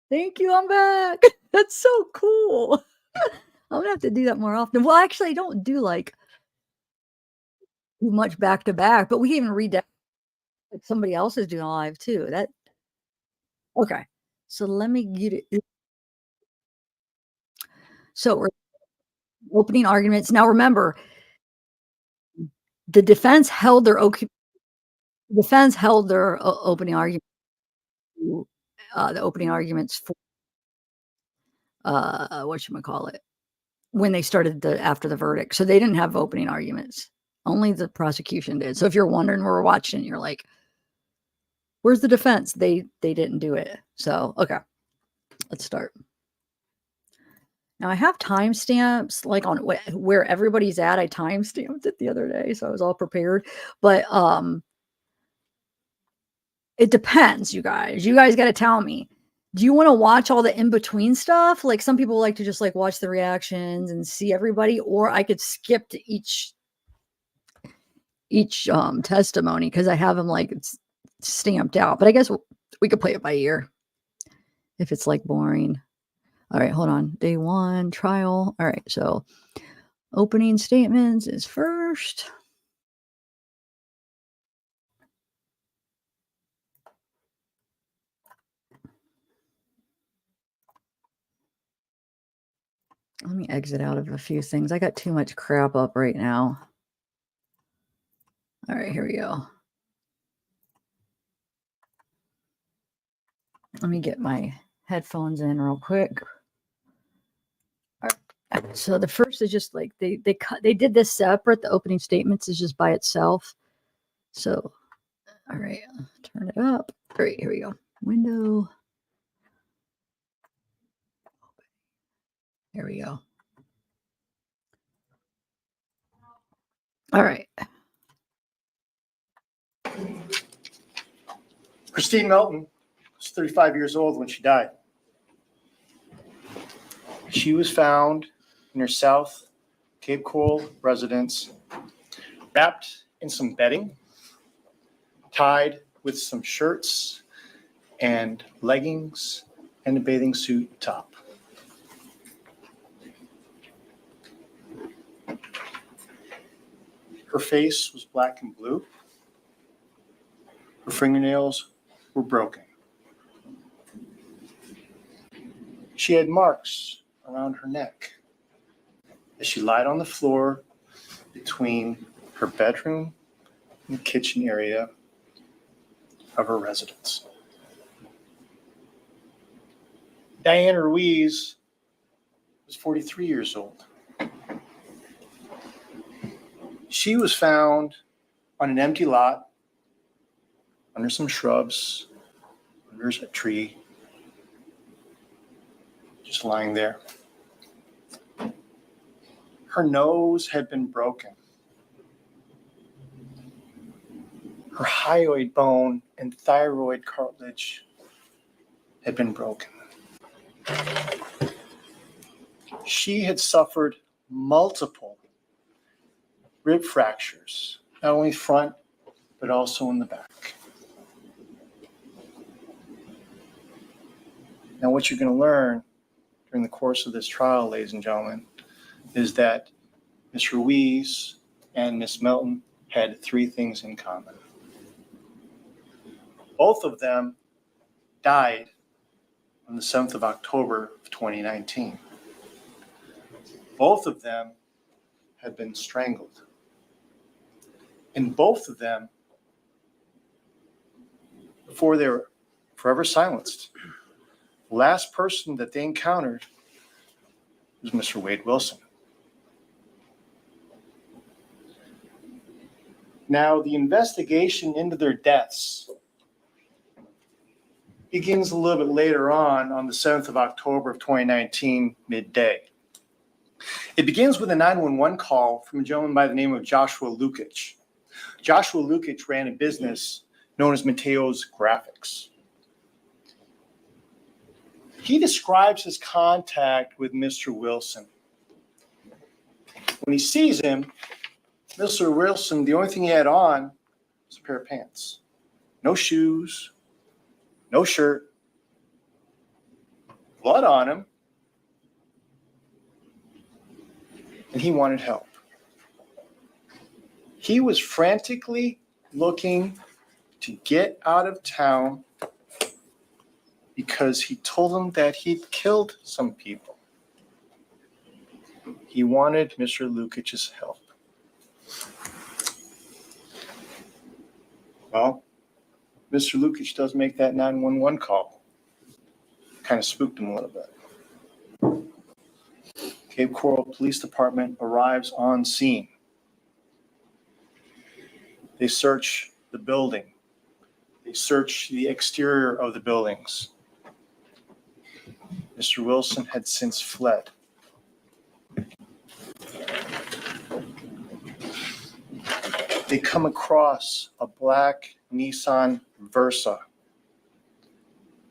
Thank you. I'm back. That's so cool. I'm gonna have to do that more often. Well, actually, I don't do like too much back to back, but we even read that like somebody else is doing live too. That okay. So let me get it. So we're opening arguments. Now remember, the defense held their opening argument. The opening arguments for what should we call it when they started after the verdict. So they didn't have opening arguments. Only the prosecution did. So if you're wondering where we're watching, you're like, where's the defense? They didn't do it. So okay, let's start. Now I have timestamps like on where everybody's at. I timestamped it the other day, so I was all prepared. But it depends, you guys. You guys got to tell me. Do you want to watch all the in-between stuff? Like some people like to just like watch the reactions and see everybody, or I could skip to each testimony because I have them like it's stamped out. But I guess we could play it by ear if it's like boring. All right, hold on. Day 1, trial. All right, so opening statements is first. Let me exit out of a few things. I got too much crap up right now. All right, here we go. Let me get my headphones in real quick. All right. So the first is just like they did this separate. The opening statements is just by itself. So, all right, turn it up. All right, here we go. Window. There we go. All right. Kristine Melton was 35 years old when she died. She was found in her South Cape Coral residence, wrapped in some bedding, tied with some shirts and leggings and a bathing suit top. Her face was black and blue. Her fingernails were broken. She had marks around her neck as she lied on the floor between her bedroom and the kitchen area of her residence. Diane Ruiz was 43 years old. She was found on an empty lot under some shrubs, under a tree, just lying there. Her nose had been broken. Her hyoid bone and thyroid cartilage had been broken. She had suffered multiple rib fractures, not only front, but also in the back. Now, what you're going to learn during the course of this trial, ladies and gentlemen, is that Ms. Ruiz and Ms. Melton had 3 things in common. Both of them died on the 7th of October of 2019. Both of them had been strangled. And both of them, before they were forever silenced, the last person that they encountered was Mr. Wade Wilson. Now, the investigation into their deaths begins a little bit later on the 7th of October of 2019, midday. It begins with a 911 call from a gentleman by the name of Joshua Lukitsch. Joshua Lukitsch ran a business known as Mateo's Graphics. He describes his contact with Mr. Wilson. When he sees him, Mr. Wilson, the only thing he had on was a pair of pants. No shoes, no shirt. blood on him, and he wanted help. He was frantically looking to get out of town because he told them that he'd killed some people. He wanted Mr. Lukitsch's help. Well, Mr. Lukitsch does make that 911 call. Kind of spooked him a little bit. Cape Coral Police Department arrives on scene. They search the building. They search the exterior of the buildings. Mr. Wilson had since fled. They come across a black Nissan Versa,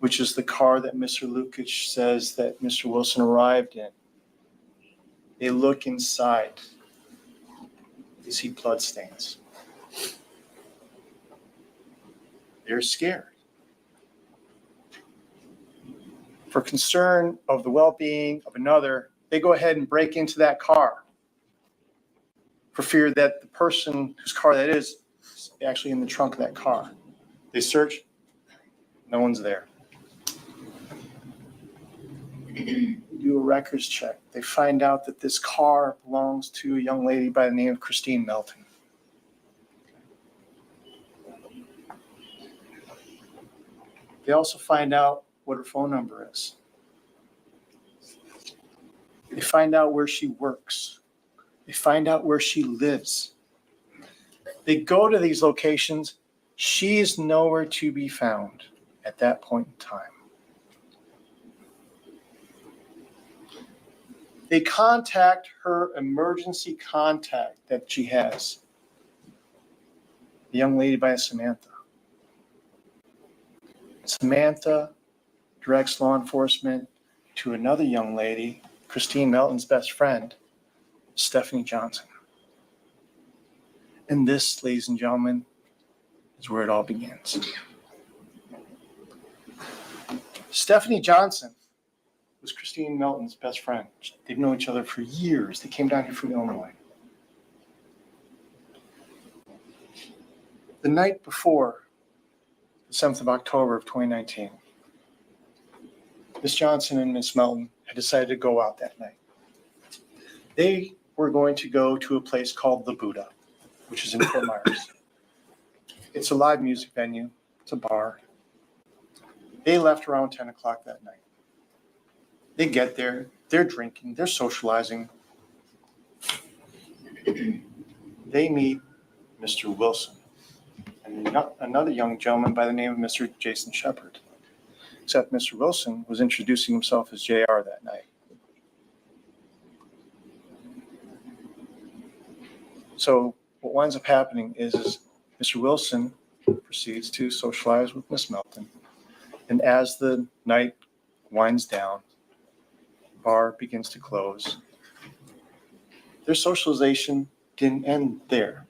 which is the car that Mr. Lukitsch says that Mr. Wilson arrived in. They look inside. They see bloodstains. They're scared. For concern of the well-being of another, they go ahead and break into that car for fear that the person whose car that is actually in the trunk of that car. They search, no one's there. Do a records check. They find out that this car belongs to a young lady by the name of Kristine Melton. They also find out what her phone number is. They find out where she works. They find out where she lives. They go to these locations. She's nowhere to be found at that point in time. They contact her emergency contact that she has, a young lady by Samantha. Samantha directs law enforcement to another young lady, Kristine Melton's best friend, Stephanie Johnson. And this, ladies and gentlemen, is where it all begins. Stephanie Johnson was Kristine Melton's best friend. They've known each other for years. They came down here from Illinois. The night before the 7th of October of 2019, Miss Johnson and Miss Melton had decided to go out that night. They were going to go to a place called the Buddha, which is in Fort Myers. It's a live music venue. It's a bar. They left around 10 o'clock that night. They get there. They're drinking. They're socializing. They meet Mr. Wilson and another young gentleman by the name of Mr. Jason Shepard. Except Mr. Wilson was introducing himself as JR that night. So what winds up happening is Mr. Wilson proceeds to socialize with Miss Melton. And as the night winds down, the bar begins to close. Their socialization didn't end there.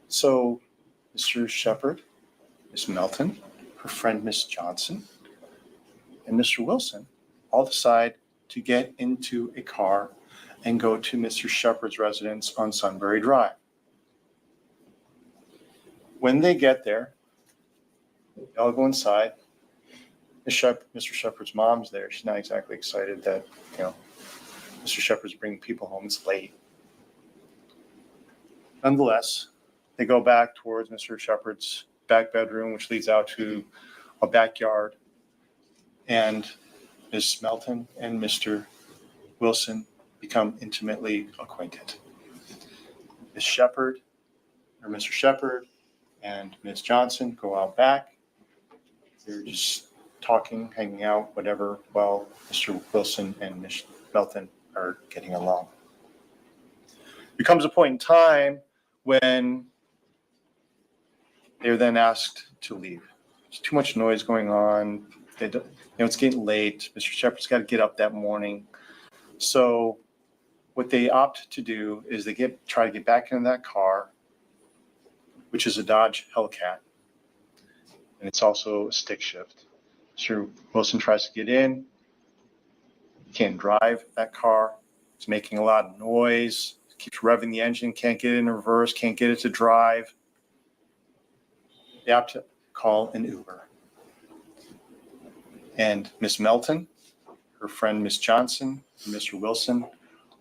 So Mr. Shepard, Miss Melton, her friend Miss Johnson, and Mr. Wilson all decide to get into a car and go to Mr. Shepard's residence on Sunbury Drive. When they get there, they all go inside. Mr. Shepard's mom's there. She's not exactly excited that, Mr. Shepard's bringing people home. It's late. Nonetheless, they go back towards Mr. Shepard's back bedroom, which leads out to a backyard. And Miss Melton and Mr. Wilson become intimately acquainted. Miss Shepard, or Mr. Shepard, and Miss Johnson go out back. They're just talking, hanging out, whatever, while Mr. Wilson and Miss Melton are getting along. There comes a point in time when they're then asked to leave. There's too much noise going on. It's getting late. Mr. Shepard's got to get up that morning. So what they opt to do is they try to get back into that car, which is a Dodge Hellcat, and it's also a stick shift. Mr. Wilson tries to get in. He can't drive that car. It's making a lot of noise. Keeps revving the engine, can't get it in reverse, can't get it to drive. They have to call an Uber. And Miss Melton, her friend Miss Johnson, and Mr. Wilson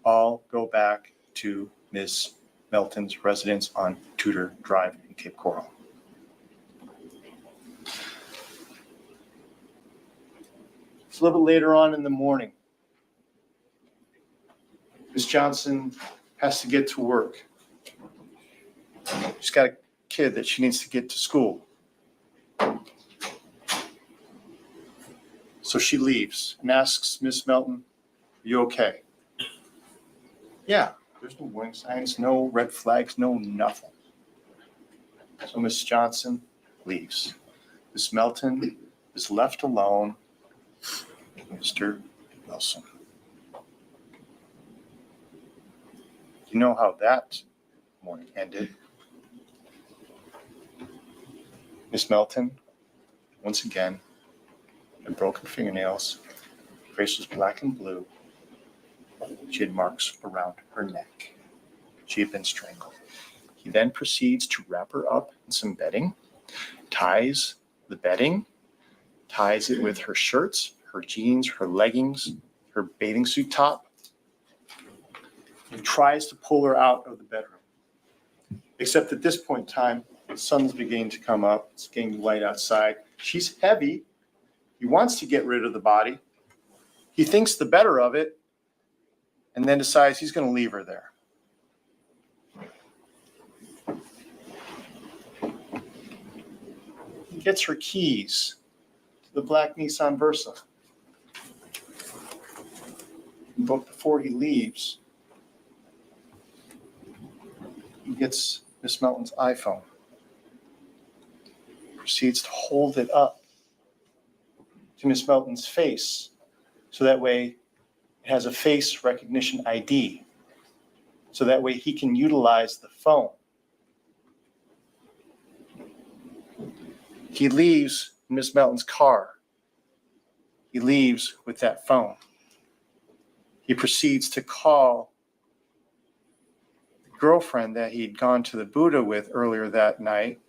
all go back to Miss Melton's residence on Tudor Drive in Cape Coral. It's a little bit later on in the morning. Miss Johnson has to get to work. She's got a kid that she needs to get to school. So she leaves and asks Miss Melton, "Are you okay?" Yeah, there's no warning signs, no red flags, no nothing. So Miss Johnson leaves. Miss Melton is left alone with Mr. Wilson. You know how that morning ended. Miss Melton, once again, had broken fingernails, her face was black and blue. She had marks around her neck. She had been strangled. He then proceeds to wrap her up in some bedding, ties the bedding, ties it with her shirts, her jeans, her leggings, her bathing suit top, and tries to pull her out of the bedroom. Except at this point in time, the sun's beginning to come up. It's getting light outside. She's heavy. He wants to get rid of the body. He thinks the better of it, and then decides he's going to leave her there. He gets her keys to the black Nissan Versa. But before he leaves, he gets Miss Melton's iPhone. Proceeds to hold it up to Miss Melton's face, so that way it has a face recognition ID, so that way he can utilize the phone. He leaves Miss Melton's car. He leaves with that phone. He proceeds to call the girlfriend that he'd gone to the Buddha with earlier that night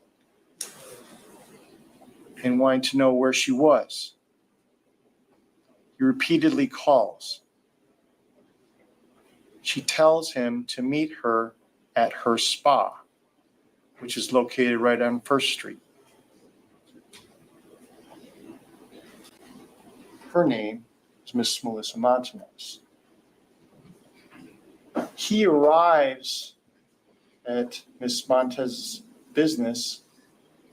and wanting to know where she was. He repeatedly calls. She tells him to meet her at her spa, which is located right on First Street. Her name is Miss Melissa Montanez. He arrives at Miss Montez's business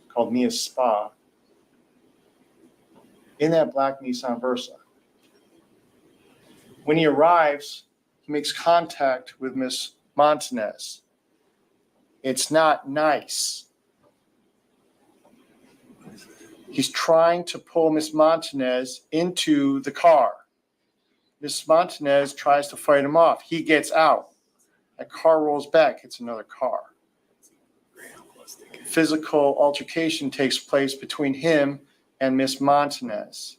called Mia's Spa in that black Nissan Versa. When he arrives, he makes contact with Miss Montanez. It's not nice. He's trying to pull Miss Montanez into the car. Miss Montanez tries to fight him off. He gets out. That car rolls back, hits another car. Physical altercation takes place between him and Miss Montanez.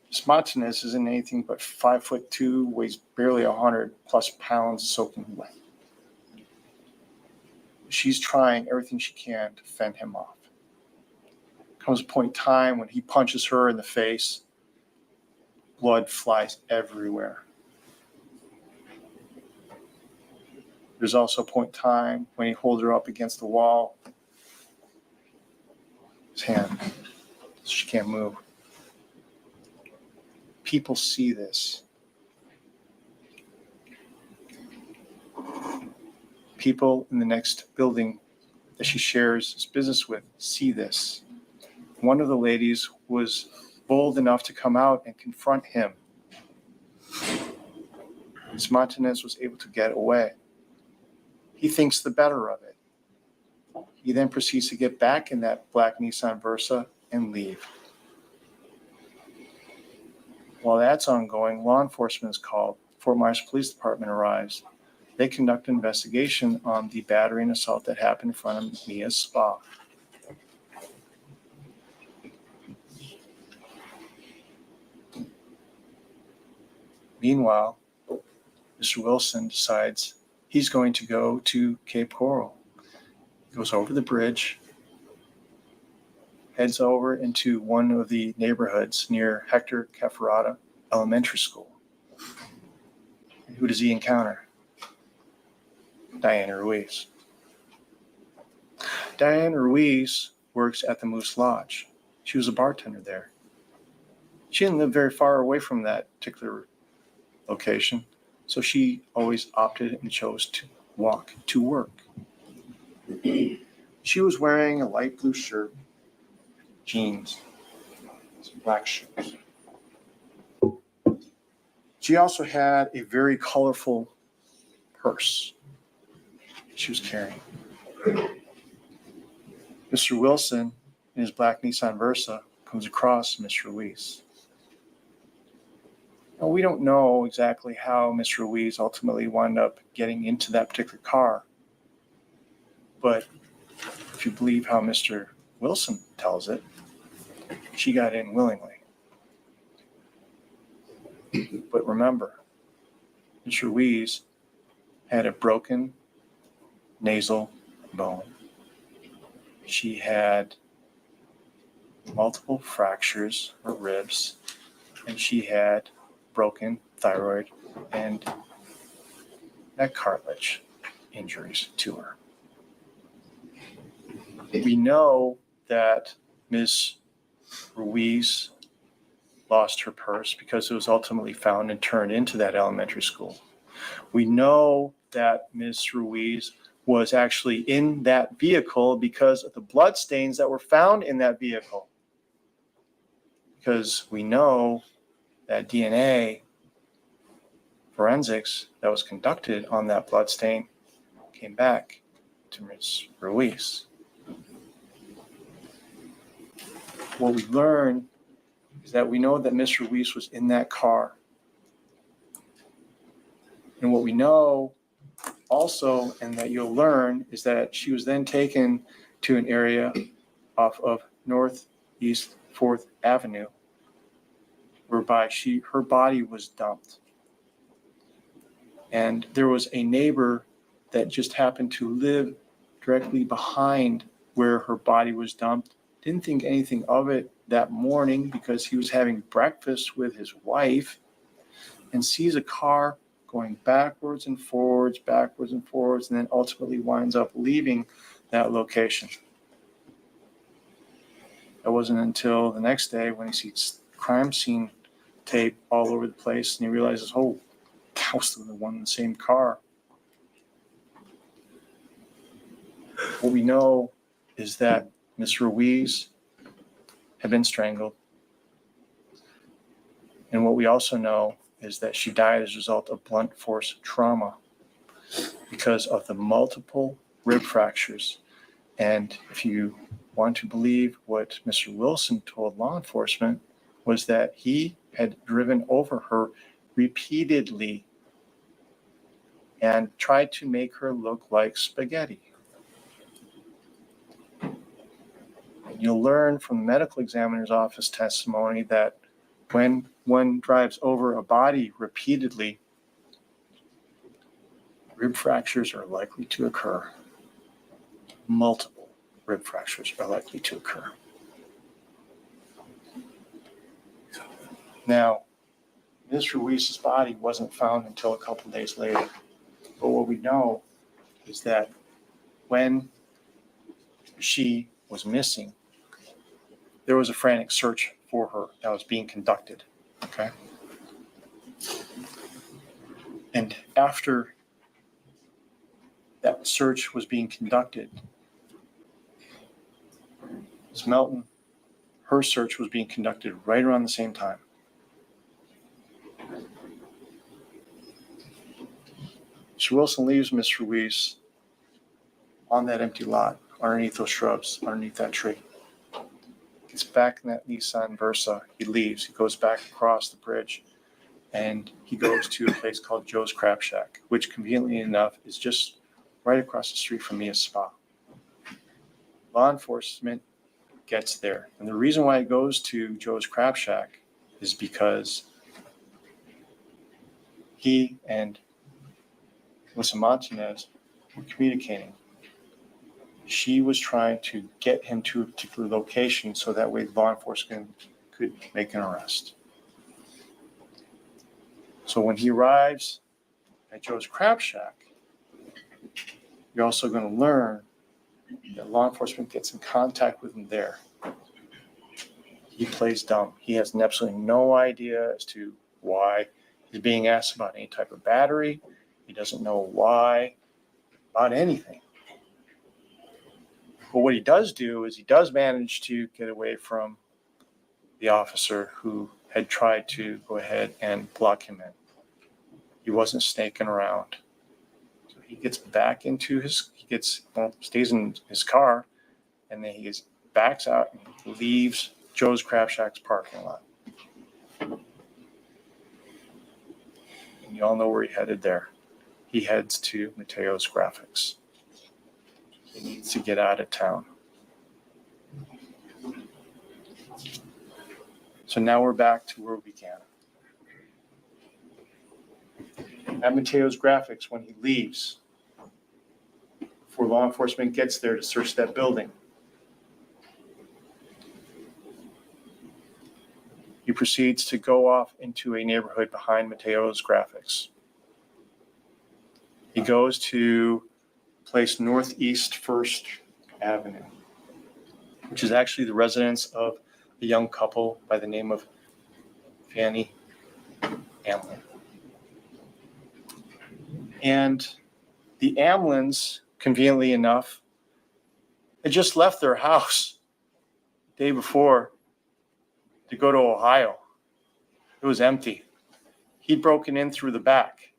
Miss Montanez isn't anything but 5'2", weighs barely 100+ pounds, soaking wet. She's trying everything she can to fend him off. Comes a point in time when he punches her in the face. Blood flies everywhere. There's also a point in time when he holds her up against the wall. His hand, she can't move. People see this. People in the next building that she shares this business with see this. One of the ladies was bold enough to come out and confront him. Ms. Montanez was able to get away. He thinks the better of it. He then proceeds to get back in that black Nissan Versa and leave. While that's ongoing, law enforcement is called. Fort Myers Police Department arrives. They conduct an investigation on the battery and assault that happened in front of Mia's Spa. Meanwhile, Mr. Wilson decides he's going to go to Cape Coral. He goes over the bridge, heads over into one of the neighborhoods near Hector Cafferata Elementary School. And who does he encounter? Diana Ruiz. Diana Ruiz works at the Moose Lodge. She was a bartender there. She didn't live very far away from that particular location, so she always opted and chose to walk to work. She was wearing a light blue shirt, jeans, some black shoes. She also had a very colorful purse she was carrying. Mr. Wilson, in his black Nissan Versa, comes across Miss Ruiz. Now, we don't know exactly how Miss Ruiz ultimately wound up getting into that particular car, but if you believe how Mr. Wilson tells it, she got in willingly. But remember, Miss Ruiz had a broken nasal bone. She had multiple fractures or ribs, and she had broken thyroid and neck cartilage injuries to her. We know that Ms. Ruiz lost her purse because it was ultimately found and turned into that elementary school. We know that Ms. Ruiz was actually in that vehicle because of the blood stains that were found in that vehicle. Because we know that DNA forensics that was conducted on that blood stain came back to Ms. Ruiz. What we learn is that we know that Ms. Ruiz was in that car. And what we know also, and that you'll learn, is that she was then taken to an area off of Northeast 4th Avenue, whereby her body was dumped. And there was a neighbor that just happened to live directly behind where her body was dumped. Didn't think anything of it that morning because he was having breakfast with his wife, and sees a car going backwards and forwards, and then ultimately winds up leaving that location. It wasn't until the next day when he sees crime scene tape all over the place and he realizes, oh, that was the one in the same car. What we know is that Miss Ruiz had been strangled. And what we also know is that she died as a result of blunt force trauma because of the multiple rib fractures. And if you want to believe what Mr. Wilson told law enforcement, was that he had driven over her repeatedly and tried to make her look like spaghetti. And you'll learn from the medical examiner's office testimony that when one drives over a body repeatedly, rib fractures are likely to occur. Multiple rib fractures are likely to occur. Now, Ms. Ruiz's body wasn't found until a couple days later. But what we know is that when she was missing, there was a frantic search for her that was being conducted. Okay. And after that search was being conducted, Ms. Melton, her search was being conducted right around the same time. Mr. Wilson leaves Ms. Ruiz on that empty lot, underneath those shrubs, underneath that tree. Gets back in that Nissan Versa. He leaves. He goes back across the bridge, and he goes to a place called Joe's Crab Shack, which conveniently enough is just right across the street from Mia's spa. Law enforcement gets there. And the reason why it goes to Joe's Crab Shack is because he and Mrs. Martinez were communicating. She was trying to get him to a particular location so that way law enforcement could make an arrest. So when he arrives at Joe's Crab Shack, you're also going to learn that law enforcement gets in contact with him there. He plays dumb. He has absolutely no idea as to why he's being asked about any type of battery. He doesn't know why about anything. But what he does do is he does manage to get away from the officer who had tried to go ahead and block him in. He wasn't snaking around. So he gets back into stays in his car, and then he backs out and leaves Joe's Crab Shack's parking lot. And you all know where he headed there. He heads to Mateo's Graphics. He needs to get out of town. So now we're back to where we began. At Mateo's Graphics, when he leaves, before law enforcement gets there to search that building, he proceeds to go off into a neighborhood behind Mateo's Graphics. He goes to place Northeast 1st Avenue, which is actually the residence of a young couple by the name of Fanny Amlin. And the Amlins, conveniently enough, had just left their house the day before to go to Ohio. It was empty. He'd broken in through the back,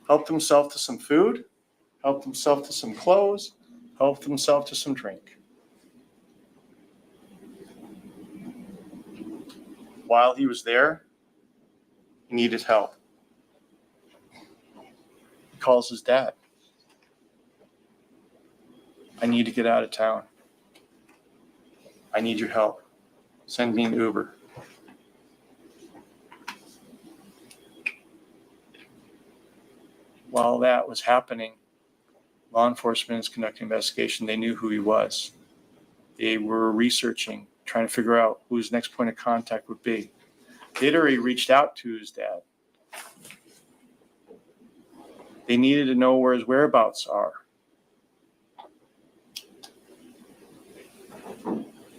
helped himself to some food, helped himself to some clothes, helped himself to some drink. While he was there, he needed help. He calls his dad. I need to get out of town. I need your help. Send me an Uber. While that was happening, law enforcement is conducting an investigation. They knew who he was. They were researching, trying to figure out who his next point of contact would be. They'd already reached out to his dad. They needed to know where his whereabouts are.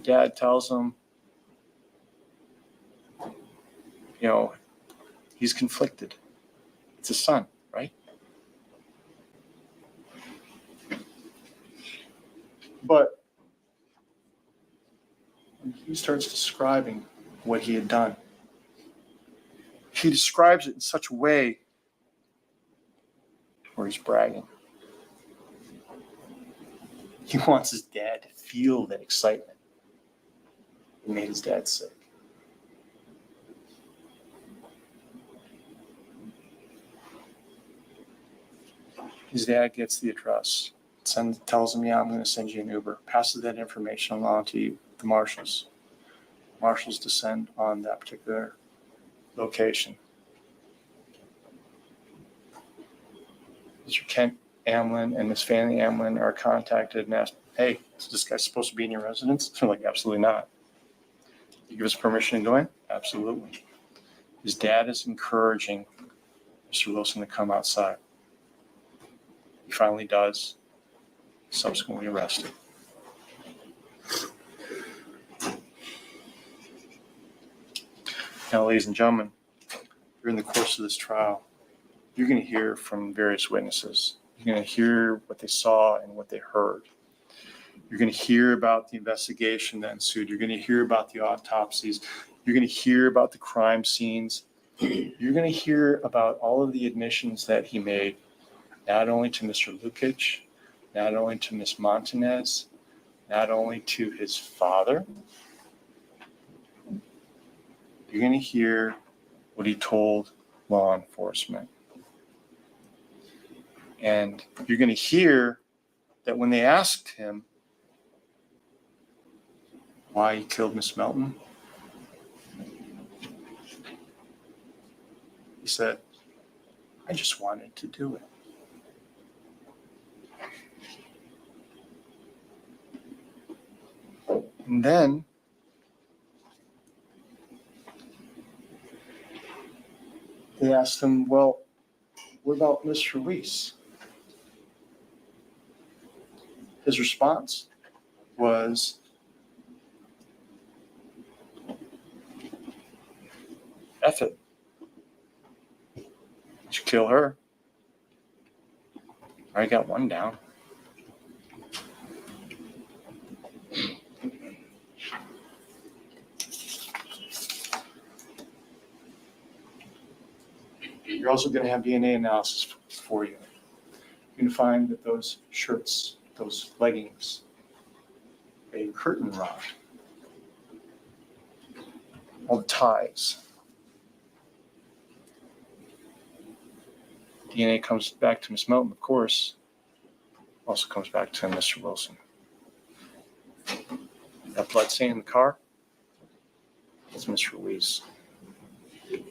Dad tells him, he's conflicted. It's his son, right? But when he starts describing what he had done, he describes it in such a way where he's bragging. He wants his dad to feel that excitement. It made his dad sick. His dad gets the address, tells him, I'm going to send you an Uber, passes that information along to the marshals. Marshals descend on that particular location. Mr. Kent Amlin and Miss Fanny Amlin are contacted and asked, hey, is this guy supposed to be in your residence? They're like, absolutely not. You give us permission to go in? Absolutely. His dad is encouraging Mr. Wilson to come outside. He finally does, subsequently arrested. Now, ladies and gentlemen, during the course of this trial, you're going to hear from various witnesses. You're going to hear what they saw and what they heard. You're going to hear about the investigation that ensued. You're going to hear about the autopsies. You're going to hear about the crime scenes. You're going to hear about all of the admissions that he made, not only to Mr. Lukitsch, not only to Miss Montanez, not only to his father. You're going to hear what he told law enforcement. And you're going to hear that when they asked him why he killed Miss Melton, He said, I just wanted to do it. And then they asked him, well, what about Mr. Weiss? His response was, F it. Did you kill her? I got one down. You're also going to have DNA analysis for you. You can find that those shirts, those leggings, a curtain rod, all the ties. DNA comes back to Miss Melton, of course. Also comes back to Mr. Wilson. That blood stain in the car, that's Mr. Weiss. You're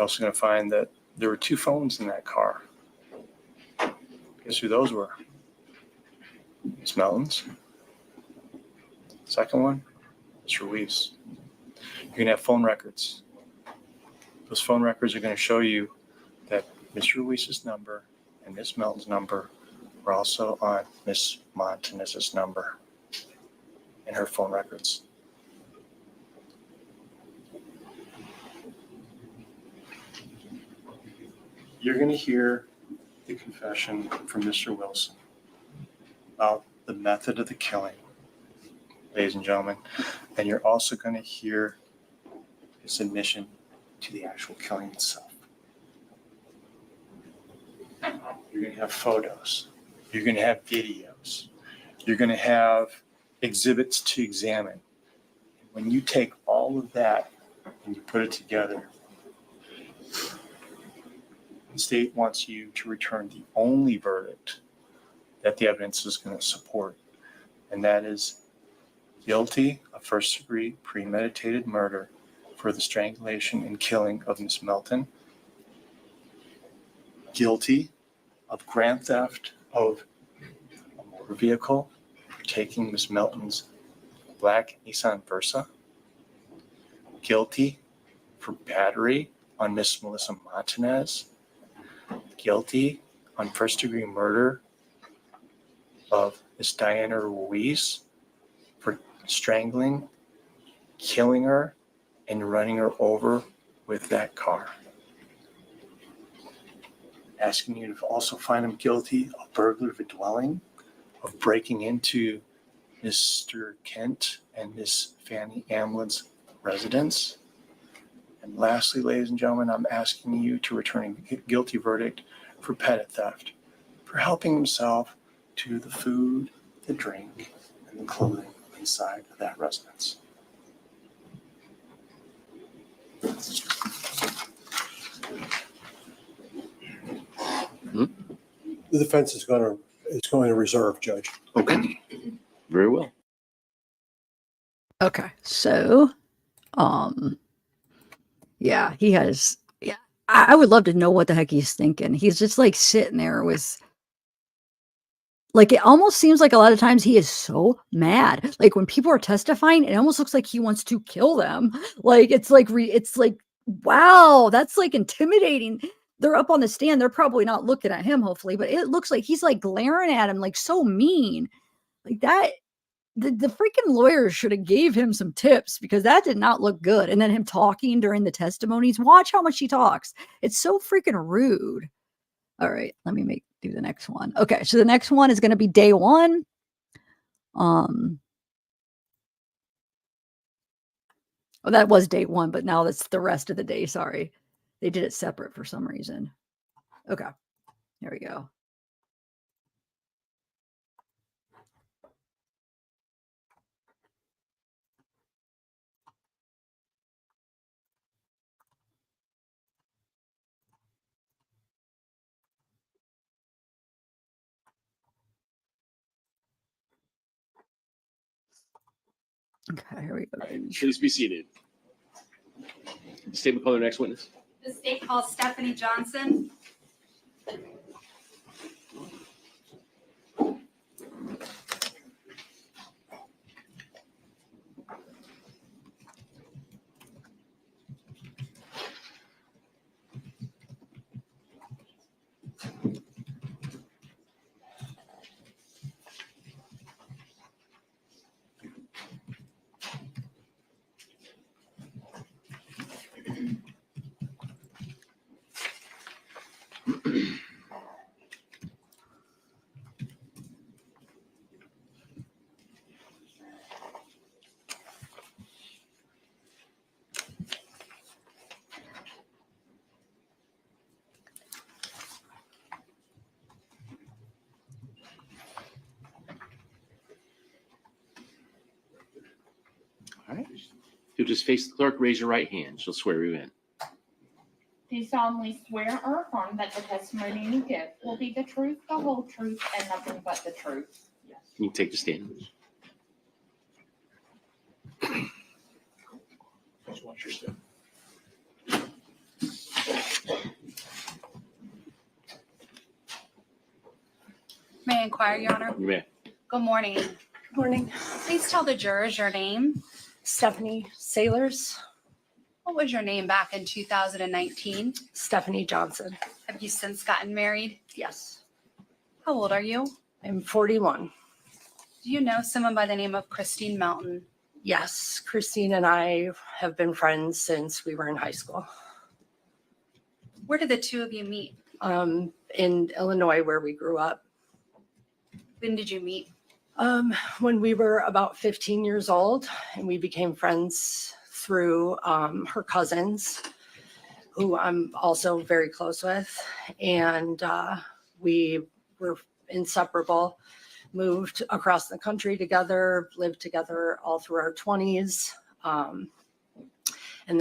also going to find that there were 2 phones in that car. Guess who those were? Miss Melton's. Second one, Mr. Weiss. You're going to have phone records. Those phone records are going to show you that Mr. Weiss's number and Miss Melton's number were also on Miss Montanez's number in her phone records. You're going to hear the confession from Mr. Wilson about the method of the killing, ladies and gentlemen, and you're also going to hear his admission to the actual killing itself. You're going to have photos. You're going to have videos. You're going to have exhibits to examine. When you take all of that and you put it together, the state wants you to return the only verdict that the evidence is going to support, and that is guilty of first-degree premeditated murder for the strangulation and killing of Miss Melton, guilty of grand theft of a motor vehicle, taking Miss Melton's black Nissan Versa, guilty for battery on Miss Melissa Montanez, guilty on first-degree murder of Miss Diana Ruiz for strangling, killing her, and running her over with that car. Asking you to also find him guilty of burglary of a dwelling, of breaking into Mr. Kent and Miss Fanny Amlin's residence. And lastly, ladies and gentlemen, I'm asking you to return a guilty verdict for petty theft, for helping himself to the food, the drink, and the clothing inside of that residence. The defense is going to reserve, Judge. Okay. Very well. Okay, so, yeah, he has. Yeah, I would love to know what the heck he's thinking. He's just like sitting there with. Like, it almost seems like a lot of times he is so mad. Like, when people are testifying, it almost looks like he wants to kill them. Like, it's like, wow, that's like intimidating. They're up on the stand. They're probably not looking at him, hopefully, but it looks like he's like glaring at him, like so mean. Like that, the freaking lawyers should have gave him some tips because that did not look good. And then him talking during the testimonies, watch how much he talks. It's so freaking rude. All right, let me do the next one. Okay, so the next one is going to be day 1. Oh, that was day 1, but now that's the rest of the day. Sorry, they did it separate for some reason. Okay, here we go. Okay, here we go. Please be seated. Statement, call the next witness. The state calls Stephanie Johnson. All right. You'll just face the clerk, raise your right hand. She'll swear you in. Do you solemnly swear or affirm that the testimony you give will be the truth, the whole truth, and nothing but the truth? Yes. You can take the stand. Just watch your step. May I inquire, Your Honor? You may. Good morning. Good morning. Please tell the jurors your name. Stephanie Sailors, What was your name back in 2019? Stephanie Johnson. Have you since gotten married? Yes. How old are you? I'm 41. Do you know someone by the name of Kristine Melton? Yes, Kristine and I have been friends since we were in high school. Where did the two of you meet? In Illinois, where we grew up. When did you meet? When we were about 15 years old, and we became friends through her cousins, who I'm also very close with. And we were inseparable, moved across the country together, lived together all through our 20s, and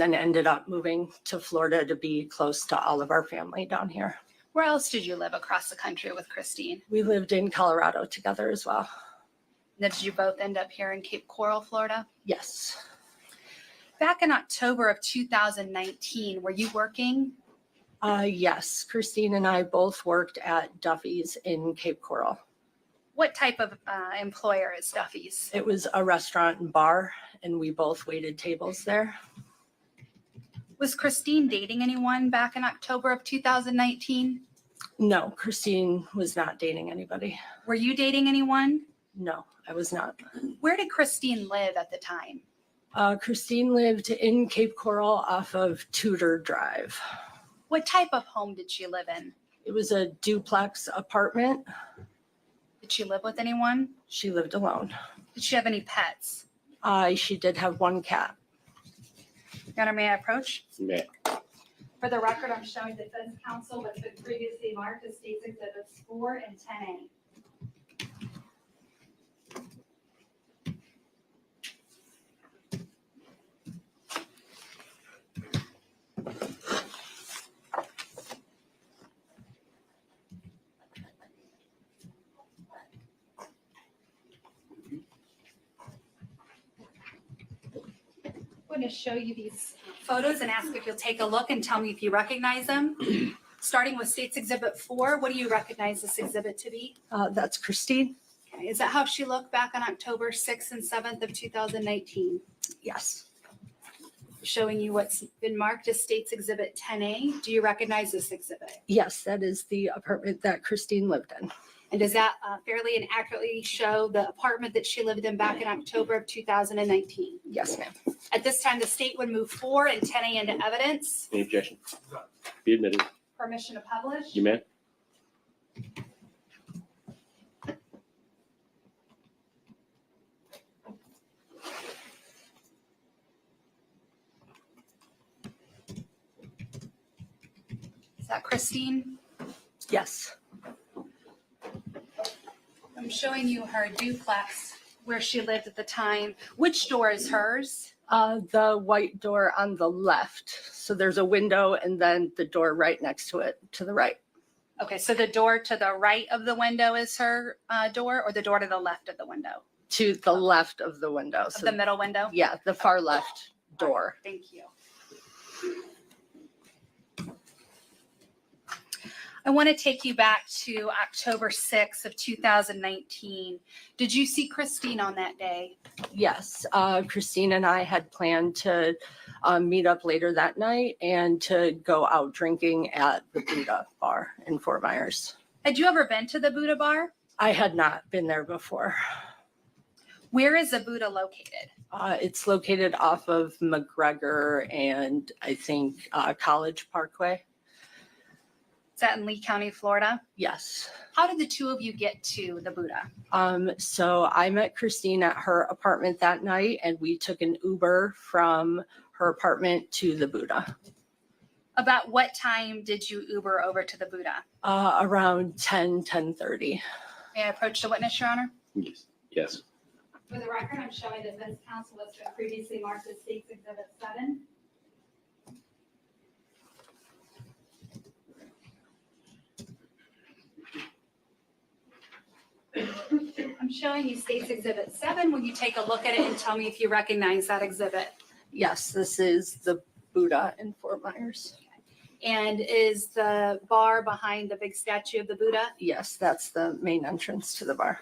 then ended up moving to Florida to be close to all of our family down here. Where else did you live across the country with Kristine? We lived in Colorado together as well. Then did you both end up here in Cape Coral, Florida? Yes. Back in October of 2019, were you working? Yes, Kristine and I both worked at Duffy's in Cape Coral. What type of employer is Duffy's? It was a restaurant and bar, and we both waited tables there. Was Kristine dating anyone back in October of 2019? No, Kristine was not dating anybody. Were you dating anyone? No, I was not. Where did Kristine live at the time? Kristine lived in Cape Coral off of Tudor Drive. What type of home did she live in? It was a duplex apartment. Did she live with anyone? She lived alone. Did she have any pets? She did have one cat. Your Honor, may I approach? You may. For the record, I'm showing defense counsel what's been previously marked as State's Exhibits 4 and 10A. I'm going to show you these photos and ask if you'll take a look and tell me if you recognize them. Starting with State's Exhibit 4, what do you recognize this exhibit to be? That's Kristine. Okay. Is that how she looked back on October 6th and 7th of 2019? Yes. Showing you what's been marked as State's Exhibit 10A. Do you recognize this exhibit? Yes, that is the apartment that Kristine lived in. And does that fairly and accurately show the apartment that she lived in back in October of 2019? Yes, ma'am. At this time, the state would move 4 and 10A into evidence. Any objection? Be admitted. Permission to publish. You may. Is that Kristine? Yes. I'm showing you her duplex where she lived at the time. Which door is hers? The white door on the left. So there's a window and then the door right next to it to the right. Okay, so the door to the right of the window is her door, or the door to the left of the window? To the left of the window. Of So the middle window? yeah, the far left door. Thank you. I want to take you back to October 6th of 2019. Did you see Kristine on that day? Yes, Kristine and I had planned to meet up later that night and to go out drinking at the Buddha bar in Fort Myers. Had you ever been to the Buddha bar? I had not been there before. Where is the Buddha located? It's located off of McGregor and I think College Parkway. Is that in Lee County, Florida? Yes. How did the two of you get to the Buddha? So I met Kristine at her apartment that night and we took an Uber from her apartment to the Buddha. About what time did you Uber over to the Buddha? Around 10:30. May I approach the witness, Your Honor? Yes. Yes. For the record, I'm showing that defense counsel was previously marked as State's Exhibit 7. I'm showing you State's Exhibit 7. Will you take a look at it and tell me if you recognize that exhibit? Yes, this is the Buddha in Fort Myers. And is the bar behind the big statue of the Buddha? Yes, that's the main entrance to the bar.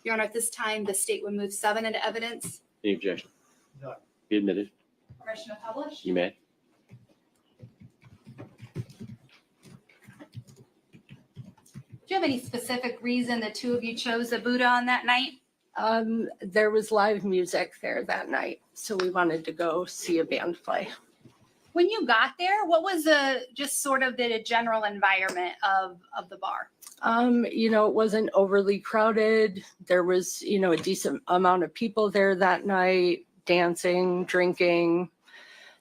Your Honor, at this time, the state would move 7 into evidence. Any objection? None. Be admitted. Permission to publish? You may. Do you have any specific reason the two of you chose the Buddha on that night? There was live music there that night, so we wanted to go see a band play. When you got there, what was just sort of the general environment of the bar? It wasn't overly crowded. There was, a decent amount of people there that night, dancing, drinking,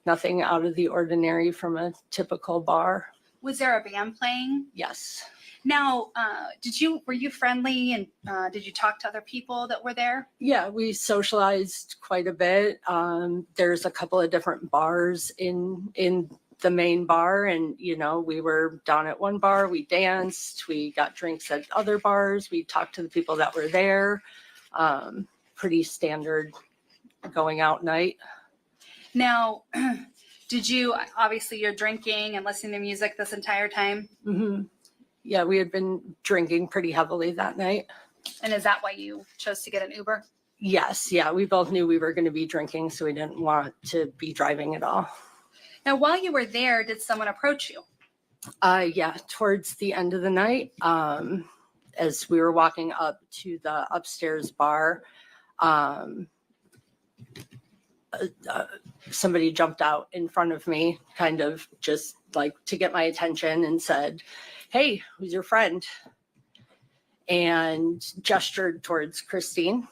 nothing out of the ordinary from a typical bar. Was there a band playing? Yes. Now, were you friendly and did you talk to other people that were there? Yeah, we socialized quite a bit. There's a couple of different bars in the main bar, and we were down at one bar, we danced, we got drinks at other bars, we talked to the people that were there. Pretty standard going out night. Now, obviously you're drinking and listening to music this entire time? Mm-hmm. Yeah, we had been drinking pretty heavily that night. And is that why you chose to get an Uber? Yes, yeah, we both knew we were going to be drinking, so we didn't want to be driving at all. Now, while you were there, did someone approach you? Yeah, towards the end of the night, as we were walking up to the upstairs bar, somebody jumped out in front of me, kind of just like to get my attention and said, "Hey, who's your friend?" And gestured towards Kristine.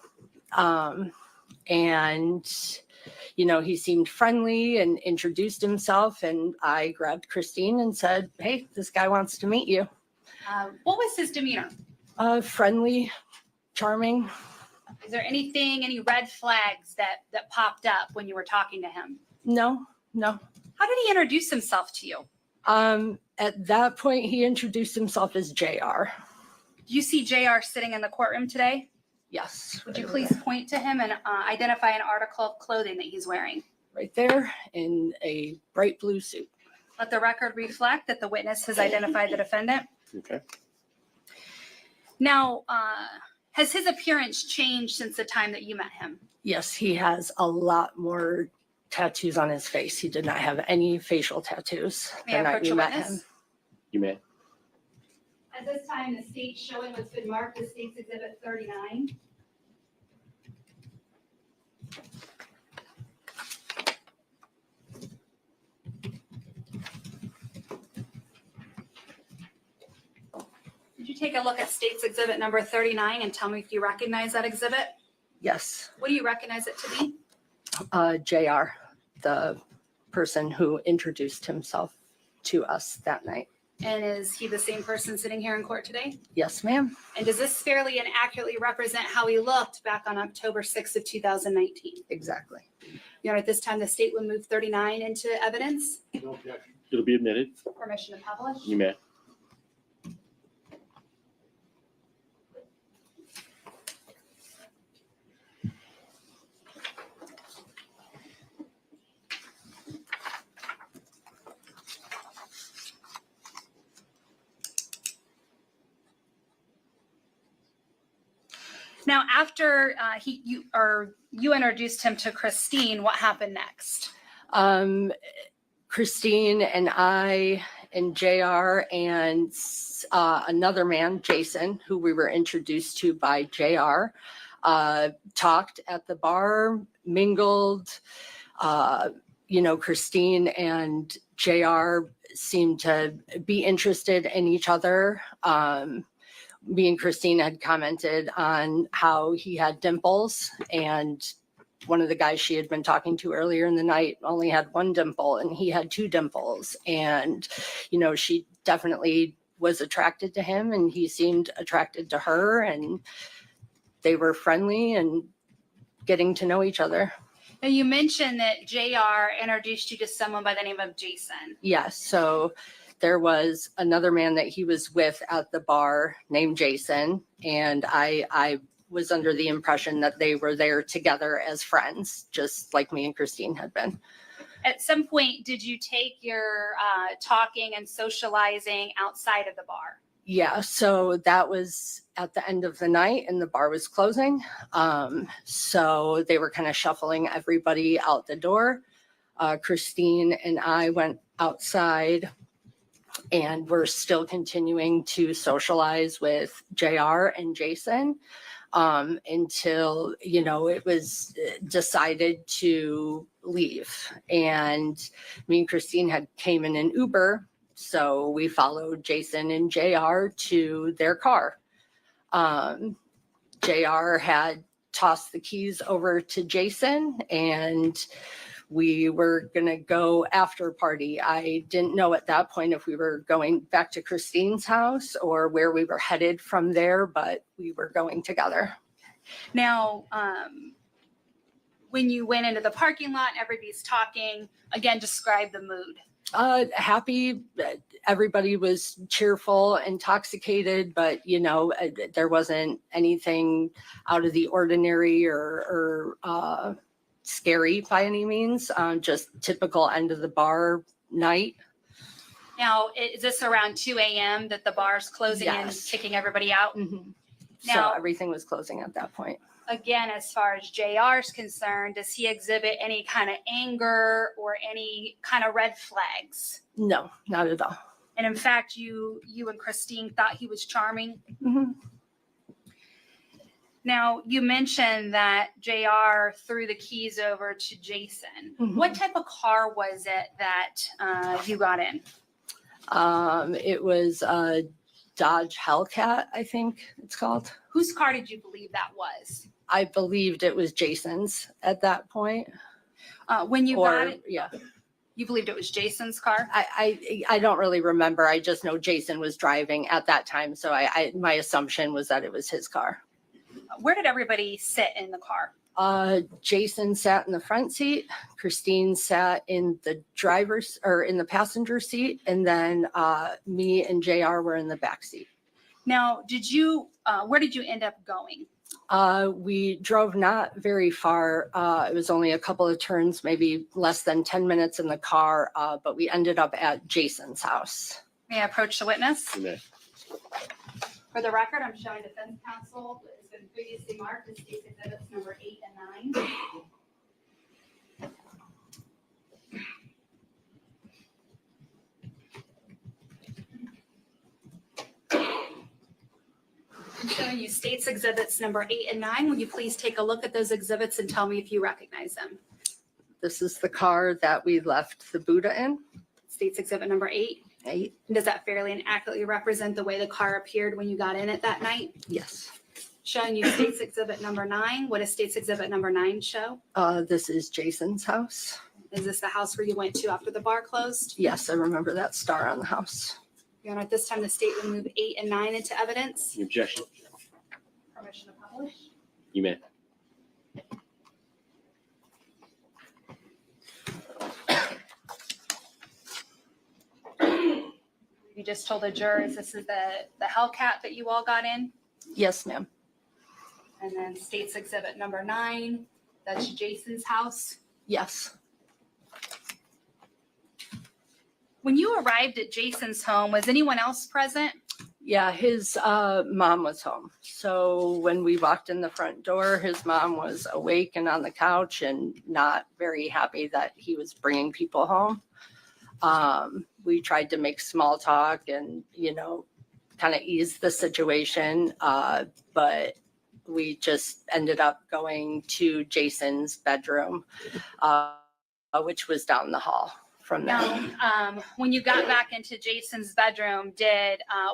He seemed friendly and introduced himself, and I grabbed Kristine and said, "Hey, this guy wants to meet you." What was his demeanor? Friendly, charming. Is there any red flags that popped up when you were talking to him? No. How did he introduce himself to you? At that point, he introduced himself as JR. Do you see JR sitting in the courtroom today? Yes. Would you right please point to him and identify an article of clothing that he's wearing? right there in a bright blue suit. Let the record reflect that the witness has identified the defendant. Okay. Now, has his appearance changed since the time that you met him? Yes, he has a lot more tattoos on his face. He did not have any facial tattoos May I the night approach we a met witness? him. You may. At this time, the state showing what's been marked as State's Exhibit 39. Did you take a look at State's Exhibit number 39 and tell me if you recognize that exhibit? Yes, What do you recognize it to be? JR, the person who introduced himself to us that night. And is he the same person sitting here in court today? Yes, ma'am. And does this fairly and accurately represent how he looked back on October 6th of 2019? Exactly. Your Honor, at this time, the state would move 39 into evidence. No objection. It'll be admitted. Permission to publish. You may. Now, after you introduced him to Kristine, what happened next? Kristine and I and JR and another man, Jason, who we were introduced to by JR, talked at the bar, mingled. Kristine and JR seemed to be interested in each other. Me and Kristine had commented on how he had dimples, and one of the guys she had been talking to earlier in the night only had one dimple and he had two dimples. And, she definitely was attracted to him and he seemed attracted to her, and they were friendly and getting to know each other. Now, you mentioned that JR introduced you to someone by the name of Jason. Yes. So there was another man that he was with at the bar named Jason. And I was under the impression that they were there together as friends, just like me and Kristine had been. At some point, did you take your talking and socializing outside of the bar? Yeah, so that was at the end of the night and the bar was closing. So they were kind of shuffling everybody out the door. Kristine and I went outside and we're still continuing to socialize with JR and Jason until, it was decided to leave. And me and Kristine had came in an Uber. So we followed Jason and JR to their car. JR had tossed the keys over to Jason and we were going to go after party. I didn't know at that point if we were going back to Kristine's house or where we were headed from there, but we were going together. Now, when you went into the parking lot, everybody's talking, again, describe the mood. Happy. Everybody was cheerful, intoxicated, but there wasn't anything out of the ordinary or scary by any means. Just typical end of the bar night. Now, is this around 2 a.m. that the bar's closing and Yes. kicking everybody out? Mm-hmm. Now- So everything was closing at that point. Again, as far as JR's concerned, does he exhibit any kind of anger or any kind of red flags? No, not at all. And in fact, you and Kristine thought he was charming. Mm-hmm. Now, you mentioned that JR threw the keys over to Jason. Mhm. What type of car was it that you got in? It was a Dodge Hellcat, I think it's called. Whose car did you believe that was? I believed it was Jason's at that point. When you got it, Yeah. you believed it was Jason's car? I don't really remember. I just know Jason was driving at that time. So my assumption was that it was his car. Where did everybody sit in the car? Jason sat in the front seat. Kristine sat in the in the passenger seat. And then me and JR were in the back seat. Now, where did you end up going? We drove not very far. It was only a couple of turns, maybe less than 10 minutes in the car, but we ended up at Jason's house. May I approach the witness? You may. For the record, I'm showing defense counsel that has been previously marked as case exhibits number 8 and 9. I'm showing you states exhibits number 8 and 9. Will you please take a look at those exhibits and tell me if you recognize them? This is the car that we left the Buddha in. States exhibit number 8. 8. Does that fairly and accurately represent the way the car appeared when you got in it that night? Yes. Showing you states exhibit number 9. What does states exhibit number 9 show? This is Jason's house. Is this the house where you went to after the bar closed? Yes, I remember that star on the house. Your Honor, at this time, the state will move 8 and 9 into evidence. Any objection? Permission to publish. You may. You just told the jurors this is the Hellcat that you all got in. Yes, ma'am. And then states exhibit number 9, that's Jason's house. Yes. When you arrived at Jason's home, was anyone else present? Yeah, his mom was home. So when we walked in the front door, his mom was awake and on the couch and not very happy that he was bringing people home. We tried to make small talk and, kind of ease the situation. But we just ended up going to Jason's bedroom, which was down the hall from there. Now, when you got back into Jason's bedroom,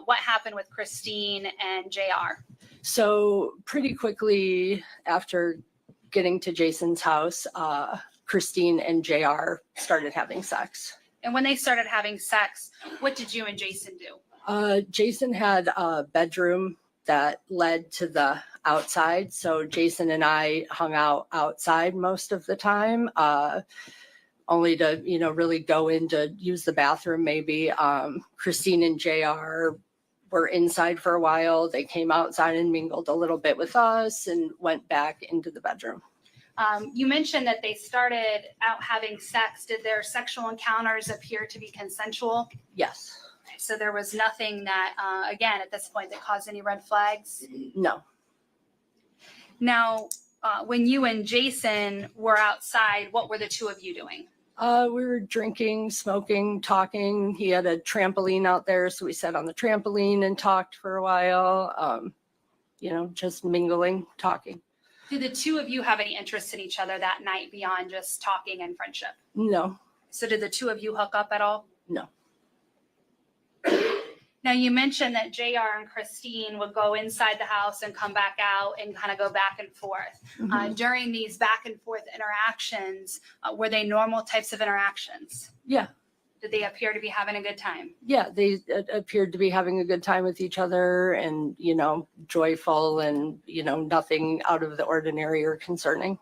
what happened with Kristine and JR? So pretty quickly after getting to Jason's house, Kristine and JR started having sex. And when they started having sex, what did you and Jason do? Jason had a bedroom that led to the outside. So Jason and I hung out outside most of the time, only to, really go in to use the bathroom maybe. Kristine and JR were inside for a while. They came outside and mingled a little bit with us and went back into the bedroom. You mentioned that they started out having sex. Did their sexual encounters appear to be consensual? Yes. So there was nothing that, again, at this point, that caused any red flags? No. Now, when you and Jason were outside, what were the two of you doing? We were drinking, smoking, talking. He had a trampoline out there, so we sat on the trampoline and talked for a while. Just mingling, talking. Did the two of you have any interest in each other that night beyond just talking and friendship? No. So did the two of you hook up at all? No. Now, you mentioned that JR and Kristine would go inside the house and come back out and kind of go back and forth. During these back and forth interactions, were they normal types of interactions? Yeah. Did they appear to be having a good time? Yeah, they appeared to be having a good time with each other and, joyful and, nothing out of the ordinary or concerning.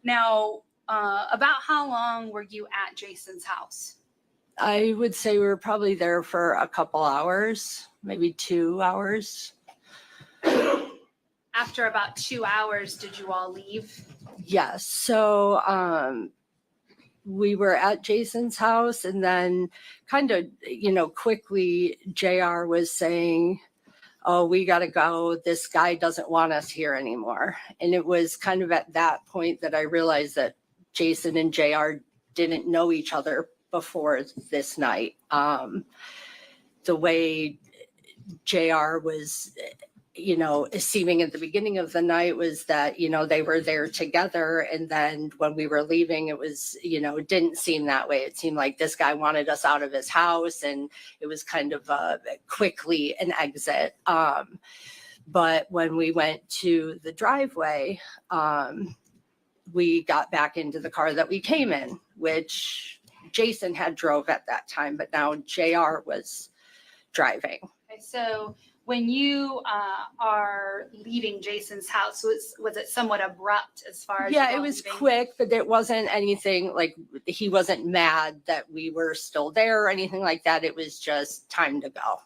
Now, about how long were you at Jason's house? I would say we were probably there for a couple hours, maybe 2 hours. After about 2 hours, did you all leave? Yes. So we were at Jason's house and then kind of, quickly JR was saying, oh, we got to go. This guy doesn't want us here anymore. And it was kind of at that point that I realized that Jason and JR didn't know each other before this night. The way JR was, seeming at the beginning of the night was that, they were there together. And then when we were leaving, it was, it didn't seem that way. It seemed like this guy wanted us out of his house and it was kind of quickly an exit. But when we went to the driveway, we got back into the car that we came in, which Jason had drove at that time, but now JR was driving. Okay, so when you are leaving Jason's house, was it somewhat abrupt as far as? Yeah, it was leaving? quick, but it wasn't anything like he wasn't mad that we were still there or anything like that. It was just time to go.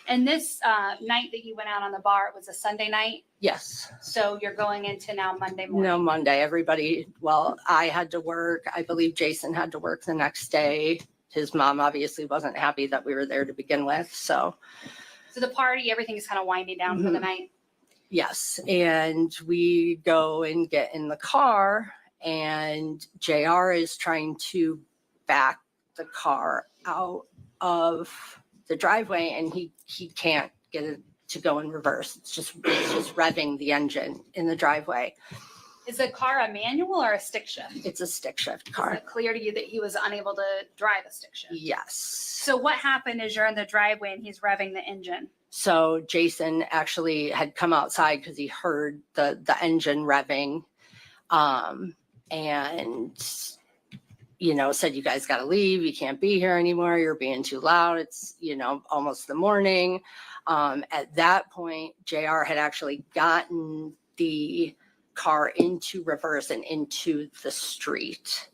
And this night that you went out on the bar, it was a Sunday night. Yes. So you're going into now Monday morning. No, Monday. I had to work. I believe Jason had to work the next day. His mom obviously wasn't happy that we were there to begin with. So the party, everything is kind of winding down for the night. yes. And we go and get in the car and JR is trying to back the car out of the driveway and he can't get it to go in reverse. It's just revving the engine in the driveway. Is the car a manual or a stick shift? It's a stick shift Is car. it clear to you that he was unable to drive a stick shift? Yes. So what happened is you're in the driveway and he's revving the engine. So Jason actually had come outside because he heard the engine revving and, said, you guys got to leave. You can't be here anymore. You're being too loud. It's, almost the morning. At that point, JR had actually gotten the car into reverse and into the street.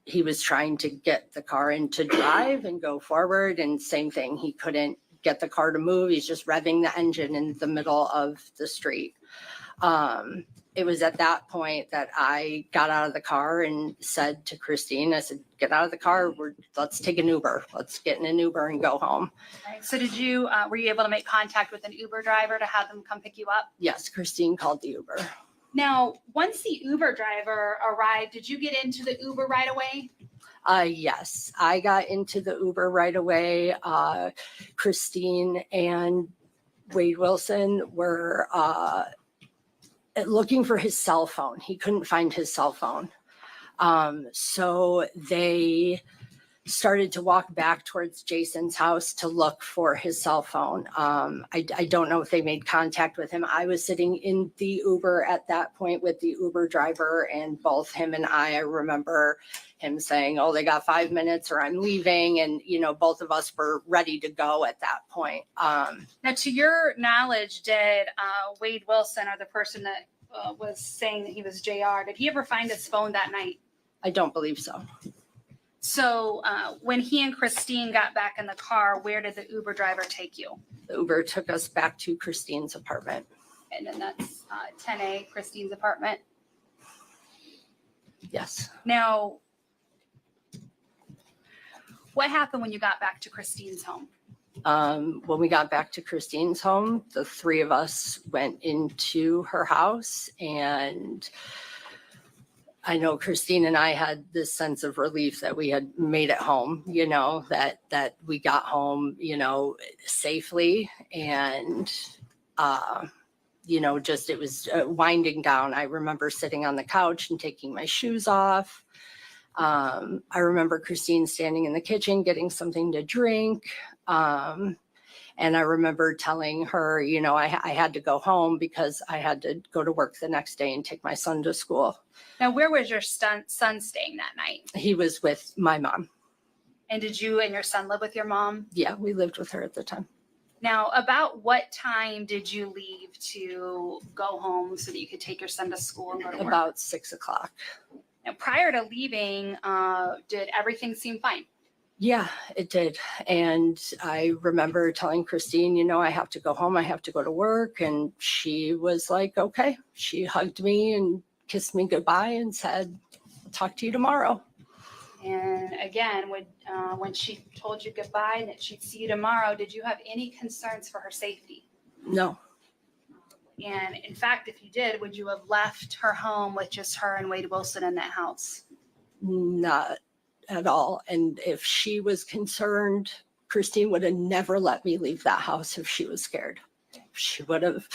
He was trying to get the car into drive and go forward, and same thing, he couldn't get the car to move. He's just revving the engine in the middle of the street. it was at that point that I got out of the car and said to Kristine, I said, get out of the car. Let's take an Uber. Let's get in an Uber and go home. Right. So were you able to make contact with an Uber driver to have them come pick you up? Yes, Kristine called the Uber. Now, once the Uber driver arrived, did you get into the Uber right away? Yes, I got into the Uber right away. Kristine and Wade Wilson were looking for his cell phone. He couldn't find his cell phone. So they started to walk back towards Jason's house to look for his cell phone. I don't know if they made contact with him. I was sitting in the Uber at that point with the Uber driver, and both him and I remember him saying, oh, they got 5 minutes or I'm leaving. And, both of us were ready to go at that point. Now, to your knowledge, did Wade Wilson, or the person that was saying that he was JR, did he ever find his phone that night? I don't believe so. So when he and Kristine got back in the car, where did the Uber driver take you? The Uber took us back to Kristine's apartment. And then that's 10A, Kristine's apartment. Yes. Now, what happened when you got back to Kristine's home? When we got back to Kristine's home, the three of us went into her house, and I know Kristine and I had this sense of relief that we had made it home, that we got home, safely, and, just it was winding down. I remember sitting on the couch and taking my shoes off. I remember Kristine standing in the kitchen getting something to drink. And I remember telling her, I had to go home because I had to go to work the next day and take my son to school. Now, where was your son staying that night? He was with my mom. And did you and your son live with your mom? Yeah, we lived with her at the time. Now, about what time did you leave to go home so that you could take your son to school and go to work? About 6 o'clock. Now, prior to leaving, did everything seem fine? Yeah, it did. And I remember telling Kristine, I have to go home. I have to go to work. And she was like, okay. She hugged me and kissed me goodbye and said, I'll talk to you tomorrow. And again, when she told you goodbye and that she'd see you tomorrow, did you have any concerns for her safety? No. And in fact, if you did, would you have left her home with just her and Wade Wilson in that house? Not at all. And if she was concerned, Kristine would have never let me leave that house if she was scared. She would have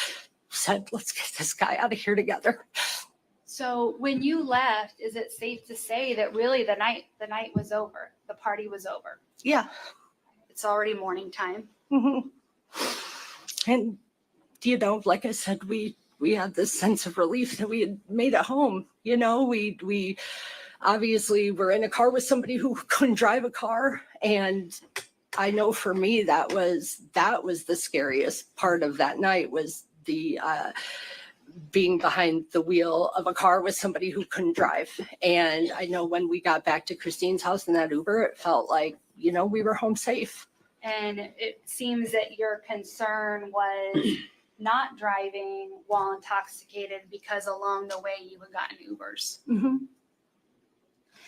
said, let's get this guy out of here together. So when you left, is it safe to say that really the night was over? The party was over? Yeah. It's already morning time. Mm-hmm. And, like I said, we had this sense of relief that we had made it home. We obviously were in a car with somebody who couldn't drive a car. And I know for me, that was the scariest part of that night, was the being behind the wheel of a car with somebody who couldn't drive. And I know when we got back to Kristine's house in that Uber, it felt like, we were home safe. And it seems that your concern was not driving while intoxicated because along the way you had gotten Ubers. Mm-hmm.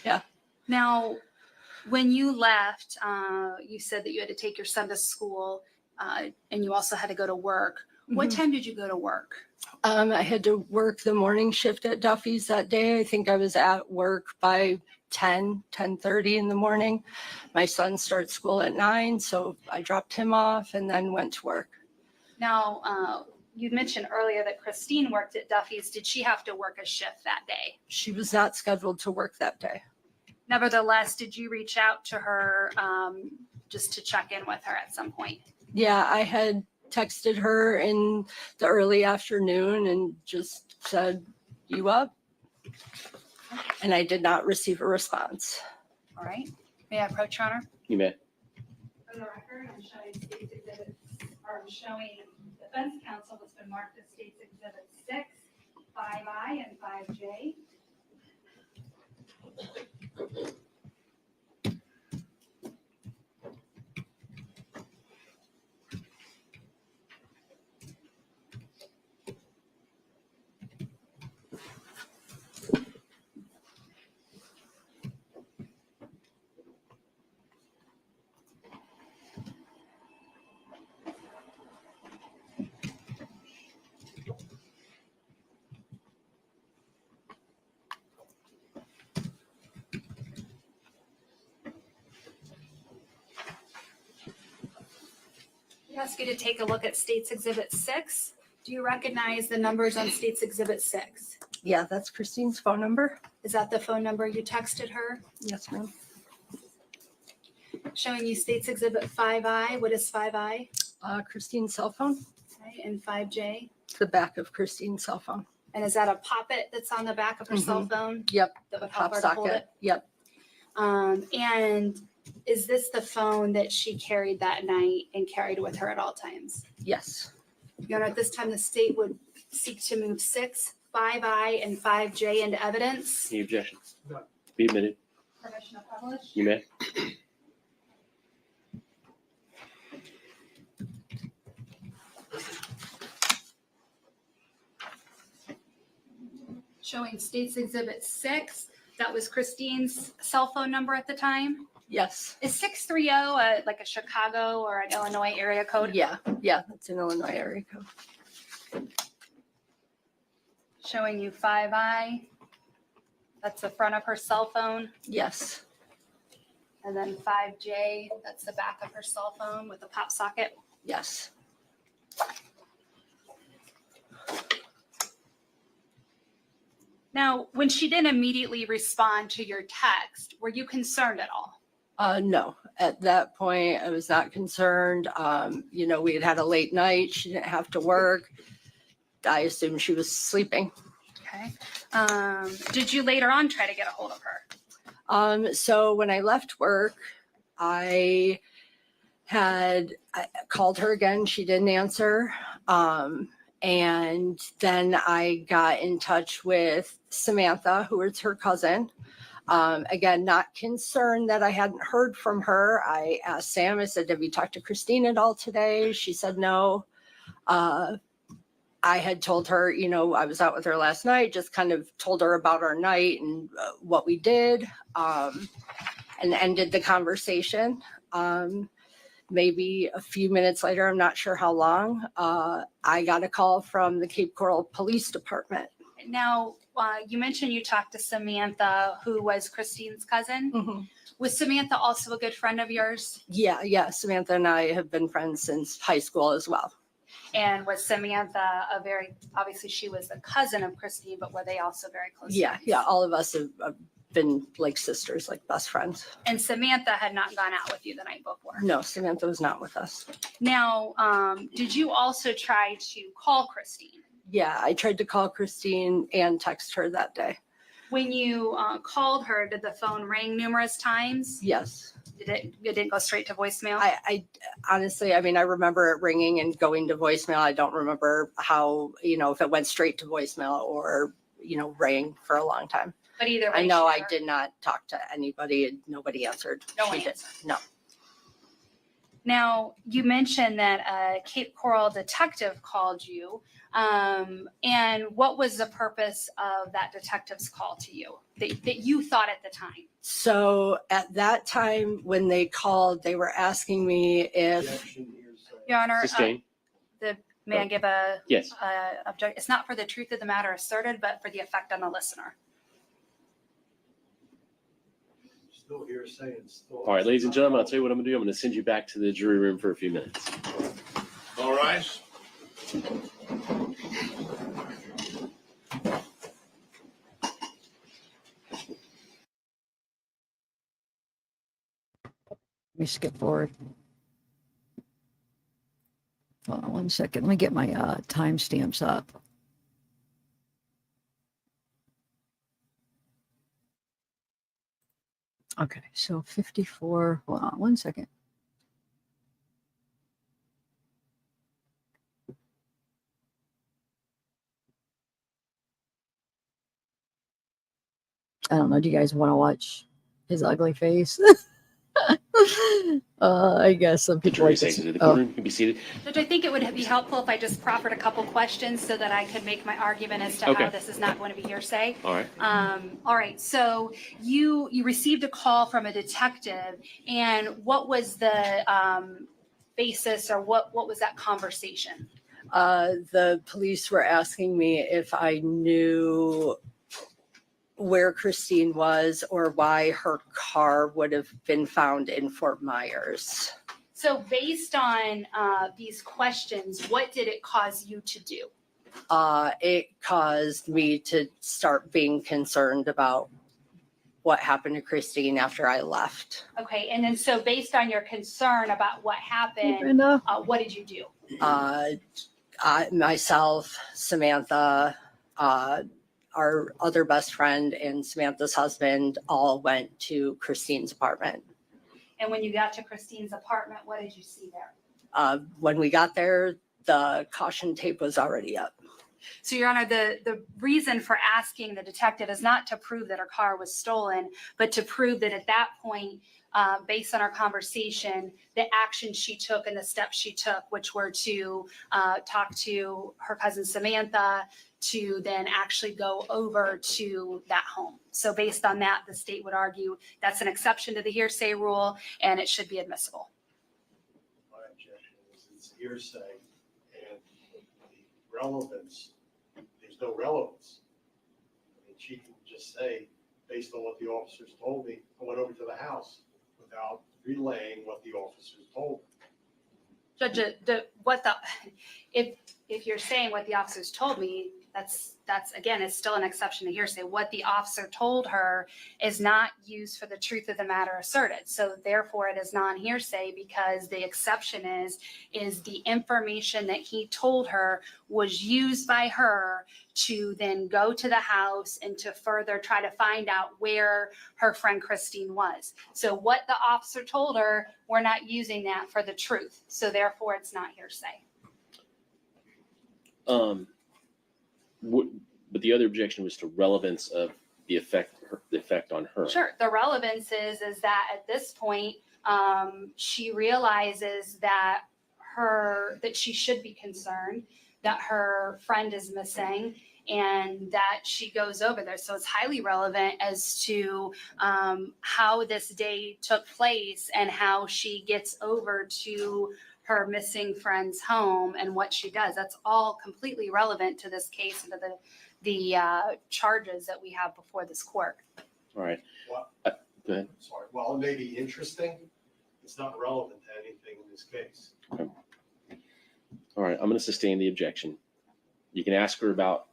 Yeah. Now, when you left, you said that you had to take your son to school and you also had to go to work. What time did you go to work? I had to work the morning shift at Duffy's that day. I think I was at work by 10:30 in the morning. My son starts school at 9, so I dropped him off and then went to work. Now, you mentioned earlier that Kristine worked at Duffy's. Did she have to work a shift that day? She was not scheduled to work that day. Nevertheless, did you reach out to her just to check in with her at some point? Yeah, I had texted her in the early afternoon and just said, you up? And I did not receive a response. All right. May I approach, Your Honor? You may. For the record, I'm showing state's exhibits, or I'm showing defense counsel what's been marked as state's exhibit 6, 5I, and 5J. Ask you to take a look at State's Exhibit 6. Do you recognize the numbers on State's Exhibit 6? Yeah, that's Kristine's phone number. Is that the phone number you texted her? Yes, ma'am. Showing you State's Exhibit 5I. What is 5I? Kristine's cell phone. Okay, and 5J? It's the back of Kristine's cell phone. And is that a poppet that's on the back of her cell phone? Yep. That would help Pop her to hold socket. it? Yep. And is this the phone that she carried that night and carried with her at all times? Yes. Your Honor, at this time, the state would seek to move 6, 5I, and 5J into evidence. Any objections? Be admitted. Permission to publish. You may. Showing State's Exhibit 6. That was Kristine's cell phone number at the time. Yes. Is 630 like a Chicago or an Illinois area code? Yeah. Yeah. That's an Illinois area code. Showing you 5I. That's the front of her cell phone. Yes. And then 5J, that's the back of her cell phone with the pop socket. Yes. Now, when she didn't immediately respond to your text, were you concerned at all? No, at that point, I was not concerned. We had had a late night. She didn't have to work. I assumed she was sleeping. Okay. Did you later on try to get a hold of her? So when I left work, I called her again. She didn't answer. And then I got in touch with Samantha, who is her cousin. Again, not concerned that I hadn't heard from her. I asked Sam, I said, have you talked to Kristine at all today? She said no. I had told her, I was out with her last night, just kind of told her about our night and what we did, and ended the conversation. Maybe a few minutes later, I'm not sure how long, I got a call from the Cape Coral Police Department. Now, you mentioned you talked to Samantha, who was Kristine's cousin. Was Samantha also a good friend of yours? Yeah. Samantha and I have been friends since high school as well. And was Samantha obviously she was the cousin of Kristine, but were they also very close? Yeah. friends? All of us have been like sisters, like best friends. And Samantha had not gone out with you the night before? No, Samantha was not with us. Now, did you also try to call Kristine? Yeah, I tried to call Kristine and text her that day. When you called her, did the phone ring numerous times? Yes. It didn't go straight to voicemail? I honestly, I remember it ringing and going to voicemail. I don't remember how, if it went straight to voicemail or, rang for a long time. But either way, I know she I did not talk to anybody. Nobody answered. No She one did. answered. No. Now, you mentioned that a Cape Coral detective called you. And what was the purpose of that detective's call to you that you thought at the time? So at that time when they called, they were asking me if, Your Honor, Sustained. may I give a Yes. object? It's not for the truth of the matter asserted, but for the effect on the listener. Still hearsay and still. All right, ladies and gentlemen, I'll tell you what I'm gonna do. I'm gonna send you back to the jury room for a few minutes. All right. Let me skip forward. Hold on 1 second. Let me get my timestamps up. Okay, so 54. Hold on 1 second. I don't know. Do you guys want to watch his ugly face? I guess some people Jury like seats this. in the Oh, courtroom. You can be seated. Judge, I think it would be helpful if I just proffered a couple questions so that I could make my argument as to Okay. how this is not going to be hearsay. All right. All right. So you received a call from a detective, and what was the basis, or what was that conversation? the police were asking me if I knew where Kristine was or why her car would have been found in Fort Myers. So based on these questions, what did it cause you to do? It caused me to start being concerned about what happened to Kristine after I left. Okay, and then so based on your concern about what happened, Brenda? what did you do? Myself, Samantha, our other best friend, and Samantha's husband all went to Kristine's apartment. And when you got to Kristine's apartment, what did you see there? When we got there, the caution tape was already up. So, Your Honor, the reason for asking the detective is not to prove that her car was stolen, but to prove that at that point, based on our conversation, the action she took and the steps she took, which were to talk to her cousin Samantha, to then actually go over to that home. So based on that, the state would argue that's an exception to the hearsay rule and it should be admissible. My objection is it's hearsay and the relevance, there's no relevance. I mean, she can just say, based on what the officers told me, I went over to the house without relaying what the officers told me. Judge, if you're saying what the officers told me, that's again, it's still an exception to hearsay. What the officer told her is not used for the truth of the matter asserted. So therefore it is non-hearsay because the exception is the information that he told her was used by her to then go to the house and to further try to find out where her friend Kristine was. So what the officer told her, we're not using that for the truth. So therefore it's not hearsay. But the other objection was to relevance of the effect on her. Sure. The relevance is that at this point, she realizes that she should be concerned that her friend is missing and that she goes over there. So it's highly relevant as to how this day took place and how she gets over to her missing friend's home and what she does. That's all completely relevant to this case and to the charges that we have before this court. All right. Well, Go ahead. sorry, while it may be interesting, it's not relevant to anything in this case. All right. I'm going to sustain the objection. You can ask her about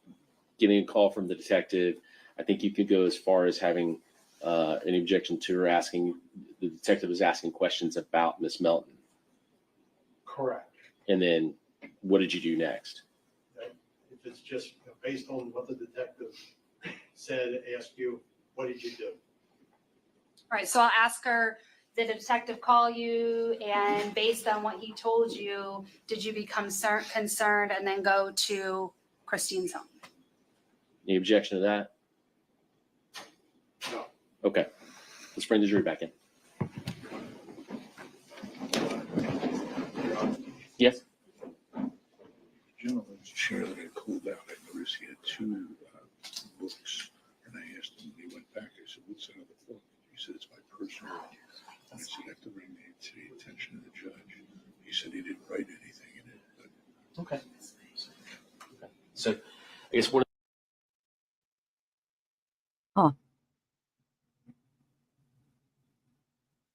getting a call from the detective. I think you could go as far as having an objection to her asking, the detective is asking questions about Miss Melton. Correct. And then what did you do next? If it's just based on what the detective said, ask you, what did you do? All right. So I'll ask her, did the detective call you? And based on what he told you, did you become concerned and then go to Kristine's home? Any objection to that? No. Okay. Let's bring the jury back in. Yes. Gentleman's chair that I pulled out, I noticed he had two books, and I asked him when he went back, I said, what's that other book? He said, it's my personal. I said, I have to bring it to the attention of the judge. He said he didn't write anything in it. But Okay. So I guess one.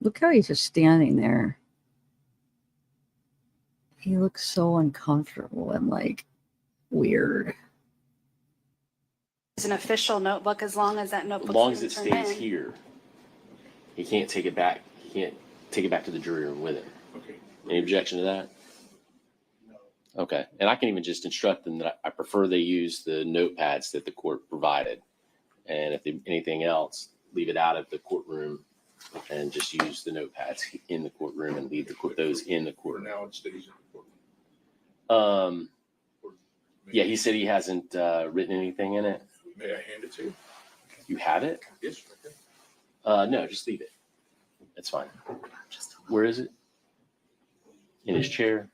Look how he's just standing there. He looks so uncomfortable and like weird. It's an official notebook as long as that notebook As long as it isn't turned stays in. here, he can't take it back. He can't take it back to the jury room with him. okay. Any objection to that? No. Okay. And I can even just instruct them that I prefer they use the notepads that the court provided. And if they, anything else, leave it out of the courtroom and just use the notepads in the courtroom and leave those in the For courtroom. now, it stays in the courtroom. Or Yeah, he said he hasn't written anything in it. May I hand it to you? You have it? Yes. Okay. No, just leave it. It's fine. Where is it? In his chair?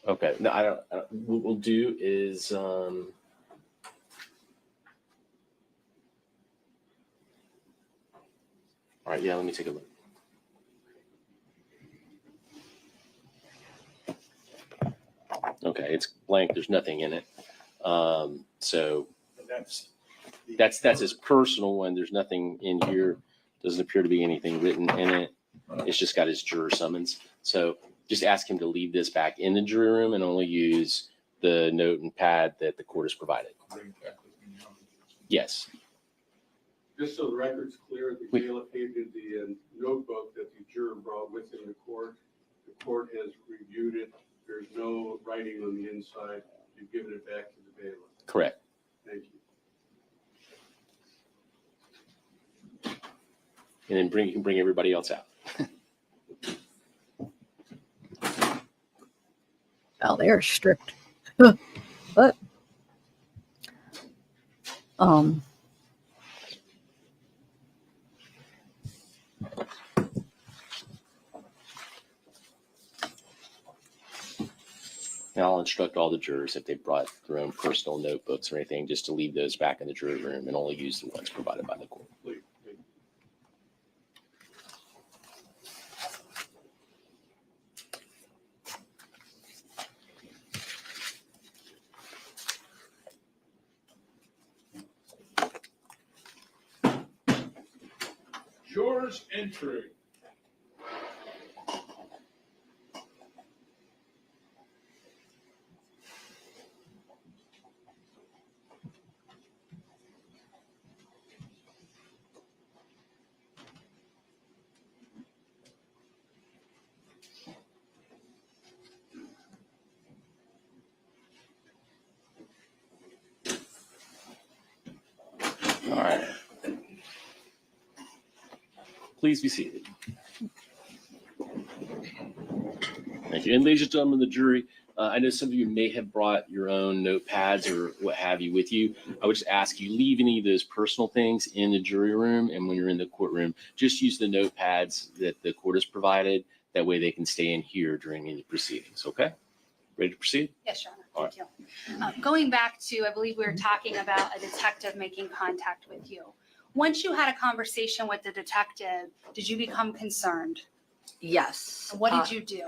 Okay. No, I don't what we'll do is, all right, yeah, let me take a look. Okay, it's blank. There's nothing in it. So And that's his personal one. There's nothing in here. Doesn't appear to be anything written in it. It's just got his juror summons. So just ask him to leave this back in the jury room and only use the note and pad that the court has provided. Bring it back with me now. Yes. Just so the record's clear, the bailiff handed the notebook that the juror brought with him to court. The court has reviewed it. There's no writing on the inside. You've given it back to the bailiff. Correct. Thank you. And then you can bring everybody else out. Oh, they're strict. But And I'll instruct all the jurors if they brought their own personal notebooks or anything, just to leave those back in the jury room and only use the ones provided by the court. Please. Thank you. Jurors entering. All right. Please be seated. Thank you. And ladies and gentlemen of the jury, I know some of you may have brought your own notepads or what have you with you. I would just ask you leave any of those personal things in the jury room, and when you're in the courtroom, just use the notepads that the court has provided. That way they can stay in here during any proceedings. Okay? Ready to proceed? Yes, Your Honor. Thank you. Going back to, I believe we were talking about a detective making contact with you. Once you had a conversation with the detective, did you become concerned? Yes. What did you do?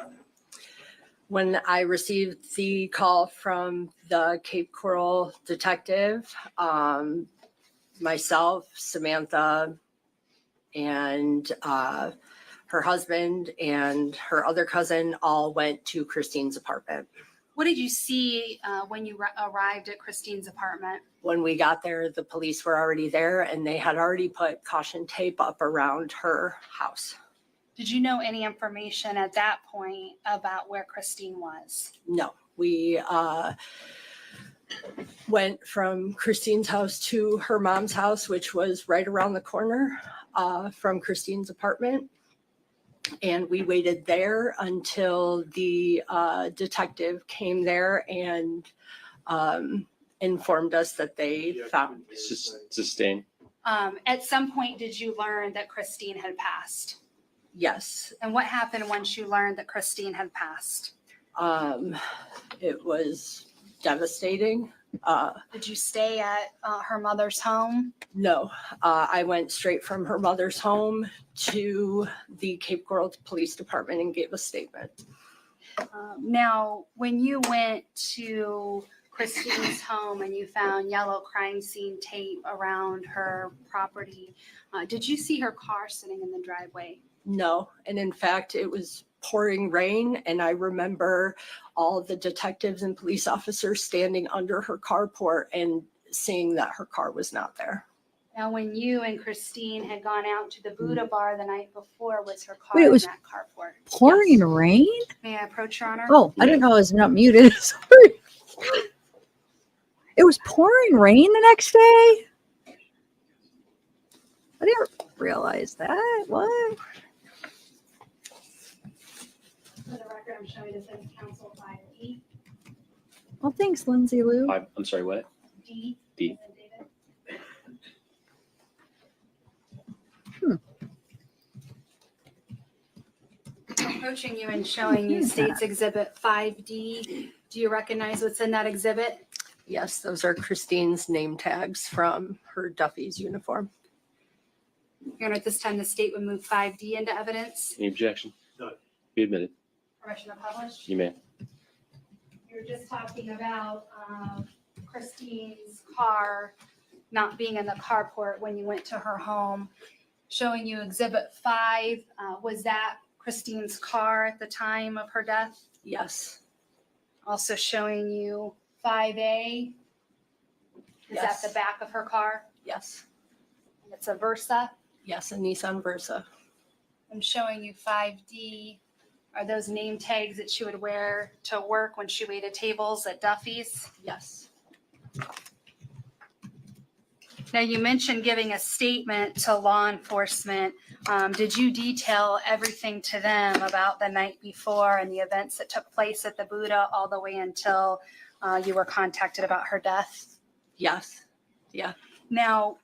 When I received the call from the Cape Coral detective, myself, Samantha, and her husband and her other cousin all went to Kristine's apartment. What did you see when you arrived at Kristine's apartment? When we got there, the police were already there and they had already put caution tape up around her house. Did you know any information at that point about where Kristine was? No, we went from Kristine's house to her mom's house, which was right around the corner from Kristine's apartment. And we waited there until the detective came there and informed us that they found. Sustain. At some point, did you learn that Kristine had passed? Yes. And what happened once you learned that Kristine had passed? It was devastating. Did you stay at her mother's home? No, I went straight from her mother's home to the Cape Coral Police Department and gave a statement. Now, when you went to Kristine's home and you found yellow crime scene tape around her property, did you see her car sitting in the driveway? No, and in fact, it was pouring rain, and I remember all the detectives and police officers standing under her carport and seeing that her car was not there. Now, when you and Kristine had gone out to the Buddha bar the night before, was her car Wait, it in was that carport? pouring Yes. rain? May I approach, Your Honor? Oh, I didn't know I was not muted. Sorry. It was pouring rain the next day? I didn't realize that. What? For the record, I'm showing defense counsel 5D. Well, thanks, Lindsay Lou. I'm sorry, what? D. D. Approaching you and showing you State's Exhibit 5D. Do you recognize what's in that exhibit? Yes, those are Kristine's name tags from her Duffy's uniform. Your Honor, at this time, the state would move 5D into evidence. Any objection? None. Be admitted. Permission to publish. You may. You were just talking about Kristine's car not being in the carport when you went to her home. Showing you Exhibit 5, was that Kristine's car at the time of her death? Yes. Also showing you 5A. Is Yes. that the back of her car? Yes. And it's a Versa. Yes, a Nissan Versa. I'm showing you 5D. Are those name tags that she would wear to work when she waited tables at Duffy's? Yes. Now, you mentioned giving a statement to law enforcement. Did you detail everything to them about the night before and the events that took place at the Buddha all the way until you were contacted about her death? Yes. Yeah. Now,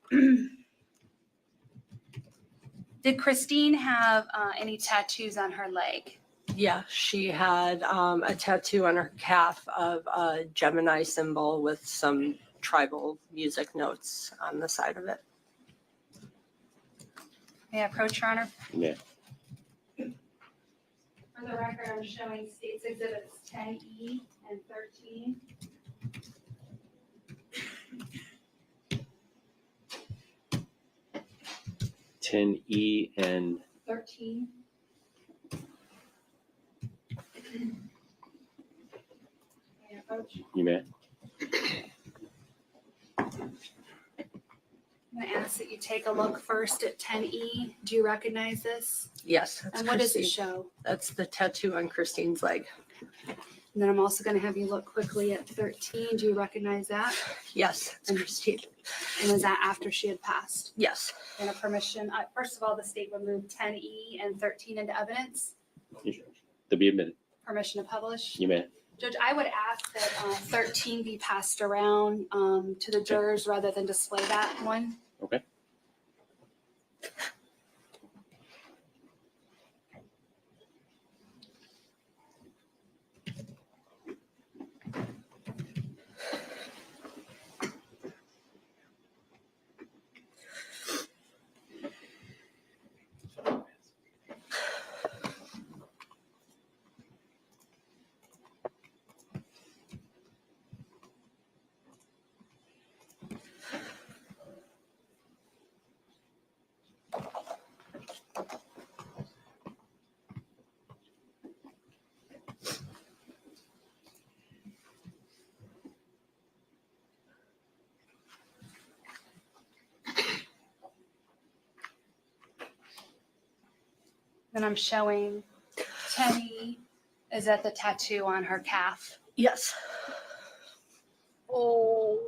did Kristine have any tattoos on her leg? Yeah, she had a tattoo on her calf of a Gemini symbol with some tribal music notes on the side of it. May I approach, Your Honor? Yeah. For the record, I'm showing State's Exhibits 10E and 13. E and 13. May I approach? you may. I'm going to ask that you take a look first at 10E. Do you recognize this? Yes, that's And what does it Kristine. show? That's the tattoo on Kristine's leg. And then I'm also going to have you look quickly at 13. Do you recognize that? Yes, it's Kristine. And was that after she had passed? Yes. And a permission? First of all, the state would move 10E and 13 into evidence. To be admitted. Permission to publish. You may. Judge, I would ask that 13 be passed around to the jurors rather than display that one. Okay. Then I'm showing 10E. Is that the tattoo on her calf? Yes. Oh.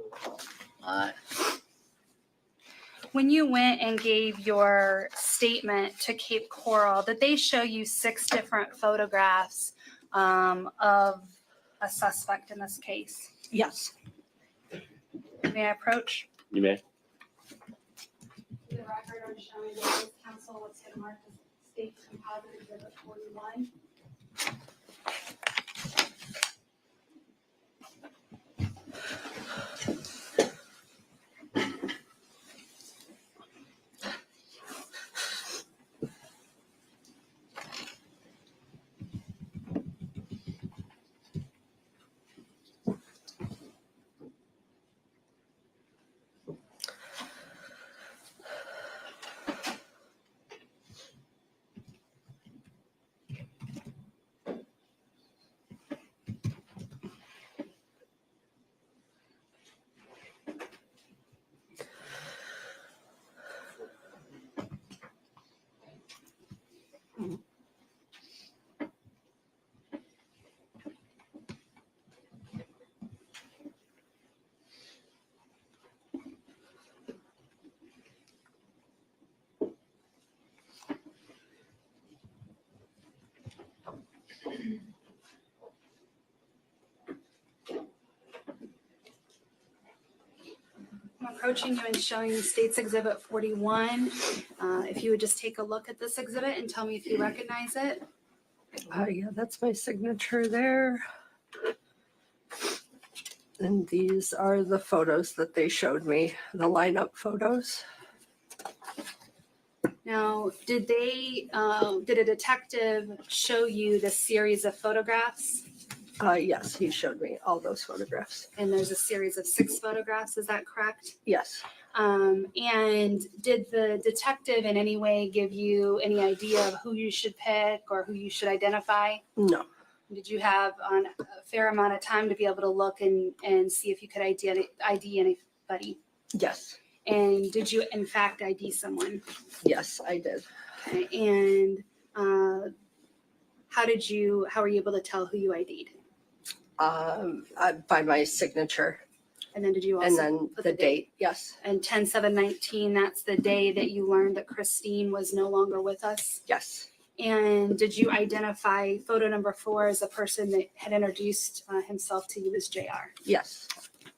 When you went and gave your statement to Cape Coral, did they show you 6 different photographs of a suspect in this case? Yes. May I approach? You may. For the record, I'm showing the case counsel what's been marked as state composite exhibit 41. I'm approaching you and showing you State's Exhibit 41. If you would just take a look at this exhibit and tell me if you recognize it. Yeah, that's my signature there. And these are the photos that they showed me, the lineup photos. Now, did a detective show you the series of photographs? Yes, he showed me all those photographs. And there's a series of 6 photographs, is that correct? Yes. And did the detective in any way give you any idea of who you should pick or who you should identify? No. Did you have a fair amount of time to be able to look and see if you could ID anybody? Yes. And did you in fact ID someone? Yes, I did. Okay. And how were you able to tell who you ID'd? By my signature, And then did you also and then put the date. Yes. And 10/7/19, that's the day that you learned that Kristine was no longer with us. Yes. And did you identify photo number 4 as the person that had introduced himself to you as JR? Yes.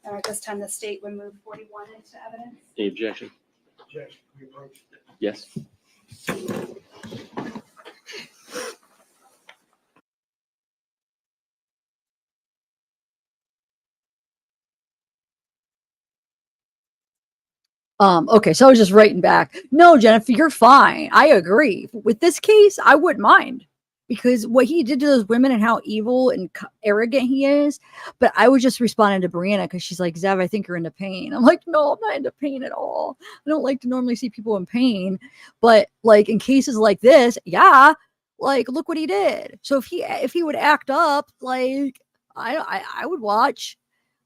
At this time, the state would move 41 into evidence. Any objection? Objection, we approach. Yes. Okay, so I was just writing back. No, Jennifer, you're fine. I agree. With this case, I wouldn't mind because what he did to those women and how evil and arrogant he is. But I was just responding to Brianna because she's like, Zev, I think you're into pain. I'm like, no, I'm not into pain at all. I don't like to normally see people in pain. But like in cases like this, yeah, like look what he did. So if he would act up, like I would watch.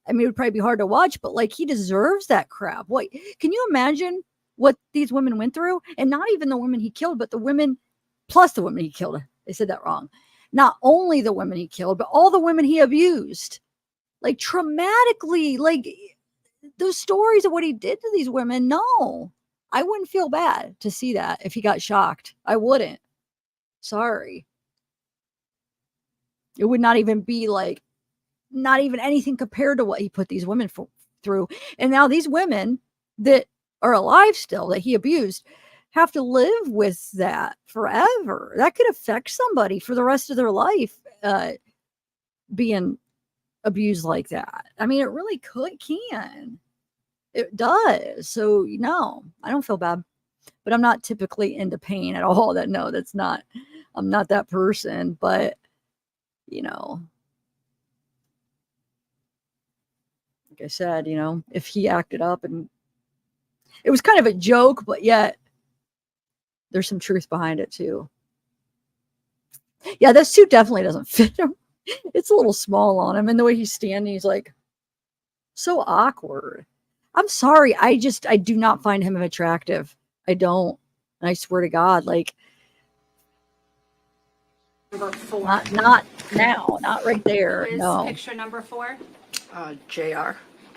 I mean, it would probably be hard to watch, but like he deserves that crap. What can you imagine what these women went through? And not even the women he killed, but the women plus the women he killed. They said that wrong. Not only the women he killed, but all the women he abused. Like traumatically, like those stories of what he did to these women. No, I wouldn't feel bad to see that if he got shocked. I wouldn't. Sorry. It would not even be like, not even anything compared to what he put these women through. And now these women that are alive still that he abused have to live with that forever. That could affect somebody for the rest of their life, being abused like that. I mean, it really can. It does. So no, I don't feel bad, but I'm not typically into pain at all. I'm not that person, but you know, like I said, you know, if he acted up and it was kind of a joke, but yet there's some truth behind it too. Yeah, this suit definitely doesn't fit him. It's a little small on him. And the way he's standing, he's like so awkward. I'm sorry. I do not find him attractive. I don't. And I swear to God, like, Number 4. not now, not right there. Who is No. picture number 4? JR.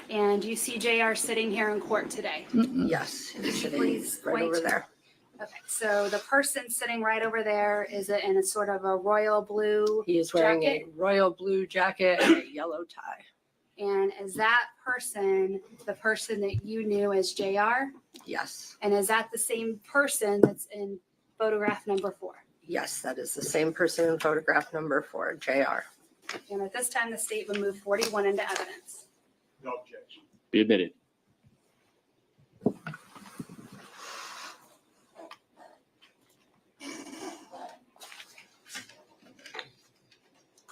And you see JR sitting here in court today. Mm-mm. Yes. He's sitting Please right point. over there. Okay, so the person sitting right over there is in a sort of a royal blue He is wearing jacket. a royal blue jacket and a yellow tie. And is that person the person that you knew as JR? Yes. And is that the same person that's in photograph number 4? Yes, that is the same person in photograph number 4, JR. And at this time, the state would move 41 into evidence. No objection. Be admitted.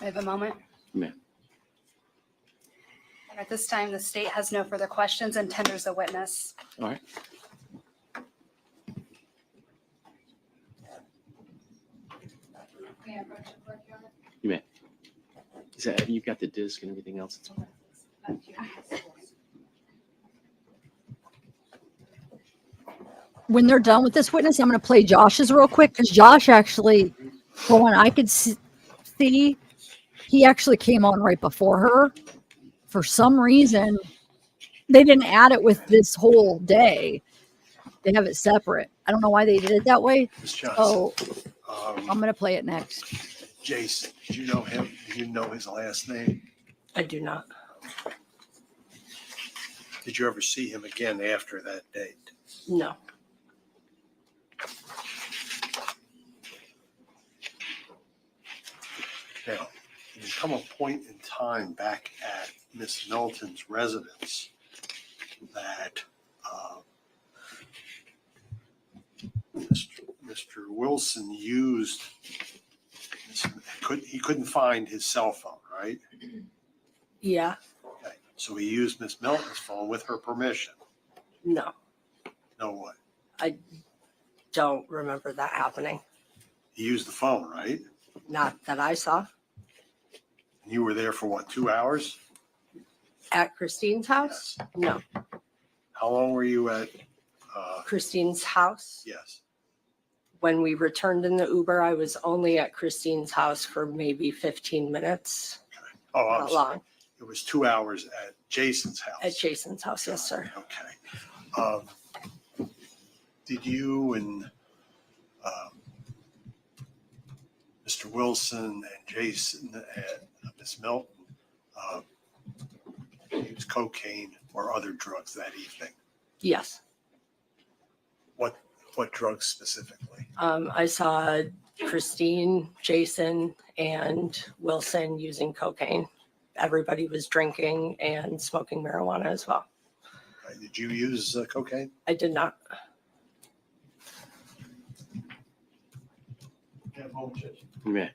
I have a moment. Ma'am. And at this time, the state has no further questions and tenders the witness. All right. You may. Is that, you've got the disc and everything else? It's all right. When they're done with this witness, I'm going to play Josh's real quick because Josh actually, for one, I could see, he actually came on right before her. For some reason, they didn't add it with this whole day. They have it separate. I don't know why they did it that way. Ms. Johnson, Oh, I'm going to play it next. Jace, did you know him? Do you know his last name? I do not. Did you ever see him again after that date? No. Now, there come a point in time back at Miss Milton's residence that Mr. Wilson used, he couldn't find his cell phone, right? Yeah. Okay, so he used Miss Milton's phone with her permission. No. No what? I don't remember that happening. He used the phone, right? Not that I saw. And you were there for what, 2 hours? At Kristine's house? No. How long were you at, Kristine's house. yes? When we returned in the Uber, I was only at Kristine's house for maybe 15 minutes. Oh, I'm Not sorry. long. It was 2 hours at Jason's house. At Jason's house, yes, sir. Okay. Did you and Mr. Wilson and Jason and Ms. Milton use cocaine or other drugs that evening? Yes. What drugs specifically? I saw Kristine, Jason, and Wilson using cocaine. Everybody was drinking and smoking marijuana as well. Did you use cocaine? I did not. Yeah.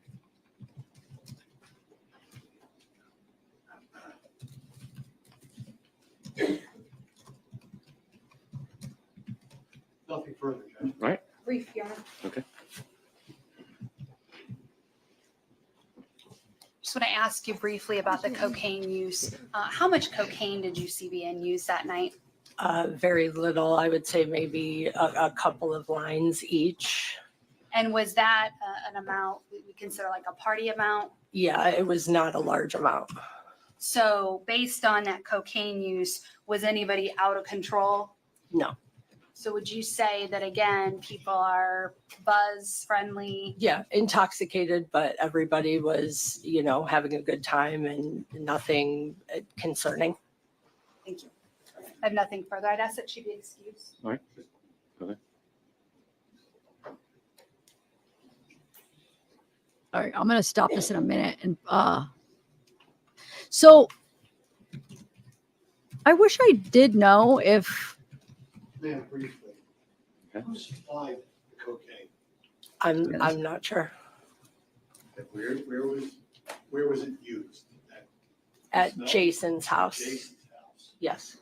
Nothing further, Judge. All right. Brief, Your Honor. Okay. Just want to ask you briefly about the cocaine use. How much cocaine did you see being used that night? Very little. I would say maybe a couple of lines each. And was that an amount we consider like a party amount? Yeah, it was not a large amount. So based on that cocaine use, was anybody out of control? No. So would you say that again, people are buzz friendly? Yeah, intoxicated, but everybody was, having a good time and nothing concerning. Thank you. I have nothing further. I'd ask that she be excused. All right. Okay. All right, I'm going to stop this in a minute. And so I wish I did know if Ma'am, briefly. Okay. Who supplied the cocaine? I'm not sure. And where was it used? At No. Jason's house. Jason's house. Yes.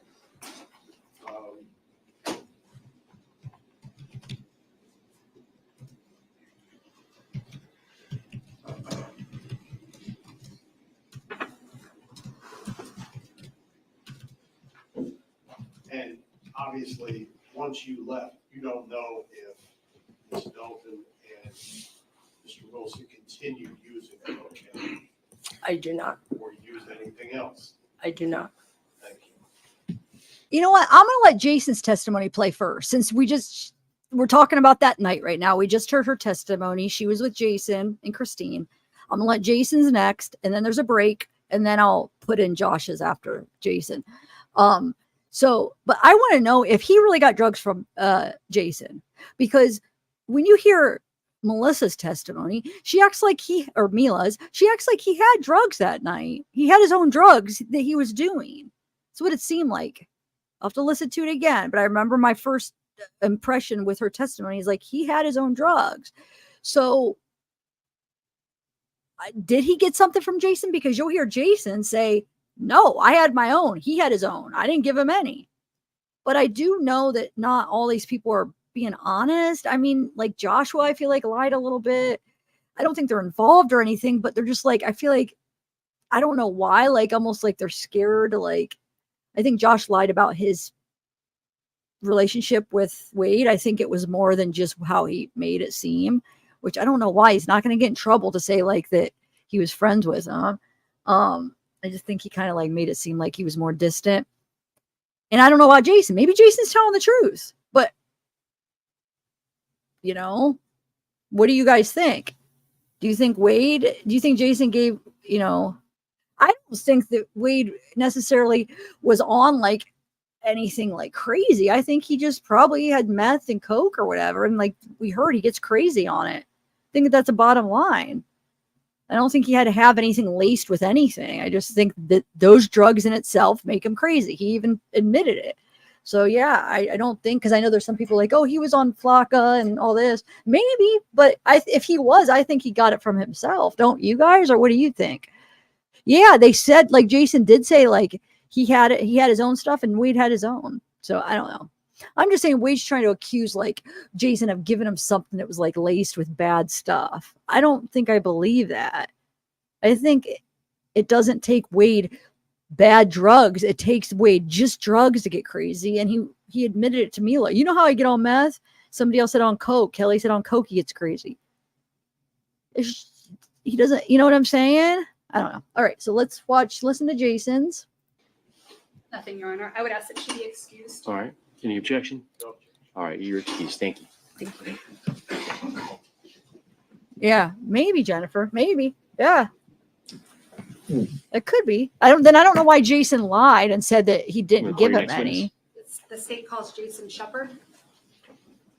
And obviously, once you left, you don't know if Ms. Milton and Mr. Wilson continued using cocaine I do not. or used anything else. I do not. Thank you. you know what? I'm going to let Jason's testimony play first, since we're talking about that night right now. We just heard her testimony. She was with Jason and Kristine. I'm going to let Jason's next, and then there's a break, and then I'll put in Josh's after Jason. But I want to know if he really got drugs from Jason, because when you hear Melissa's testimony, she acts like Mila's, she acts like he had drugs that night. He had his own drugs that he was doing. That's what it seemed like. I'll have to listen to it again, but I remember my first impression with her testimony is like he had his own drugs. So did he get something from Jason? Because you'll hear Jason say, no, I had my own. He had his own. I didn't give him any. But I do know that not all these people are being honest. I mean, like Joshua, I feel like lied a little bit. I don't think they're involved or anything, but they're just like, I feel like, I don't know why, like almost like they're scared. Like, I think Josh lied about his relationship with Wade. I think it was more than just how he made it seem, which I don't know why. He's not going to get in trouble to say like that he was friends with him. I just think he kind of like made it seem like he was more distant. And I don't know about Jason. Maybe Jason's telling the truth, but what do you guys think? Do you think Jason gave, I don't think that Wade necessarily was on like anything like crazy. I think he just probably had meth and coke or whatever. And like we heard, he gets crazy on it. I think that's a bottom line. I don't think he had to have anything laced with anything. I just think that those drugs in itself make him crazy. He even admitted it. So yeah, I don't think, because I know there's some people like, oh, he was on Flocka and all this. Maybe, but if he was, I think he got it from himself. Don't you guys? Or what do you think? Yeah, they said, like Jason did say, like he had his own stuff and Wade had his own. So I don't know. I'm just saying Wade's trying to accuse like Jason of giving him something that was like laced with bad stuff. I don't think I believe that. I think it doesn't take Wade bad drugs. It takes Wade just drugs to get crazy. And he admitted it to Mila. You know how I get on meth? Somebody else said on coke. Kelly said on coke he gets crazy. He doesn't, you know what I'm saying? I don't know. All right, so let's listen to Jason's. Nothing, Your Honor. I would ask that she be excused. All right. Any objection? No. All right, you're excused. Thank you. Yeah, maybe Jennifer. Maybe. Yeah. It could be. I don't know why Jason lied and said that he didn't give him any. The state calls Jason Shepard.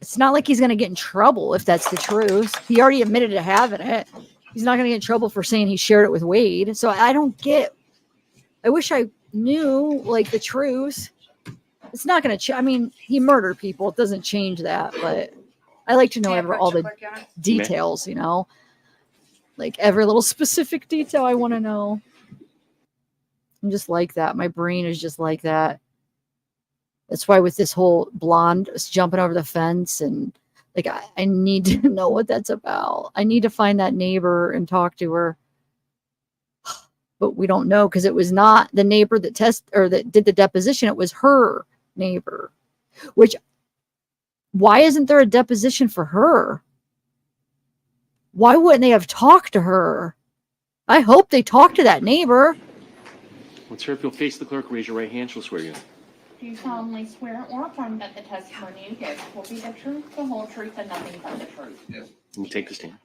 It's not like he's going to get in trouble if that's the truth. He already admitted to having it. He's not going to get in trouble for saying he shared it with Wade. So I don't get. I wish I knew like the truth. It's not going to. I mean, he murdered people. It doesn't change that. But I like to know all the details. You know, like every little specific detail. I want to know. I'm just like that. My brain is just like that. That's why with this whole blonde jumping over the fence and like I need to know what that's about. I need to find that neighbor and talk to her. But we don't know because it was not the neighbor that that did the deposition. It was her neighbor. Which why isn't there a deposition for her? Why wouldn't they have talked to her? I hope they talked to that neighbor. Let's hear if you'll face the clerk, raise your right hand, she'll swear you in. Do you solemnly swear or affirm that the testimony you give will be the truth, the whole truth, and nothing but the truth? Yes. You take the stand.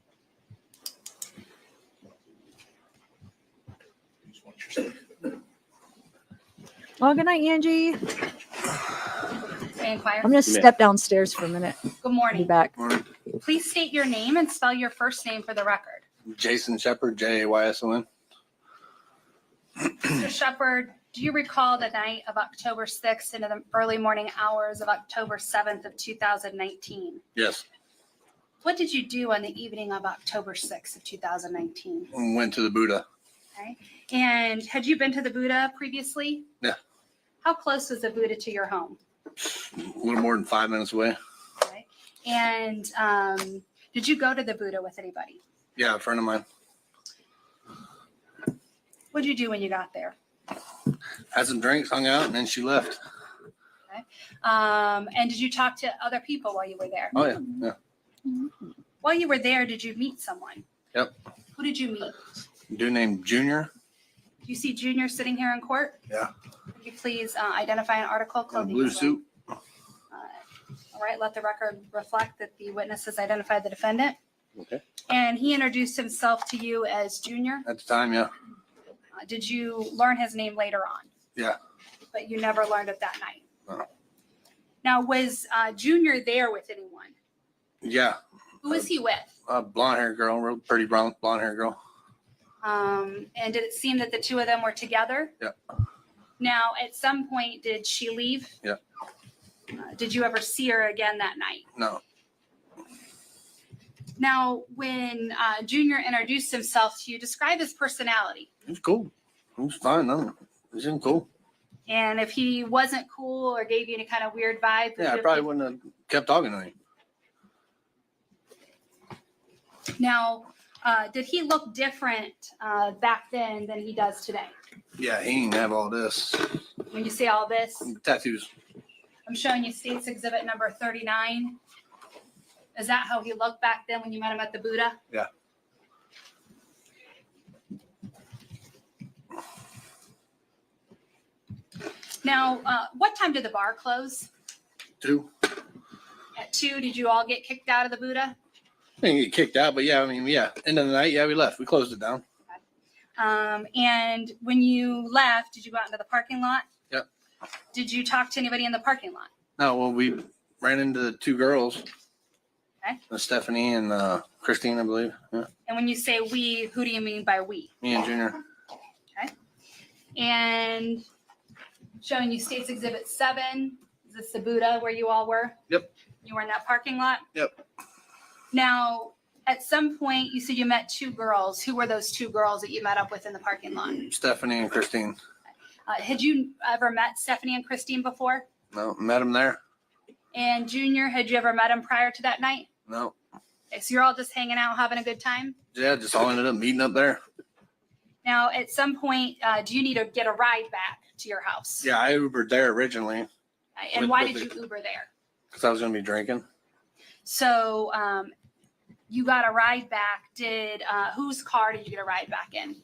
Oh, good night, Angie. May I inquire? I'm going to step downstairs for a minute. Good I'll be morning. back. Please state your name and spell your first name for the record. Jason Shepard, Jayson. Mr. Shepard, do you recall the night of October 6th into the early morning hours of October 7th of 2019? Yes. What did you do on the evening of October 6th of 2019? Went to the Buddha. Okay. And had you been to the Buddha previously? Yeah. How close was the Buddha to your home? A little more than 5 minutes away. Okay. And did you go to the Buddha with anybody? Yeah, a friend of mine. What did you do when you got there? Had some drinks, hung out, and then she left. And did you talk to other people while you were there? Oh, yeah. Yeah. While you were there, did you meet someone? Yep. Who did you meet? A dude named Junior. Do you see Junior sitting here in court? Yeah. Could you please identify an article of In a clothing? blue you're wearing? suit. All right, let the record reflect that the witness has identified the defendant. Okay. And he introduced himself to you as Junior. At the time, yeah. Did you learn his name later on? Yeah. But you never learned it that night? No. Now, was Junior there with anyone? Yeah. Who was he with? A blonde-haired girl, real pretty blonde-haired girl. And did it seem that the two of them were together? Yeah. Now, at some point, did she leave? Yeah. Did you ever see her again that night? No. Now, when Junior introduced himself to you, describe his personality. He was cool. He was fine. No, he seemed cool. And if he wasn't cool or gave you any kind of weird vibe, Yeah, I probably wouldn't have kept talking to him. Now, did he look different back then than he does today? Yeah, he didn't have all this. When you say all this, Tattoos. I'm showing you State's Exhibit number 39. Is that how he looked back then when you met him at the Buddha? Yeah. Now, what time did the bar close? 2. At 2, did you all get kicked out of the Buddha? I didn't get kicked out, but yeah, I mean, yeah. End of the night, yeah, we left. We closed it down. And when you left, did you go out into the parking lot? Yep. Did you talk to anybody in the parking lot? No, well, we ran into the 2 girls. Okay. Stephanie and Kristine, I believe. Yeah. And when you say we, who do you mean by we? Me and Junior. And showing you State's Exhibit 7. Is this the Buddha where you all were? Yep. You were in that parking lot? Yep. Now, at some point, you said you met 2 girls. Who were those 2 girls that you met up with in the parking lot? Stephanie and Kristine. Had you ever met Stephanie and Kristine before? No, met them there. And Junior, had you ever met him prior to that night? No. Okay, so you're all just hanging out, having a good time? Yeah, just all ended up meeting up there. Now, at some point, do you need to get a ride back to your house? Yeah, I Ubered there originally Okay, and with- why with did the- you Uber there? because I was going to be drinking. So you got a ride back. Whose car did you get a ride back in?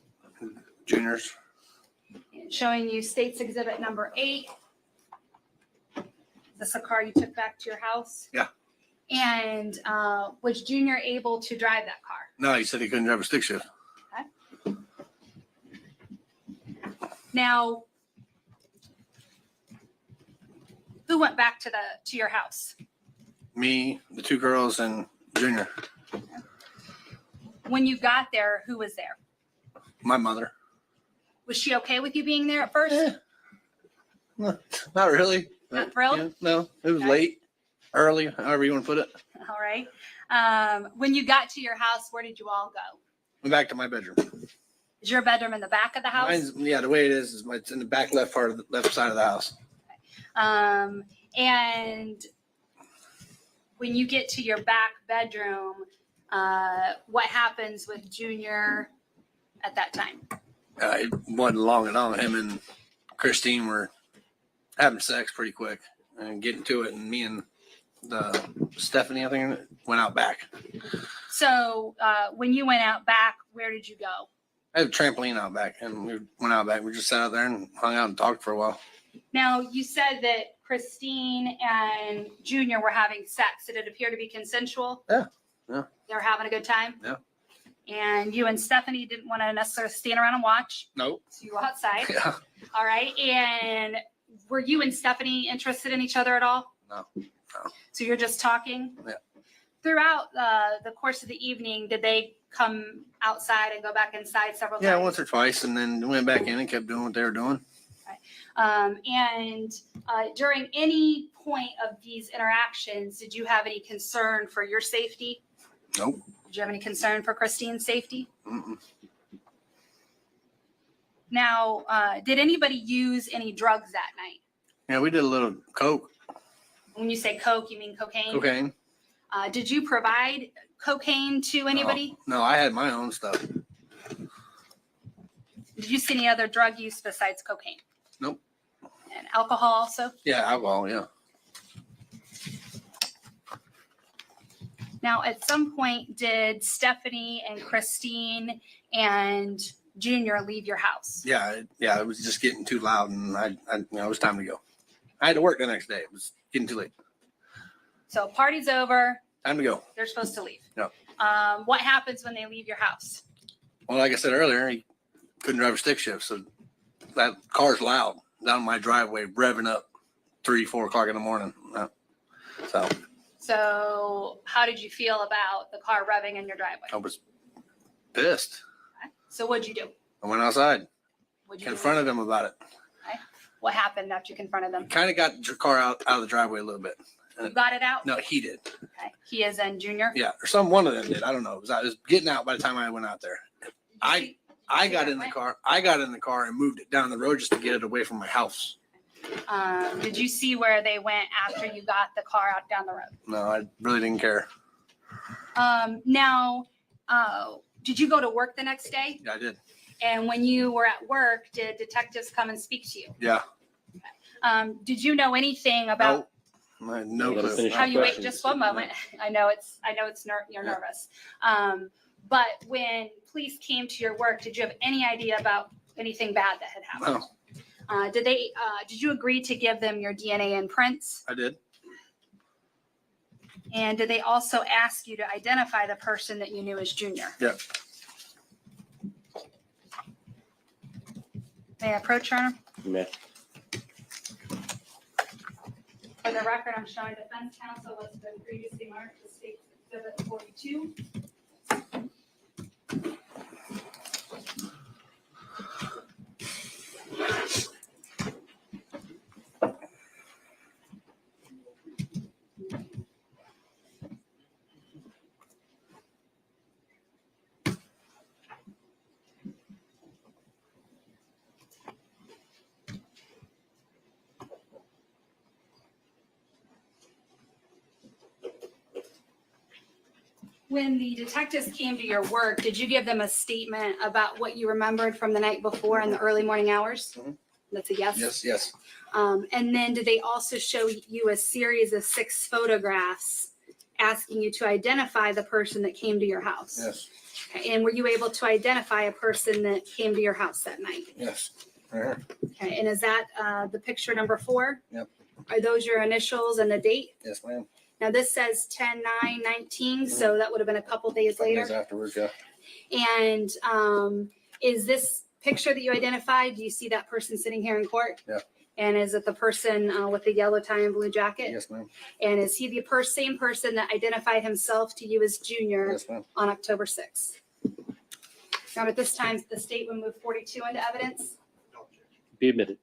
Juniors. Showing you State's Exhibit number 8. Is this a car you took back to your house? Yeah. And was Junior able to drive that car? No, he said he couldn't drive a stick shift. Now, who went back to your house? Me, the 2 girls, and Junior. When you got there, who was there? My mother. Was she okay with you being there at first? Yeah. No, not really. Not thrilled? Yeah, no, it was Okay. late, early, however you want to put it. All right. When you got to your house, where did you all go? Went back to my bedroom. Is your bedroom in the back of the house? Mine's, yeah, the way it is it's in the back left part of the left side of the house. And when you get to your back bedroom, what happens with Junior at that time? It wasn't long at all. Him and Kristine were having sex pretty quick and getting to it, and me and Stephanie, I think, went out back. So when you went out back, where did you go? I had a trampoline out back, and we went out back. We just sat out there and hung out and talked for a while. Now, you said that Kristine and Junior were having sex. Did it appear to be consensual? Yeah. Yeah. They were having a good time? Yeah. And you and Stephanie didn't want to necessarily stand around and watch, Nope. so you go outside. Yeah. All right. And were you and Stephanie interested in each other at all? No. So you're just talking? Yeah. Throughout the course of the evening, did they come outside and go back inside several Yeah, times? once or twice, and then went back in and kept doing what they were doing. And during any point of these interactions, did you have any concern for your safety? Nope. Did you have any concern for Kristine's safety? Mm-mm. Now, did anybody use any drugs that night? Yeah, we did a little coke, When you say coke, you mean cocaine? cocaine. Did you provide cocaine to anybody? No, I had my own stuff. Did you see any other drug use besides cocaine? Nope. And alcohol also? Yeah, alcohol. Yeah. Now, at some point, did Stephanie and Kristine and Junior leave your house? Yeah, it was just getting too loud, and it was time to go. I had to work the next day. It was getting too late. So party's over. Time to go. They're supposed to leave. Yeah. What happens when they leave your house? Well, like I said earlier, he couldn't drive a stick shift, so that car's loud down my driveway, revving up 3, 4 o'clock in the morning. So how did you feel about the car revving in your driveway? I was pissed. So what'd you do? I went outside, What'd you confronted him about it. What happened after you confronted them? Kind of got the car out of the driveway a little bit. You got it out? No, he did. Okay. He is in Junior? Yeah, or one of them did. I don't know. I was getting out by the time I went out there. I got in the car. I got in the car and moved it down the road just to get it away from my house. Did you see where they went after you got the car out down the road? No, I really didn't care. Now, did you go to work the next day? Yeah, I did. And when you were at work, did detectives come and speak to you? Yeah. Did you know anything about I had no You gotta clue. finish how your you wait? questions. Just one moment. I know you're nervous. But when police came to your work, did you have any idea about anything bad that had happened? No, Did you agree to give them your DNA and prints? I did. And did they also ask you to identify the person that you knew as Junior? Yeah. May I approach her? Meh. For the record, I'm showing defense counsel what's been previously marked as State's Exhibit 42. When the detectives came to your work, did you give them a statement about what you remembered from the night before in the early morning hours? Mhm. That's a yes? Yes. And then did they also show you a series of 6 photographs asking you to identify the person that came to your house? Yes. Okay, and were you able to identify a person that came to your house that night? Yes. Right here. Okay, and is that the picture number 4? Yep. Are those your initials and the date? Yes, ma'am. Now this says 10/9/19, so that would have been a couple days Couple later. days afterwards, yeah. And is this picture that you identified, do you see that person sitting here in court? Yeah. And is it the person with the yellow tie and blue jacket? Yes, ma'am. And is he the same person that identified himself to you as Junior Yes, ma'am. on October 6th? Now, at this time, the state would move 42 into evidence. Be admitted.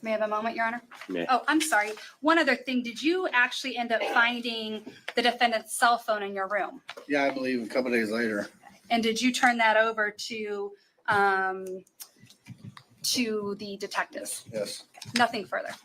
May I have a moment, Your Honor? May. Oh, I'm sorry. One other thing. Did you actually end up finding the defendant's cell phone in your room? Yeah, I believe a couple days later. And did you turn that over to the detectives? Yes. Nothing further.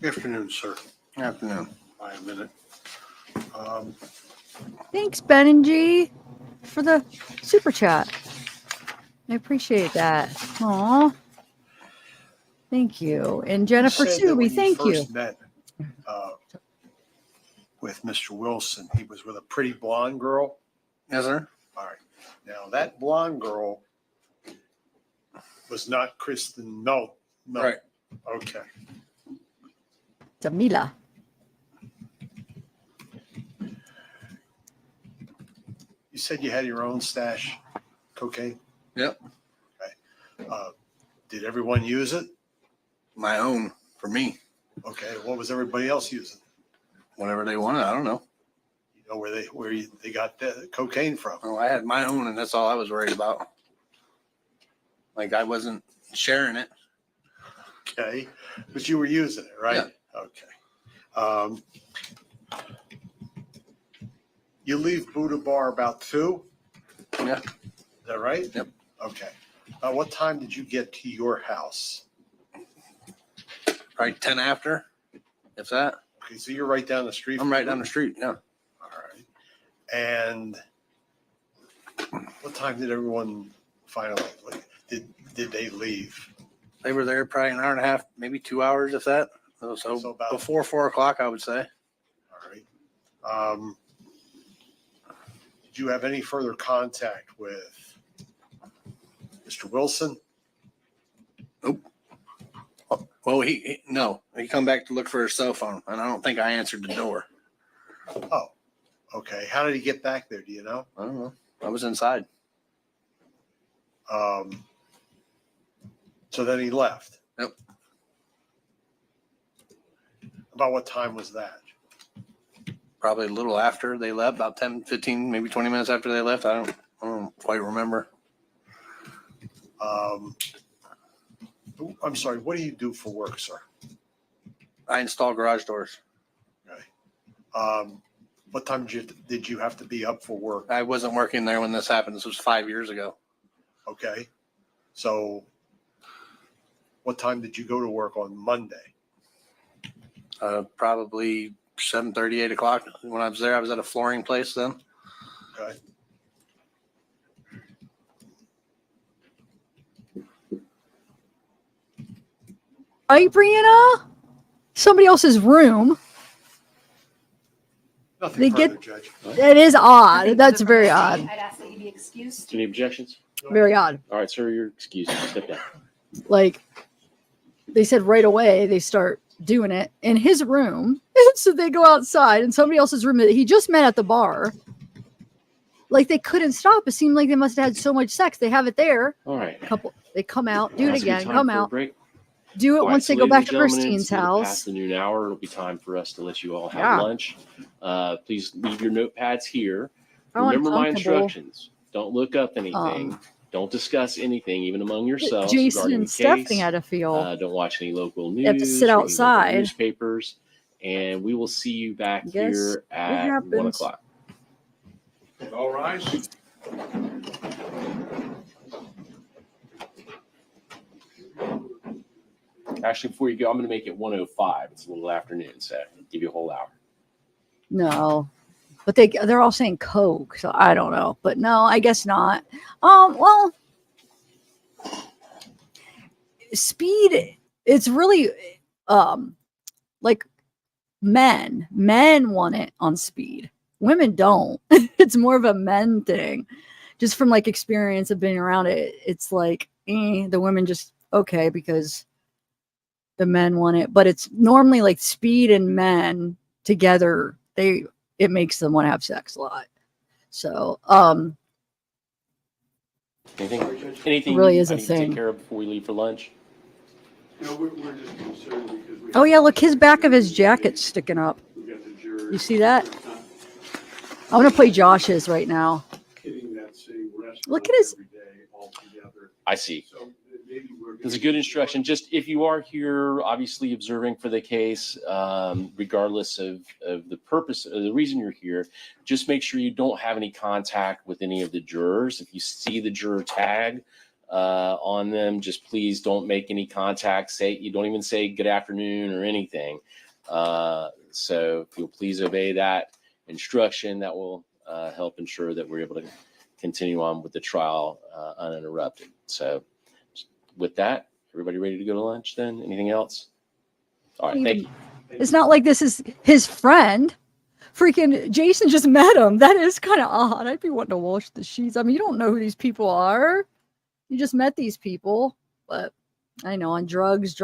Good afternoon, sir. Afternoon. By a minute. Thanks, Ben and G, for the super chat. I appreciate that. Aw. Thank you. And Jennifer You said that Subi, when thank you. first met with Mr. Wilson, he was with a pretty blonde girl. Yes, sir. All right. Now, that blonde girl was not Kristine. No. Right. Okay. To Mila. You said you had your own stash cocaine? Yep. Did everyone use it? My own for me. Okay. What was everybody else using? Whatever they wanted. I don't know. You know where they got the cocaine from? Oh, I had my own, and that's all I was worried about. Like I wasn't sharing it. Okay. But you were using it, right? Yeah. Okay. You leave Buddha Bar about 2? Yeah. Is that right? Yep. Okay. What time did you get to your house? Probably 10 after, if that. Okay, so you're right down the street. I'm right down the street. Yeah. All right. And what time did everyone finally leave? Did they leave? They were there probably an hour and a half, maybe 2 hours, if that. So about before 4 o'clock, I would say. All right. Did you have any further contact with Mr. Wilson? Nope. Well, he come back to look for his cell phone, and I don't think I answered the door. Oh, okay. How did he get back there? Do you know? I don't know. I was inside. So then he left. Yep. About what time was that? Probably a little after they left, about 10, 15, maybe 20 minutes after they left. I don't quite remember. I'm sorry. What do you do for work, sir? I install garage doors. Okay. What time did you have to be up for work? I wasn't working there when this happened. This was 5 years ago. Okay. So what time did you go to work on Monday? Probably 7:30, 8 o'clock. When I was there, I was at a flooring place then. Okay. Right, Brianna? Somebody else's room. Nothing They further, get- Judge. That is odd. That's very odd. I'd ask that you be excused. Any objections? Very odd. All right, sir, you're excused. Step down. Like, they said right away they start doing it in his room. So they go outside in somebody else's room that he just met at the bar. Like, they couldn't stop. It seemed like they must have had so much sex. They have it there. All right. They come out, do it Now's a good again, time come for a out. break. do it All right, once so they go ladies back and to gentlemen, Kristine's it's a little past house. the noon hour. It'll be time for us to let you all have Yeah. lunch. Please leave your notepads here. I'm Remember my uncomfortable. instructions. Don't look up anything. Don't discuss anything, even among yourselves, Jason regarding and the Stephanie case. had to feel. Don't watch any local They have to news. sit Read any local outside. newspapers. And we will see you back Guess here it at 1 happens. o'clock. All rise. Actually, before you go, I'm going to make it 1:05. It's a little afternoon, so I'll give you a whole hour. No, but they're all saying Coke, so I don't know. But no, I guess not. Well, speed. It's really like men want it on speed. Women don't. It's more of a men thing. Just from like experience of being around it, it's like the women just okay because the men want it, but it's normally like speed and men together. It makes them want to have sex a lot. So Anything really I is a need to take thing. care of before we leave for lunch? No, we're just concerned because we. Oh yeah, look, his back of his jacket's sticking up. We got the jurors. You see that? They're not I'm gonna play Josh's right now. hitting that same restaurant Look at his. every day altogether. I see. So maybe we're. There's a good instruction. Just if you are here, obviously observing for the case, regardless of the purpose, the reason you're here, just make sure you don't have any contact with any of the jurors. If you see the juror tag on them, just please don't make any contact. You don't even say good afternoon or anything. So if you'll please obey that instruction, that will help ensure that we're able to continue on with the trial uninterrupted. So with that, everybody ready to go to lunch then? Anything else? All right, thank you. It's not like this is his friend. Freaking Jason just met him. That is kind of odd. I'd be wanting to wash the sheets. I mean, you don't know who these people are. You just met these people. But I know on drugs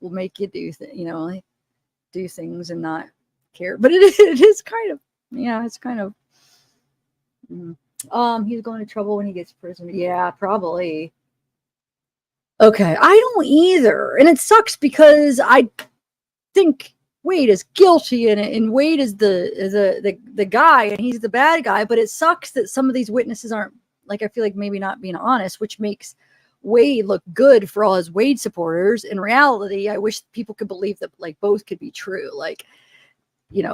will make you do things and not care. But it is kind of, it's kind of. He's going to trouble when he gets to prison. Yeah, probably. Okay, I don't either. And it sucks because I think Wade is guilty in it, and Wade is the guy, and he's the bad guy. But it sucks that some of these witnesses aren't, like, I feel like maybe not being honest, which makes Wade look good for all his Wade supporters. In reality, I wish people could believe that like both could be true. Like,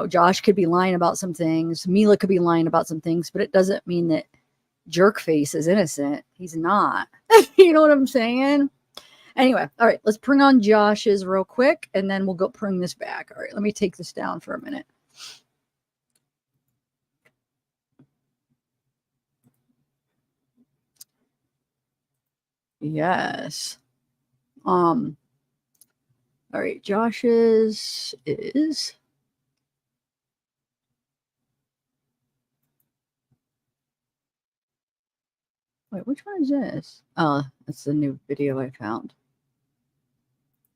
Josh could be lying about some things, Mila could be lying about some things, but it doesn't mean that Jerkface is innocent. He's not. You know what I'm saying? Anyway, all right, let's bring on Josh's real quick, and then we'll go bring this back. All right, let me take this down for a minute. Yes. All right, Josh's is. Wait, which one is this? Oh, that's the new video I found.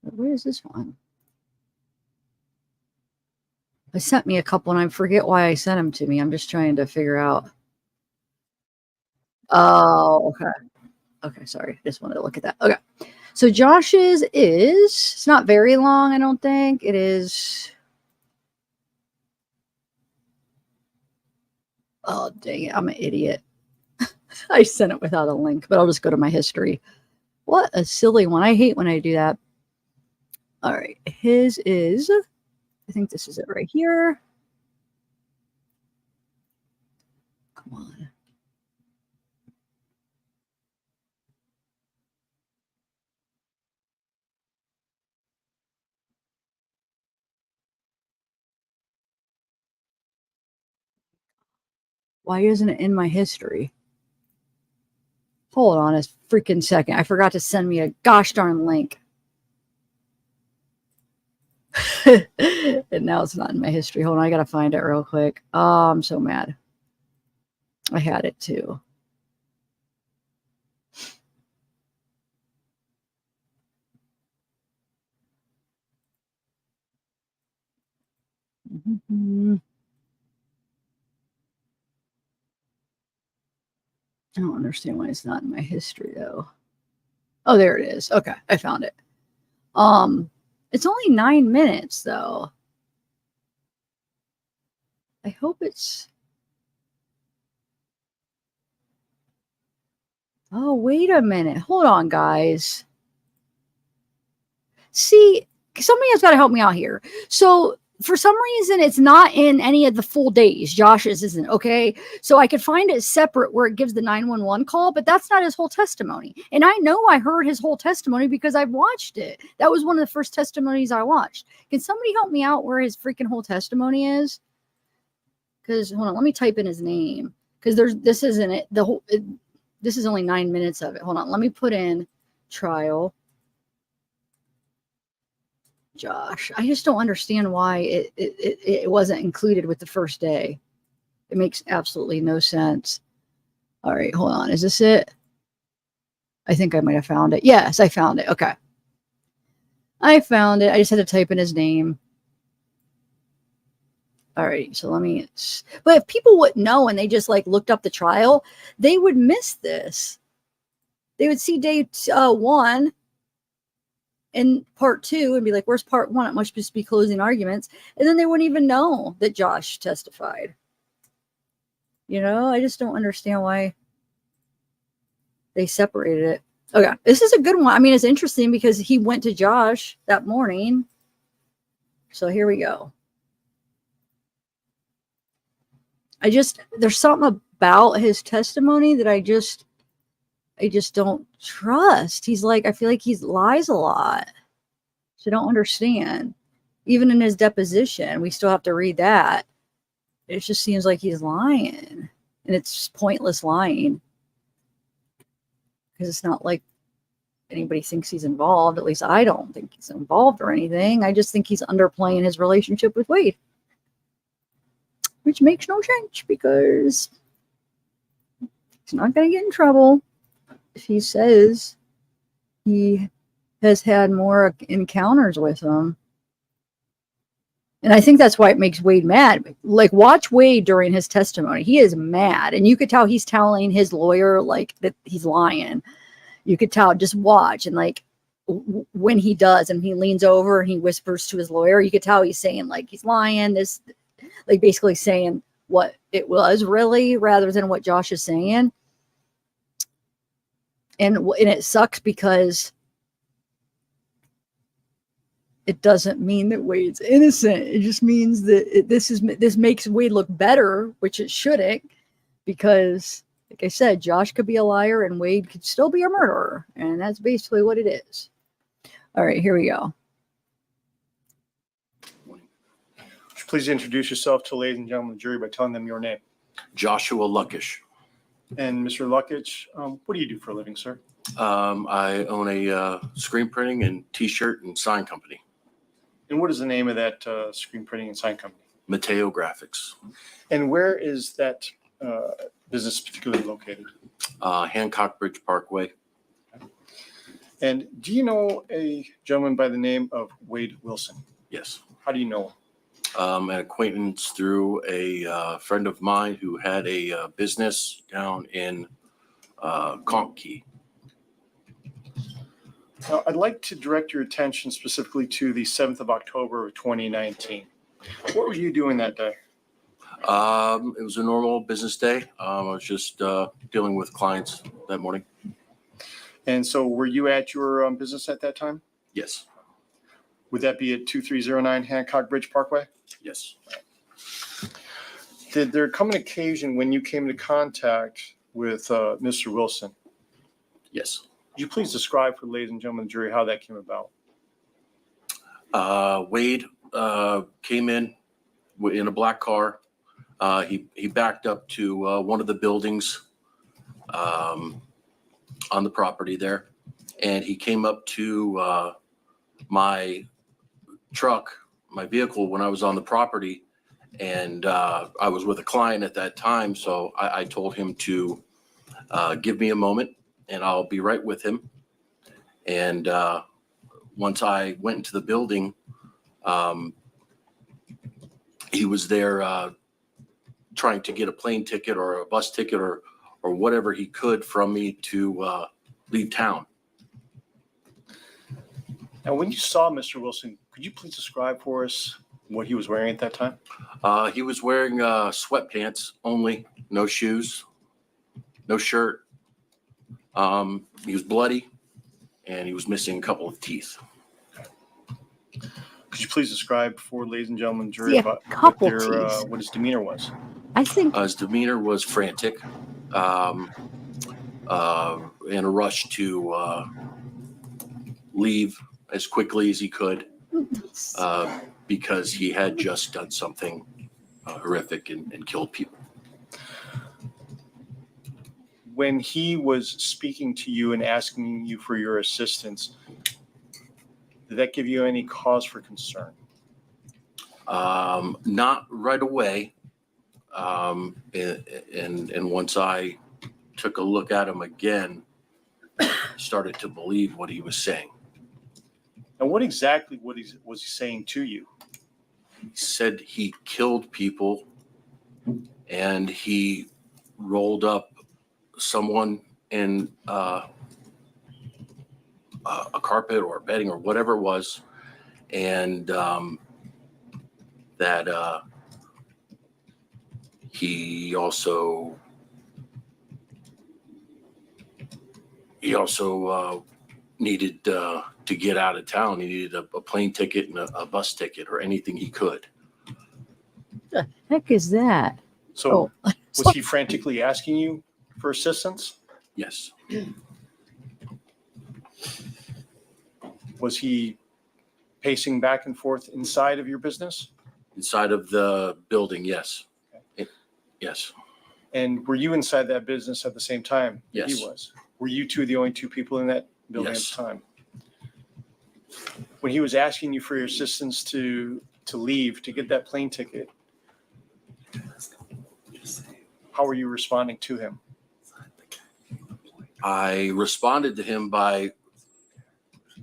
Where is this one? They sent me a couple, and I forget why I sent them to me. I'm just trying to figure out. Oh, okay. Okay, sorry. Just wanted to look at that. Okay. So Josh's it's not very long, I don't think. It is. Oh, dang it. I'm an idiot. I sent it without a link, but I'll just go to my history. What a silly one. I hate when I do that. All right. His is, I think this is it right here. Come on. Why isn't it in my history? Hold on a freaking second. I forgot to send me a gosh darn link. And now it's not in my history. Hold on, I gotta find it real quick. Oh, I'm so mad. I had it too. I don't understand why it's not in my history though. Oh, there it is. Okay, I found it. It's only 9 minutes though. I hope it's. Oh, wait a minute. Hold on, guys. See, somebody has got to help me out here. So for some reason, it's not in any of the full days. Josh's isn't, okay? So I could find it separate where it gives the 911 call, but that's not his whole testimony. And I know I heard his whole testimony because I've watched it. That was one of the first testimonies I watched. Can somebody help me out where his freaking whole testimony is? Because, hold on, let me type in his name. Because this isn't it. This is only 9 minutes of it. Hold on, let me put in trial. Josh, I just don't understand why it wasn't included with the first day. It makes absolutely no sense. All right, hold on. Is this it? I think I might have found it. Yes, I found it. Okay. I found it. I just had to type in his name. All right, so let me. But if people wouldn't know and they just like looked up the trial, they would miss this. They would see day 1 and part 2 and be like, where's part 1? It must just be closing arguments. And then they wouldn't even know that Josh testified. You know, I just don't understand why they separated it. Okay, this is a good one. I mean, it's interesting because he went to Josh that morning. So here we go. There's something about his testimony that I just don't trust. He's like, I feel like he lies a lot. So I don't understand. Even in his deposition, we still have to read that. It just seems like he's lying. And it's pointless lying. Because it's not like anybody thinks he's involved. At least I don't think he's involved or anything. I just think he's underplaying his relationship with Wade. Which makes no sense because he's not going to get in trouble if he says he has had more encounters with him. And I think that's why it makes Wade mad. Like, watch Wade during his testimony. He is mad. And you could tell he's telling his lawyer, like, that he's lying. You could tell, just watch. And, like, when he does, and he leans over and he whispers to his lawyer, you could tell he's saying, like, he's lying. This, like, basically saying what it was really rather than what Josh is saying. And it sucks because it doesn't mean that Wade's innocent. It just means that this makes Wade look better, which it shouldn't, because, like I said, Josh could be a liar and Wade could still be a murderer, and that's basically what it is. All right, here we go. Would you please introduce yourself to ladies and gentlemen of the jury by telling them your name? Joshua Lukitsch. And Mr. Lukitsch, what do you do for a living, sir? I own a screen printing and T-shirt and sign company. And what is the name of that screen printing and sign company? Mateo Graphics. And where is that business particularly located? Hancock Bridge Parkway. And do you know a gentleman by the name of Wade Wilson? Yes. How do you know him? An acquaintance through a friend of mine who had a business down in Conch Key. Now, I'd like to direct your attention specifically to the 7th of October of 2019. What were you doing that day? It was a normal business day. I was just dealing with clients that morning. And so were you at your business at that time? Yes. Would that be at 2309 Hancock Bridge Parkway? Yes. Did there come an occasion when you came into contact with Mr. Wilson? Yes. Could you please describe for the ladies and gentlemen of the jury how that came about? Wade came in a black car. He backed up to one of the buildings on the property there, and he came up to my truck, my vehicle, when I was on the property, and I was with a client at that time, so I told him to give me a moment and I'll be right with him. And once I went into the building, he was there trying to get a plane ticket or a bus ticket or whatever he could from me to leave town. Now, when you saw Mr. Wilson, could you please describe for us what he was wearing at that time? He was wearing sweatpants only, no shoes, no shirt. He was bloody, and he was missing a couple of teeth. Could you please describe for ladies and gentlemen, jury, Yeah, about couple what his demeanor was? I think His demeanor was frantic, in a rush to leave as quickly as he could, because he had just done something horrific and killed people. When he was speaking to you and asking you for your assistance, did that give you any cause for concern? Not right away. And once I took a look at him again, started to believe what he was saying. And what exactly was he saying to you? He said he killed people and he rolled up someone in a carpet or bedding or whatever it was, and that he also needed to get out of town. He needed a plane ticket and a bus ticket or anything he could. the heck is that? So Oh, was he frantically asking you for assistance? Yes. Was he pacing back and forth inside of your business? Inside of the building, yes. Yes. And were you inside that business at the same time that Yes. he was? Were you two the only two people in that building Yes. at the time? When he was asking you for your assistance to leave, to get that plane ticket, how were you responding to him? I responded to him by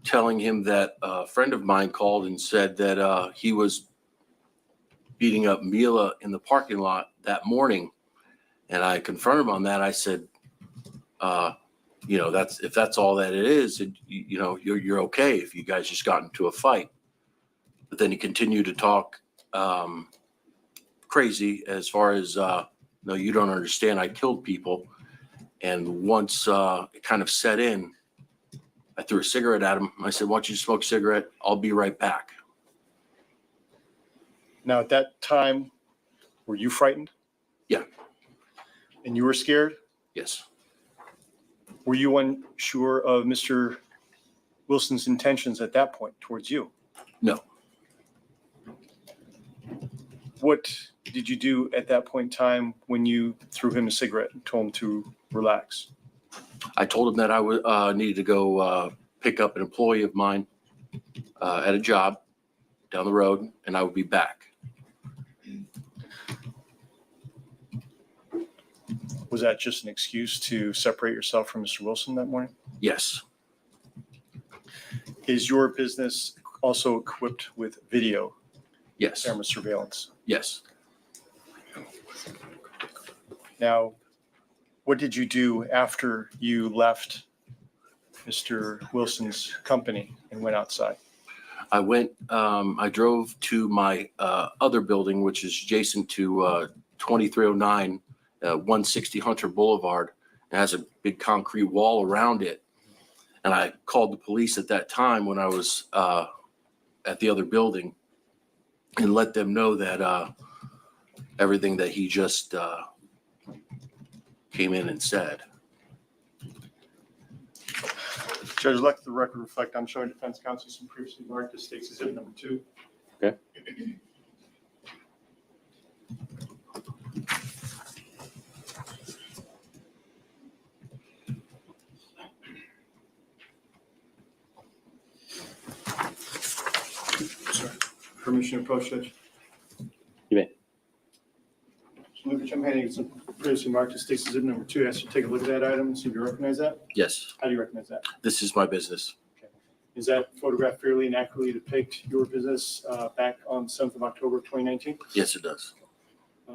telling him that a friend of mine called and said that he was beating up Mila in the parking lot that morning. And I confronted him on that. I said, if that's all that it is, you're okay if you guys just got into a fight. But then he continued to talk crazy as far as, no, you don't understand. I killed people. And once it kind of set in, I threw a cigarette at him. I said, why don't you smoke a cigarette? I'll be right back. Now, at that time, were you frightened? Yeah. And you were scared? Yes. Were you unsure of Mr. Wilson's intentions at that point towards you? No. What did you do at that point in time when you threw him a cigarette and told him to relax? I told him that I needed to go pick up an employee of mine at a job down the road, and I would be back. Was that just an excuse to separate yourself from Mr. Wilson that morning? Yes. Is your business also equipped with video Yes. camera surveillance? Yes. Now, what did you do after you left Mr. Wilson's company and went outside? I drove to my other building, which is adjacent to 2309, 160 Hunter Boulevard. It has a big concrete wall around it. And I called the police at that time when I was at the other building and let them know that everything that he just came in and said. Judge, let the record reflect, I'm showing defense counsel some previously marked as State's Exhibit number 2. Okay. Permission to approach, Judge? You may. Lukitsch, I'm handing you some previously marked as State's Exhibit number 2. I asked you to take a look at that item and see if you recognize that. Yes, How do you recognize that? this is my business. Is that photograph fairly and accurately depict your business back on 7th of October of 2019? Yes, it does.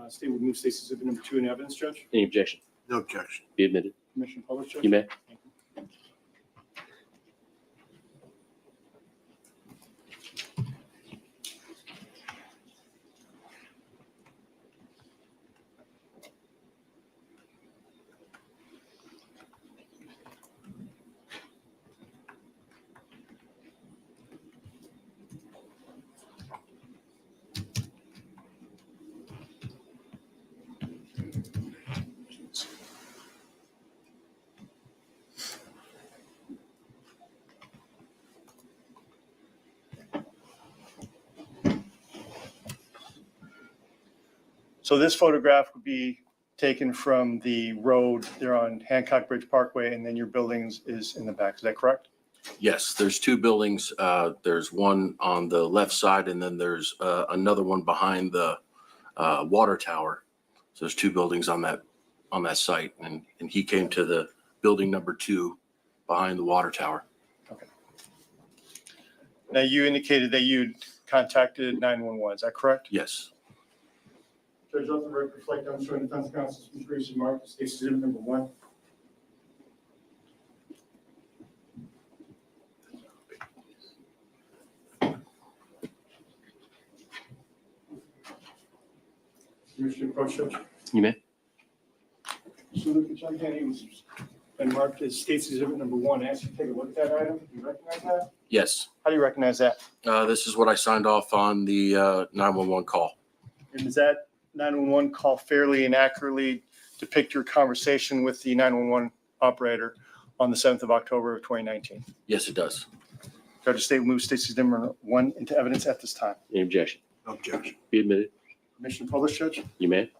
State would move State's Exhibit number 2 in evidence, Judge. Any objection? No objection. Be admitted. Permission to publish, Judge? You may. So this photograph would be taken from the road there on Hancock Bridge Parkway, and then your buildings is in the back. Is that correct? Yes, there's two buildings. There's one on the left side, and then there's another one behind the water tower. So there's two buildings on that site, and he came to the building number 2 behind the water tower. Now, you indicated that you'd contacted 911. Is that correct? Yes. Judge, let the record reflect on showing defense counsel's Bruce and Mark, State's Exhibit number 1. Commissioner Courtney. You may. So Lukitsch, I'm handing this and marked as State's Exhibit number 1. I asked you to take a look at that item. Do you recognize that? Yes. How do you recognize that? This is what I signed off on the 911 call. And does that 911 call fairly and accurately depict your conversation with the 911 operator on the 7th of October of 2019? Yes, it does. Judge of State will move State's Exhibit number 1 into evidence at this time. Any objection? No objection. Be admitted. Permission to publish, Judge? You may.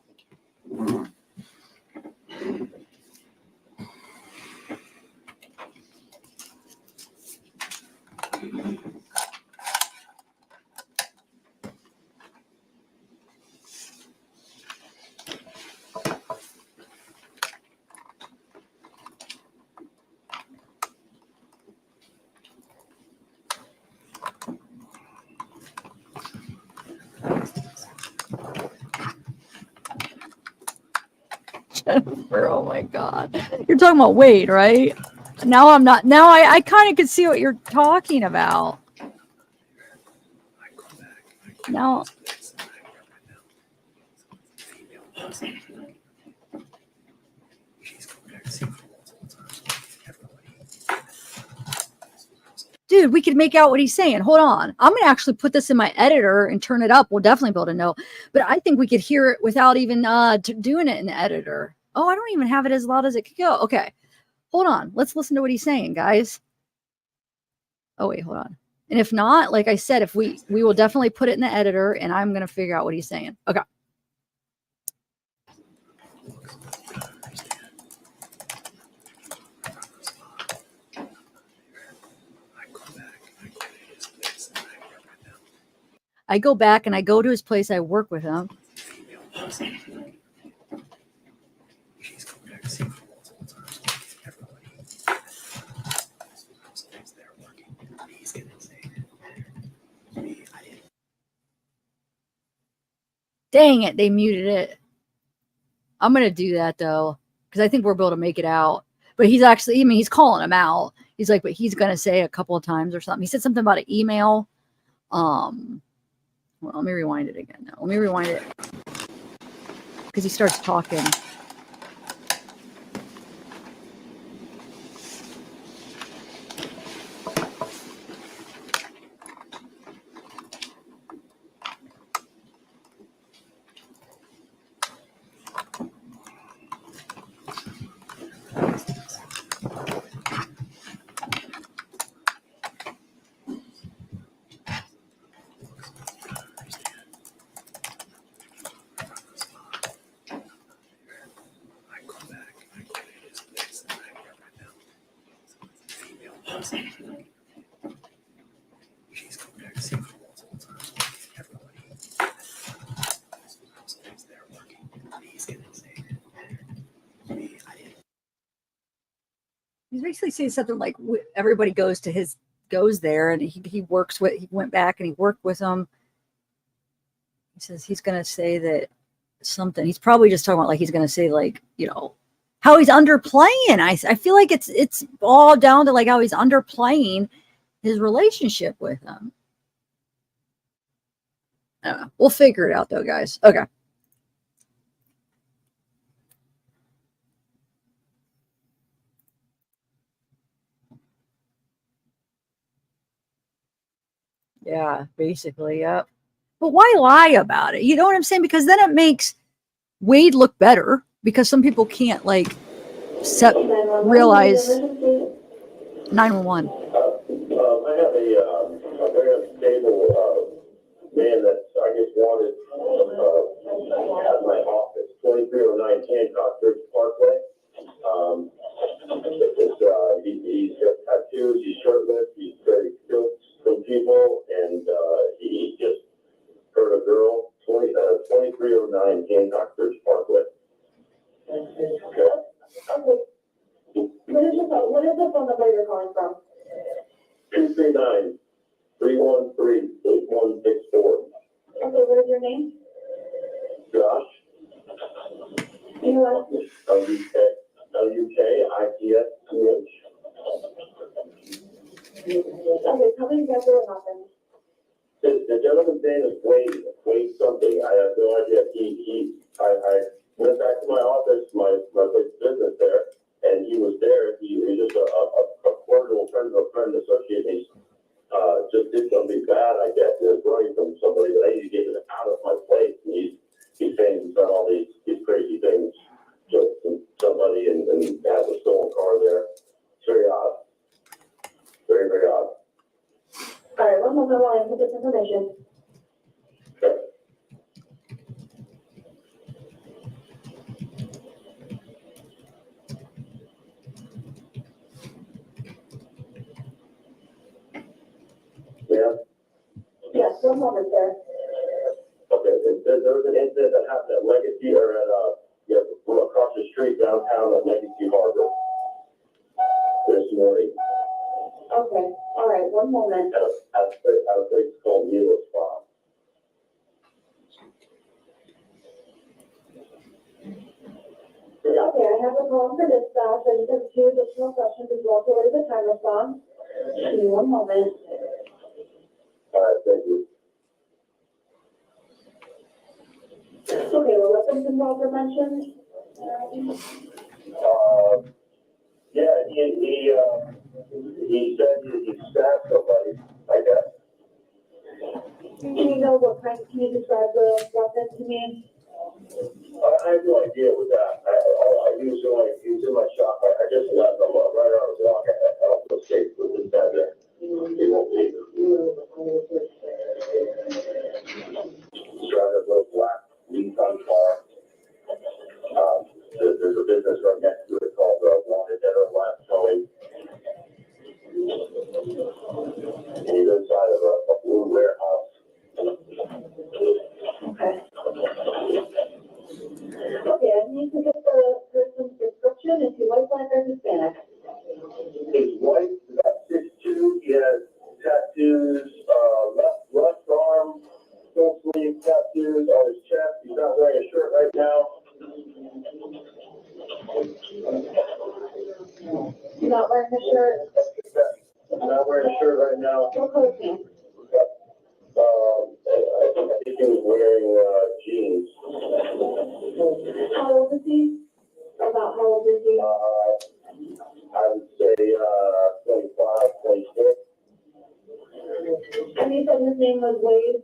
Oh my God. You're talking about Wade, right? Now I'm not. Now I kind of can see what you're talking about. Now. Dude, we could make out what he's saying. Hold on. I'm going to actually put this in my editor and turn it up. We'll definitely be able to know. But I think we could hear it without even doing it in the editor. Oh, I don't even have it as loud as it could go. Okay. Hold on. Let's listen to what he's saying, guys. Oh, wait, hold on. And if not, like I said, if we will definitely put it in the editor and I'm going to figure out what he's saying. Okay. I go back and I go to his place. I work with him. Dang it, they muted it. I'm going to do that though, because I think we're able to make it out. But he's actually, I mean, he's calling him out. He's like, but he's going to say a couple of times or something. He said something about an email. Well, let me rewind it again now. Let me rewind it. Because he starts talking. He's basically saying something like everybody goes there and he works with, he went back and he worked with them. He says he's going to say that something, he's probably just talking about like, he's going to say like, you know, how he's underplaying. I feel like it's all down to like how he's underplaying his relationship with them. I don't know. We'll figure it out though, guys. Okay. Yeah, basically, yep. But why lie about it? You know what I'm saying? Because then it makes Wade look better because some people can't like realize 911. I have a very unstable man that's, I guess, wanted, has my 2309 Hancock Bridge Parkway. He's got tattoos, he's shirtless, he's very cute from people, and he just hurt a girl, 2309 Hancock Bridge Parkway. Okay. What is the phone number you're calling from? 239-313-8164. Okay, what is your name? Josh. Mila. Lukitsch. Okay, tell me exactly what happened. The gentleman's name is Wade something. I have no idea. I went back to my office, my business there, and he was there. He was just a cordial friend of a friend associate. He just did something bad, I guess. He was running from somebody, but I need to get him out of my place. And he's saying he's done all these crazy things to somebody and has a stolen car there. It's very odd. Very, very odd. All right, one moment while I put this information. Okay. Yeah. Yes, one moment, sir. Okay, there was an incident that happened at Legacy or at across the street downtown at Legacy Harbor this morning. Okay, all right, one moment. At a place called Mila Spa. Okay, I have a call for dispatch. I just have 2 additional questions as well. So what is the time response? Give me one moment. All right, thank you. Okay, well, weapons involved are mentioned. Yeah, he said he stabbed somebody, I guess. Do you know what kind? Can you describe the weapon to me? I have no idea with that. He was in my shop. I just left him right on his walk. I don't feel safe with this guy there. He won't leave. He's driving a little black Nissan car. There's a business right next to it called Wanted Dead or Alive Towing. And he's inside of a blue warehouse. Okay. Okay, I need to get the person's description. Is he white, black, or Hispanic? He's white, about 6'2". He has tattoos, left arm, full sleeve tattoos on his chest. He's not wearing a shirt right now. You're not wearing a shirt? Not wearing a shirt right now. What color pants? I think he was wearing jeans. How old is he? About how old is he? I would say 25, 26. And you said his name was Wade?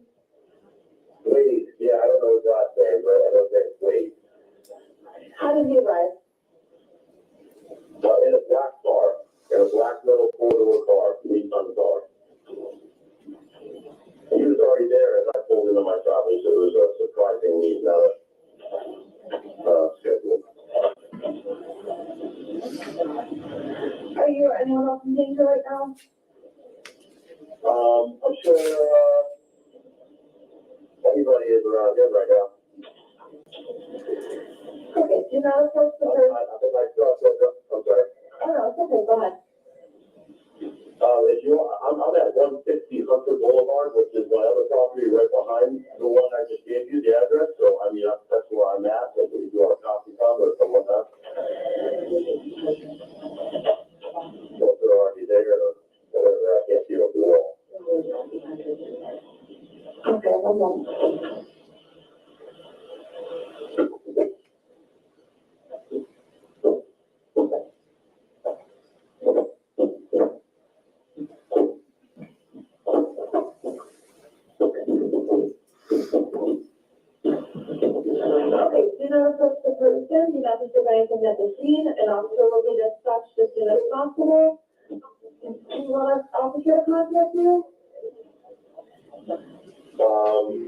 Wade, yeah, I don't know his last name, but I know his name's Wade. How did he arrive? In a black car, in a black metal four-door car, Nissan car. He was already there, and I pulled into my shop. He said it was a surprising need, not a schedule. Are you or anyone else in danger right now? I'm sure anybody is around here right now. Okay, do not approach the person. I'm sorry. Oh, no, it's okay, go ahead. If you want, I'm at 160 Hunter Boulevard, which is my other property right behind the one I just gave you, the address. So, I mean, that's where I'm at. So if you want a copy from or something like that. So if they're already there or whatever, I can't see over the wall. Okay, one moment. Okay, do not approach the person, do not disturb anything at the scene, an officer will be dispatched as soon as possible. Do you want us officer to contact you?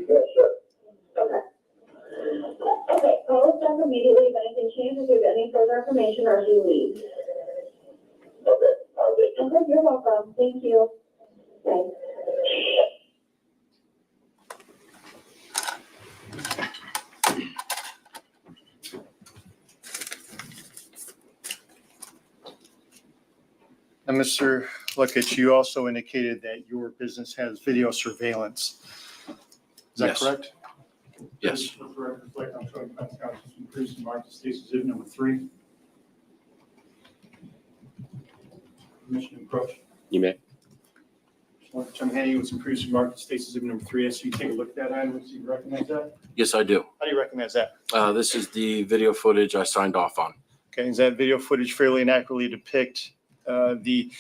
Yeah, sure. Okay. Okay, call us back immediately if anything changes, if any further information, or he leaves. Okay, thank you. Okay, you're welcome. Thank you. Bye. And Mr. Lukitsch, you also indicated that your business has video surveillance. Is that Yes. correct? Yes. Let the record reflect on showing defense counsel some previously marked as State's Exhibit number 3. Permission to approach. You may. I'm handing you with some previously marked as State's Exhibit number 3. So you take a look at that item, so you recognize that? Yes, I do. How do you recognize that? This is the video footage I signed off on. Okay, does that video footage fairly and accurately depict the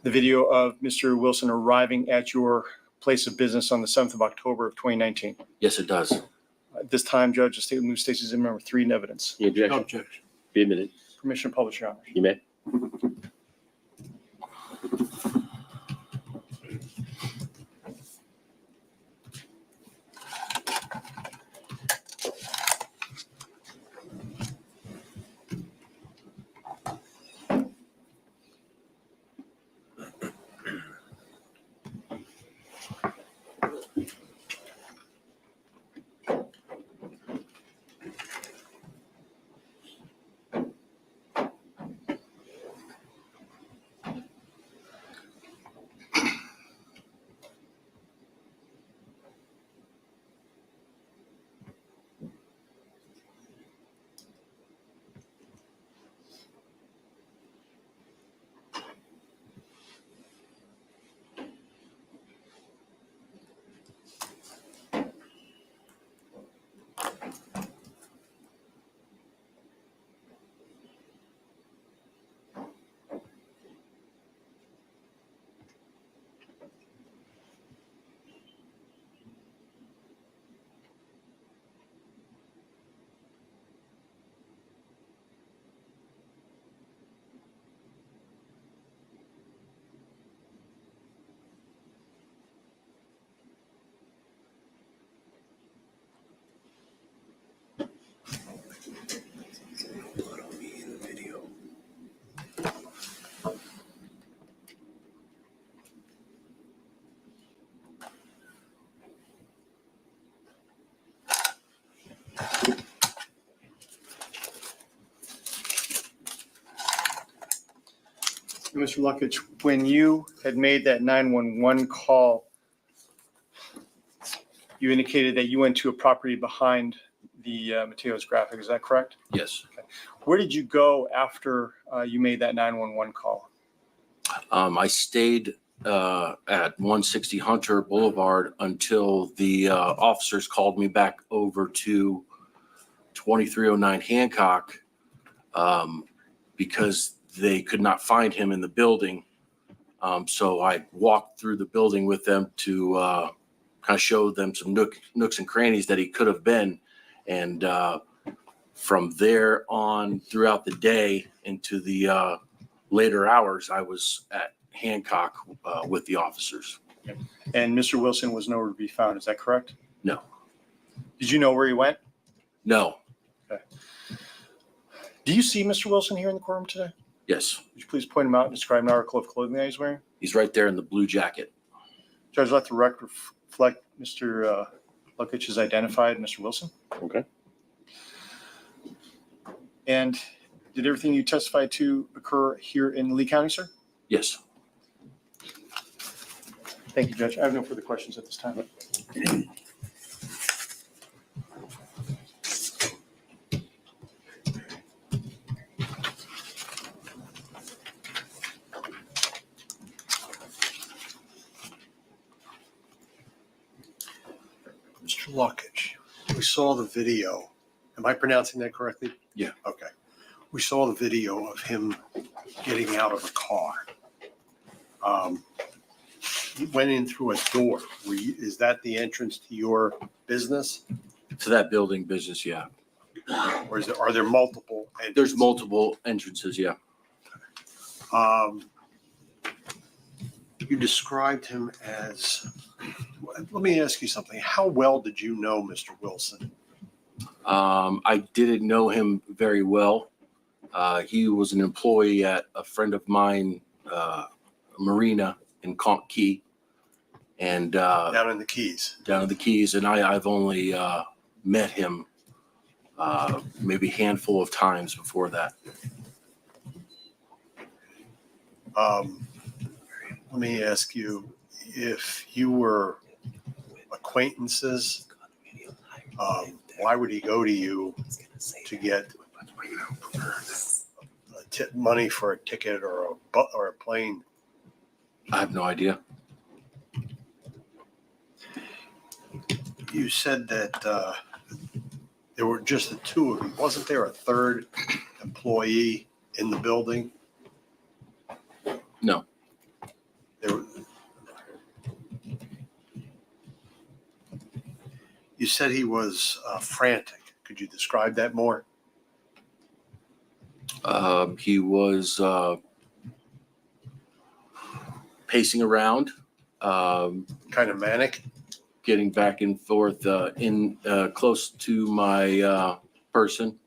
video of Mr. Wilson arriving at your place of business on the 7th of October of 2019? Yes, it does. At this time, Judge, the state will move State's Exhibit number 3 in evidence. Any objection? Objection. Be admitted. Permission to publish, Your Honor. You may. Mr. Lukitsch, when you had made that 911 call, you indicated that you went to a property behind the Mateos graphic. Is that correct? Yes. Where did you go after you made that 911 call? I stayed at 160 Hunter Boulevard until the officers called me back over to 2309 Hancock because they could not find him in the building. So I walked through the building with them to kind of show them some nooks and crannies that he could have been. And from there on throughout the day into the later hours, I was at Hancock with the officers. And Mr. Wilson was nowhere to be found. Is that correct? No. Did you know where he went? No. Okay. Do you see Mr. Wilson here in the courtroom today? Yes. Would you please point him out and describe an article of clothing that he's wearing? He's right there in the blue jacket. Judge, let the record reflect Mr. Lukitsch is identified Mr. Wilson. Okay. And did everything you testified to occur here in Lee County, sir? Yes. Thank you, Judge. I have no further questions at this time. Mr. Lukitsch, we saw the video. Am I pronouncing that correctly? Yeah. Okay. We saw the video of him getting out of a car. He went in through a door. Is that the entrance to your business? To that building business, yeah. Or are there multiple? There's multiple entrances, yeah. You described him as, let me ask you something. How well did you know Mr. Wilson? I didn't know him very well. He was an employee at a friend of mine, marina in Conch Key, and Down in the Keys. down in the Keys. And I've only met him maybe a handful of times before that. Let me ask you, if you were acquaintances, why would he go to you to get money for a ticket or a plane? I have no idea. You said that there were just the two of you. Wasn't there a third employee in the building? No. You said he was frantic. Could you describe that more? He was pacing around, Kind of manic? getting back and forth in close to my person,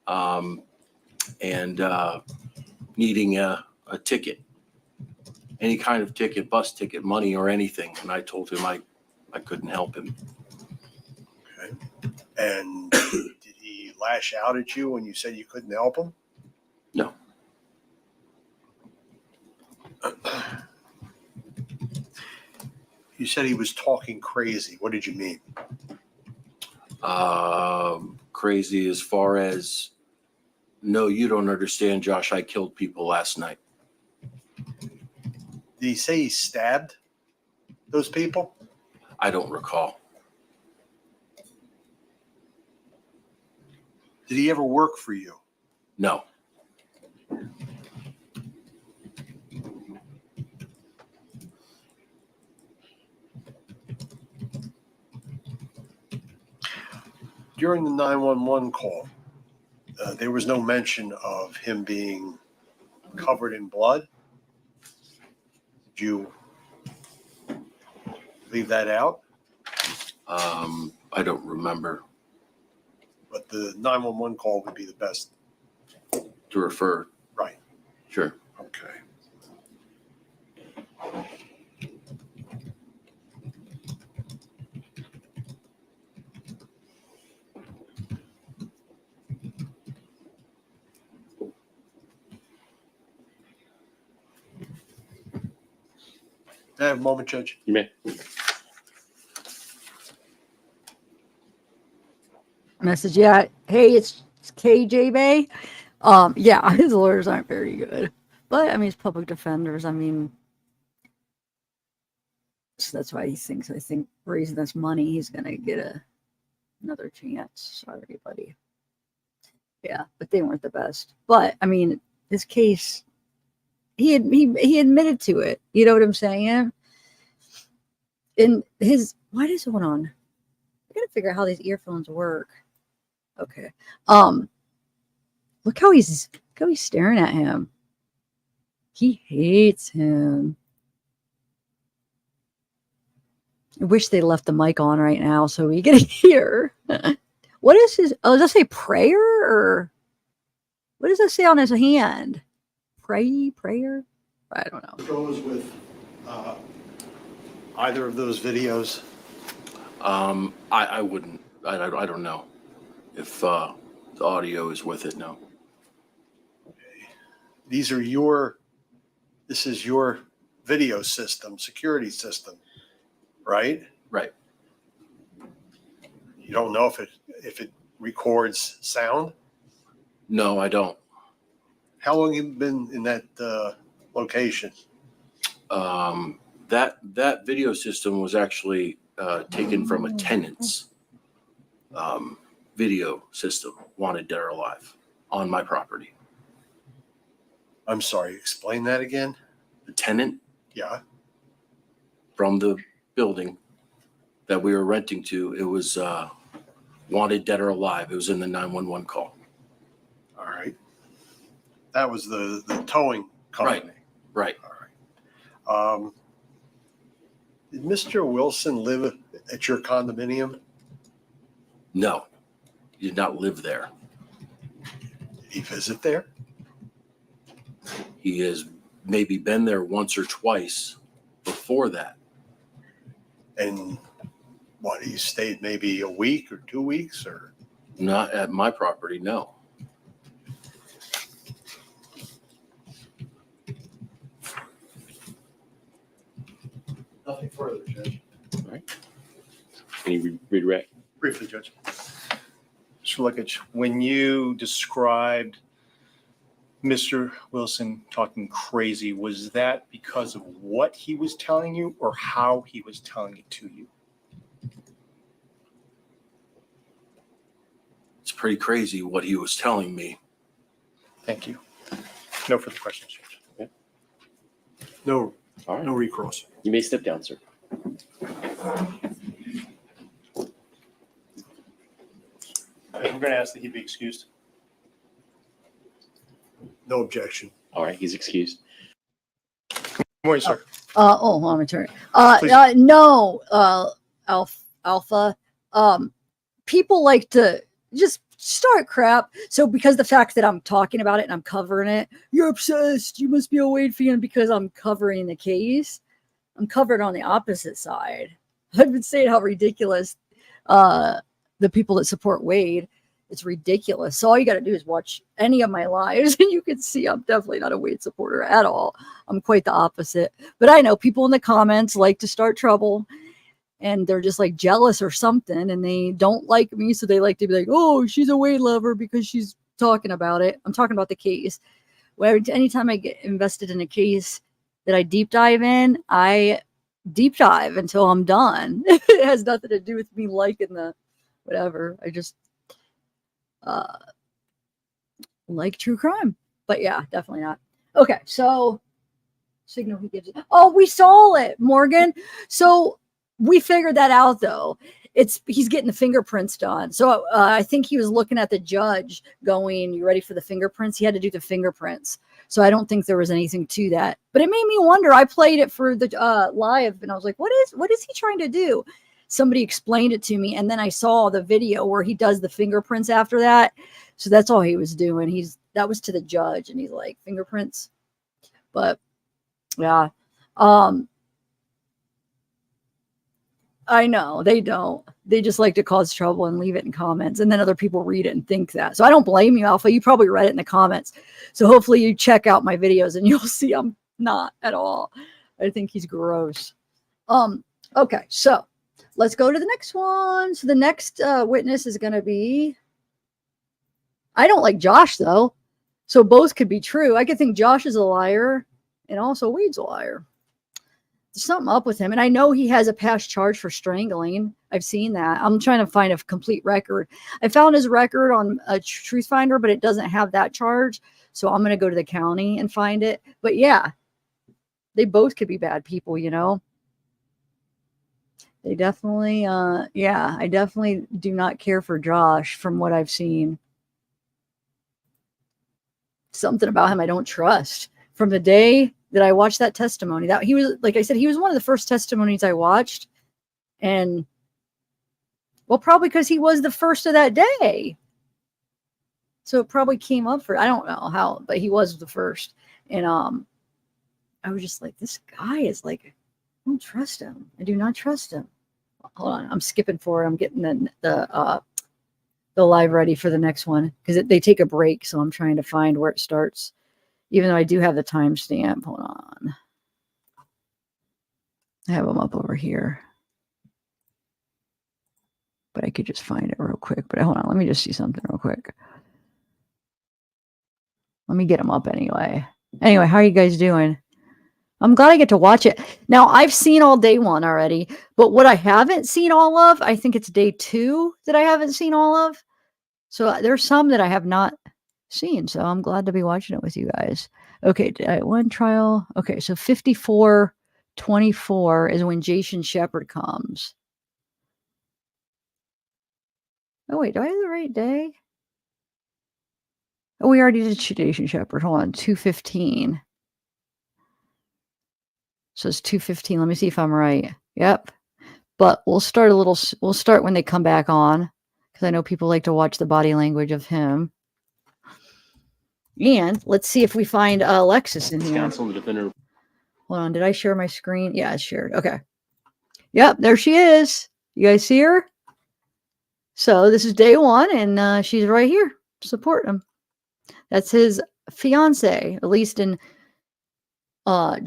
and needing a ticket, any kind of ticket, bus ticket, money, or anything. And I told him I couldn't help him. Okay. And did he lash out at you when you said you couldn't help him? No. You said he was talking crazy. What did you mean? Crazy as far as, no, you don't understand, Josh. I killed people last night. Did he say he stabbed those people? I don't recall. Did he ever work for you? No. During the 911 call, there was no mention of him being covered in blood. Did you leave that out? I don't remember. But the 911 call would be the best. To refer. Right. Sure. Okay. Can I have a moment, Judge? You may. Message, yeah. Hey, it's KJ Bay. Yeah, his lawyers aren't very good. But I mean, he's public defenders. I mean, so that's why he thinks, I think, raising this money, he's gonna get another chance. Sorry, buddy. Yeah, but they weren't the best. But I mean, his case, he admitted to it. You know what I'm saying? In his, why does it hold on? I gotta figure out how these earphones work. Okay. Look how he's staring at him. He hates him. I wish they left the mic on right now so we can hear. What is his? Oh, does that say prayer or what does that say on his hand? Prayer? I don't know. Goes with either of those videos. I wouldn't. I don't know if the audio is with it. No. This is your video system, security system, right? Right. You don't know if it records sound? No, I don't. How long have you been in that location? That video system was actually taken from a tenant's video system, wanted dead or alive, on my property. I'm sorry, explain that again? The tenant Yeah. from the building that we were renting to, it was wanted dead or alive. It was in the 911 call. All right. That was the towing company. Right. All right. Did Mr. Wilson live at your condominium? No, He did not live there. Did he visit there? He has maybe been there once or twice before that. And what, he stayed maybe a week or 2 weeks or? Not at my property, no. Nothing further, Judge. All right. Any redirect? Briefly, Judge. Mr. Lukitsch, when you described Mr. Wilson talking crazy, was that because of what he was telling you or how he was telling it to you? It's pretty crazy what he was telling me. Thank you. No further questions, Judge. Okay. No, All right. no recross. You may step down, sir. We're going to ask that he be excused. No objection. All right, he's excused. Good morning, sir. I'm attorney. Please. No, Alpha. People like to just start crap. So because the fact that I'm talking about it and I'm covering it, you're obsessed. You must be a Wade fan because I'm covering the case. I'm covered on the opposite side. I've been saying how ridiculous the people that support Wade. It's ridiculous. So all you got to do is watch any of my lives and you can see I'm definitely not a Wade supporter at all. I'm quite the opposite. But I know people in the comments like to start trouble and they're just like jealous or something and they don't like me. So they like to be like, oh, she's a Wade lover because she's talking about it. I'm talking about the case. Where anytime I get invested in a case that I deep dive in, I deep dive until I'm done. It has nothing to do with me liking the whatever. I just like true crime. But yeah, definitely not. Okay, so signal he gives it. Oh, we saw it, Morgan. So we figured that out though. He's getting the fingerprints done. So I think he was looking at the judge going, you ready for the fingerprints? He had to do the fingerprints. So I don't think there was anything to that. But it made me wonder. I played it for the live and I was like, what is he trying to do? Somebody explained it to me. And then I saw the video where he does the fingerprints after that. So that's all he was doing. That was to the judge and he's like, fingerprints. But yeah. I know they don't. They just like to cause trouble and leave it in comments. And then other people read it and think that. So I don't blame you, Alpha. You probably read it in the comments. So hopefully you check out my videos and you'll see I'm not at all. I think he's gross. Okay, so let's go to the next one. So the next witness is going to be, I don't like Josh though. So both could be true. I could think Josh is a liar and also Wade's a liar. There's something up with him. And I know he has a past charge for strangling. I've seen that. I'm trying to find a complete record. I found his record on a Truth Finder, but it doesn't have that charge. So I'm going to go to the county and find it. But yeah, they both could be bad people, you know. They definitely, yeah, I definitely do not care for Josh from what I've seen. Something about him I don't trust. From the day that I watched that testimony, that he was, like I said, he was one of the first testimonies I watched. And well, probably because he was the first of that day. So it probably came up for, I don't know how, but he was the first. And I was just like, this guy is like, I don't trust him. I do not trust him. Hold on, I'm skipping forward. I'm getting the live ready for the next one because they take a break. So I'm trying to find where it starts. Even though I do have the timestamp. Hold on. I have them up over here. But I could just find it real quick. But hold on. Let me just see something real quick. Let me get them up anyway. Anyway, how are you guys doing? I'm glad I get to watch it. Now, I've seen all day one already. But what I haven't seen all of, I think it's day 2 that I haven't seen all of. So there's some that I have not seen. So I'm glad to be watching it with you guys. Okay, one trial. Okay, so 54:24 is when Jason Shepard comes. Oh wait, do I have the right day? Oh, we already did Jason Shepard. Hold on, 2:15. So it's 2:15. Let me see if I'm right. Yep. But we'll start when they come back on. because I know people like to watch the body language of him. And let's see if we find Alexis in here. Counsel and the defender. Hold on. Did I share my screen? Yeah, it's shared. Okay. Yep, there she is. You guys see her? So this is day one, and she's right here. Support him. That's his fiance, at least in June,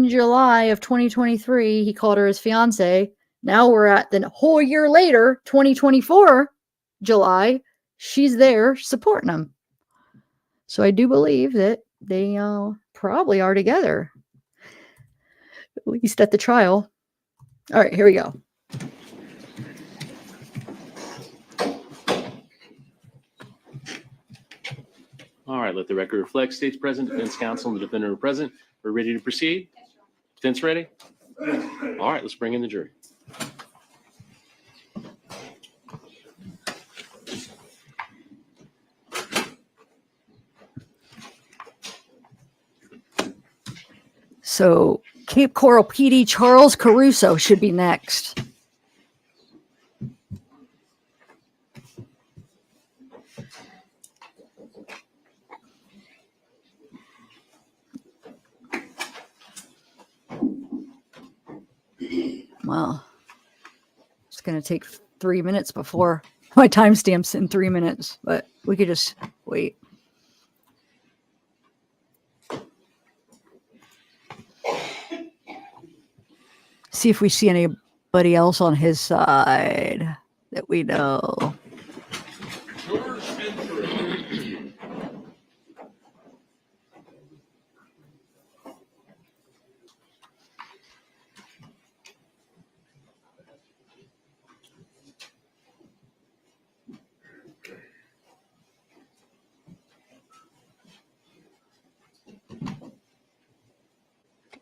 July of 2023. He called her his fiance. Now we're at the whole year later, 2024, July. She's there supporting him. So I do believe that they probably are together, at least at the trial. All right, here we go. All right, let the record reflect. State's present, defense counsel, and the defendant are present. We're ready to proceed. Defense ready? All right, let's bring in the jury. So Cape Coral PD Charles Caruso should be next. Well, it's going to take 3 minutes before my timestamp's in 3 minutes, but we could just wait. See if we see anybody else on his side that we know.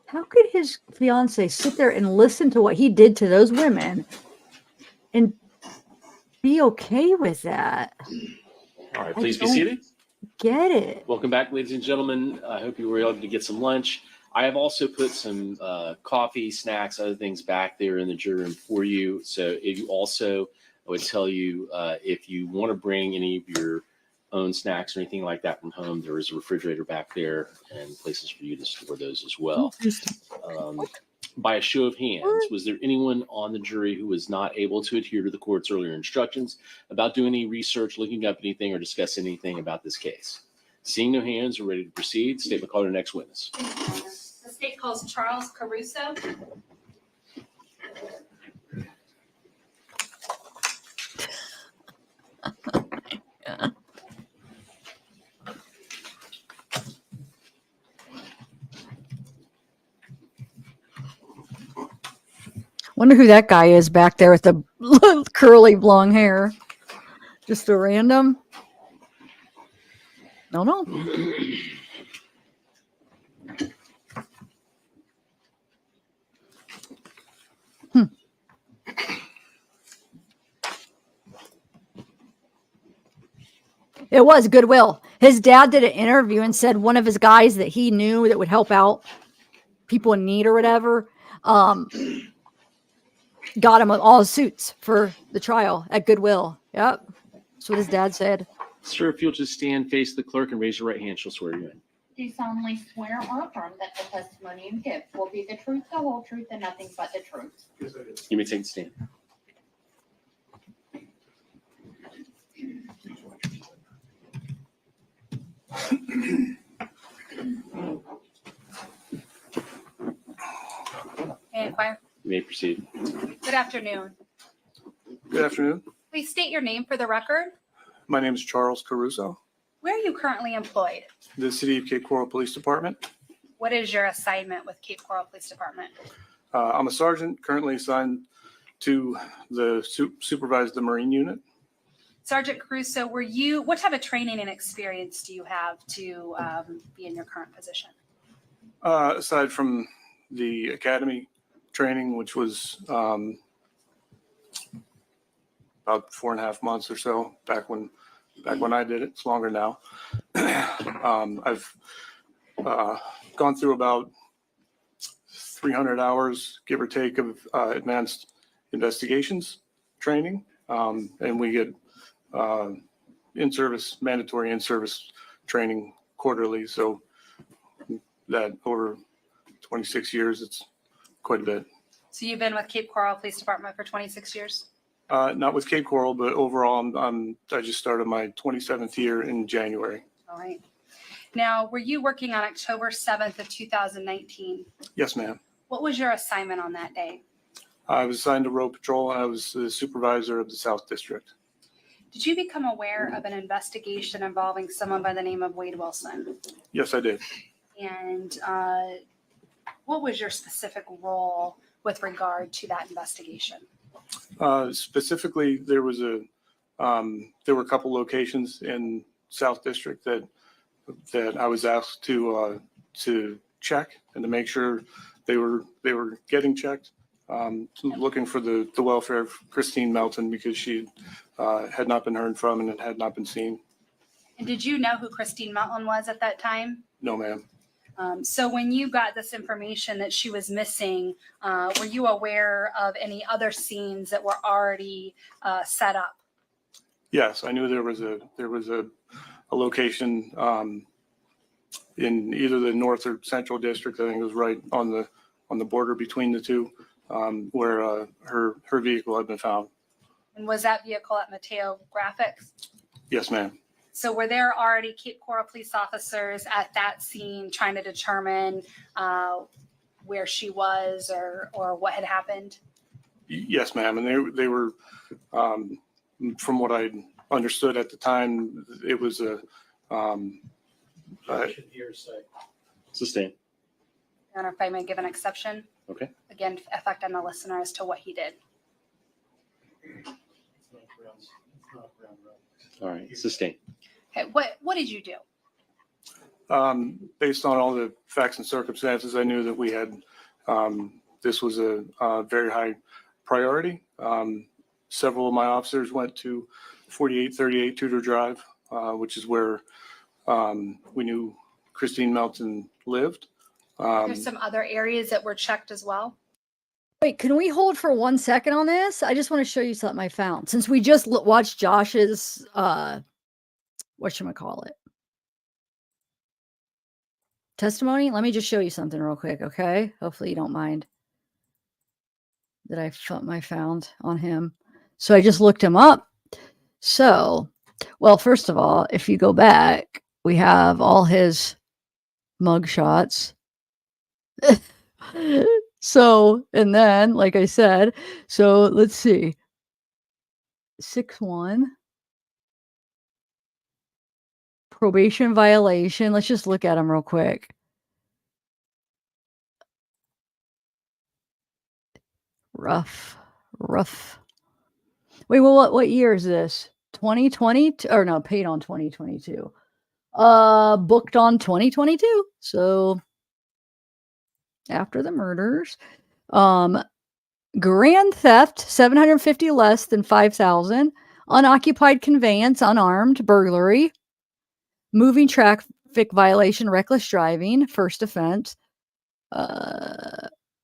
How could his fiance sit there and listen to what he did to those women and be okay with that? All right, please be seated. Get it. Welcome back, ladies and gentlemen. I hope you were able to get some lunch. I have also put some coffee, snacks, other things back there in the jury room for you. So if you also, I would tell you, if you want to bring any of your own snacks or anything like that from home, there is a refrigerator back there and places for you to store those as well. By a show of hands, was there anyone on the jury who was not able to adhere to the court's earlier instructions about doing any research, looking up anything, or discussing anything about this case? Seeing no hands, we're ready to proceed. State will call our next witness. The state calls Charles Caruso. Wonder who that guy is back there with the curly blonde hair. Just a random. No. It was Goodwill. His dad did an interview and said one of his guys that he knew that would help out people in need or whatever, got him all his suits for the trial at Goodwill. Yep. That's what his dad said. Sir, if you'll just stand, face the clerk, and raise your right hand, she'll swear you in. Do you solemnly swear or affirm that the testimony you give will be the truth, the whole truth, and nothing but the truth? Yes, I do. You may take the stand. May I inquire? You may proceed. Good afternoon. Good afternoon. Please state your name for the record. My name is Charles Caruso, Where are you currently employed? the City of Cape Coral Police Department. What is your assignment with Cape Coral Police Department? I'm a sergeant currently assigned to supervise the Marine unit. Sergeant Caruso, what type of training and experience do you have to be in your current position? Aside from the academy training, which was about 4.5 months or so back when I did it. It's longer now. I've gone through about 300 hours, give or take, of advanced investigations training, And we get mandatory in-service training quarterly. So that over 26 years, it's quite a bit. So you've been with Cape Coral Police Department for 26 years? Not with Cape Coral, but overall, I just started my 27th year in January. All right. Now, were you working on October 7th of 2019? Yes, ma'am. What was your assignment on that day? I was assigned to road patrol, and I was the supervisor of the South District. Did you become aware of an investigation involving someone by the name of Wade Wilson? Yes, I did. And what was your specific role with regard to that investigation? Specifically, there were a couple locations in South District that I was asked to check and to make sure they were getting checked. Looking for the welfare of Kristine Melton because she had not been heard from and it had not been seen. And did you know who Kristine Melton was at that time? No, ma'am. So when you got this information that she was missing, were you aware of any other scenes that were already set up? Yes, I knew there was a location in either the North or Central District. I think it was right on the border between the two, where her vehicle had been found. And was that vehicle at Mateo Graphics? Yes, ma'am. So were there already Cape Coral police officers at that scene trying to determine where she was or what had happened? Yes, ma'am. And they were, from what I understood at the time, it was a Hearsay. Sustain. I don't know if I may give an exception. Okay. Again, effect on the listener as to what he did. It's not ground rules. All right. Sustain. Okay, what did you do? Based on all the facts and circumstances, I knew that we had, this was a very high priority. Several of my officers went to 4838 Tudor Drive, which is where we knew Kristine Melton lived. There's some other areas that were checked as well. Wait, can we hold for 1 second on this? I just want to show you something I found. Since we just watched Josh's, whatchamacallit, testimony, let me just show you something real quick, okay? Hopefully you don't mind that I found on him. So I just looked him up. So, well, first of all, if you go back, we have all his mugshots. So, and then, like I said, so let's see. 6'1". Probation violation. Let's just look at him real quick. Rough. Wait, well, what year is this? 2020 or no, paid on 2022. Booked on 2022. So after the murders, grand theft, 750 less than 5,000, unoccupied conveyance, unarmed, burglary, moving traffic violation, reckless driving, first offense,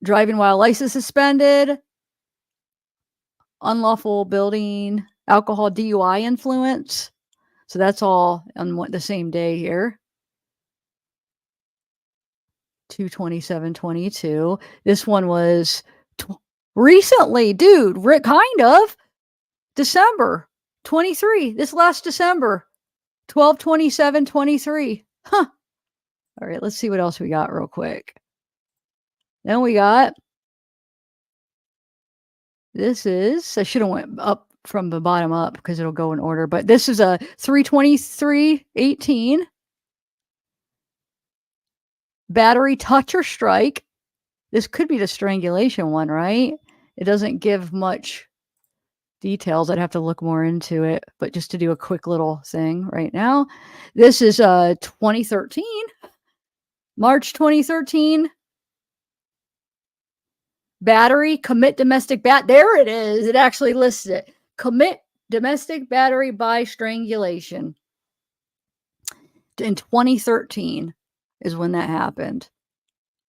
driving while license suspended, unlawful building, alcohol, DUI influence. So that's all on the same day here. 2/27/22. This one was recently, dude. Kind of December 23. This last December, 12/27/23. Huh. All right, let's see what else we got real quick. Then we got this is, I should have went up from the bottom up because it'll go in order, but this is a 3/23/18. Battery, touch, or strike. This could be the strangulation one, right? It doesn't give much details. I'd have to look more into it, but just to do a quick little thing right now. This is 2013. March 2013. Battery, commit domestic there it is. It actually lists it. Commit domestic battery by strangulation. In 2013 is when that happened.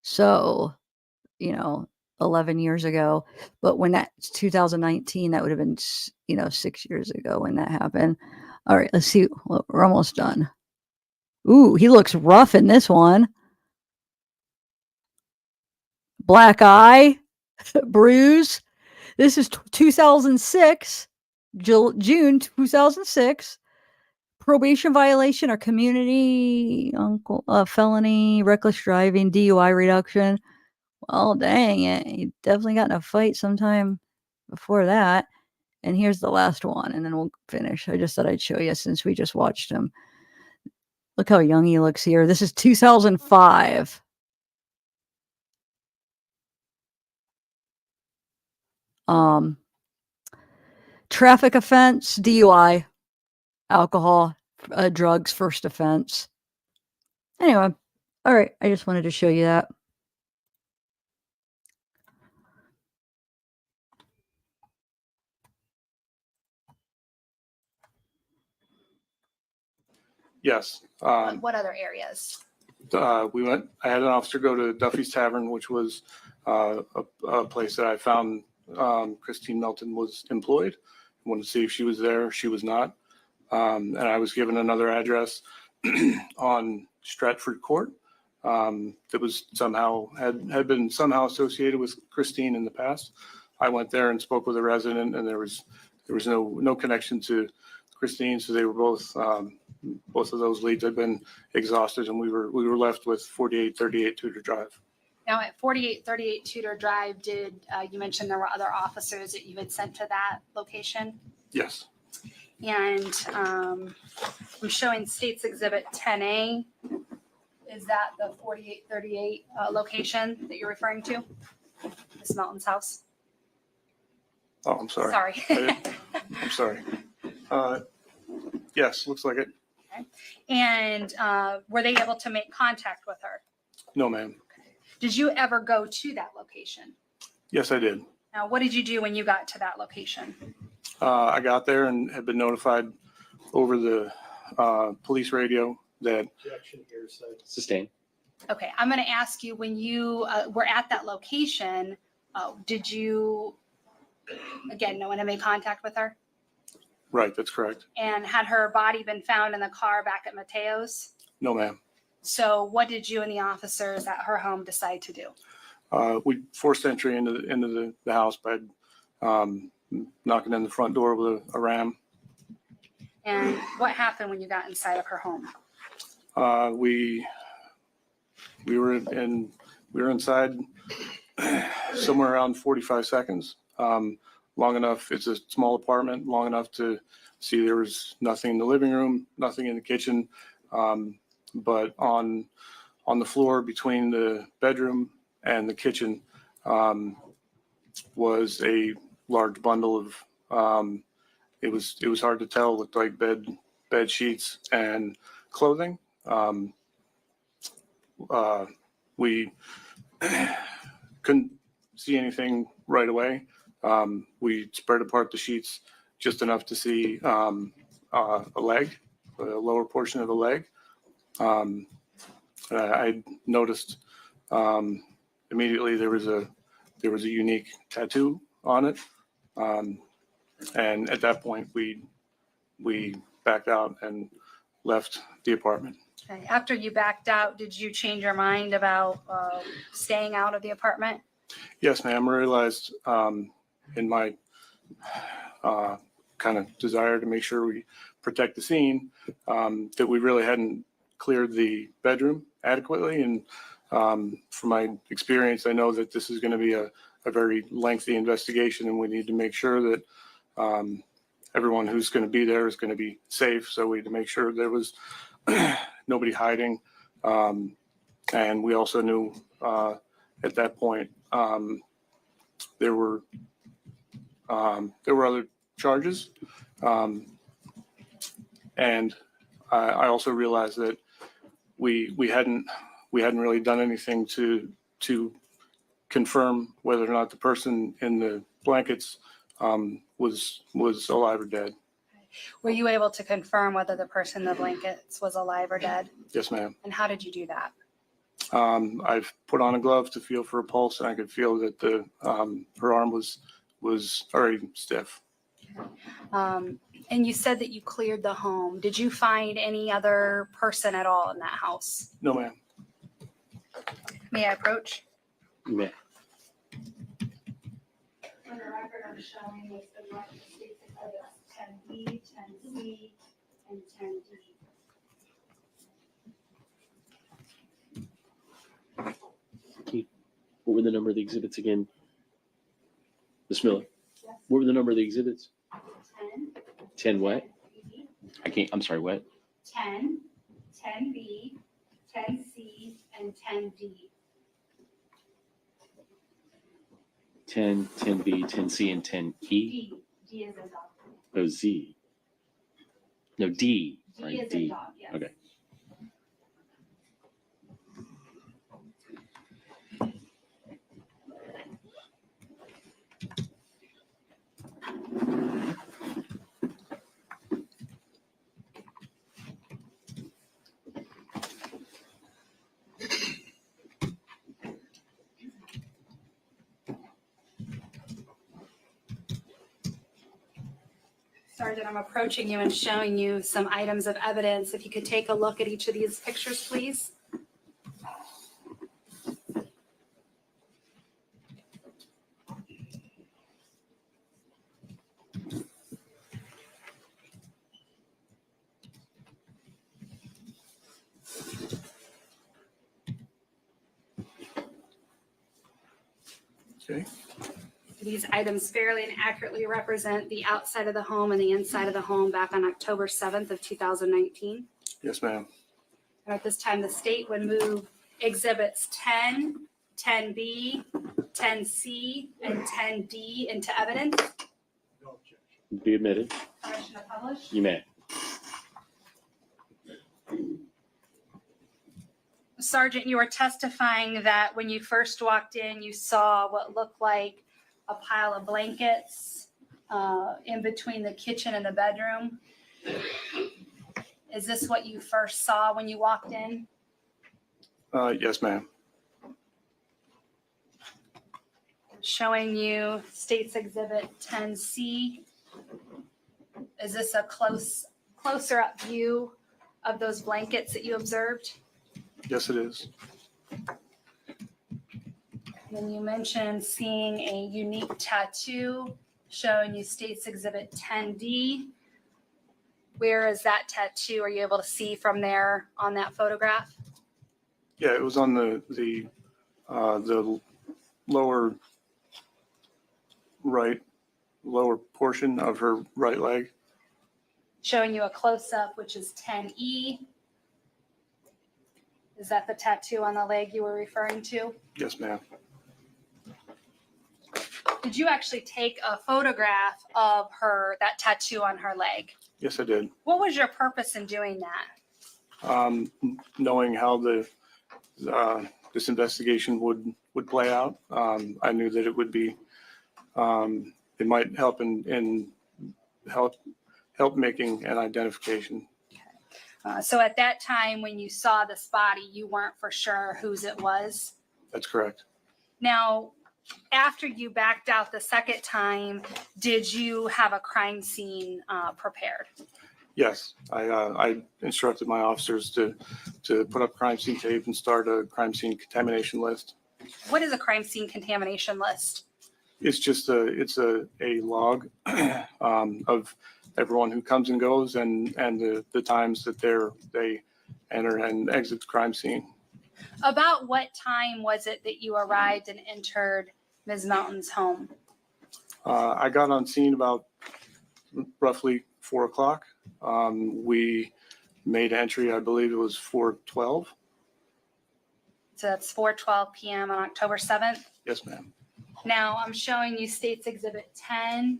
So, you know, 11 years ago. But when that's 2019, that would have been, 6 years ago when that happened. All right, let's see. We're almost done. Ooh, he looks rough in this one. Black eye, bruise. This is 2006, June 2006. Probation violation or community felony, reckless driving, DUI reduction. Well, dang it. He definitely got in a fight sometime before that. And here's the last one, and then we'll finish. I just thought I'd show you since we just watched him. Look how young he looks here. This is 2005. Traffic offense, DUI, alcohol, drugs, first offense. Anyway, all right. I just wanted to show you that. Yes. What other areas? I had an officer go to Duffy's Tavern, which was a place that I found Kristine Melton was employed. I wanted to see if she was there. She was not. And I was given another address on Stratford Court that was somehow had been somehow associated with Kristine in the past. I went there and spoke with a resident, and there was no connection to Kristine. So they were both of those leads had been exhausted, and we were left with 4838 Tudor Drive. Now at 4838 Tudor Drive, did you mention there were other officers that you had sent to that location? Yes. And I'm showing States Exhibit 10A. Is that the 4838 location that you're referring to? Miss Melton's house? Oh, I'm sorry. Sorry. I'm sorry. Yes, looks like it. Okay. And were they able to make contact with her? No, ma'am. Did you ever go to that location? Yes, I did. Now, what did you do when you got to that location? I got there and had been notified over the police radio that. Objection, hearsay. Sustain. Okay, I'm going to ask you, when you were at that location, did you, again, no one had made contact with her? Right, that's correct. And had her body been found in the car back at Mateo's? No, ma'am. So what did you and the officers at her home decide to do? We forced entry into the house by knocking in the front door with a ram. And what happened when you got inside of her home? We were inside somewhere around 45 seconds. Long enough. It's a small apartment. Long enough to see there was nothing in the living room, nothing in the kitchen, but on the floor between the bedroom and the kitchen was a large bundle of. It was hard to tell. Looked like bed sheets and clothing. We couldn't see anything right away. We spread apart the sheets just enough to see a leg, a lower portion of a leg. I noticed immediately there was a unique tattoo on it, and at that point we backed out and left the apartment. Okay. After you backed out, did you change your mind about staying out of the apartment? Yes, ma'am. I realized in my kind of desire to make sure we protect the scene that we really hadn't cleared the bedroom adequately. And from my experience, I know that this is going to be a very lengthy investigation, and we need to make sure that everyone who's going to be there is going to be safe. So we had to make sure there was nobody hiding. And we also knew at that point there were other charges. And I also realized that we hadn't really done anything to confirm whether or not the person in the blankets was alive or dead. Were you able to confirm whether the person in the blankets was alive or dead? Yes, ma'am. And how did you do that? I've put on a glove to feel for a pulse, and I could feel that her arm was already stiff. And you said that you cleared the home. Did you find any other person at all in that house? No, ma'am. May I approach? You may. For the record, I'm showing with the right states exhibits 10B, 10C, and 10D. What were the number of the exhibits again? Ms. Miller, Yes. what were the number of the exhibits? 10. 10 what? 10B, I can't, I'm sorry, what? 10, 10B, 10C, and 10D. 10, 10B, 10C, and 10E? D. D is a dog. Oh, Z. No, D. D Right, is a D. dog, yes. Okay. Sergeant, I'm approaching you and showing you some items of evidence. If you could take a look at each of these pictures, please. Okay. These items fairly and accurately represent the outside of the home and the inside of the home back on October 7th of 2019. Yes, ma'am. And at this time, the state would move exhibits 10, 10B, 10C, and 10D into evidence. No objection. Be admitted. Permission to publish. You may. Sergeant, you were testifying that when you first walked in, you saw what looked like a pile of blankets in between the kitchen and the bedroom. Is this what you first saw when you walked in? Yes, ma'am. Showing you State's Exhibit 10C. Is this a closer up view of those blankets that you observed? Yes, it is. Then you mentioned seeing a unique tattoo showing you State's Exhibit 10D. Where is that tattoo? Are you able to see from there on that photograph? Yeah, it was on the lower portion of her right leg. Showing you a close-up, which is 10E. Is that the tattoo on the leg you were referring to? Yes, ma'am. Did you actually take a photograph of that tattoo on her leg? Yes, I did. What was your purpose in doing that? Knowing how this investigation would play out, I knew that it would be, it might help in help making an identification. So at that time, when you saw this body, you weren't for sure whose it was? That's correct. Now, after you backed out the second time, did you have a crime scene prepared? Yes, I instructed my officers to put up crime scene tape and start a crime scene contamination list. What is a crime scene contamination list? It's just a log of everyone who comes and goes and the times that they enter and exit the crime scene. About what time was it that you arrived and entered Ms. Mountain's home? I got on scene about roughly 4 o'clock. We made entry, I believe it was 4:12. So that's 4:12 p.m. on October 7th. Yes, ma'am. Now I'm showing you State's Exhibit 10,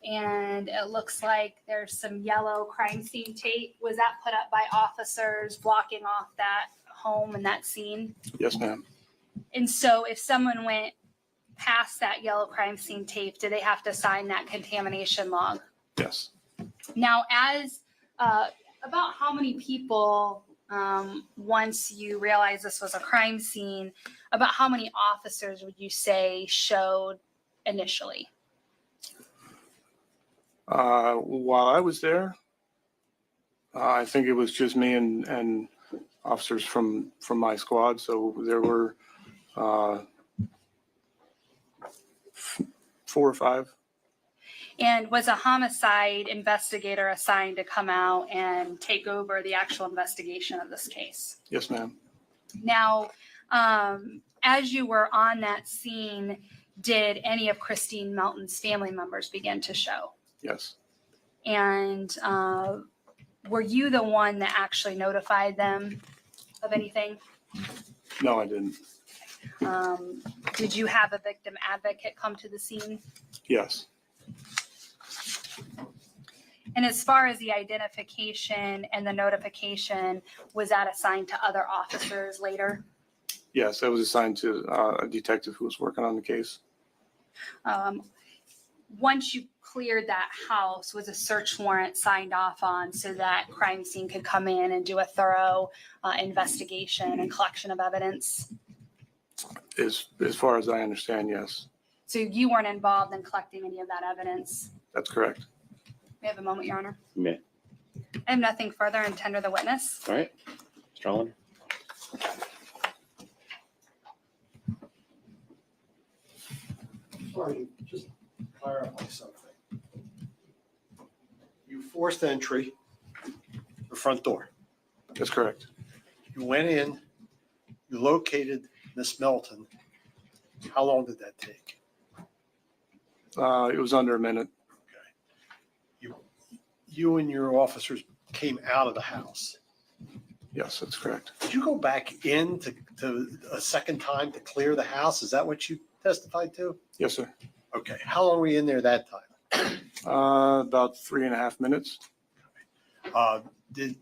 and it looks like there's some yellow crime scene tape. Was that put up by officers blocking off that home and that scene? Yes, ma'am. And so if someone went past that yellow crime scene tape, do they have to sign that contamination log? Yes. Now, as about how many people once you realized this was a crime scene, about how many officers would you say showed initially? While I was there, I think it was just me and officers from my squad. So there were 4 or 5. And was a homicide investigator assigned to come out and take over the actual investigation of this case? Yes, ma'am. Now, as you were on that scene, did any of Kristine Melton's family members begin to show? Yes. And were you the one that actually notified them of anything? No, I didn't. Did you have a victim advocate come to the scene? Yes. And as far as the identification and the notification, was that assigned to other officers later? Yes, I was assigned to a detective who was working on the case. Once you cleared that house, was a search warrant signed off on so that crime scene could come in and do a thorough investigation and collection of evidence? As far as I understand, yes. So you weren't involved in collecting any of that evidence? That's correct. We have a moment, Your Honor. You may. I have nothing further and tender the witness. All right. Mr. Holland. Sorry, just clarify something. You forced entry, the front door. That's correct. You went in, you located Miss Melton. How long did that take? It was under a minute. You and your officers came out of the house. Yes, that's correct. Did you go back in to a second time to clear the house? Is that what you testified to? Yes, sir. Okay, how long were you in there that time? About 3.5 minutes. Did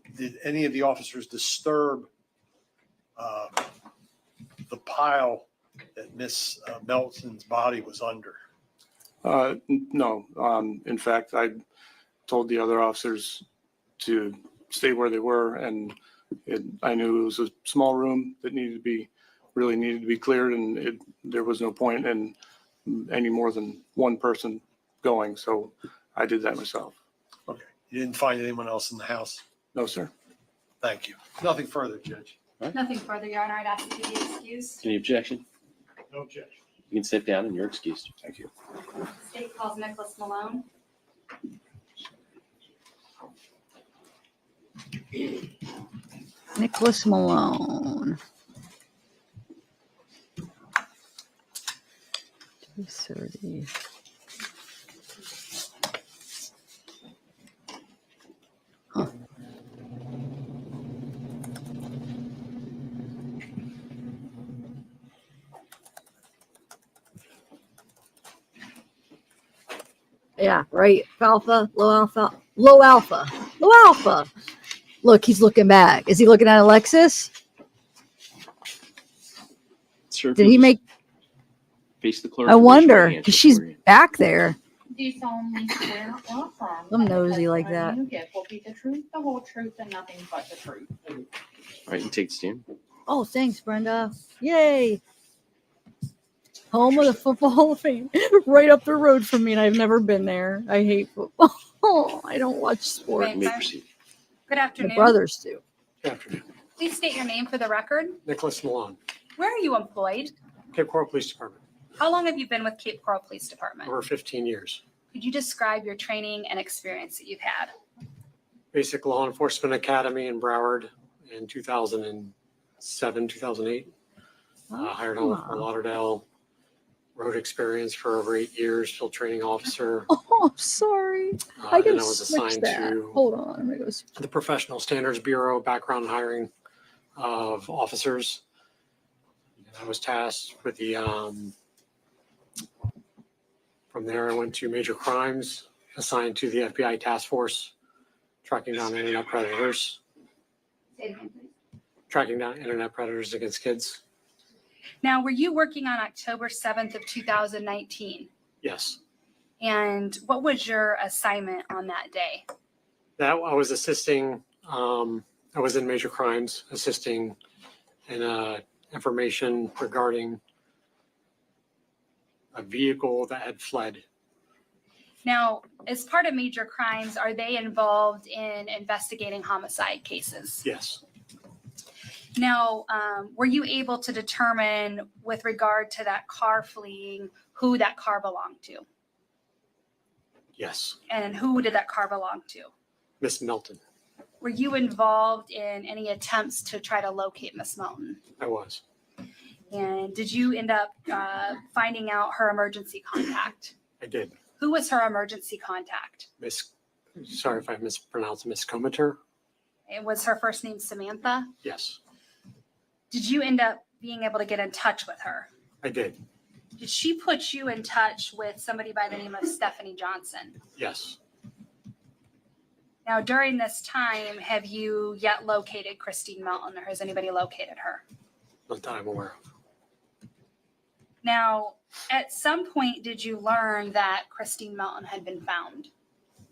any of the officers disturb the pile that Miss Melton's body was under? No. In fact, I told the other officers to stay where they were, and I knew it was a small room that really needed to be cleared, and there was no point in any more than one person going, so I did that myself. Okay, you didn't find anyone else in the house? No, sir. Thank you. Nothing further, Judge. Nothing further, Your Honor. I'd ask that you be excused. Any objection? No objection. You can sit down and you're excused. Thank you. State calls Nicholas Malone. Nicholas Malone. 2:30. Huh. Yeah, right. Alpha, low alpha, low alpha, low alpha. Look, he's looking back. Is he looking at Alexis? Sure. Did he make? Face the clerk. I wonder, because she's back there. Do you solemnly swear or affirm I'm that the nosy like testimony that. you give will be the truth, the whole truth, and nothing but the truth? All right, you take the stand. Oh, thanks, Brenda. Yay. Home of the Football Hall of Fame. Right up the road from me, and I've never been there. I hate football. I don't watch sports. You may proceed. Good My afternoon. brothers do. Good afternoon. Please state your name for the record. Nicholas Malone, Where are you employed? Cape Coral Police Department, How long have you been with Cape Coral Police Department? over 15 years. Could you describe your training and experience that you've had? Basic Law Enforcement Academy in Broward in 2007, 2008. Hired on with Fort Lauderdale. Road experience for over 8 years, field training officer. Oh, I'm sorry. I Then can I was switch assigned that. to Hold on. I'm gonna go. the Professional Standards Bureau, background hiring of officers. I was tasked with the, from there I went to major crimes, assigned to the FBI task force, tracking down internet predators, Say it again, please. tracking down internet predators against kids. Now, were you working on October 7th of 2019? Yes. And what was your assignment on that day? That I was assisting I was in major crimes assisting in information regarding a vehicle that had fled. Now, as part of major crimes, are they involved in investigating homicide cases? Yes, Now, were you able to determine with regard to that car fleeing who that car belonged to? yes. And who did that car belong to? Miss Melton, Were you involved in any attempts to try to locate Miss Melton? I was. And did you end up finding out her emergency contact? I did. Who was her emergency contact? Sorry if I mispronounced, Miss Comater? And was her first name Samantha? Yes, Did you end up being able to get in touch with her? I did. Did she put you in touch with somebody by the name of Stephanie Johnson? Yes, Now, during this time, have you yet located Kristine Melton, or has anybody located her? not that I'm aware of. Now, at some point, did you learn that Kristine Melton had been found?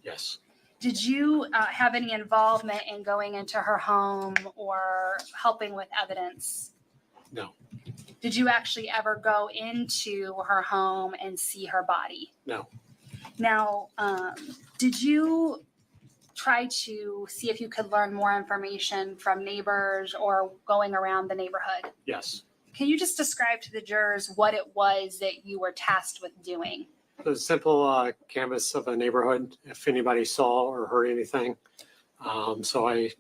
Yes, Did you have any involvement in going into her home or helping with evidence? no, Did you actually ever go into her home and see her body? no, Now, did you try to see if you could learn more information from neighbors or going around the neighborhood? yes. Can you just describe to the jurors what it was that you were tasked with doing? It was a simple canvas of a neighborhood, if anybody saw or heard anything. So I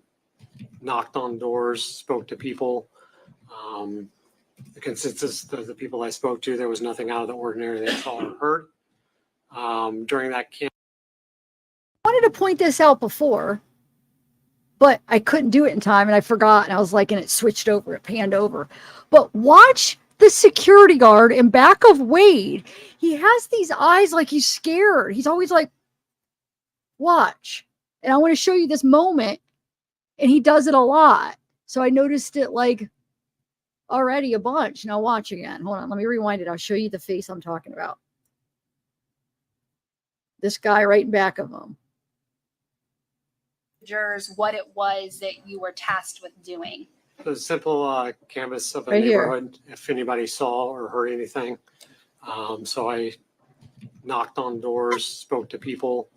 knocked on doors, spoke to people. The consensus of the people I spoke to, there was nothing out of the ordinary they saw or heard. During that camp, I wanted to point this out before, but I couldn't do it in time and I forgot. And I was like, and it switched over, it panned over. But watch the security guard in back of Wade. He has these eyes like he's scared. He's always like, watch. And I want to show you this moment. And he does it a lot. So I noticed it like already a bunch. Now watch again. Hold on. Let me rewind it. I'll show you the face I'm talking about. This guy right in back of him. Jurors, what it was that you were tasked with doing? it was a simple canvas of a Right here. neighborhood, if anybody saw or heard anything. So I knocked on doors, spoke to people.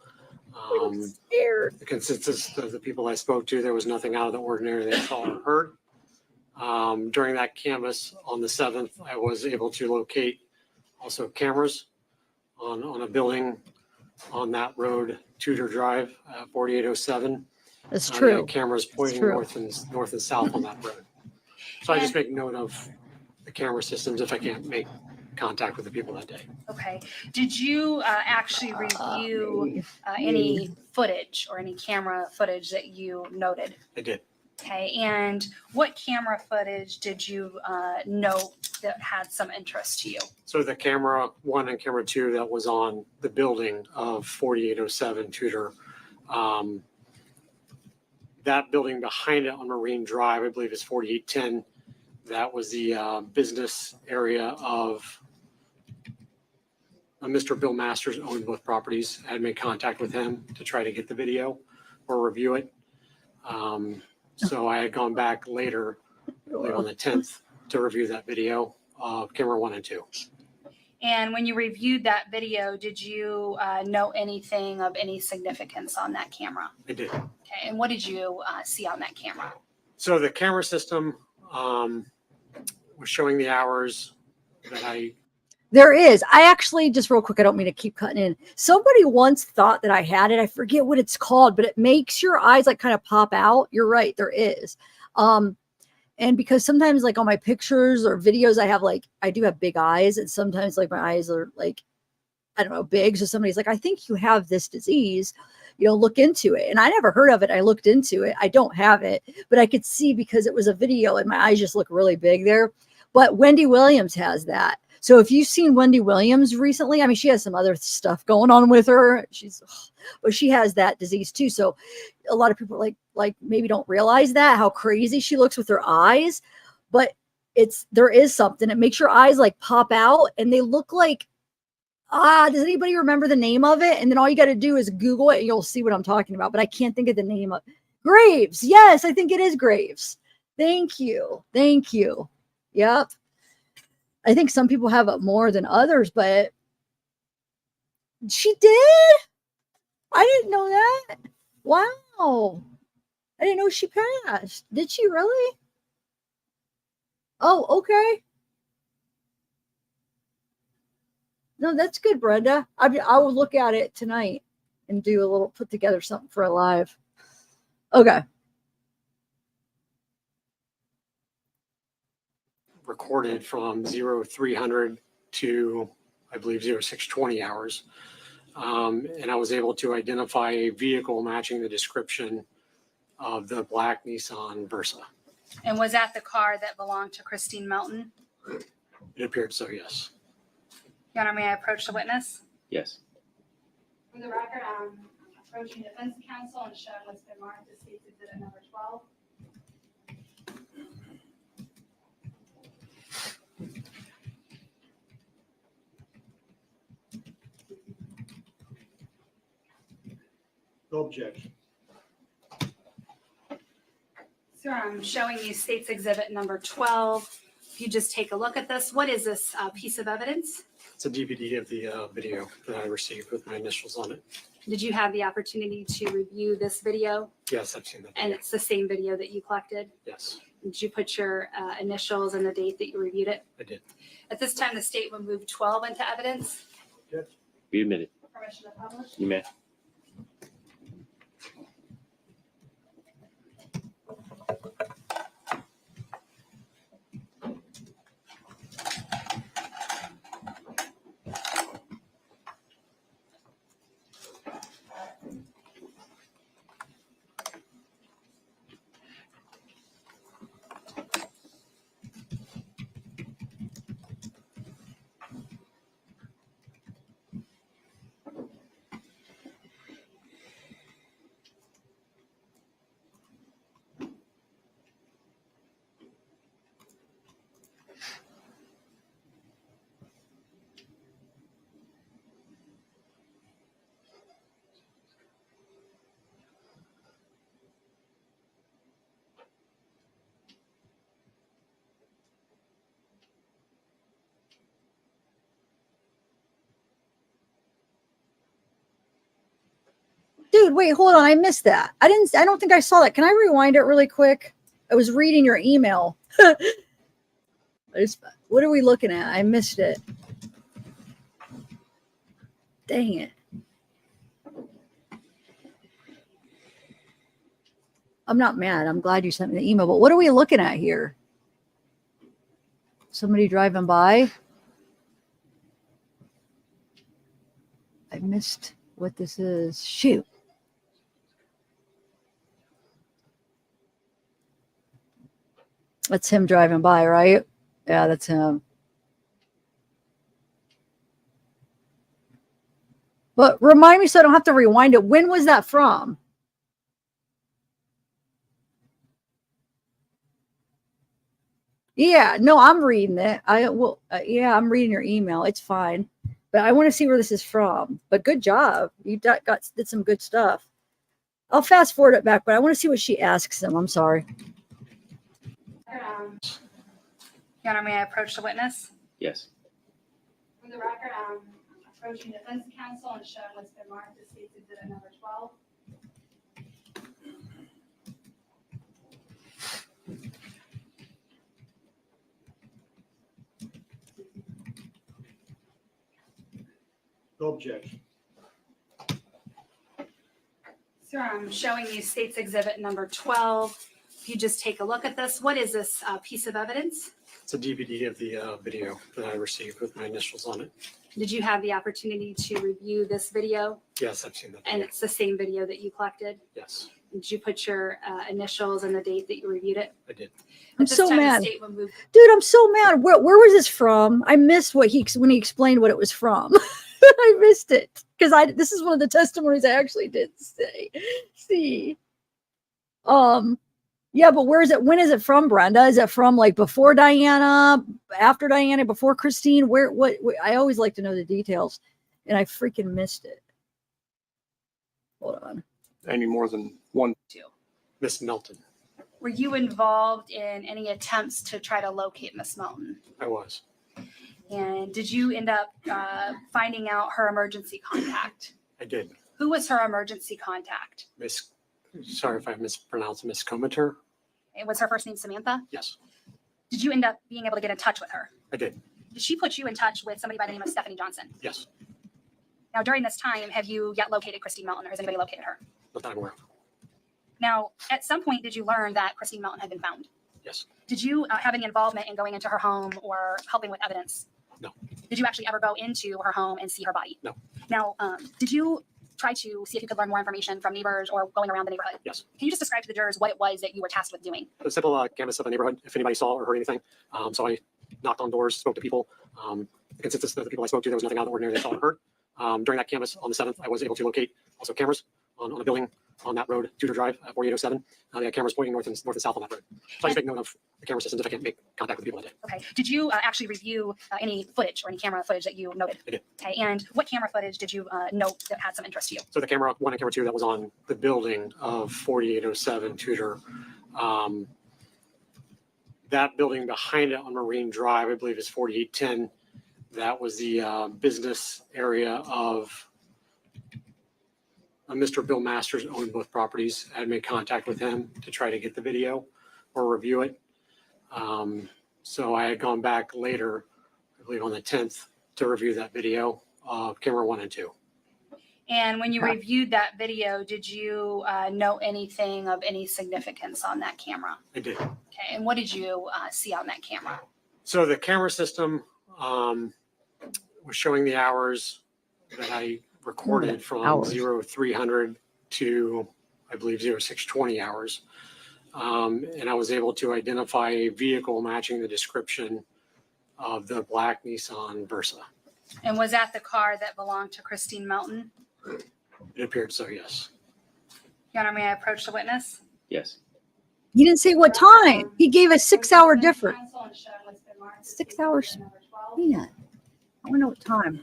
Scared. The consensus of the people I spoke to, there was nothing out of the ordinary they saw or heard. During that canvas on the 7th, I was able to locate also cameras on a building on that road, Tudor Drive, 4807. That's They true. had cameras pointing true. north and south on that road. So I just make note of the camera systems if I can't make contact with the people that day. Okay. Did you actually review any footage or any camera footage that you noted? I did. Okay. And what camera footage did you note that had some interest to you? So the camera 1 and camera 2 that was on the building of 4807 Tudor, that building behind it on Marine Drive, I believe is 4810. That was the business area of Mr. Bill Masters, owned both properties. I had made contact with him to try to get the video or review it. So I had gone back later, I believe on the 10th, to review that video of camera 1 and 2. And when you reviewed that video, did you note anything of any significance on that camera? I did. Okay. And what did you see on that camera? So the camera system was showing the hours that There is. I actually, just real quick, I don't mean to keep cutting in. Somebody once thought that I had it. I forget what it's called, but it makes your eyes like kind of pop out. You're right. There is. And because sometimes like on my pictures or videos, I do have big eyes. And sometimes like my eyes are like, I don't know, big. So somebody's like, I think you have this disease, look into it. And I never heard of it. I looked into it. I don't have it, but I could see because it was a video and my eyes just look really big there. But Wendy Williams has that. So if you've seen Wendy Williams recently, I mean, she has some other stuff going on with her. But she has that disease too. So a lot of people like maybe don't realize that, how crazy she looks with her eyes. But there is something. It makes your eyes like pop out and they look like, does anybody remember the name of it? And then all you got to do is Google it and you'll see what I'm talking about. But I can't think of the name of Graves. Yes, I think it is Graves. Thank you. Thank you. Yep. I think some people have it more than others, but she did? I didn't know that. Wow. I didn't know she passed. Did she really? Oh, okay. No, that's good, Brenda. I will look at it tonight and do a little, put together something for a live. Okay. Recorded from 0300 to, I believe, 0620 hours. And I was able to identify a vehicle matching the description of the black Nissan Versa. And was that the car that belonged to Kristine Melton? It appeared so, yes. Your Honor, may I approach the witness? Yes. For the record, I'm approaching defense counsel and showing what's been marked as State's Exhibit number 12. No objection. Sir, I'm showing you State's Exhibit number 12. If you just take a look at this, what is this piece of evidence? It's a DVD of the video that I received with my initials on it. Did you have the opportunity to review this video? Yes, I've seen that. And it's the same video that you collected? Yes, Did you put your initials and the date that you reviewed it? I did. At this time, the state will move 12 into evidence. Be admitted. Permission to publish? You may. Dude, wait, hold on. I missed that. I don't think I saw that. Can I rewind it really quick? I was reading your email. What are we looking at? I missed it. Dang it. I'm not mad. I'm glad you sent me the email, but what are we looking at here? Somebody driving by? I missed what this is. Shoot. That's him driving by, right? Yeah, that's him. But remind me so I don't have to rewind it. When was that from? Yeah, no, I'm reading it. Yeah, I'm reading your email. It's fine. But I want to see where this is from. But good job. You did some good stuff. I'll fast forward it back, but I want to see what she asks him. I'm sorry. Your Honor, may I approach the witness? Yes. For the record, I'm approaching defense counsel and showing what's been marked as State's Exhibit number 12. No objection. Sir, I'm showing you State's Exhibit number 12. If you just take a look at this, what is this piece of evidence? It's a DVD of the video that I received with my initials on it. Did you have the opportunity to review this video? Yes, I've seen that. And it's the same video that you collected? Yes, Did you put your initials and the date that you reviewed it? I did. I'm so mad. The state will move. Dude, I'm so mad. Where was this from? I missed when he explained what it was from. I missed it because this is one of the testimonies I actually did see. Yeah, but where is it? When is it from, Brenda? Is it from like before Diana, after Diana, before Kristine? What I always like to know the details, and I freaking missed it. Hold on. Any more than one? Miss Melton. Were you involved in any attempts to try to locate Miss Melton? I was. And did you end up finding out her emergency contact? I did. Who was her emergency contact? Sorry if I mispronounced, Miss Comater. Was her first name Samantha? Yes, Did you end up being able to get in touch with her? I did. Did she put you in touch with somebody by the name of Stephanie Johnson? Yes, Now, during this time, have you yet located Kristine Melton, or has anybody located her? not that I'm aware of. Now, at some point, did you learn that Kristine Melton had been found? Yes, Did you have any involvement in going into her home or helping with evidence? No. Did you actually ever go into her home and see her body? No. Now, did you try to see if you could learn more information from neighbors or going around the neighborhood? yes. Can you just describe to the jurors what it was that you were tasked with doing? A simple canvas of the neighborhood, if anybody saw or heard anything. So I knocked on doors, spoke to people. The consensus of the people I spoke to, there was nothing out of the ordinary they saw or heard. During that canvas on the 7th, I was able to locate also cameras on a building on that road, Tudor Drive, 4807. They had cameras pointing north and south on that road. So I just make note of the camera systems if I can't make contact with the people that day. Okay. Did you actually review any footage or any camera footage that you noted? I did. Okay. And what camera footage did you note that had some interest to you? So the camera 1 and camera 2 that was on the building of 4807 Tudor. That building behind it on Marine Drive, I believe is 4810. That was the business area of Mr. Bill Masters, owned both properties. I had made contact with him to try to get the video or review it. So I had gone back later, I believe on the 10th, to review that video of camera 1 and 2. And when you reviewed that video, did you note anything of any significance on that camera? I did. Okay. And what did you see on that camera? So the camera system was showing the hours that I recorded from 0300 to, I believe, 0620 hours. And I was able to identify a vehicle matching the description of the black Nissan Versa. And was that the car that belonged to Kristine Melton? It appeared so, yes. Your Honor, may I approach the witness? Yes. He didn't say what time. He gave a 6-hour difference. 6 hours. Yeah. I want to know what time.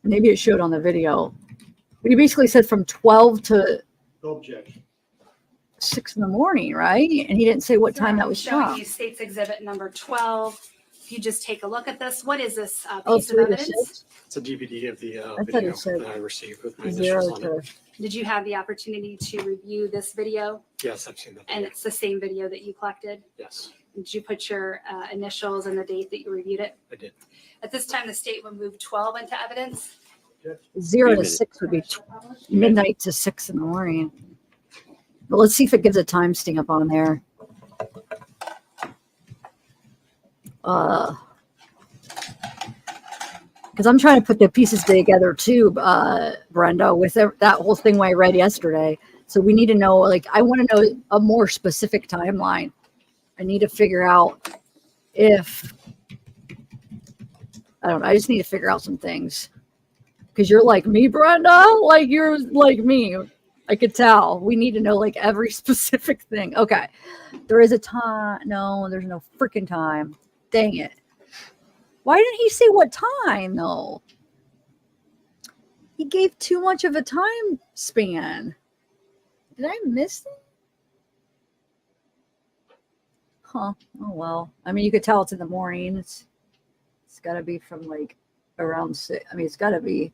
Maybe it showed on the video. But he basically said from 12 to No objection. 6 in the morning, right? And he didn't say what time that was showing from. you State's Exhibit number 12. If you just take a look at this, what is this Oh, piece of 3 to evidence? 6? It's a DVD of the I thought video it said that I received with my 0 initials on it. to. Did you have the opportunity to review this video? Yes, I've seen that. And it's the same video that you collected? Yes, Did you put your initials and the date that you reviewed it? I did. At this time, the state would move 12 into evidence. 0 to 6 would be midnight to 6 in the morning. But let's see if it gives a timestamp on there. Because I'm trying to put the pieces together too, Brenda, with that whole thing I read yesterday. So we need to know, like, I want to know a more specific timeline. I need to figure out if, I don't know, I just need to figure out some things. Because you're like me, Brenda, like you're like me. I could tell. We need to know like every specific thing. Okay. There is a time. No, there's no freaking time. Dang it. Why didn't he say what time though? He gave too much of a time span. Did I miss it? Huh. Oh well. I mean, you could tell it's in the morning. It's got to be from like around 6. I mean, it's got to be.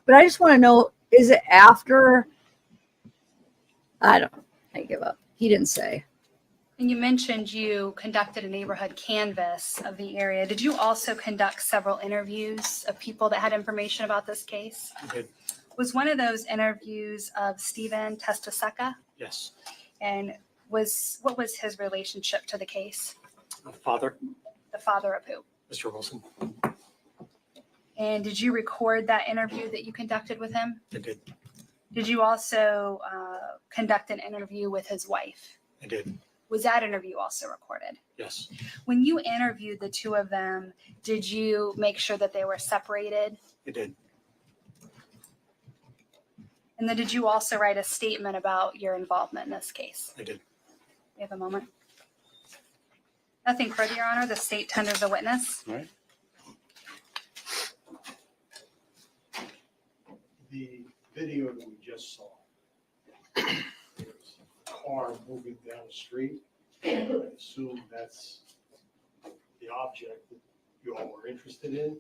But I just want to know, is it after? I don't know. I give up. He didn't say. And you mentioned you conducted a neighborhood canvass of the area. Did you also conduct several interviews of people that had information about this case? I did. Was one of those interviews of Stephen Testaseca? Yes. And what was his relationship to the case? Father, The father of who? Mr. Wilson. And did you record that interview that you conducted with him? I did. Did you also conduct an interview with his wife? I did. Was that interview also recorded? Yes. When you interviewed the two of them, did you make sure that they were separated? I did. And then did you also write a statement about your involvement in this case? I did. We have a moment. Nothing further, Your Honor. The state tenders a witness. All right. The video that we just saw, there's a car moving down the street. I assume that's the object that you all were interested in?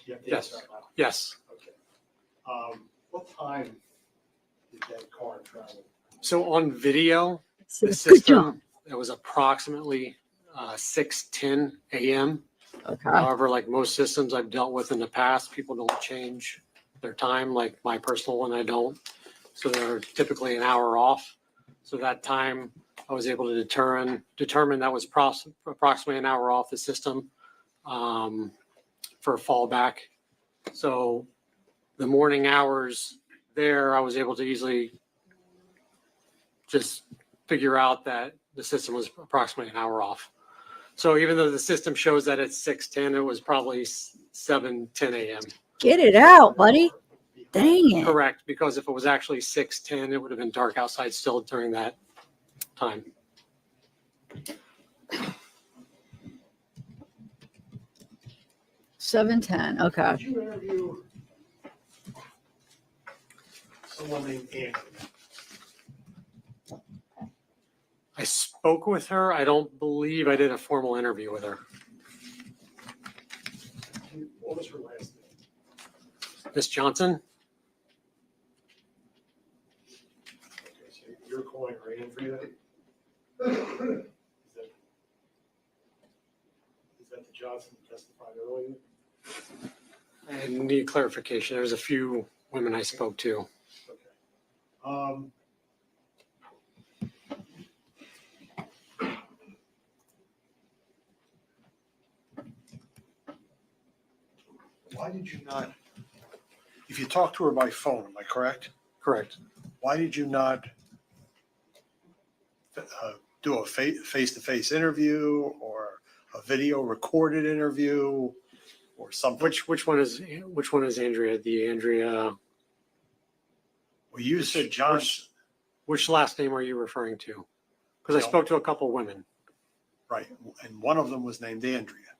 You have to Yes. answer that now. Yes. Okay. What time did that car travel? So on video, the Good job. system, it was approximately 6:10 a.m. Okay. However, like most systems I've dealt with in the past, people don't change their time, like my personal one, I don't. So they're typically an hour off. So that time I was able to determine that was approximately an hour off the system for fallback. So the morning hours there, I was able to easily just figure out that the system was approximately an hour off. So even though the system shows that it's 6:10, it was probably 7:10 a.m. Get it out, buddy. Dang it. Correct, because if it was actually 6:10, it would have been dark outside still during that time. $7.10. Okay. Did you interview someone named Andrea? I spoke with her. I don't believe I did a formal interview with her. What was her last name? Miss Johnson? Okay, so you're calling her Andrea? Is that the Johnson who testified earlier? I need clarification. There's a few women I spoke to. Okay. Why did you not, if you talked to her by phone, am I correct? Correct. Why did you not do a face-to-face interview or a video recorded interview or something? Which one is Andrea? The Andrea. Well, you said Johnson. Which last name are you referring to? Because I spoke to a couple women. Right, and one of them was named Andrea.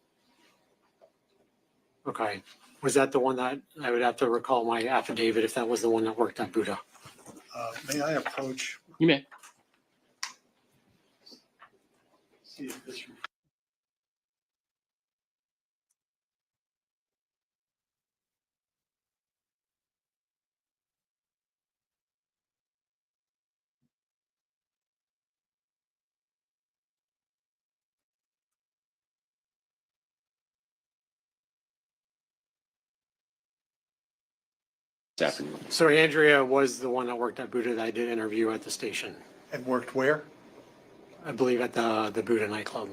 Okay. Was that the one that I would have to recall my affidavit if that was the one that worked at Buddha? May I approach? You may. See if this. This afternoon. So Andrea was the one that worked at Buddha that I did interview at the station. And worked where? I believe at the Buddha nightclub.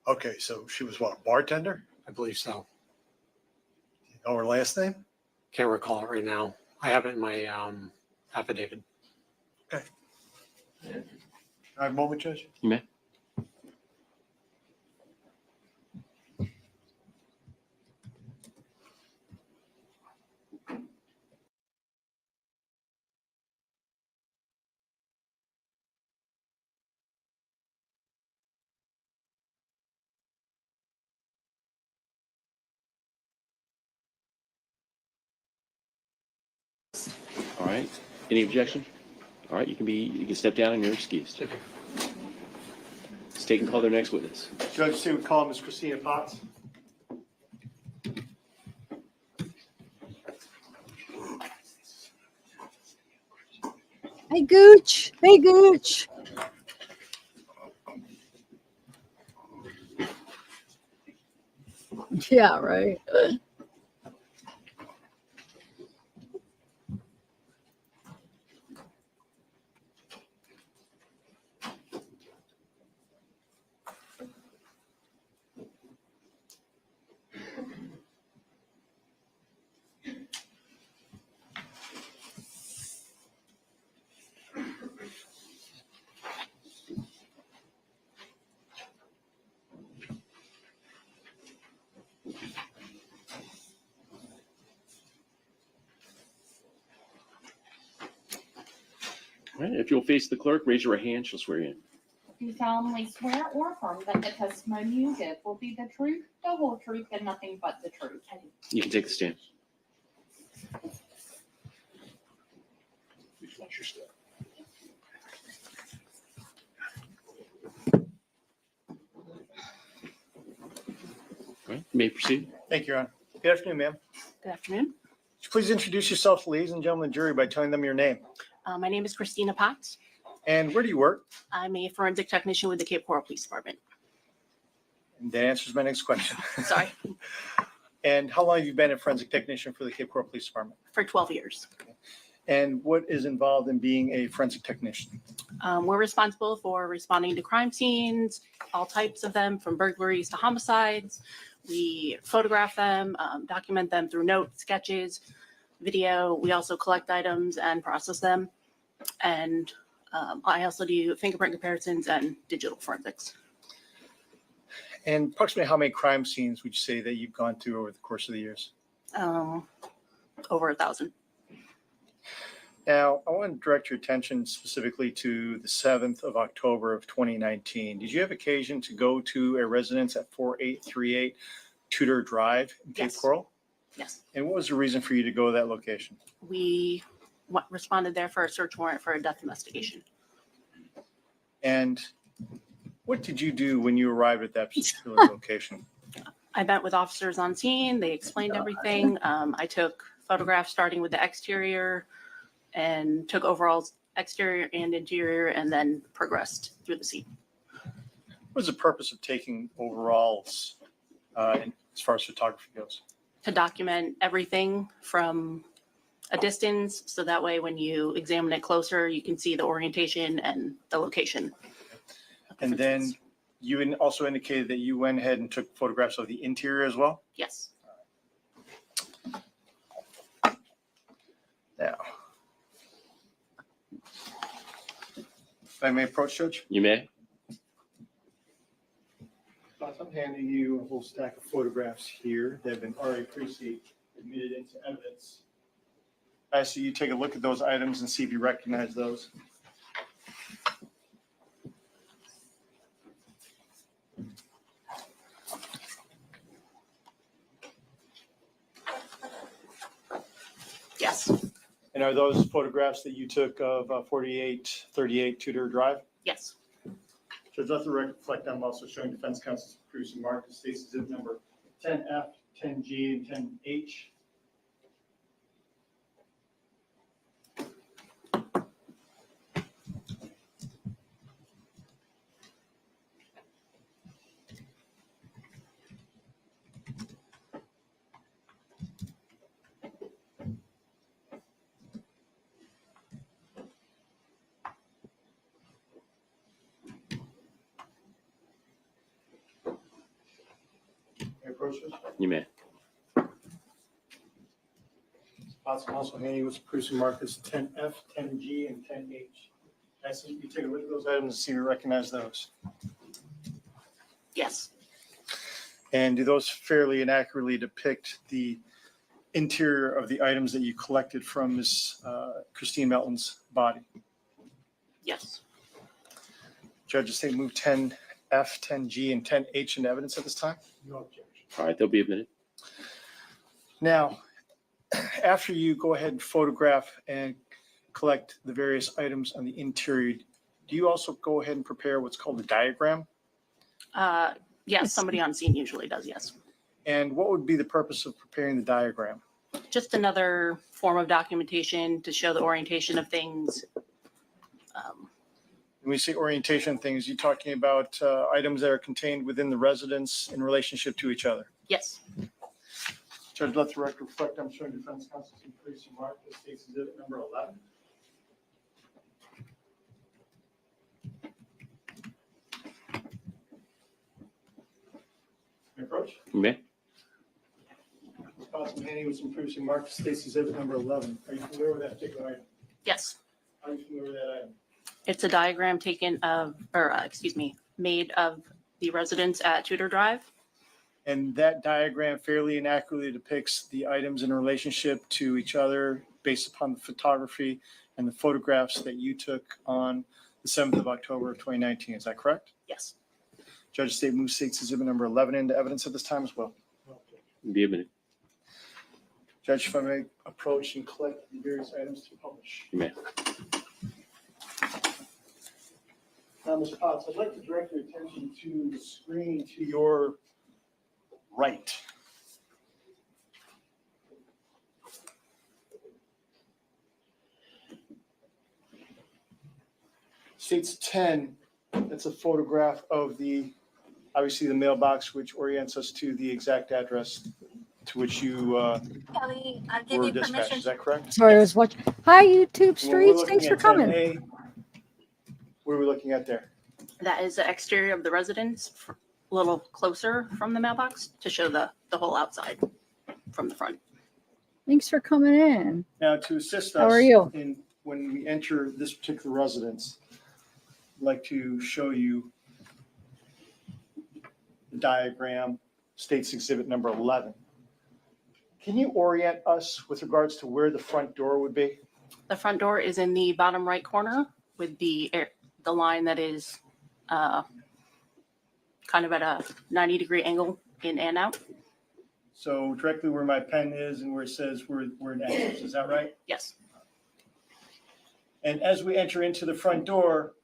Okay, so she was what, a bartender? I believe so. You know her last name? Can't recall it right now. I have it in my affidavit. Okay. Can I have a moment, Judge? You may. All right. Any objection? All right. You can step down and you're excused. State and call their next witness. Judge, say we call Ms. Christina Potts. Hey, Gooch. Hey, Gooch. Yeah, right. All right. If you'll face the clerk, raise your right hand. She'll swear you in. Do you solemnly swear or affirm that the testimony you give will be the truth, the whole truth, and nothing but the truth? You can take the stand. your stuff. All right, you may proceed. Thank you, Your Honor. Good afternoon, ma'am. Good afternoon. Would you please introduce yourself, ladies and gentlemen of the jury, by telling them your name? My name is Kristine Potts. And where do you work? I'm a forensic technician with the Cape Coral Police Department. And that answers my next question. Sorry, And how long have you been a forensic technician for the Cape Coral Police Department? for 12 years. And what is involved in being a forensic technician? We're responsible for responding to crime scenes, all types of them, from burglaries to homicides. We photograph them, document them through notes, sketches, video. We also collect items and process them. And I also do fingerprint comparisons and digital forensics. And approximately how many crime scenes would you say that you've gone through over the course of the years? Over 1,000. Now, I want to direct your attention specifically to the 7th of October of 2019. Did you have occasion to go to a residence at 4838 Tudor Drive in Cape Yes. Coral? Yes. And what was the reason for you to go to that location? We responded there for a search warrant for a death investigation. And what did you do when you arrived at that particular location? I met with officers on scene. They explained everything. I took photographs starting with the exterior and took overall exterior and interior and then progressed through the scene. What was the purpose of taking overalls as far as photography goes? To document everything from a distance, so that way when you examine it closer, you can see the orientation and the location. And then you also indicated that you went ahead and took photographs of the interior as well? Yes. Now, if I may approach, Judge? You may. I'm handing you a whole stack of photographs here that have been already previously admitted into evidence. I ask you take a look at those items and see if you recognize those. Yes. And are those photographs that you took of 4838 Tudor Drive? Yes. Judge, let the record reflect I'm also showing defense counsel's producing mark states exhibit number 10F, 10G, and 10H. Approaches. You may. Possible also handing was producing markers 10F, 10G, and 10H. I see you take a look at those items and see if you recognize those. Yes. And do those fairly and accurately depict the interior of the items that you collected from Ms. Kristine Melton's body? Yes. Judge, the state move 10F, 10G, and 10H into evidence at this time? No objection. All right, they'll be admitted. Now, after you go ahead and photograph and collect the various items on the interior, do you also go ahead and prepare what's called a diagram? Yes, somebody on scene usually does, yes. And what would be the purpose of preparing the diagram? Just another form of documentation to show the orientation of things. When we say orientation things, you're talking about items that are contained within the residence in relationship to each other. Yes. Judge, let the record reflect I'm showing defense counsel some producing mark that states exhibit number 11. Approach. You may. Responsible handing with some producing mark that states exhibit number 11. Are you familiar with that particular item? Yes. Are you familiar with that item? It's a diagram taken of, or made of the residence at Tudor Drive. And that diagram fairly and accurately depicts the items in relationship to each other based upon the photography and the photographs that you took on the 7th of October of 2019. Is that correct? Yes. Judge, state moves states exhibit number 11 into evidence at this time as well. Be admitted. Judge, if I may approach and collect the various items to publish. You may. Ms. Potts, I'd like to direct your attention to the screen to your right. States 10, that's a photograph of obviously the mailbox, which orients us to the exact address to which you Kelly, I'll give were you dispatched. permission. Is that correct? Sorry, I was watching. Hi, YouTube When we're streets. Thanks looking for at coming. 10A, what are we looking at there? That is the exterior of the residence, a little closer from the mailbox to show the whole outside from the front. Thanks for coming in. Now, to assist How us are you? when we enter this particular residence, I'd like to show you the diagram, States Exhibit number 11. Can you orient us with regards to where the front door would be? The front door is in the bottom right corner with the line that is kind of at a 90-degree angle in and out. So directly where my pen is and where it says we're in entrance, is that right? Yes. And as we enter into the front door,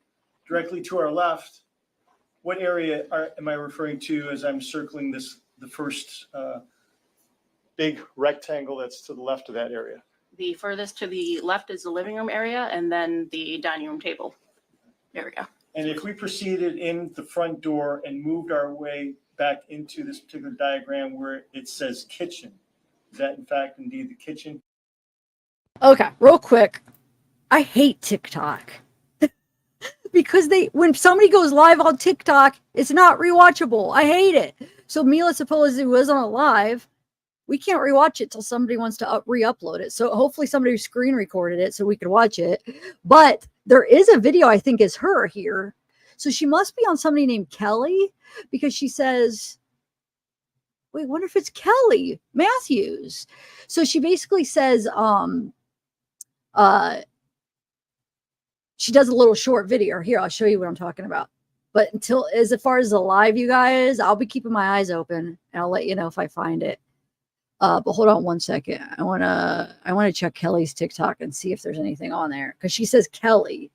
directly to our left, what area am I referring to as I'm circling the first big rectangle that's to the left of that area? The furthest to the left is the living room area and then the dining room table area. And if we proceeded in the front door and moved our way back into this particular diagram where it says kitchen, is that in fact indeed the kitchen? Okay, real quick. I hate TikTok because when somebody goes live on TikTok, it's not rewatchable. I hate it. So Mila supposedly was on a live. We can't rewatch it till somebody wants to re-upload it. So hopefully somebody screen recorded it so we could watch it. But there is a video I think is her here. So she must be on somebody named Kelly because she says, wait, wonder if it's Kelly Matthews. So she basically says, she does a little short video. Here, I'll show you what I'm talking about. But as far as the live, you guys, I'll be keeping my eyes open and I'll let you know if I find it. But hold on one second. I wanna check Kelly's TikTok and see if there's anything on there because she says Kelly.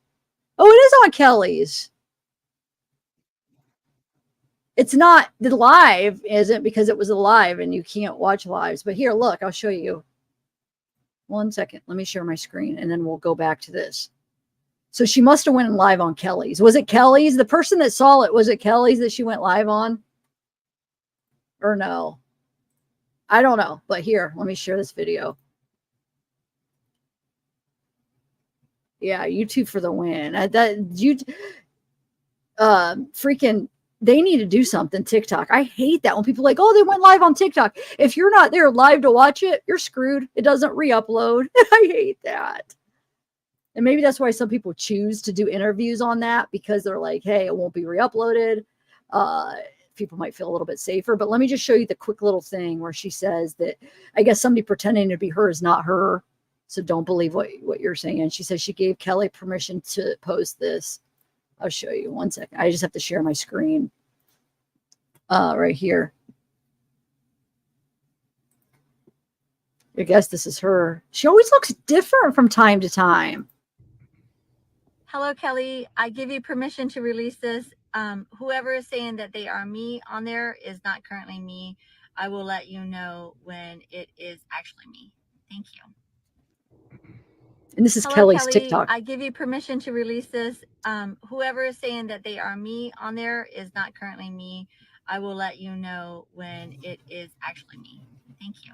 Oh, it is on Kelly's. It's not the live, isn't because it was a live and you can't watch lives. But here, look, I'll show you. 1 second. Let me share my screen and then we'll go back to this. So she must have went live on Kelly's. Was it Kelly's? The person that saw it, was it Kelly's that she went live on? Or no? I don't know. But here, let me share this video. Yeah, YouTube for the win. Freaking, they need to do something, TikTok. I hate that when people are like, oh, they went live on TikTok. If you're not there live to watch it, you're screwed. It doesn't re-upload. I hate that. And maybe that's why some people choose to do interviews on that because they're like, hey, it won't be re-uploaded. People might feel a little bit safer. But let me just show you the quick little thing where she says that I guess somebody pretending to be her is not her. So don't believe what you're saying. She says she gave Kelly permission to post this. I'll show you 1 second. I just have to share my screen right here. I guess this is her. She always looks different from time to time. Hello, Kelly. I give you permission to release this. Whoever is saying that they are me on there is not currently me. I will let you know when it is actually me. Thank you. And this is Hello, Kelly's Kelly. TikTok. I give you permission to release this. Whoever is saying that they are me on there is not currently me. I will let you know when it is actually me. Thank you.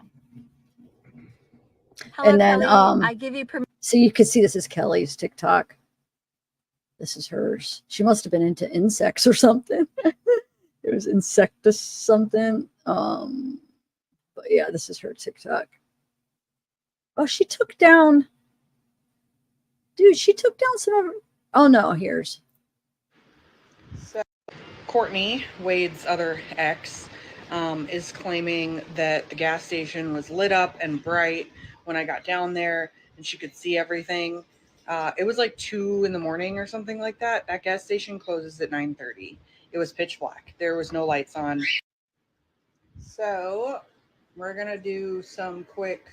Hello, And then Kelly. I give you permission. so you can see this is Kelly's TikTok. This is hers. She must have been into insects or something. It was insectus something. But yeah, this is her TikTok. Oh, she took down. Dude, she took down some of her. Oh no, here's. So Courtney, Wade's other ex, is claiming that the gas station was lit up and bright when I got down there and she could see everything. It was like 2 a.m. or something like that. That gas station closes at 9:30. It was pitch black. There was no lights on. So we're going to do some quick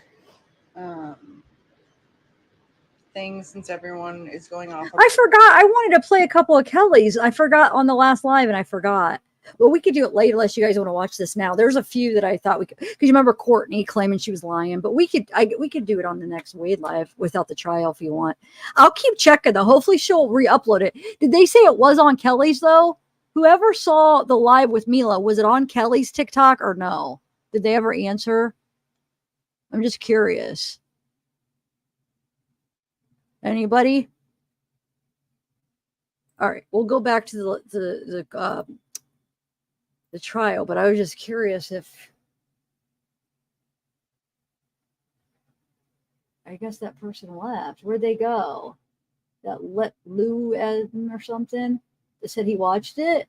things since everyone is going off. I forgot. I wanted to play a couple of Kelly's. I forgot on the last live, and I forgot. But we could do it later unless you guys want to watch this now. There's a few that I thought we could, because you remember Courtney claiming she was lying, but we could do it on the next Wade live without the trial if you want. I'll keep checking though. Hopefully she'll re-upload it. Did they say it was on Kelly's though? Whoever saw the live with Mila, was it on Kelly's TikTok or no? Did they ever answer? I'm just curious. Anybody? All right, we'll go back to the trial, but I was just curious if, I guess that person left. Where'd they go? That Lou or something that said he watched it?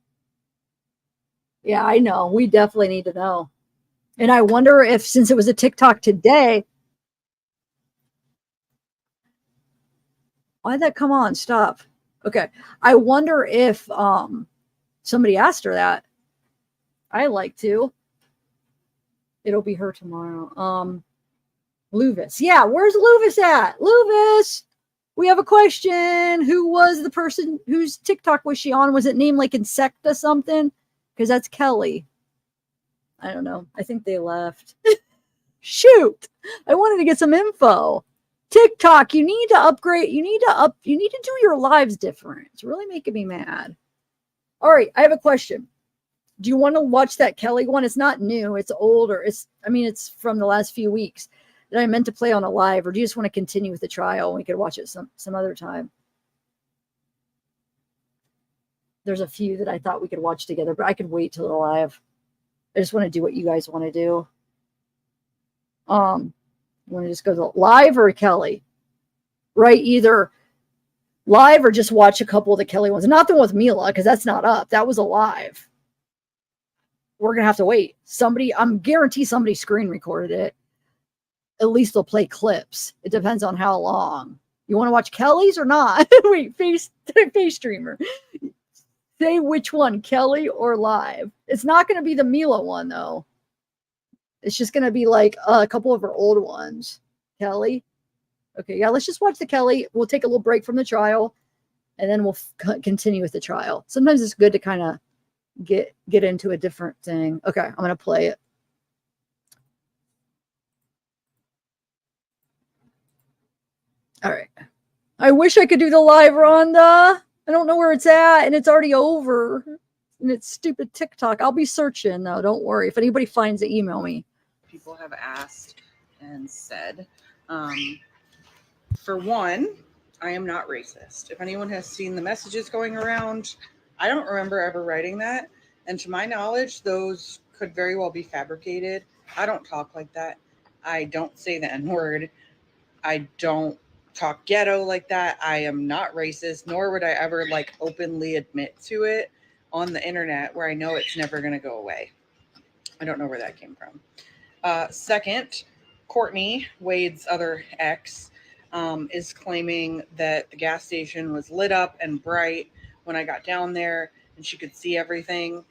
Yeah, I know. We definitely need to know. And I wonder if, since it was a TikTok today, why'd that come on? Stop. Okay. I wonder if somebody asked her that. I like to. It'll be her tomorrow. Luvis. Yeah, where's Luvis at? Luvis, we have a question. Who was the person whose TikTok was she on? Was it named like Insecta something? Because that's Kelly. I don't know. I think they left. Shoot. I wanted to get some info. TikTok, you need to upgrade. You need to do your lives different. It's really making me mad. All right, I have a question. Do you want to watch that Kelly one? It's not new. It's older. It's from the last few weeks that I meant to play on a live, or do you just want to continue with the trial and we could watch it some other time? There's a few that I thought we could watch together, but I could wait till the live. I just want to do what you guys want to do. You want to just go to live or Kelly? Right, either live or just watch a couple of the Kelly ones. Not the one with Mila, because that's not up. That was a live. We're going to have to wait. I'm guaranteed somebody screen recorded it. At least they'll play clips. It depends on how long. You want to watch Kelly's or not? Wait, face streamer. Say which one, Kelly or live. It's not going to be the Mila one, though. It's just going to be like a couple of her old ones. Kelly. Okay, yeah, let's just watch the Kelly. We'll take a little break from the trial, and then we'll continue with the trial. Sometimes it's good to kind of get into a different thing. Okay, I'm going to play it. All right. I wish I could do the live, Rhonda. I don't know where it's at, and it's already over. And it's stupid TikTok. I'll be searching, though. Don't worry. If anybody finds it, email me. People have asked and said, for one, I am not racist. If anyone has seen the messages going around, I don't remember ever writing that. And to my knowledge, those could very well be fabricated. I don't talk like that. I don't say the N-word. I don't talk ghetto like that. I am not racist, nor would I ever openly admit to it on the internet where I know it's never going to go away. I don't know where that came from. Second, Courtney, Wade's other ex, is claiming that the gas station was lit up and bright when I got down there and she could see everything.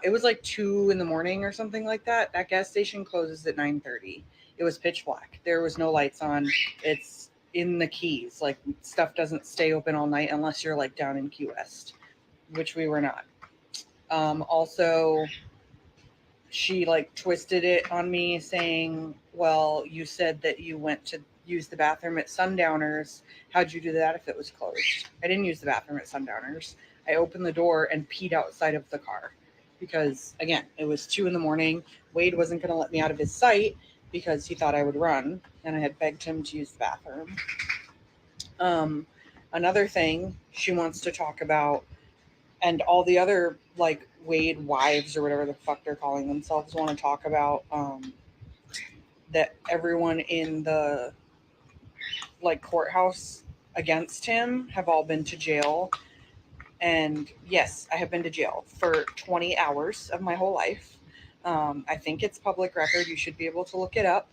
It was like 2 a.m. or something like that. That gas station closes at 9:30. It was pitch black. There was no lights on. It's in the Keys. Stuff doesn't stay open all night unless you're down in Key West, which we were not. Also, she twisted it on me saying, well, you said that you went to use the bathroom at Sundowners. How'd you do that if it was closed? I didn't use the bathroom at Sundowners. I opened the door and peed outside of the car because, again, it was 2 a.m. Wade wasn't going to let me out of his sight because he thought I would run, and I had begged him to use the bathroom. Another thing she wants to talk about, and all the other Wade wives or whatever the fuck they're calling themselves want to talk about, that everyone in the courthouse against him have all been to jail. And yes, I have been to jail for 20 hours of my whole life. I think it's public record. You should be able to look it up.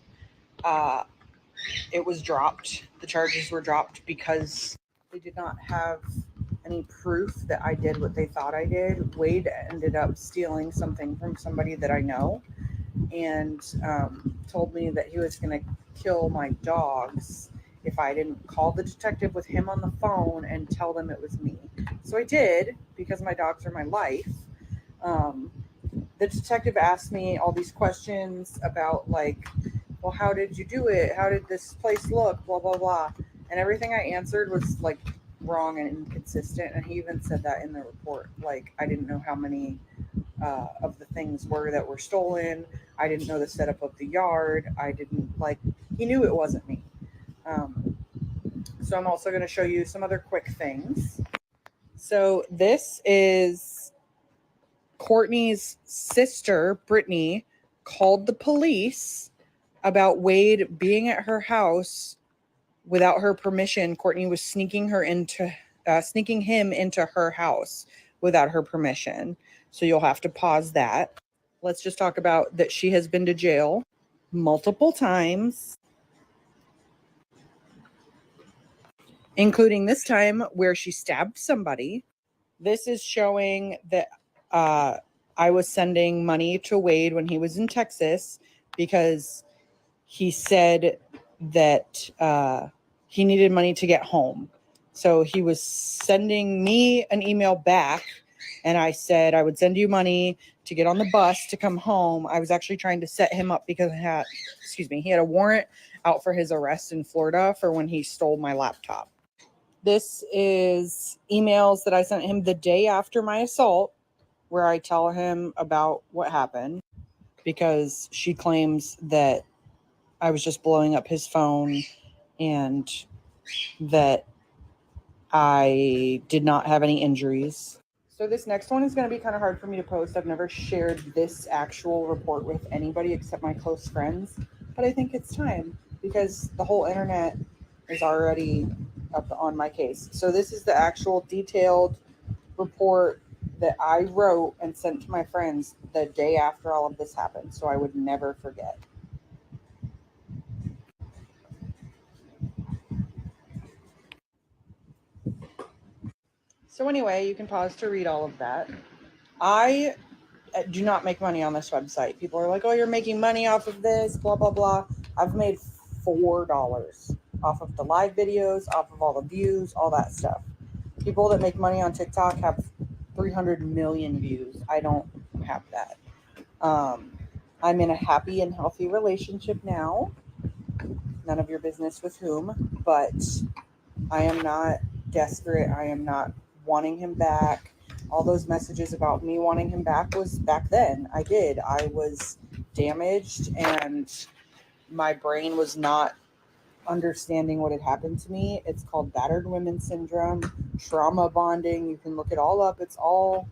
It was dropped. The charges were dropped because they did not have any proof that I did what they thought I did. Wade ended up stealing something from somebody that I know and told me that he was going to kill my dogs if I didn't call the detective with him on the phone and tell them it was me. So I did, because my dogs are my life. The detective asked me all these questions about like, well, how did you do it? How did this place look? Blah, blah, blah. And everything I answered was like wrong and inconsistent. And he even said that in the report. Like, I didn't know how many of the things were that were stolen. I didn't know the setup of the yard. I didn't like, he knew it wasn't me. So I'm also going to show you some other quick things. So this is Courtney's sister, Brittany, called the police about Wade being at her house without her permission. Courtney was sneaking him into her house without her permission. So you'll have to pause that. Let's just talk about that she has been to jail multiple times, including this time where she stabbed somebody. This is showing that I was sending money to Wade when he was in Texas because he said that he needed money to get home. So he was sending me an email back, and I said I would send you money to get on the bus to come home. I was actually trying to set him up because he had a warrant out for his arrest in Florida for when he stole my laptop. This is emails that I sent him the day after my assault, where I tell him about what happened, because she claims that I was just blowing up his phone and that I did not have any injuries. So this next one is going to be kind of hard for me to post. I've never shared this actual report with anybody except my close friends, but I think it's time because the whole internet is already up on my case. So this is the actual detailed report that I wrote and sent to my friends the day after all of this happened, so I would never forget. So anyway, you can pause to read all of that. I do not make money on this website. People are like, oh, you're making money off of this, blah, blah, blah. I've made $4 off of the live videos, off of all the views, all that stuff. People that make money on TikTok have 300 million views. I don't have that. I'm in a happy and healthy relationship now. None of your business with whom, but I am not desperate. I am not wanting him back. All those messages about me wanting him back was back then. I was damaged and my brain was not understanding what had happened to me. It's called battered women syndrome, trauma bonding. You can look it all up. It's all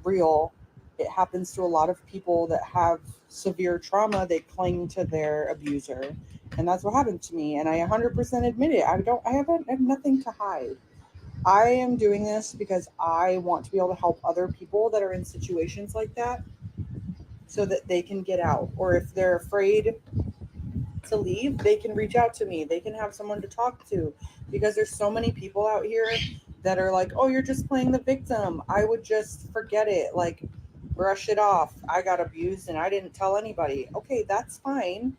real. It happens to a lot of people that have severe trauma. They cling to their abuser. And that's what happened to me. And I 100% admit it. I have nothing to hide. I am doing this because I want to be able to help other people that are in situations like that so that they can get out. Or if they're afraid to leave, they can reach out to me. They can have someone to talk to, because there's so many people out here that are like, oh, you're just playing the victim. I would just forget it. Like, brush it off. I got abused and I didn't tell anybody. Okay, that's fine.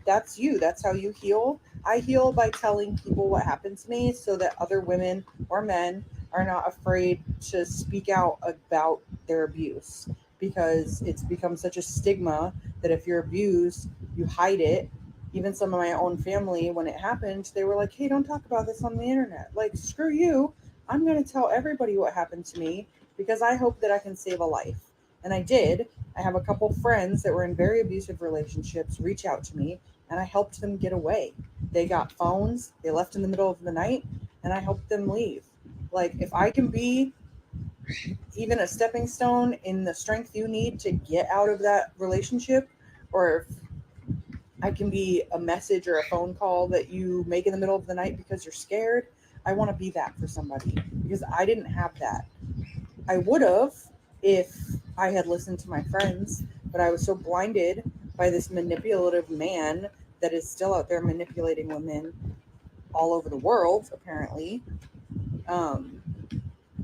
That's you. That's how you heal. I heal by telling people what happened to me so that other women or men are not afraid to speak out about their abuse, because it's become such a stigma that if you're abused, you hide it. Even some of my own family, when it happened, they were like, hey, don't talk about this on the internet. Like, screw you. I'm going to tell everybody what happened to me because I hope that I can save a life. And I did. I have a couple friends that were in very abusive relationships reach out to me, and I helped them get away. They got phones, they left in the middle of the night, and I helped them leave. Like, if I can be even a stepping stone in the strength you need to get out of that relationship, or if I can be a message or a phone call that you make in the middle of the night because you're scared, I want to be that for somebody, because I didn't have that. I would have if I had listened to my friends, but I was so blinded by this manipulative man that is still out there manipulating women all over the world, apparently.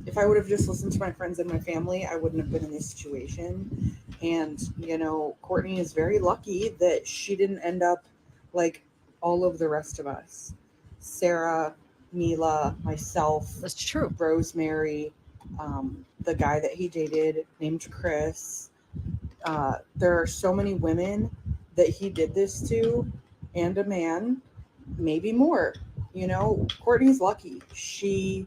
If I would have just listened to my friends and my family, I wouldn't have been in this situation. And, you know, Courtney is very lucky that she didn't end up like all of the rest of us. Sarah, Mila, myself. That's true. Rosemary, the guy that he dated named Chris. There are so many women that he did this to, and a man, maybe more. You know, Courtney's lucky. She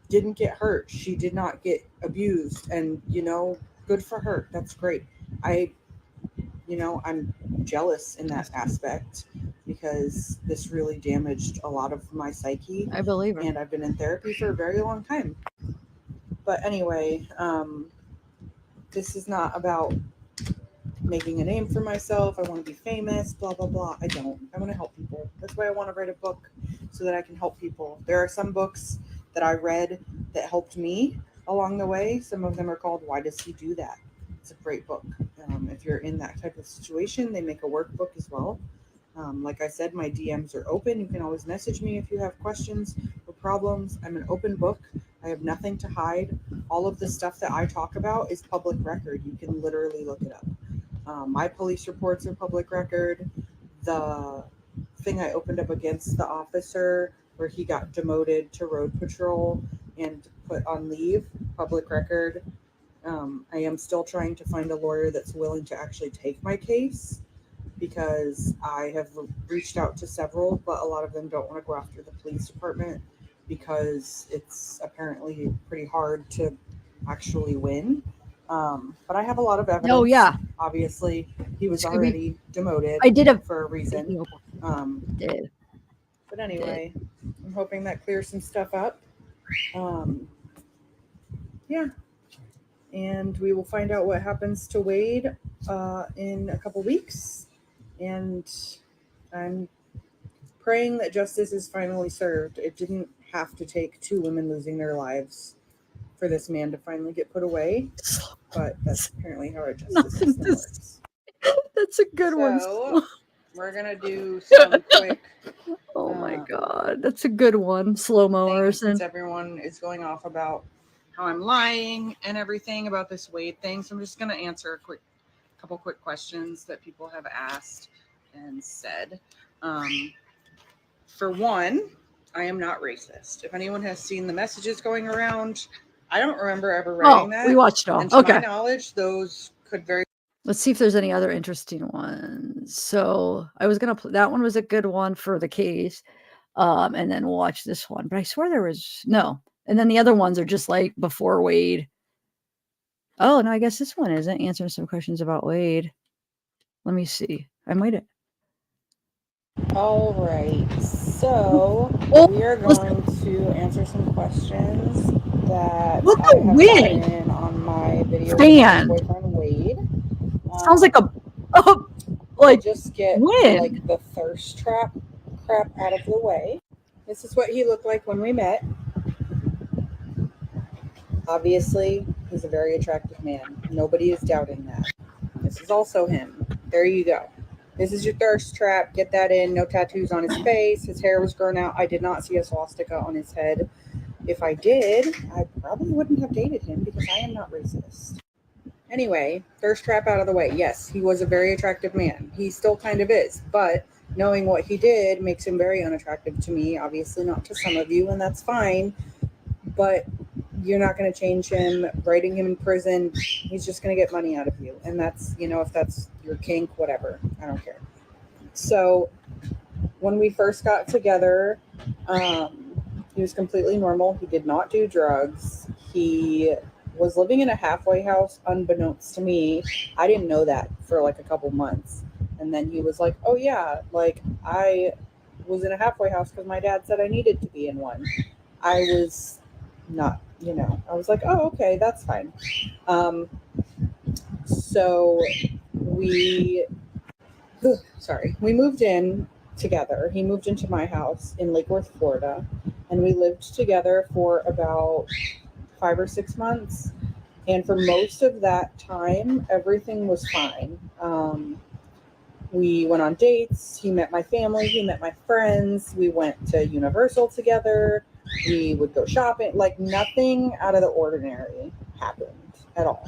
didn't get hurt. She did not get abused. And, you know, good for her. That's great. I'm jealous in that aspect because this really damaged a lot of my psyche. I believe it. And I've been in therapy for a very long time. But anyway, this is not about making a name for myself. I want to be famous, blah, blah, blah. I don't. I want to help people. That's why I want to write a book, so that I can help people. There are some books that I read that helped me along the way. Some of them are called Why Does He Do That? It's a great book. If you're in that type of situation, they make a workbook as well. Like I said, my DMs are open. You can always message me if you have questions or problems. I'm an open book. I have nothing to hide. All of the stuff that I talk about is public record. You can literally look it up. My police reports are public record. The thing I opened up against the officer where he got demoted to road patrol and put on leave, public record. I am still trying to find a lawyer that's willing to actually take my case, because I have reached out to several, but a lot of them don't want to go after the police department because it's apparently pretty hard to actually win. But I have a lot of evidence. Oh, yeah. Obviously, he was Scooby. already demoted I did for a reason. Did. But anyway, I'm hoping that clears some stuff up. Yeah. And we will find out what happens to Wade in a couple weeks. And I'm praying that justice is finally served. It didn't have to take 2 women losing their lives for this man to finally get put away. But that's apparently how our justice system works. That's a good one. So we're going to do some quick... Oh my God. That's a good one. Slow-mo Since Arson. everyone is going off about how I'm lying and everything about this Wade thing. So I'm just going to answer a couple quick questions that people have asked and said. For one, I am not racist. If anyone has seen the messages going around, I don't remember ever writing that. We watched it all. And to Okay. my knowledge, those could very... Let's see if there's any other interesting ones. So I was going to, that one was a good one for the case. And then we'll watch this one. But I swear there was, no. And then the other ones are just like before Wade. Oh, no, I guess this one isn't answering some questions about Wade. Let me see. I might have. All right. So we are going to answer some questions that Look I at have Wade. gotten on my video Fan. with my boyfriend Wade. Sounds like a like just get win. like the thirst trap crap out of the way. This is what he looked like when we met. Obviously, he's a very attractive man. Nobody is doubting that. This is also him. There you go. This is your thirst trap. Get that in. No tattoos on his face. His hair was grown out. I did not see a swastika on his head. If I did, I probably wouldn't have dated him because I am not racist. Anyway, thirst trap out of the way. Yes, he was a very attractive man. He still kind of is, but knowing what he did makes him very unattractive to me. Obviously not to some of you, and that's fine. But you're not going to change him. Writing him in prison, he's just going to get money out of you. And that's, if that's your kink, whatever. I don't care. So when we first got together, he was completely normal. He did not do drugs. He was living in a halfway house unbeknownst to me. I didn't know that for like a couple months. And then he was like, oh yeah, like I was in a halfway house because my dad said I needed to be in one. I was not, I was like, oh, okay, that's fine. So we moved in together. He moved into my house in Lake Worth, Florida, and we lived together for about 5 or 6 months. And for most of that time, everything was fine. We went on dates. He met my family. He met my friends. We went to Universal together. We would go shopping. Like nothing out of the ordinary happened at all.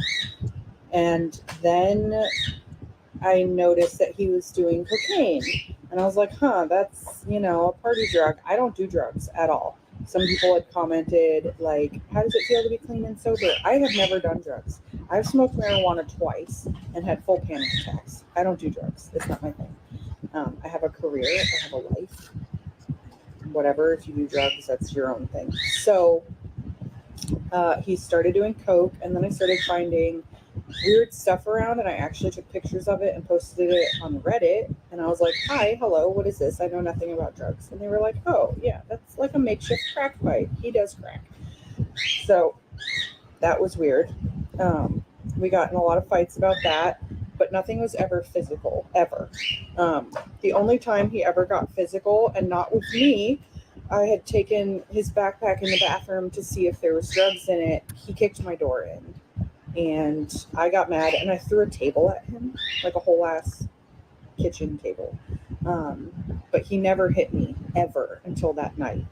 And then I noticed that he was doing cocaine. And I was like, huh, that's, a party drug. I don't do drugs at all. Some people had commented, like, how does it feel to be clean and sober? I have never done drugs. I've smoked marijuana twice and had full panic attacks. I don't do drugs. It's not my thing. I have a career. I have a life. Whatever. If you do drugs, that's your own thing. So he started doing coke, and then I started finding weird stuff around, and I actually took pictures of it and posted it on Reddit. And I was like, hi, hello, what is this? I know nothing about drugs. And they were like, oh yeah, that's like a makeshift crack pipe. He does crack. So that was weird. We got in a lot of fights about that, but nothing was ever physical, ever. The only time he ever got physical, and not with me, I had taken his backpack in the bathroom to see if there was drugs in it. He kicked my door in. And I got mad and I threw a table at him, like a whole ass kitchen table. But he never hit me ever until that night.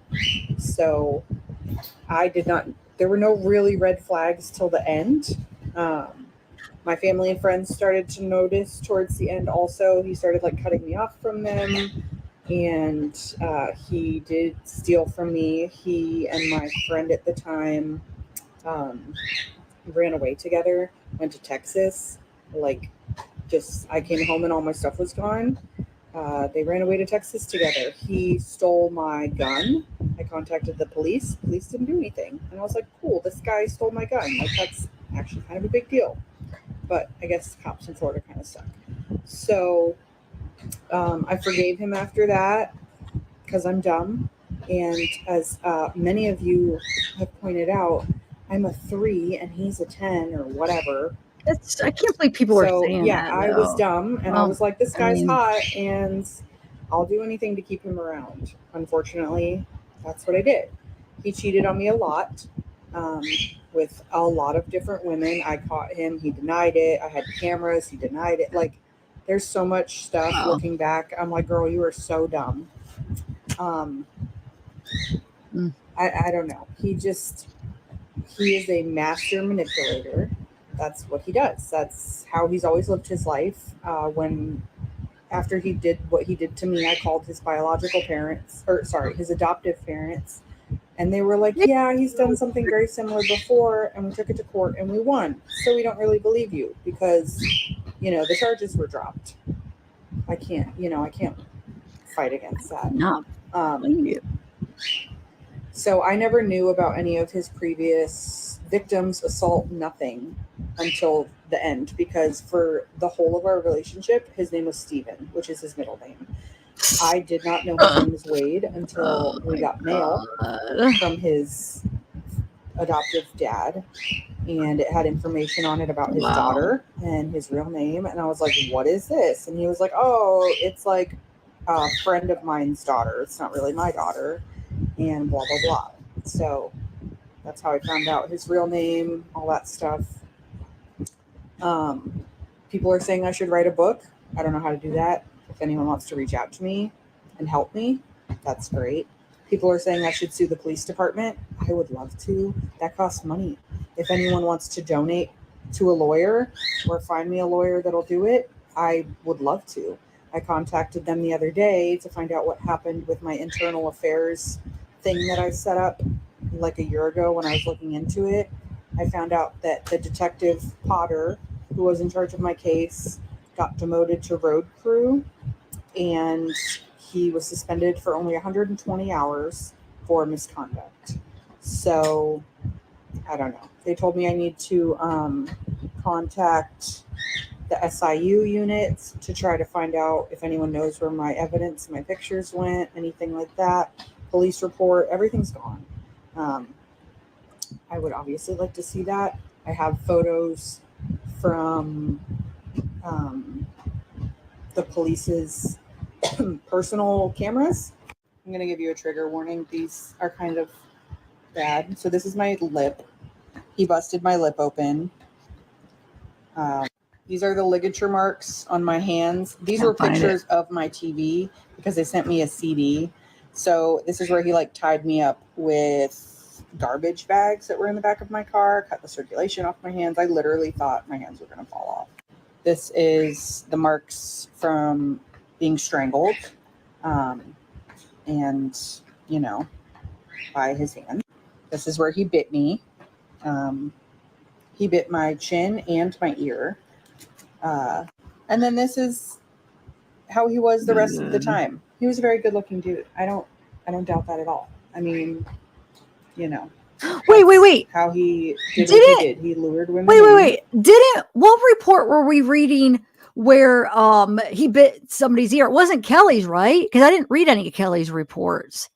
So there were no really red flags till the end. My family and friends started to notice towards the end also. He started like cutting me off from them. And he did steal from me. He and my friend at the time, ran away together, went to Texas. I came home and all my stuff was gone. They ran away to Texas together. He stole my gun. I contacted the police. Police didn't do anything. And I was like, cool, this guy stole my gun. Like, that's actually kind of a big deal. But I guess cops in Florida kind of suck. So I forgave him after that because I'm dumb. And as many of you have pointed out, I'm a 3 and he's a 10 or whatever. I can't believe people are saying that. Yeah, I was though. dumb and I was like, this guy's I mean- hot and I'll do anything to keep him around. Unfortunately, that's what I did. He cheated on me a lot with a lot of different women. I caught him. He denied it. I had cameras. He denied it. Like, there's so much stuff looking back. I'm like, girl, you are so dumb. I don't know. He is a master manipulator. That's what he does. That's how he's always lived his life. After he did what he did to me, I called his his adoptive parents. And they were like, yeah, he's done something very similar before. And we took it to court and we won. So we don't really believe you because, the charges were dropped. I can't fight against that. No. So I never knew about any of his previous victims, assault, nothing until the end, because for the whole of our relationship, his name was Steven, which is his middle name. I did not know his name was Wade until we got mail from his adoptive dad, and it had information on it about his daughter and his real name. And I was like, what is this? And he was like, oh, it's like a friend of mine's daughter. It's not really my daughter. And blah, blah, blah. So that's how I found out his real name, all that stuff. People are saying I should write a book. I don't know how to do that. If anyone wants to reach out to me and help me, that's great. People are saying I should sue the police department. I would love to. That costs money. If anyone wants to donate to a lawyer or find me a lawyer that'll do it, I would love to. I contacted them the other day to find out what happened with my internal affairs thing that I set up like a year ago when I was looking into it. I found out that the detective Potter, who was in charge of my case, got demoted to road crew, and he was suspended for only 120 hours for misconduct. So I don't know. They told me I need to contact the SIU units to try to find out if anyone knows where my evidence, my pictures went, anything like that. Police report, everything's gone. I would obviously like to see that. I have photos from the police's personal cameras. I'm going to give you a trigger warning. These are kind of bad. So this is my lip. He busted my lip open. These are the ligature marks on my hands. These were pictures of my TV because they sent me a CD. So this is where he tied me up with garbage bags that were in the back of my car, cut the circulation off my hands. I literally thought my hands were going to fall off. This is the marks from being strangled. And, you know, by his hand. This is where he bit me. He bit my chin and my ear. And then this is how he was the rest of the time. He was a very good looking dude. I don't doubt that at all. I mean, you know. Wait. How he did what he did. He lured women. Wait. What report were we reading where he bit somebody's ear? It wasn't Kelly's, right? Because I didn't read any of Kelly's reports.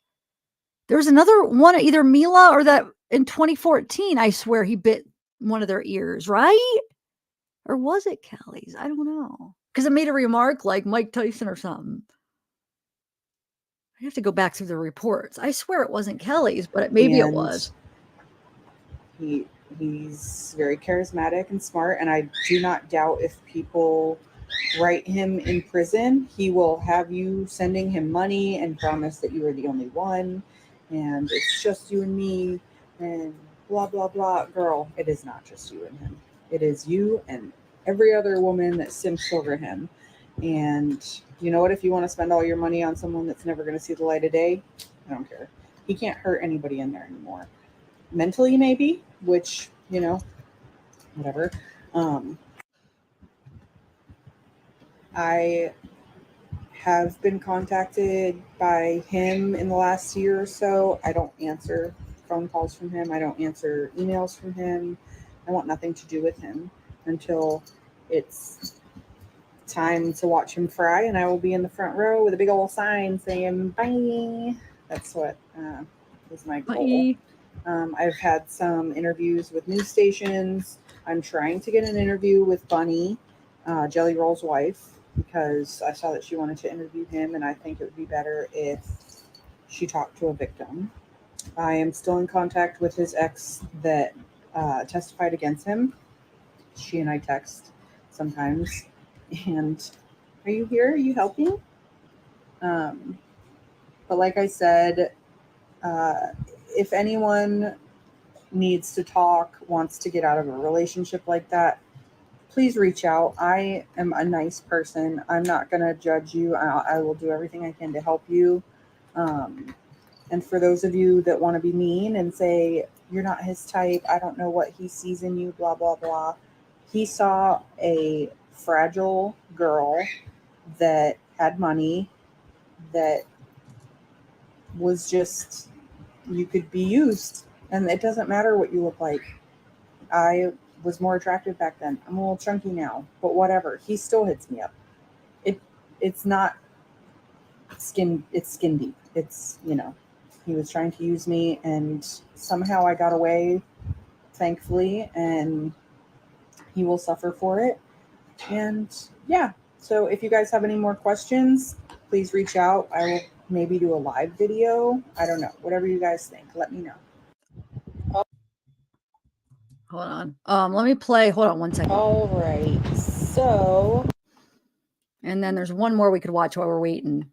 There was another one, either Mila or that in 2014. I swear he bit one of their ears, right? Or was it Kelly's? I don't know. Because it made a remark like Mike Tyson or something. I have to go back through the reports. I swear it wasn't Kelly's, but maybe it was. He's very charismatic and smart, and I do not doubt if people write him in prison, he will have you sending him money and promise that you are the only one, and it's just you and me, and blah, blah, blah. Girl, it is not just you and him. It is you and every other woman that simps over him. And you know what? If you want to spend all your money on someone that's never going to see the light of day, I don't care. He can't hurt anybody in there anymore. Mentally, maybe, which, you know, whatever. I have been contacted by him in the last year or so. I don't answer phone calls from him. I don't answer emails from him. I want nothing to do with him until it's time to watch him fry, and I will be in the front row with a big old sign saying bye. That's what is my goal. I've had some interviews with news stations. I'm trying to get an interview with Bunny, Jelly Roll's wife, because I saw that she wanted to interview him, and I think it would be better if she talked to a victim. I am still in contact with his ex that testified against him. She and I text sometimes. And are you here? Are you helping? But like I said, if anyone needs to talk, wants to get out of a relationship like that, please reach out. I am a nice person. I'm not going to judge you. I will do everything I can to help you. And for those of you that want to be mean and say, you're not his type, I don't know what he sees in you, blah, blah, blah. He saw a fragile girl that had money, that was just, you could be used. And it doesn't matter what you look like. I was more attractive back then. I'm a little chunky now, but whatever. He still hits me up. It's not skin, it's skin deep. It's, you know, he was trying to use me, and somehow I got away, thankfully, and he will suffer for it. And yeah, so if you guys have any more questions, please reach out. I will maybe do a live video. I don't know. Whatever you guys think, let me know. Hold on. Let me play. Hold on one second. All right. So. And then there's one more we could watch while we're waiting.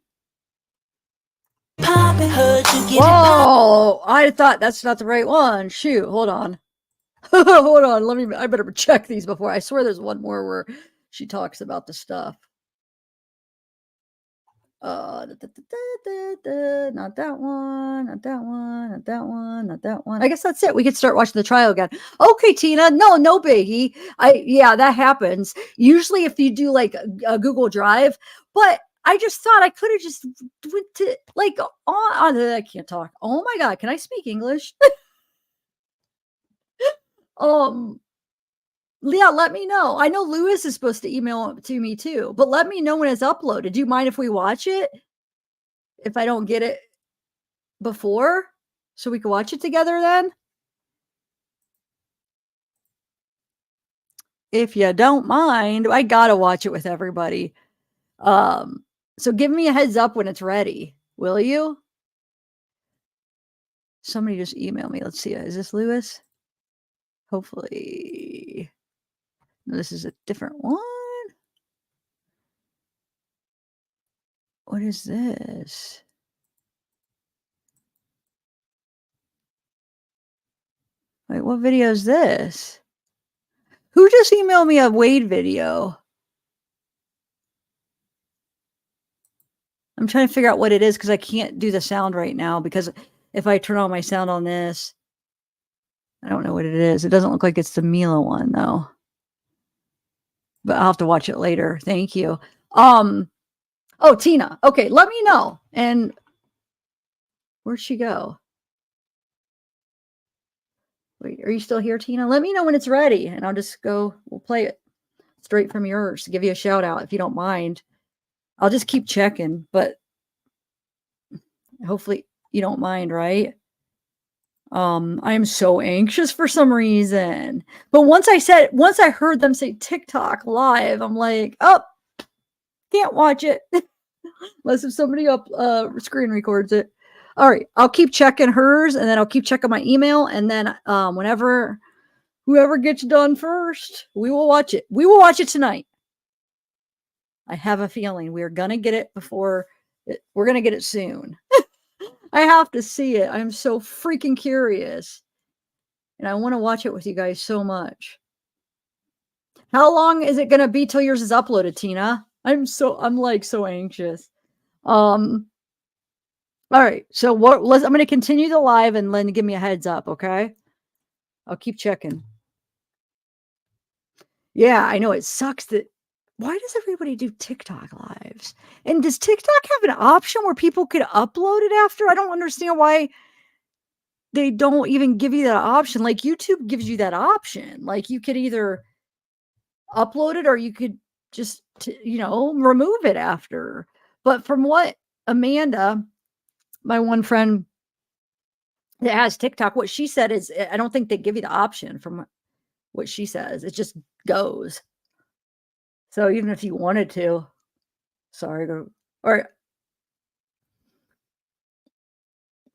Whoa! I thought that's not the right one. Shoot. Hold on. Hold on. I better check these before. I swear there's one more where she talks about the stuff. Not that one, not that one, not that one, not that one. I guess that's it. We could start watching the trial again. Okay, Tina. No biggie. Yeah, that happens. Usually if you do like a Google Drive, but I just thought I could have just went to like on I can't talk. Oh my God. Can I speak English? Leah, let me know. I know Lewis is supposed to email it to me too, but let me know when it's uploaded. Do you mind if we watch it? If I don't get it before, so we can watch it together then? If you don't mind, I gotta watch it with everybody. So give me a heads up when it's ready, will you? Somebody just email me. Let's see. Is this Lewis? Hopefully. No, this is a different one. What is this? Wait, what video is this? Who just emailed me a Wade video? I'm trying to figure out what it is because I can't do the sound right now because if I turn on my sound on this, I don't know what it is. It doesn't look like it's the Mila one though. But I'll have to watch it later. Thank you. Oh, Tina. Okay, let me know. And where'd she go? Wait, are you still here, Tina? Let me know when it's ready and I'll just go, we'll play it straight from yours to give you a shout out if you don't mind. I'll just keep checking, but hopefully you don't mind, right? I am so anxious for some reason. But once I heard them say TikTok live, I'm like, oh, can't watch it. Unless if somebody screen records it. All right, I'll keep checking hers and then I'll keep checking my email. And then whenever whoever gets done first, we will watch it. We will watch it tonight. I have a feeling we're going to get it we're going to get it soon. I have to see it. I'm so freaking curious. And I want to watch it with you guys so much. How long is it going to be till yours is uploaded, Tina? I'm like so anxious. All right. So I'm going to continue the live and then give me a heads up. Okay. I'll keep checking. Yeah, I know it sucks that. Why does everybody do TikTok lives? And does TikTok have an option where people could upload it after? I don't understand why they don't even give you that option. Like YouTube gives you that option. Like you could either upload it or you could just, remove it after. But from what Amanda, my one friend that has TikTok, what she said is, I don't think they give you the option from what she says. It just goes. So even if you wanted to, or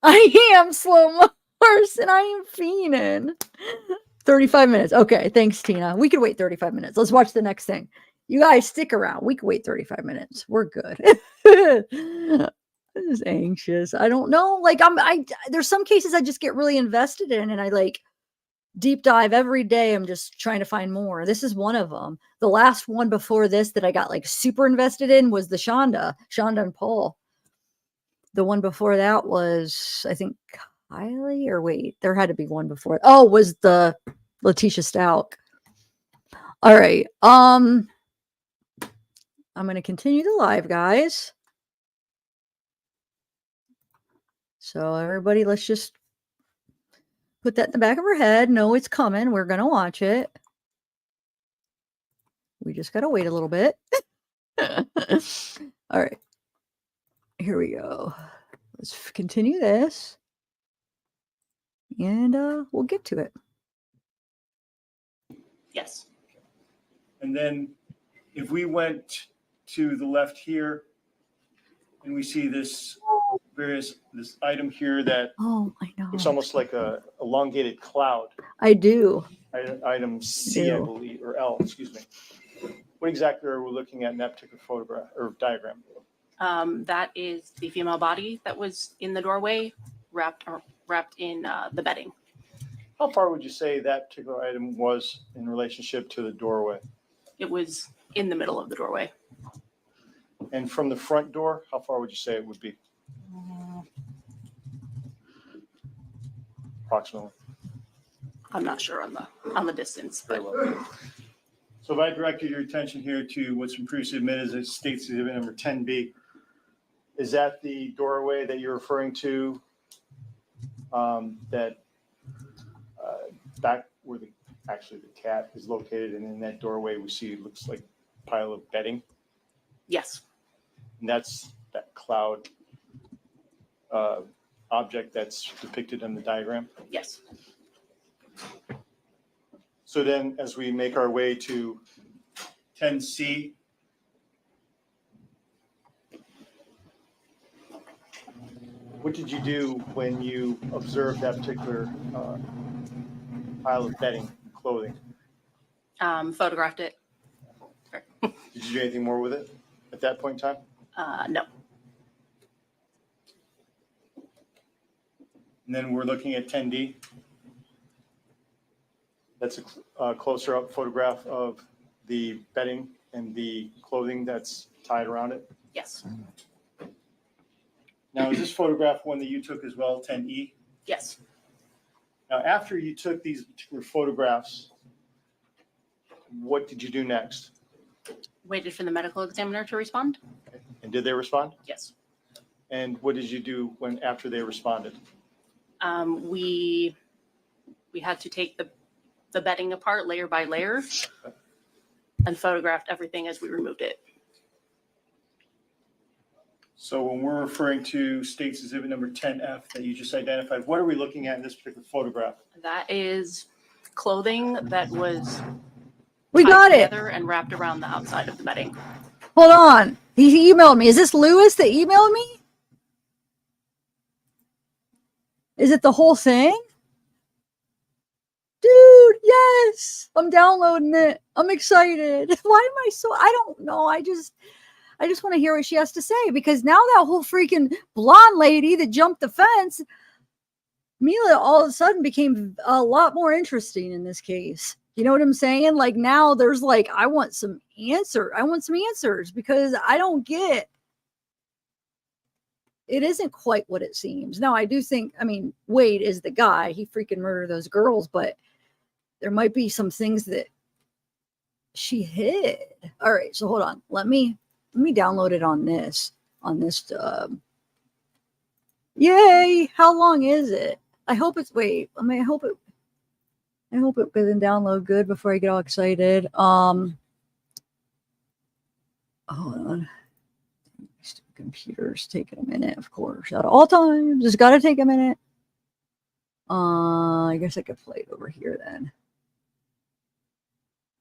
I am slow person. I am fiending. 35 minutes. Okay. Thanks, Tina. We could wait 35 minutes. Let's watch the next thing. You guys stick around. We could wait 35 minutes. We're good. I'm just anxious. I don't know. Like there's some cases I just get really invested in and I like deep dive every day. I'm just trying to find more. This is one of them. The last one before this that I got like super invested in was the Shonda and Paul. The one before that was, I think, Kylie, or wait, there had to be one before. Oh, was the Letitia Stout. All right. I'm going to continue the live, guys. So everybody, let's just put that in the back of our head. Know it's coming. We're going to watch it. We just got to wait a little bit. All right. Here we go. Let's continue this. And we'll get to it. Yes. And then if we went to the left here and we see this item here that I know. looks almost like a elongated cloud. I do. Item C, I believe, or L, excuse me. What exactly are we looking at in that particular photograph or diagram? That is the female body that was in the doorway, wrapped in the bedding. How far would you say that particular item was in relationship to the doorway? It was in the middle of the doorway. And from the front door, how far would you say it would be? Approximately. I'm not sure on the distance, but So if I directed your attention here to what's been previously admitted as State's Exhibit number 10B, is that the doorway that you're referring to? That back where the cat is located, and in that doorway we see it looks like a pile of bedding. yes. And that's that cloud object that's depicted in the diagram. Yes. So then as we make our way to 10C, what did you do when you observed that particular pile of bedding and clothing? Photographed it. Did you do anything more with it at that point in time? No. And then we're looking at 10D. That's a closer up photograph of the bedding and the clothing that's tied around it. Yes. Now, is this photograph one that you took as well, 10E? Yes. Now, after you took these particular photographs, what did you do next? Waited for the medical examiner to respond. And did they respond? Yes. And what did you do after they responded? We had to take the bedding apart layer by layer and photographed everything as we removed it. So when we're referring to State's Exhibit number 10F that you just identified, what are we looking at in this particular photograph? That is clothing that was We tied got it. together and wrapped around the outside of the bedding. Hold on. He emailed me. Is this Lewis that emailed me? Is it the whole thing? Dude, yes. I'm downloading it. I'm excited. Why am I so, I don't know. I just want to hear what she has to say, because now that whole freaking blonde lady that jumped the fence, Mila all of a sudden became a lot more interesting in this case. You know what I'm saying? Like now there's like, I want some answers because I don't get, it isn't quite what it seems. Now I do think, I mean, Wade is the guy, he freaking murdered those girls, but there might be some things that she hid. All right, so hold on. Let me download it on this. Yay! How long is it? I hope it's I hope it doesn't download good before I get all excited. Hold on. Computer's taking a minute, of course. At all times, it's gotta take a minute. I guess I could play it over here then.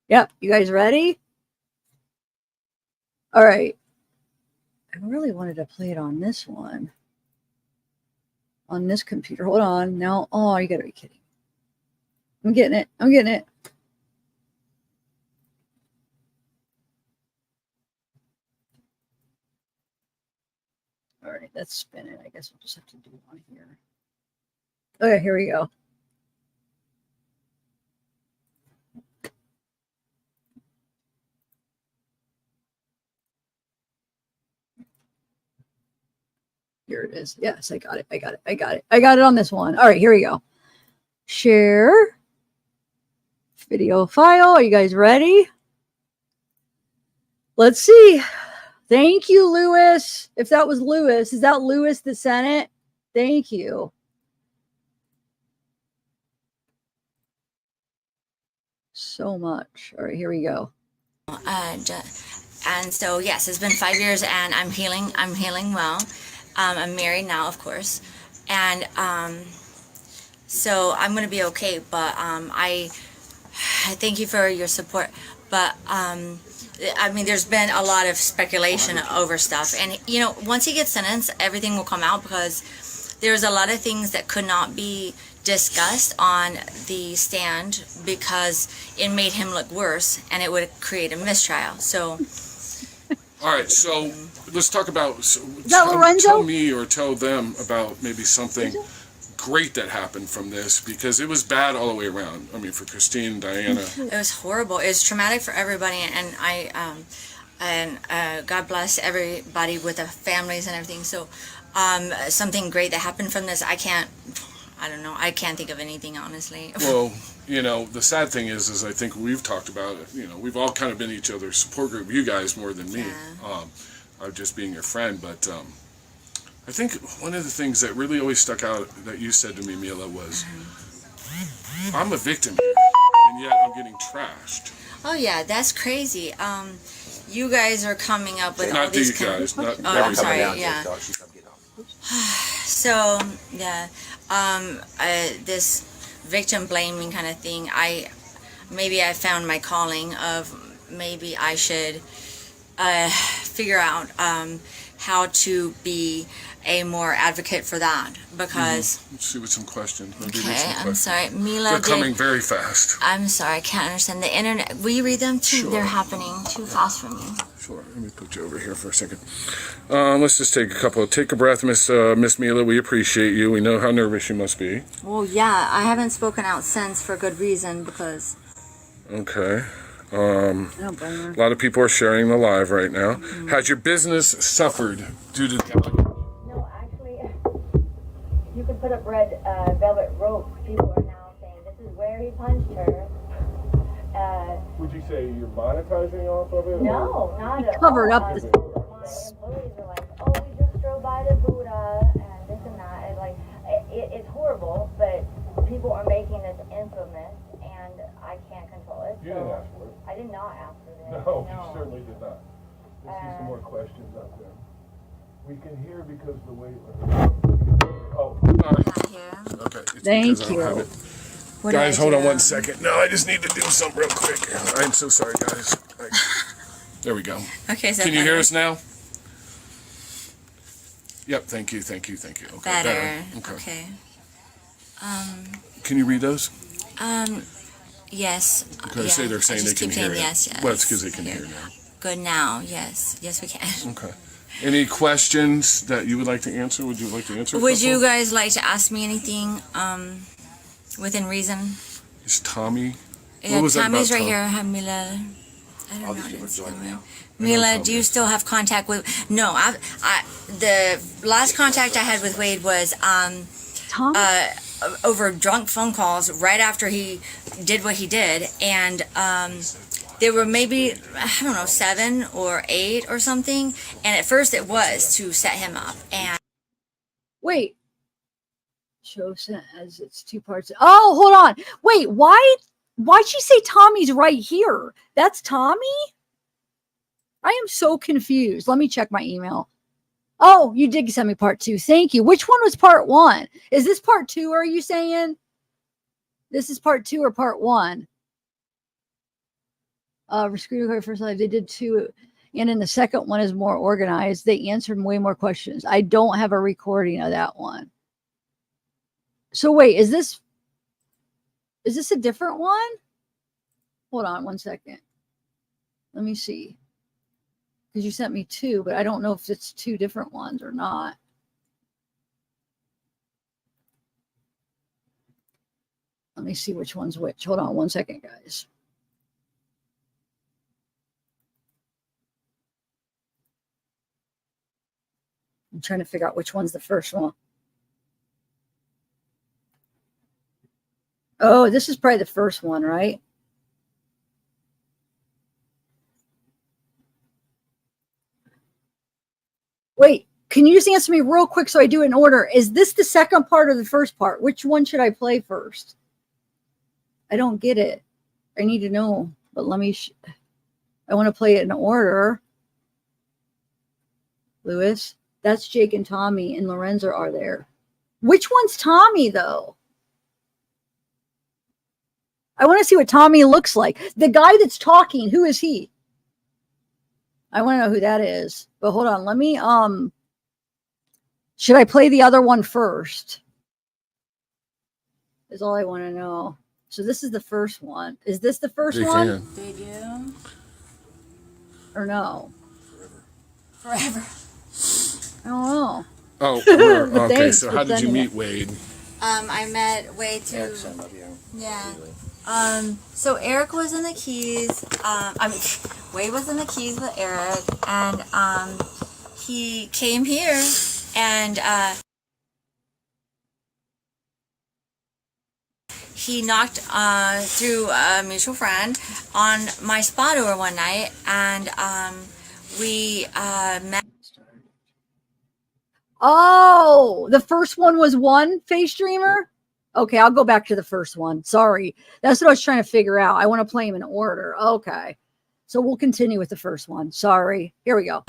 Yep, you guys ready? All right. I really wanted to play it on this one. On this computer. Hold on. Now, oh, you gotta be kidding. I'm getting it. All right, that's spinning. I guess we'll just have to do one here. Okay, here we go. Here it is. Yes, I got it. I got it on this one. All right, here we go. Share video file. Are you guys ready? Let's see. Thank you, Lewis. If that was Lewis, is that Lewis that sent it? Thank you. So much. All right, here we go. And so, yes, it's been 5 years and I'm healing well. I'm married now, of course. And so I'm going to be okay. But I thank you for your support. But I mean, there's been a lot of speculation over stuff. And, you know, once he gets sentenced, everything will come out, because there's a lot of things that could not be discussed on the stand because it made him look worse and it would create a mistrial. So. All right, so let's talk about, tell me or tell them about maybe something great that happened from this, because it was bad all the way around. I mean, for Kristine and Diana. It was horrible. It was traumatic for everybody, and God bless everybody with the families and everything. So something great that happened from this, I can't think of anything, honestly. Well, you know, the sad thing is I think we've talked about it. You know, we've all kind of been each other's support group. You guys more than me. Yeah. I'm just being your friend. But I think one of the things that really always stuck out that you said to me, Mila, was, I'm a victim here, and yet I'm getting trashed. Oh yeah, that's crazy. You guys are coming up with all Not these these guys. Not I'm sorry. everybody. Yeah. So yeah, this victim blaming kind of thing. I found my calling of maybe I should figure out how to be a more advocate for that, because Let's see with some questions. Maybe okay, there's some I'm questions. sorry, Mila. They're coming very fast. I'm sorry, I can't understand the internet. Will you read them too? Sure. They're happening too fast for me. Sure. Let me put you over here for a second. Let's just take a couple. Take a breath, Miss Mila. We appreciate you. We know how nervous you must be. Well, yeah, I haven't spoken out since for good reason, because. Okay. A lot of people are sharing the live right now. Has your business suffered due to the No, actually, you can put up red velvet ropes. People are now saying this is where he punched her. Would you say you're monetizing off of it? No, not at Covered all. up the. My employees are like, oh, we just drove by the Buddha and this and that. And like, it's horrible, but people are making this infamous, and I can't control it. You didn't ask for it. I did not ask for this. No, you certainly did not. Let's see some more questions out there. We can hear because the way. Oh, okay. It's Thank because I don't you. have it. What did Guys, I hold on do? 1 second. No, I just need to do something real quick. I'm so sorry, guys. There we go. Okay, so Can you hear better. us now? Yep. Thank you. Okay. Better. Okay. Okay. Can you read those? Yes. Because they're saying I they just can keep hear saying it. yes, yes. Well, it's because they can hear now. Good now. Yes. Yes, we can. Okay. Any questions that you would like to answer? Would you like to answer? Would you guys like to ask me anything within reason? Is Tommy? Yeah, What was that Tommy's about right Tom? here. Hi, Mila. I don't I'll know. just give it to him now. Mila, do you still have contact with? No, the last contact I had with Wade was Tom? over drunk phone calls right after he did what he did, and there were maybe, I don't know, 7 or 8 or something, and at first it was to set him up. And Wait. Show sent as it's 2 parts. Oh, hold on. Wait, why'd she say Tommy's right here? That's Tommy? I am so confused. Let me check my email. Oh, you did send me part 2. Thank you. Which one was part 1? Is this part 2, are you saying? This is part 2 or part 1? First live, they did 2. And in the second one is more organized. They answered way more questions. I don't have a recording of that one. So wait, is this a different one? Hold on 1 second. Let me see. Because you sent me 2, but I don't know if it's 2 different ones or not. Let me see which one's which. Hold on 1 second, guys. I'm trying to figure out which one's the first one. Oh, this is probably the first one, right? Wait, can you just answer me real quick so I do it in order? Is this the second part or the first part? Which one should I play first? I don't get it. I need to know, but let me, I want to play it in order. Lewis, that's Jake and Tommy, and Lorenzo are there. Which one's Tommy, though? I want to see what Tommy looks like. The guy that's talking, who is he? I want to know who that is. But hold on, let me, should I play the other one first? Is all I want to know. So this is the first one. Is this the first one? Did you? Or no? Forever. I don't know. Oh, okay. Thanks So for how did you sending meet it. Wade? I met Wade through. Yeah. So Eric was in the keys. Wade was in the keys with Eric, and he came here, and he knocked through a mutual friend on my spa door one night, and we met. Oh, the first one was one face streamer? Okay, I'll go back to the first one. Sorry. That's what I was trying to figure out. I want to play them in order. Okay. So we'll continue with the first one. Sorry. Here we go.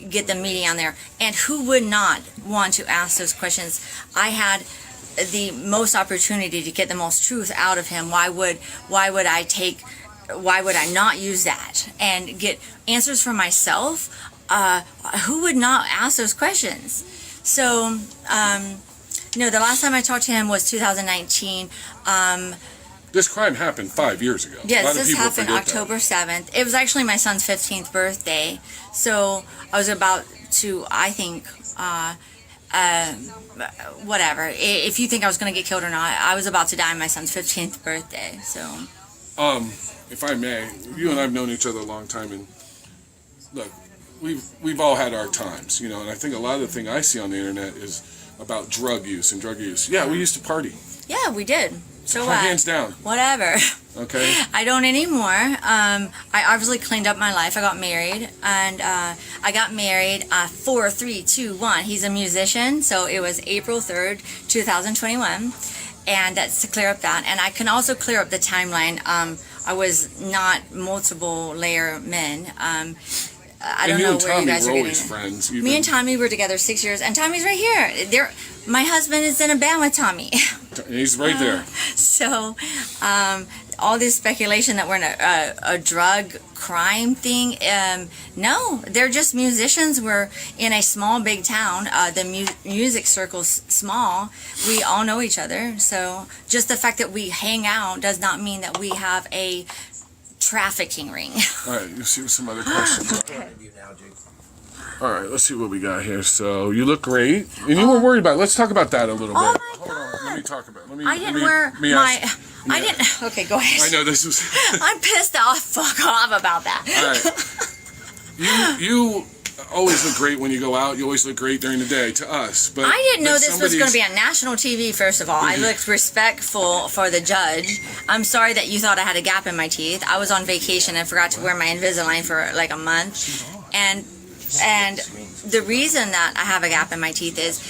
Get the meeting on there. And who would not want to ask those questions? I had the most opportunity to get the most truth out of him. Why would I not use that and get answers for myself? Who would not ask those questions? So, the last time I talked to him was 2019. This crime happened 5 years ago. Yes, this happened October 7th. It was actually my son's 15th birthday. So I was about to, I think, whatever. If you think I was going to get killed or not, I was about to die on my son's 15th birthday. So, if I may, you and I've known each other a long time, and look, we've all had our times, and I think a lot of the thing I see on the internet is about drug use and drug use. Yeah, we used to party. Yeah, we did. So what? Hands down. Whatever. Okay. I don't anymore. I obviously cleaned up my life. I got married, and I got married 4, 3, 2, 1. He's a musician, so it was April 3rd, 2021, and that's to clear up that. And I can also clear up the timeline. I was not multiple layer men. I don't know where you guys are getting it. Friends. Me and Tommy were together 6 years, and Tommy's right here. My husband is in a band with Tommy. He's right there. So, all this speculation that we're in a drug crime thing, no, they're just musicians. We're in a small, big town. The music circle's small. We all know each other. So, just the fact that we hang out does not mean that we have a trafficking ring. All right, you see some other questions. All right, let's see what we got here. So you look great, and you were worried about it. Let's talk about that a little bit. Hold on, let me talk about it. I didn't wear my. I didn't. Okay, go ahead. I know this was. I'm pissed off. Fuck off about that. All right. You always look great when you go out. You always look great during the day to us. But I didn't know this was going to be on national TV, first of all. I looked respectful for the judge. I'm sorry that you thought I had a gap in my teeth. I was on vacation and forgot to wear my Invisalign for like a month. And the reason that I have a gap in my teeth is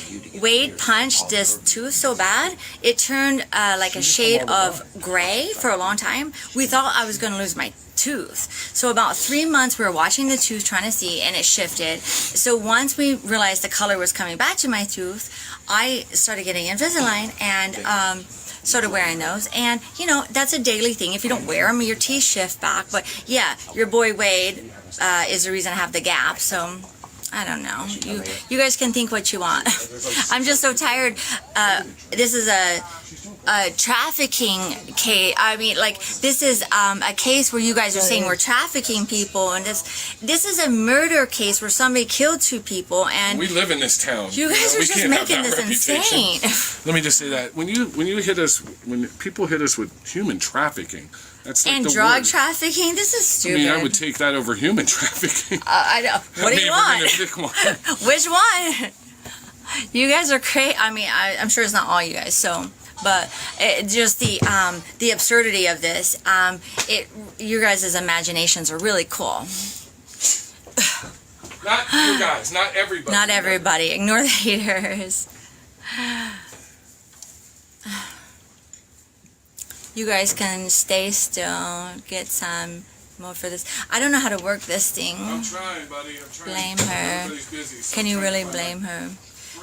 Wade punched this tooth so bad, it turned like a shade of gray for a long time. We thought I was going to lose my tooth. So about 3 months we were watching the tooth trying to see, and it shifted. So once we realized the color was coming back to my tooth, I started getting Invisalign and started wearing those. And you know, that's a daily thing. If you don't wear them, your teeth shift back. But yeah, your boy Wade is the reason I have the gap. So I don't know. You guys can think what you want. I'm just so tired. This is a trafficking case. I mean, like, this is a case where you guys are saying we're trafficking people, and this is a murder case where somebody killed 2 people. And we live in this town. You guys are just making this insane. Let me just say that when you hit us, when people hit us with human trafficking, that's like and the drug word. Trafficking. This is stupid. I mean, I would take that over human trafficking. I know. What do you want? We're gonna pick one. Which one? You guys are crazy. I mean, I'm sure it's not all you guys. So, but just the absurdity of this. You guys' imaginations are really cool. Not you guys. Not everybody. Not everybody. Ignore the haters. You guys can stay still, get some more for this. I don't know how to work this thing. I'm trying, buddy. I'm trying. Blame her. Everybody's busy, so Can you really blame her?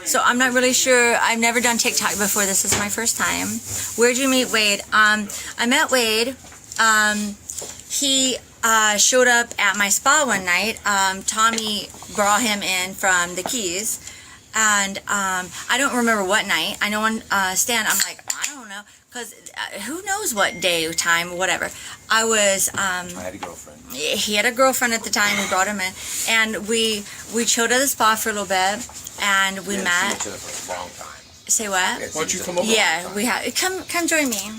So I'm not really sure. I've never done TikTok before. This is my first time. Where'd you meet Wade? I met Wade. He showed up at my spa one night. Tommy brought him in from the Keys. And I don't remember what night. I know on Stan, I'm like, I don't know. Because who knows what day or time, whatever. I was... I had a girlfriend. He had a girlfriend at the time. We brought him in. And we chilled at the spa for a little bit. And we met. For a long time. Say what? Why don't you come over? Yeah, we have. Come join me.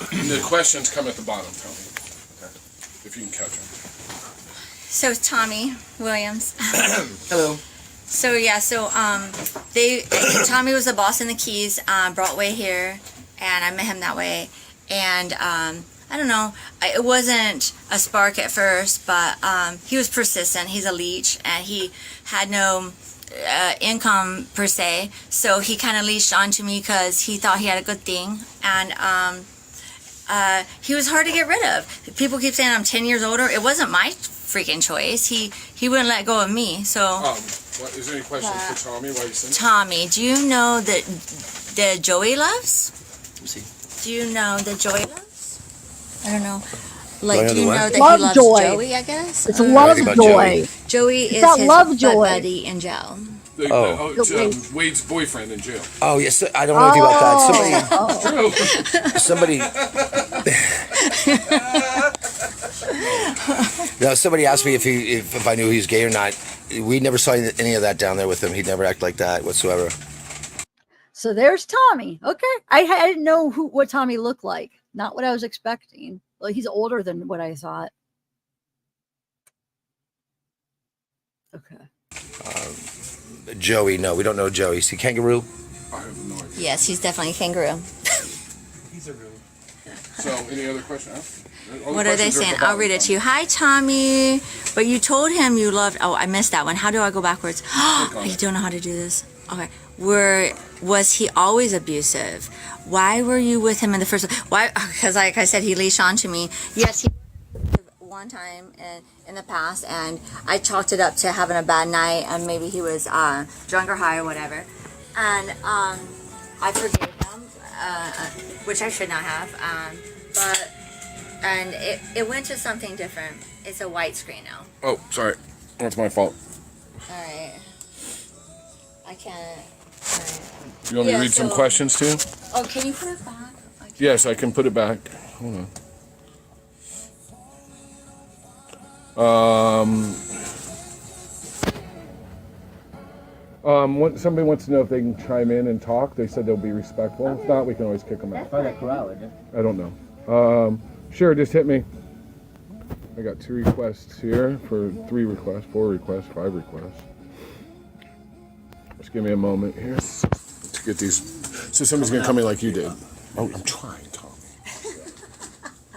The questions come at the bottom, Tony. Okay. If you can catch them. So Tommy Williams. Hello. So yeah, Tommy was the boss in the Keys, brought Wade here, and I met him that way. And I don't know, it wasn't a spark at first, but he was persistent. He's a leech, and he had no income per se, so he kind of leached onto me because he thought he had a good thing. And he was hard to get rid of. People keep saying I'm 10 years older. It wasn't my freaking choice. He wouldn't let go of me. So Is there any questions for Tommy while you sing? Tommy, do you know that Joey loves? Let me see. Do you know that Joey loves? I don't know. Like, Do I know do you the know what? that Love he loves joy. Joey, I guess? It's a love about joy. Joey It's is that his love butt joy. buddy in jail. It's Wade's boyfriend in jail. Oh yes, I don't know anything about that. Somebody. No, somebody asked me if I knew he was gay or not. We never saw any of that down there with him. He'd never act like that whatsoever. So there's Tommy. Okay. I didn't know what Tommy looked like. Not what I was expecting. Well, he's older than what I thought. Okay. Joey, no, we don't know Joey. Is he kangaroo? I have no idea. Yes, he's definitely a kangaroo. He's a real. So, any other questions? What are they saying? I'll read it to you. Hi, Tommy. But you told him you loved. Oh, I missed that one. How do I go backwards? You don't know how to do this. Okay. Was he always abusive? Why were you with him in the first place? Why? Because, like I said, he leashed on to me. Yes, he one time in the past, and I chalked it up to having a bad night, and maybe he was drunk or high or whatever. And I forgave him, which I should not have. And it went to something different. It's a white screen now. Oh, sorry. That's my fault. All right. I can't. You want me to read some questions too? Oh, can you put it back? Yes, I can put it back. Hold on. Somebody wants to know if they can chime in and talk. They said they'll be respectful. If not, we can always kick them out. I don't know. Sure, just hit me. I got 2 requests here for 3 requests, 4 requests, 5 requests. Just give me a moment here to get these. So somebody's gonna come in like you did. Oh, I'm trying, Tommy.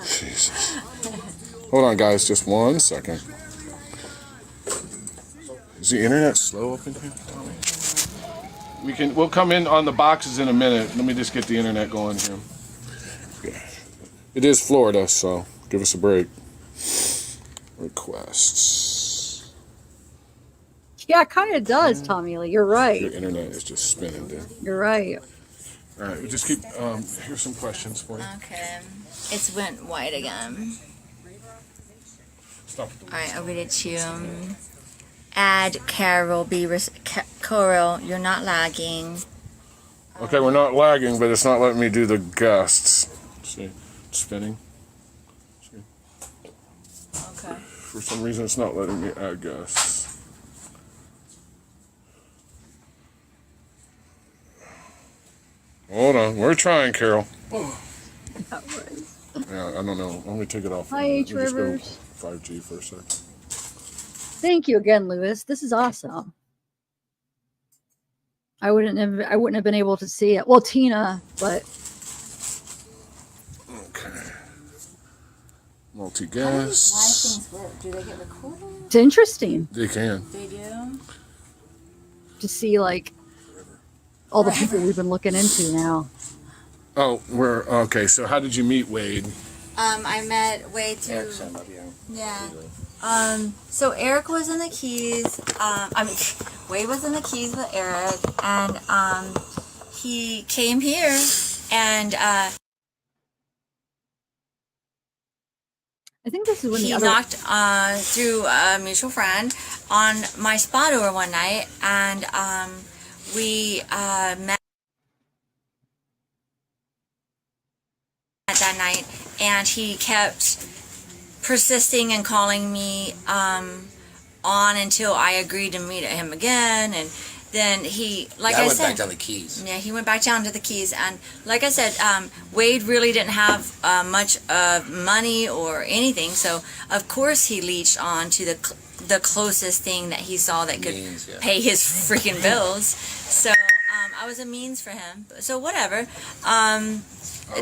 Jesus. Hold on, guys, just 1 second. Is the internet slow up in here, Tommy? We'll come in on the boxes in a minute. Let me just get the internet going here. It is Florida, so give us a break. Requests. Yeah, it kind of does, Tommy Lee. You're right. Your internet is just spinning, dude. You're right. All right, we just keep. Here's some questions for you. Okay. It's went white again. Stop. All right, I'll read it to you. Add Carol, Coral, you're not lagging. Okay, we're not lagging, but it's not letting me do the guests. See, it's spinning. See. Okay. For some reason, it's not letting me add guests. Hold on, we're trying, Carol. Yeah, I don't know. Let me take it off. Hi, H. Let me just go Rivers. 5G for a sec. Thank you again, Lewis. This is awesome. I wouldn't have been able to see it. Well, Tina, but okay. How do these Multi-guests. live things work? Do they get recorded? it's interesting They can. They do? to see like all the people we've been looking into now. Oh, we're okay. So, how did you meet Wade? I met Wade through. Yeah. So Eric was in the Keys. Wade was in the Keys with Eric, and he came here, and I think this is when he the other knocked through a mutual friend on my spa door one night, and we met that night, and he kept persisting and calling me on until I agreed to meet him again. And then he, like I went said, back down the Keys. yeah, he went back down to the Keys. And like I said, Wade really didn't have much money or anything, so of course he leached on to the closest thing that he saw that could Means, yeah. pay his freaking bills. So I was a means for him. So whatever.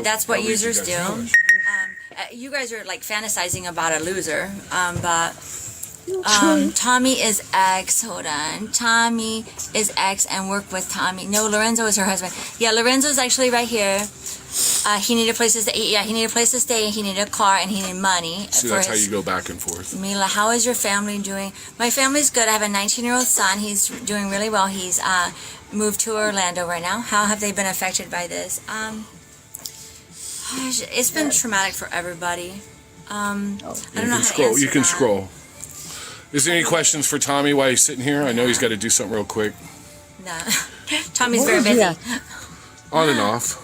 That's what I'll leave you users guys do. finish. You guys are like fantasizing about a loser, but Tommy is ex. Hold on, Tommy is ex and worked with Tommy. No, Lorenzo is her husband. Yeah, Lorenzo's actually right here. He needed a place to stay. Yeah, he needed a place to stay. He needed a car and he needed money. See, that's how you go back and forth. Mila, how is your family doing? My family's good. I have a 19-year-old son. He's doing really well. He's moved to Orlando right now. How have they been affected by this? It's been traumatic for everybody. I don't know how to Scroll. answer You can that. scroll. Is there any questions for Tommy while he's sitting here? I know he's got to do something real quick. No. Tommy's very busy. On and off.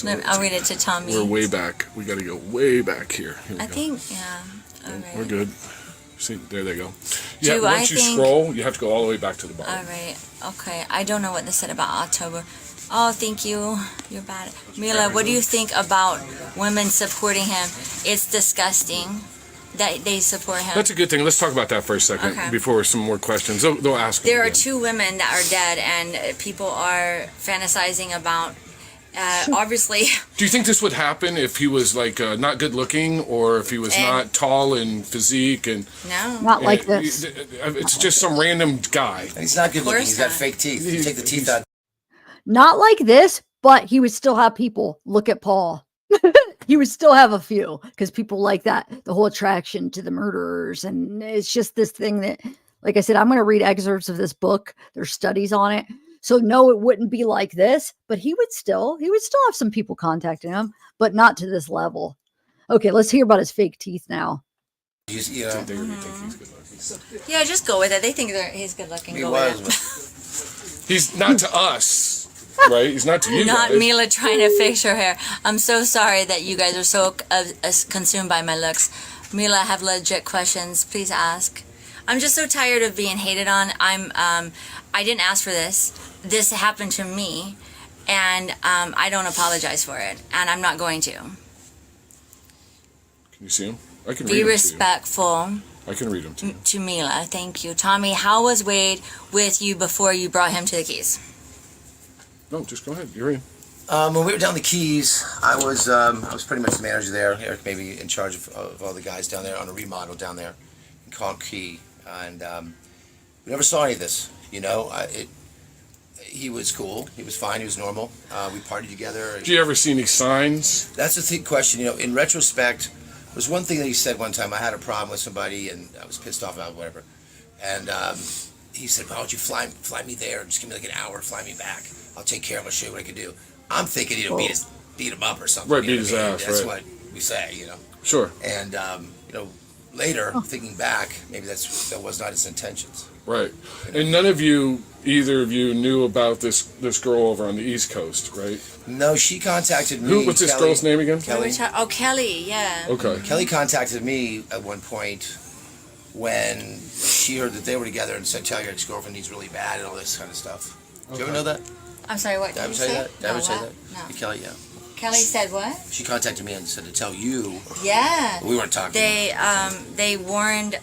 I'll read it to Tommy. We're way back. We got to go way back here. Here we I go. think, yeah. All right. We're good. See, there they go. Do Yeah, once I you think- scroll, you have to go all the way back to the bottom. All right. Okay. I don't know what they said about October. Oh, thank you. You're bad. Mila, what do you think about women supporting him? It's disgusting. that they support him. That's a good thing. Let's talk about that for a second Okay. before some more questions. They'll ask. There are again. 2 women that are dead, and people are fantasizing about. Obviously, Do you think this would happen if he was like not good looking, or if he was not tall and physique and no, Not like this. It's just some random guy. He's not good looking. He's got fake teeth. You take the teeth out. Not like this, but he would still have people look at Paul. He would still have a few because people like that, the whole attraction to the murderers. And it's just this thing that, like I said, I'm going to read excerpts of this book. There's studies on it. So no, it wouldn't be like this, but he would still have some people contacting him, but not to this level. Okay, let's hear about his fake teeth now. You know, yeah, just go with it. They think he's good looking. he Go was. with it. He's not to us, right? He's not to you Not guys. Mila trying to fix her hair. I'm so sorry that you guys are so consumed by my looks. Mila, I have legit questions. Please ask. I'm just so tired of being hated on. I didn't ask for this. This happened to me, and I don't apologize for it, and I'm not going to. Can you see him? I can read Be him to you. respectful I can read him to you. to Mila. Thank you. Tommy, how was Wade with you before you brought him to the Keys? No, just go ahead. You're in. When we were down the Keys, I was pretty much the manager there. Eric maybe in charge of all the guys down there on a remodel down there in Conch Key, and we never saw any of this. You know, he was cool. He was fine. He was normal. We partied together. Did you ever see any signs? That's the question. You know, in retrospect, there's one thing that he said one time. I had a problem with somebody, and I was pissed off about whatever. And he said, "Why don't you fly me there? Just give me like an hour, fly me back. I'll take care of him. I'll show you what I can do." I'm thinking, beat him up or something. Right, you know beat his what I mean? ass, That's right. what we say, you know. Sure. And later, thinking back, maybe that was not his intentions. Right. And none of you, either of you, knew about this girl over on the East Coast, right? No, she contacted me. What's this Kelly. girl's name again? Kelly. Oh, Kelly, yeah. Okay. Kelly contacted me at one point when she heard that they were together and said, "Tell your ex-girlfriend he's really bad," and all this kind of stuff. Did you ever know that? I'm sorry, what Did I did ever you say say? that? Did I ever say what? that? No. Kelly, yeah. Kelly said what? She contacted me and said to tell you. Yeah. We weren't talking. They warned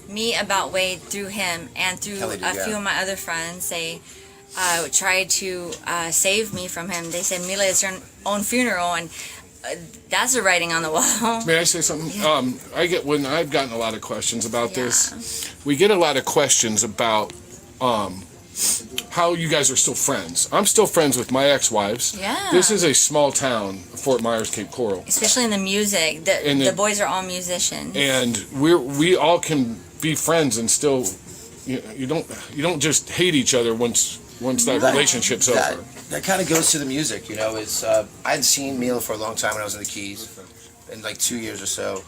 me about Wade through him and through Kelly did, a yeah. few of my other friends. They tried to save me from him. They said, "Mila, it's your own funeral," and that's the writing on the wall. May I say something? When I've gotten a lot of questions about this, we get a lot of questions about how you guys are still friends. I'm still friends with my ex-wives. Yeah. This is a small town, Fort Myers, Cape Coral. Especially in the music. The boys are all musicians. And we all can be friends and still, you don't just hate each other once that relationship's over. That kind of goes to the music, you know. I hadn't seen Mila for a long time when I was in the Keys, in like 2 years or so.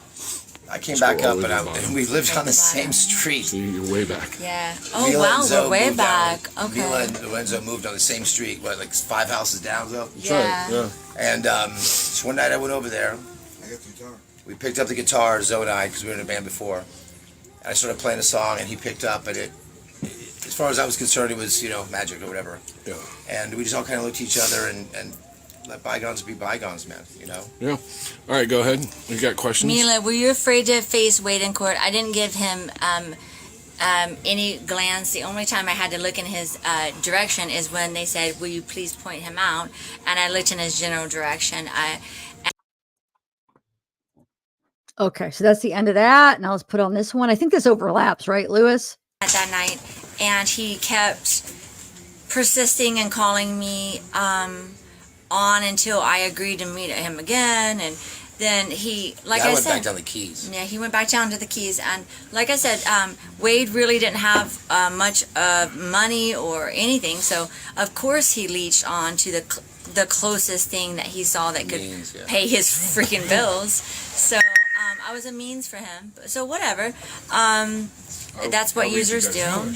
I came back up and we lived on the same street. See, you're way back. Yeah. Oh, Mila wow, and Zoe we're way moved down- back. Okay. Mila and Lorenzo moved on the same street, like 5 houses down, though. Yeah. Yeah. And so one night I went over there. I got the guitar. We picked up the guitar, Zoe and I, because we were in a band before. And I started playing a song, and he picked up, and as far as I was concerned, it was, magic or whatever. Yeah. And we just all kind of looked at each other and let bygones be bygones, man, Yeah. All right, go ahead. You got questions? Mila, were you afraid to face Wade in court? I didn't give him any glance. The only time I had to look in his direction is when they said, "Will you please point him out?" And I looked in his general direction. Okay, so that's the end of that. Now let's put on this one. I think this overlaps, right, Lewis? At that night, and he kept persisting and calling me on until I agreed to meet him again. And then he, I went said, back down the Keys. Yeah, he went back down to the Keys, and like I said, Wade really didn't have much money or anything, so of course he leached on to the closest thing that he saw that could pay his freaking bills. So I was a means for him. So whatever. That's what users do.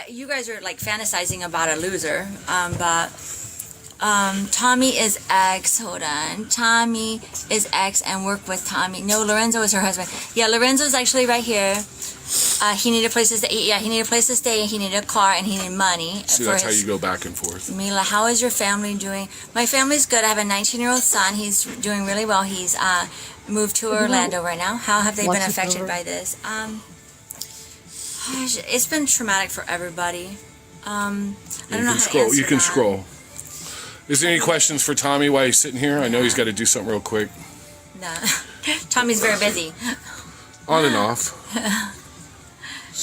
You guys are like fantasizing about a loser, but Tommy is ex. Hold on. Tommy is ex and worked with Tommy. No, Lorenzo is her husband. Yeah, Lorenzo's actually right here. He needed a place to stay. Yeah, he needed a place to stay. He needed a car, and he needed money. See, that's how you go back and forth. Mila, how is your family doing? My family's good. I have a 19-year-old son. He's doing really well. He's moved to Orlando right now. How have they been affected by this? It's been traumatic for everybody. I don't know how to answer You can that. scroll. Is there any questions for Tommy while he's sitting here? I know he's got to do something real quick. No. Tommy's very busy. On and off.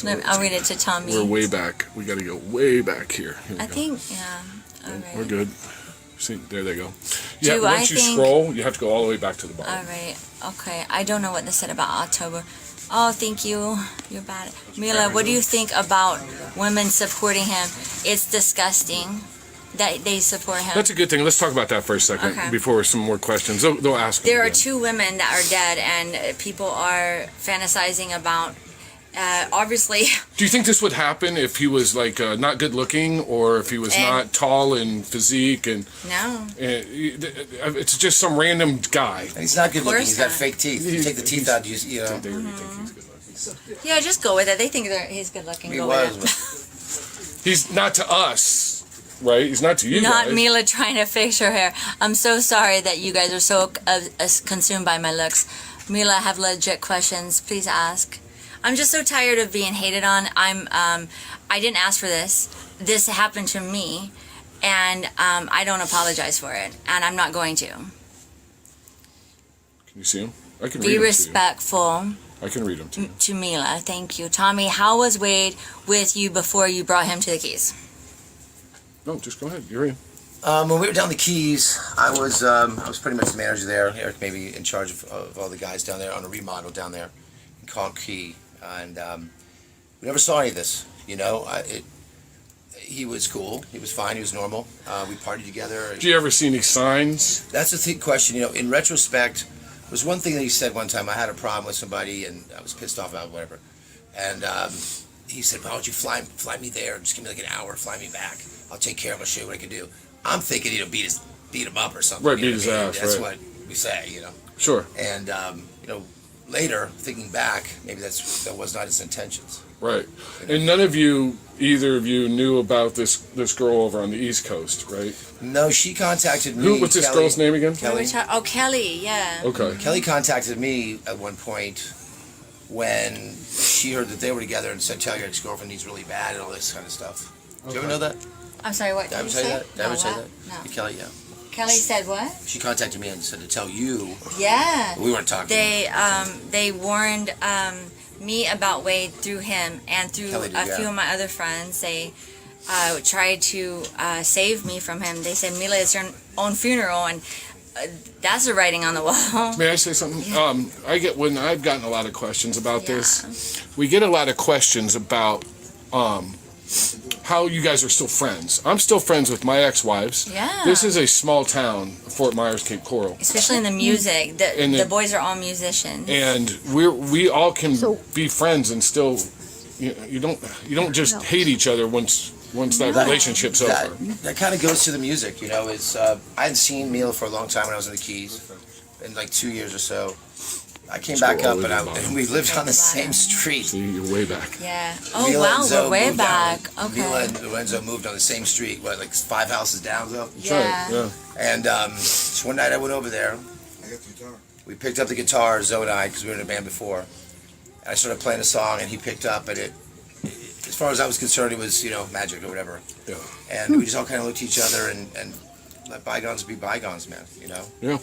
I'll read it to Tommy. We're way back. We got to go way back here. Here we I go. think, yeah. All right. We're good. See, there they go. Do I once you think- scroll, you have to go all the way back to the bottom. All right. Okay. I don't know what they said about October. Oh, thank you. You're bad. Mila, what do you think about women supporting him? It's disgusting that they support him. That's a good thing. Let's talk about that for a second Okay. before some more questions. They'll ask. There are again. 2 women that are dead, and people are fantasizing about. Obviously, Do you think this would happen if he was like not good looking, or if he was not tall and physique, and no. It's just some random guy? And he's not good looking. He's got not. fake teeth. You take the teeth out, you know. Yeah, just go with it. They think he's good looking. He Go was. with it. He's not to us, right? He's not to you Not guys. Mila trying to fix her hair. I'm so sorry that you guys are so consumed by my looks. Mila, I have legit questions. Please ask. I'm just so tired of being hated on. I didn't ask for this. This happened to me, and I don't apologize for it, and I'm not going to. Can you see him? I can read Be him to respectful you. I can read him to you. to Mila. Thank you. Tommy, how was Wade with you before you brought him to the Keys? No, just go ahead. You're in. When we were down the Keys, I was pretty much the manager there. Eric maybe in charge of all the guys down there on a remodel down there in Conch Key, and we never saw any of this. You know, he was cool. He was fine. He was normal. We partied together. Do you ever see any signs? That's the question. You know, in retrospect, there was one thing that he said one time. I had a problem with somebody, and I was pissed off about whatever. And he said, "Why don't you fly me there? Just give me like an hour. Fly me back. I'll take care of him. I'll show you what I can do." I'm thinking, you know, beat him up or something. Right, you know beat his what I mean? ass, That's right. what we say, you know. Sure. And you know, later thinking back, maybe that was not his intentions. Right. And none of you, either of you, knew about this girl over on the East Coast, right? No, she contacted me. What's this Kelly. girl's name again? Kelly. Oh, Kelly, yeah. Okay. Kelly contacted me at one point when she heard that they were together and said, "Tell your ex-girlfriend he's really bad," and all this kind of stuff. Did you ever know that? I'm sorry, what Did I did ever you say say? that? Did I ever say what? that? No. Kelly, yeah. Kelly said what? She contacted me and said to tell you. Yeah. We weren't talking. They warned me about Wade through him and through Kelly did, a few yeah. of my other friends. They tried to save me from him. They said, "Mila, it's your own funeral," and that's the writing on the wall. May I say something? When I've gotten a lot of questions about this, we get a lot of questions about how you guys are still friends. I'm still friends with my ex-wives. Yeah. This is a small town, Fort Myers, Cape Coral. Especially in the music. And The boys are all musicians. And we all can be friends and still, you don't just hate each other once that relationship's over. That kind of goes to the music, you know. I hadn't seen Mila for a long time when I was in the Keys, in like 2 years or so. I came back up and we lived on the same street. See, you're way back. Yeah. Oh, Mila wow, and Zoe we're way moved back. down. Okay. Mila and Lorenzo moved on the same street, like 5 houses down, though. Yeah. And so one night I went over there. We picked up the guitar, Zoe and I, because we were in a band before. And I started playing a song, and he picked up, and as far as I was concerned, it was, you know, magic or whatever. Yeah. And we just all kind of looked at each other and let bygones be bygones, man, you know? Yeah.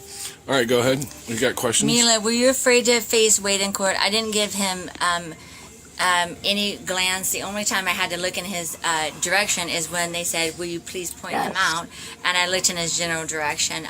All right, go ahead. You got questions? Mila, were you afraid to face Wade in court? I didn't give him any glance. The only time I had to look in his direction is when they said, "Will you please point him out?" And I looked in his general direction.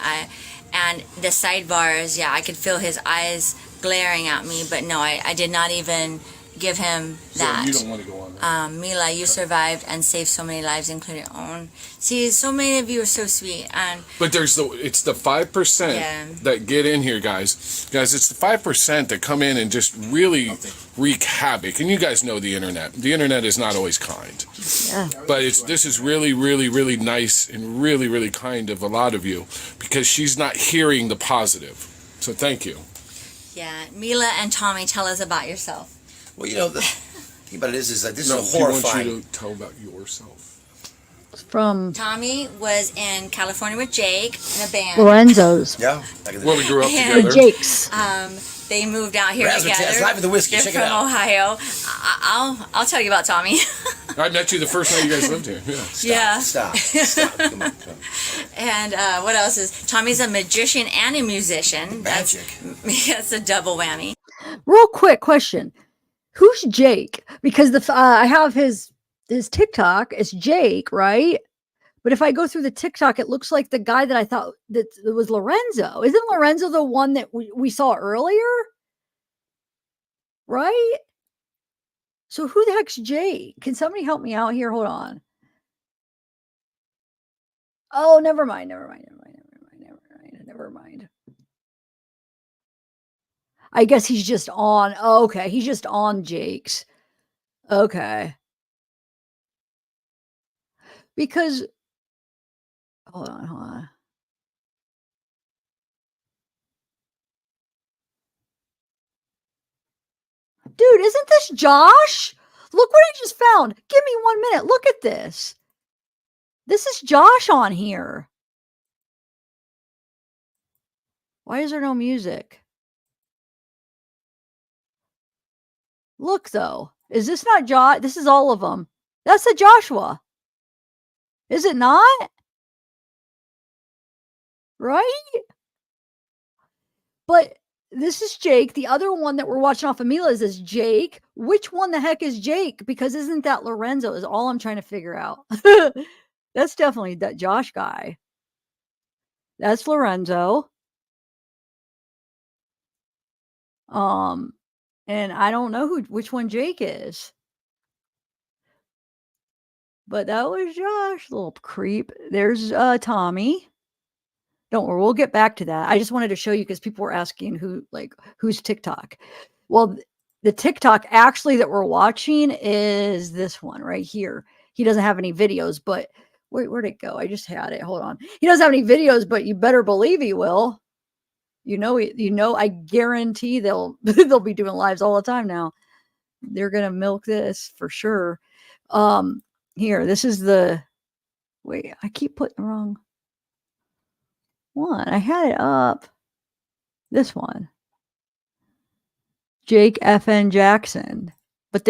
And the sidebars, I could feel his eyes glaring at me, but no, I did not even give him that. So you don't want to go on. Mila, you survived and saved so many lives, including your own. See, so many of you are so sweet. And But it's the 5% that get in here, guys. Guys, it's the 5% that come in and just really wreak havoc. And you guys know the internet. The internet is not always kind. Yeah. But this is really, really, really nice and really, really kind of a lot of you because she's not hearing the positive. So thank you. yeah, Mila and Tommy, tell us about yourself. Well, you know, thing about it is that this No, is a he wants horrifying. you to tell about yourself. From Tommy was in California with Jake in a band. Lorenzo's. Yeah, back in the Well, we grew up And- together. The Jakes. They moved out here Razzmatazz, together. Live with the Whiskey, They're check it from out. Ohio. I'll tell you about Tommy. I met you the first night you guys lived here. Yeah. Stop. Come on. And what else is Tommy's a magician and a musician. Magic. That's a double whammy. Real quick question: who's Jake? Because I have his TikTok. It's Jake, right? But if I go through the TikTok, it looks like the guy that I thought that it was Lorenzo. Isn't Lorenzo the one that we saw earlier? Right? So who the heck's Jake? Can somebody help me out here? Hold on. Oh, never mind. I guess he's just on. Oh, okay. He's just on Jake's. Okay. Because, hold on. Dude, isn't this Josh? Look what I just found. Give me 1 minute. Look at this. This is Josh on here. Why is there no music? Look, though. Is this not Josh? This is all of them. That's a Joshua. Is it not? Right? But this is Jake. The other one that we're watching off of Mila is Jake. Which one the heck is Jake? Because isn't that Lorenzo is all I'm trying to figure out. That's definitely that Josh guy. That's Lorenzo. And I don't know which one Jake is. But that was Josh, little creep. There's Tommy. Don't worry, we'll get back to that. I just wanted to show you because people were asking who's TikTok. Well, the TikTok actually that we're watching is this one right here. He doesn't have any videos, but wait, where'd it go? I just had it. Hold on. He doesn't have any videos, but you better believe he will. I guarantee they'll be doing lives all the time now. They're gonna milk this for sure. Here, this is wait, I keep putting the wrong one. I had it up. This one. Jake FN Jackson. But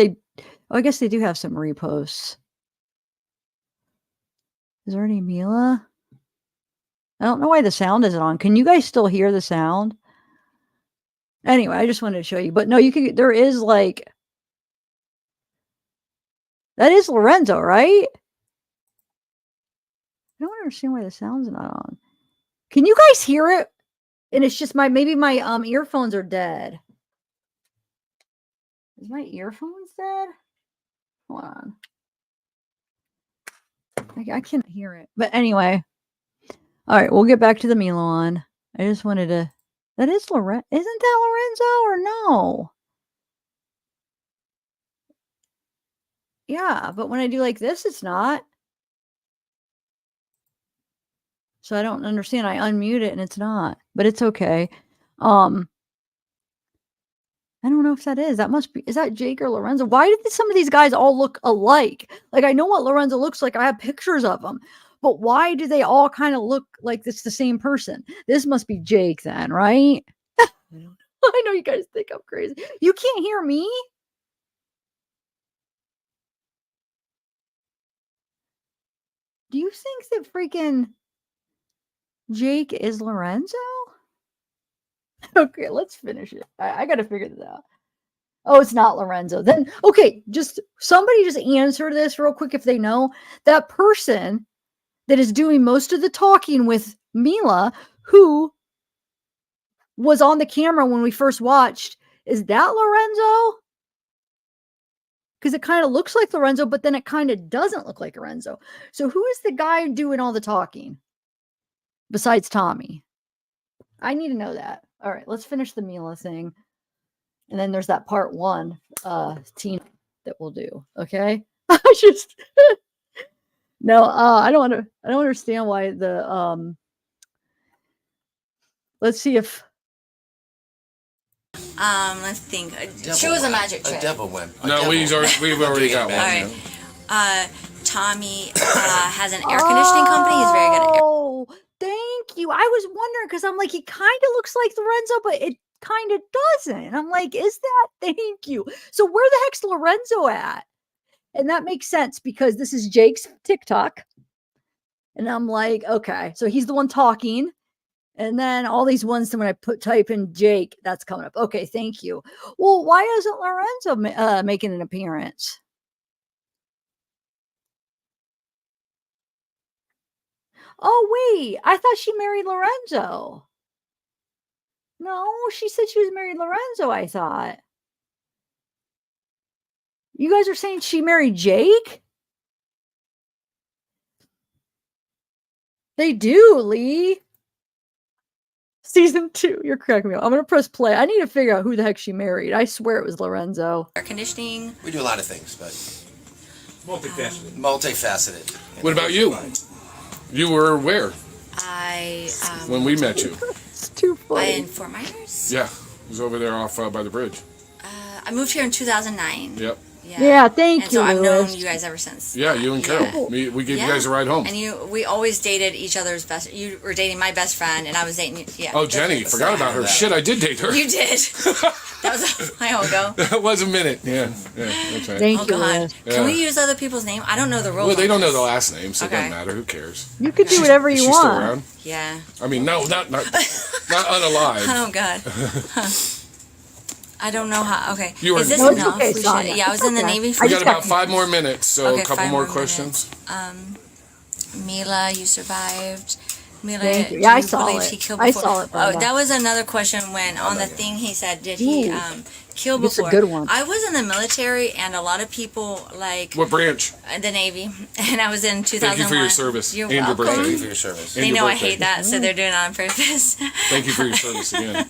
I guess they do have some reposts. Is there any Mila? I don't know why the sound isn't on. Can you guys still hear the sound? Anyway, I just wanted to show you. But no, there is that is Lorenzo, right? I don't understand why the sound's not on. Can you guys hear it? And it's just maybe my earphones are dead. Is my earphones dead? Hold on. I can't hear it. But anyway. All right, we'll get back to the Mila one. I just wanted to. That is Lorenzo. Isn't that Lorenzo or no? Yeah, but when I do like this, it's not. So I don't understand. I unmute it and it's not, but it's okay. I don't know if that is. Is that Jake or Lorenzo? Why did some of these guys all look alike? Like, I know what Lorenzo looks like. I have pictures of him. But why do they all kind of look like it's the same person? This must be Jake then, right? I know you guys think I'm crazy. You can't hear me? Do you think that freaking Jake is Lorenzo? Okay, let's finish it. I got to figure this out. Oh, it's not Lorenzo. Then, okay, somebody just answer this real quick if they know. That person that is doing most of the talking with Mila, who was on the camera when we first watched, is that Lorenzo? Because it kind of looks like Lorenzo, but then it kind of doesn't look like Lorenzo. So who is the guy doing all the talking besides Tommy? I need to know that. All right, let's finish the Mila thing. And then there's that part 1 team that we'll do. Okay. I just no, I don't understand why let's see if Let's think. Choose a magic trick. A devil wimp. No, we've already got one. All right. Tommy has an air conditioning company. He's very good at air. Oh, thank you. I was wondering because I'm like, he kind of looks like Lorenzo, but it kind of doesn't. I'm like, is that? Thank you. So where the heck's Lorenzo at? And that makes sense because this is Jake's TikTok. And I'm like, okay, so he's the one talking. And then all these ones, when I type in Jake, that's coming up. Okay, thank you. Well, why isn't Lorenzo making an appearance? Oh, wait, I thought she married Lorenzo. No, she said she was married Lorenzo, I thought. You guys are saying she married Jake? They do, Lee. Season 2. You're cracking me up. I'm going to press play. I need to figure out who the heck she married. I swear it was Lorenzo. Air conditioning. We do a lot of things, but multifaceted. Multifaceted. What about you? You were where I when we met you? It's too funny. in Fort Myers. Yeah, it was over there off by the bridge. I moved here in 2009. Yep. Yeah, thank and you, so I've Louis. known you guys ever since. Yeah, you and Carol. We gave you guys a ride home. And we always dated each other's best. You were dating my best friend, and I was dating you. Yeah. Oh, Jenny, forgot about her. Shit, I did date her. You did. That was a while ago. That was a minute. Yeah, that's right. Thank oh you, God. Louis. Can we use other people's name? I don't know the rules. Well, they on don't know this. the last name, so it Okay. doesn't matter. Who cares? You could do whatever Is you she want. still around? Yeah. I mean, no, not unalive. Oh God. I don't know how. Okay. You were- Is this No, it's enough? okay, We should- Sonia. yeah, I was in the Okay. Navy for. We got about 5 more minutes, so Okay, a couple 5 more more questions. Mila, you survived. Mila, Thank you. do Yeah, I you saw believe it. he killed I before? saw it, Oh, Brenda. that was another question when on the thing he said, did he Ooh. kill This is a before? good one. I was in the military, and a lot of people like What branch? the Navy, and I was in 2001. Thank you for your service You're and your welcome. birthday. Thank you for your service. They And your know I birthday. hate that, so they're doing it on purpose. Thank you for your service again.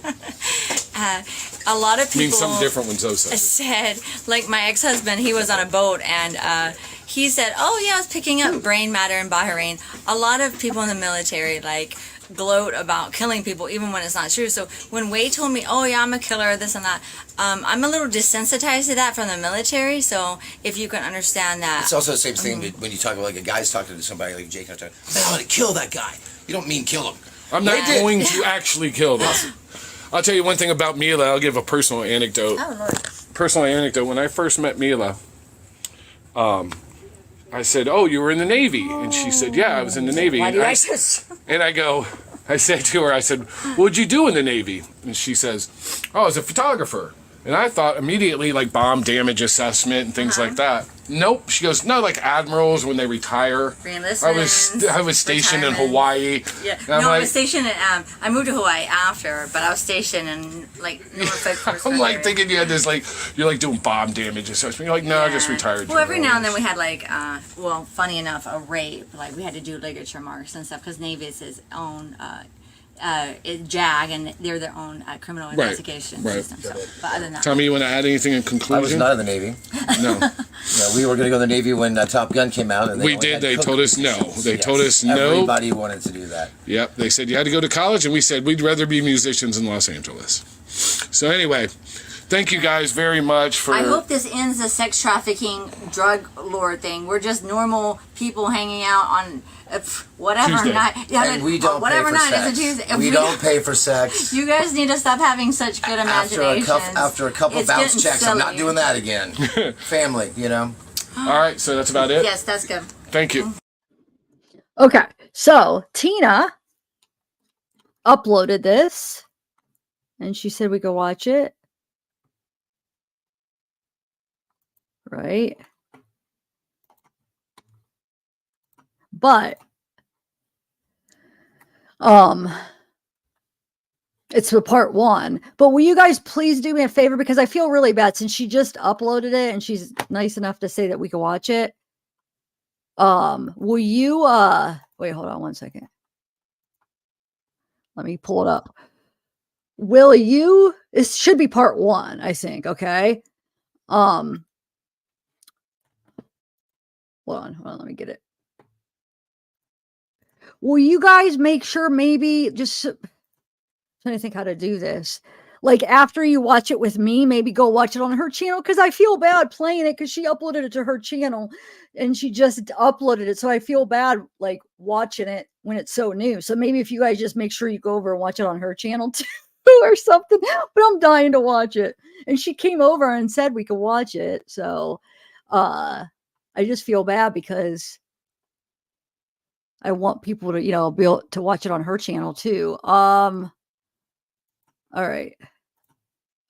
A lot of people Means something different when Zoe says it. said, like my ex-husband, he was on a boat and he said, oh yeah, I was picking up brain matter in Bahrain. A lot of people in the military like gloat about killing people even when it's not true. So when Wade told me, oh yeah, I'm a killer, this and that, I'm a little desensitized to that from the military. So if you can understand that. It's also the same thing when you talk about like a guy's talking to somebody like Jake. I'm going to kill that guy. You don't mean kill him. I'm not going to actually kill them. I'll tell you one thing about Mila. I'll give a personal anecdote. Oh, Lord. Personal anecdote. When I first met Mila, I said, "Oh, you were in the Navy," and she said, "Yeah, I was in the Navy." Why do you And like this? I said to her, I said, "What'd you do in the Navy?" And she says, "Oh, I was a photographer." And I thought immediately like bomb damage assessment and things like that. Nope. She goes, no, like admirals when they retire. I was stationed in Hawaii. Yeah. And I'm No, I like, was stationed in, I moved to Hawaii after, but I was stationed in like Norfolk. I'm like thinking you had this like, you're like doing bomb damage assessment. You're like, no, I just retired. Well, every now and then we had like, well, funny enough, a rape. Like we had to do ligature marks and stuff because Navy is its own JAG, and they're their own criminal investigation system. So, but other than that, Tommy, you want to add anything in conclusion? I was not in the Navy. No. Yeah, we were going to go to the Navy when Top Gun came out. And We did. They told us no. They told us no. Everybody wanted to do that. Yep. They said you had to go to college, and we said we'd rather be musicians in Los Angeles. So anyway, thank you guys very much for. I hope this ends the sex trafficking drug lord thing. We're just normal people hanging out on whatever Tuesday. night. And we don't whatever pay for night sex. is a Tuesday. We don't pay for sex. You guys need to stop having such good imaginations. After a couple It's bounce getting checks, I'm not silly. doing that again. Family, you know. All right, so that's about it. Yes, that's good. Thank you. Okay, so Tina uploaded this and she said we could watch it. Right? But it's a part 1. But will you guys please do me a favor, because I feel really bad since she just uploaded it and she's nice enough to say that we can watch it. Will you wait, hold on one second. Let me pull it up. Will you, it should be part 1, I think, okay? Hold on, let me get it. Will you guys make sure maybe just trying to think how to do this. like after you watch it with me, maybe go watch it on her channel, because I feel bad playing it because she uploaded it to her channel and she just uploaded it. So I feel bad like watching it when it's so new. So maybe if you guys just make sure you go over and watch it on her channel too or something. But I'm dying to watch it. And she came over and said we could watch it. So I just feel bad because I want people to, be able to watch it on her channel too. All right.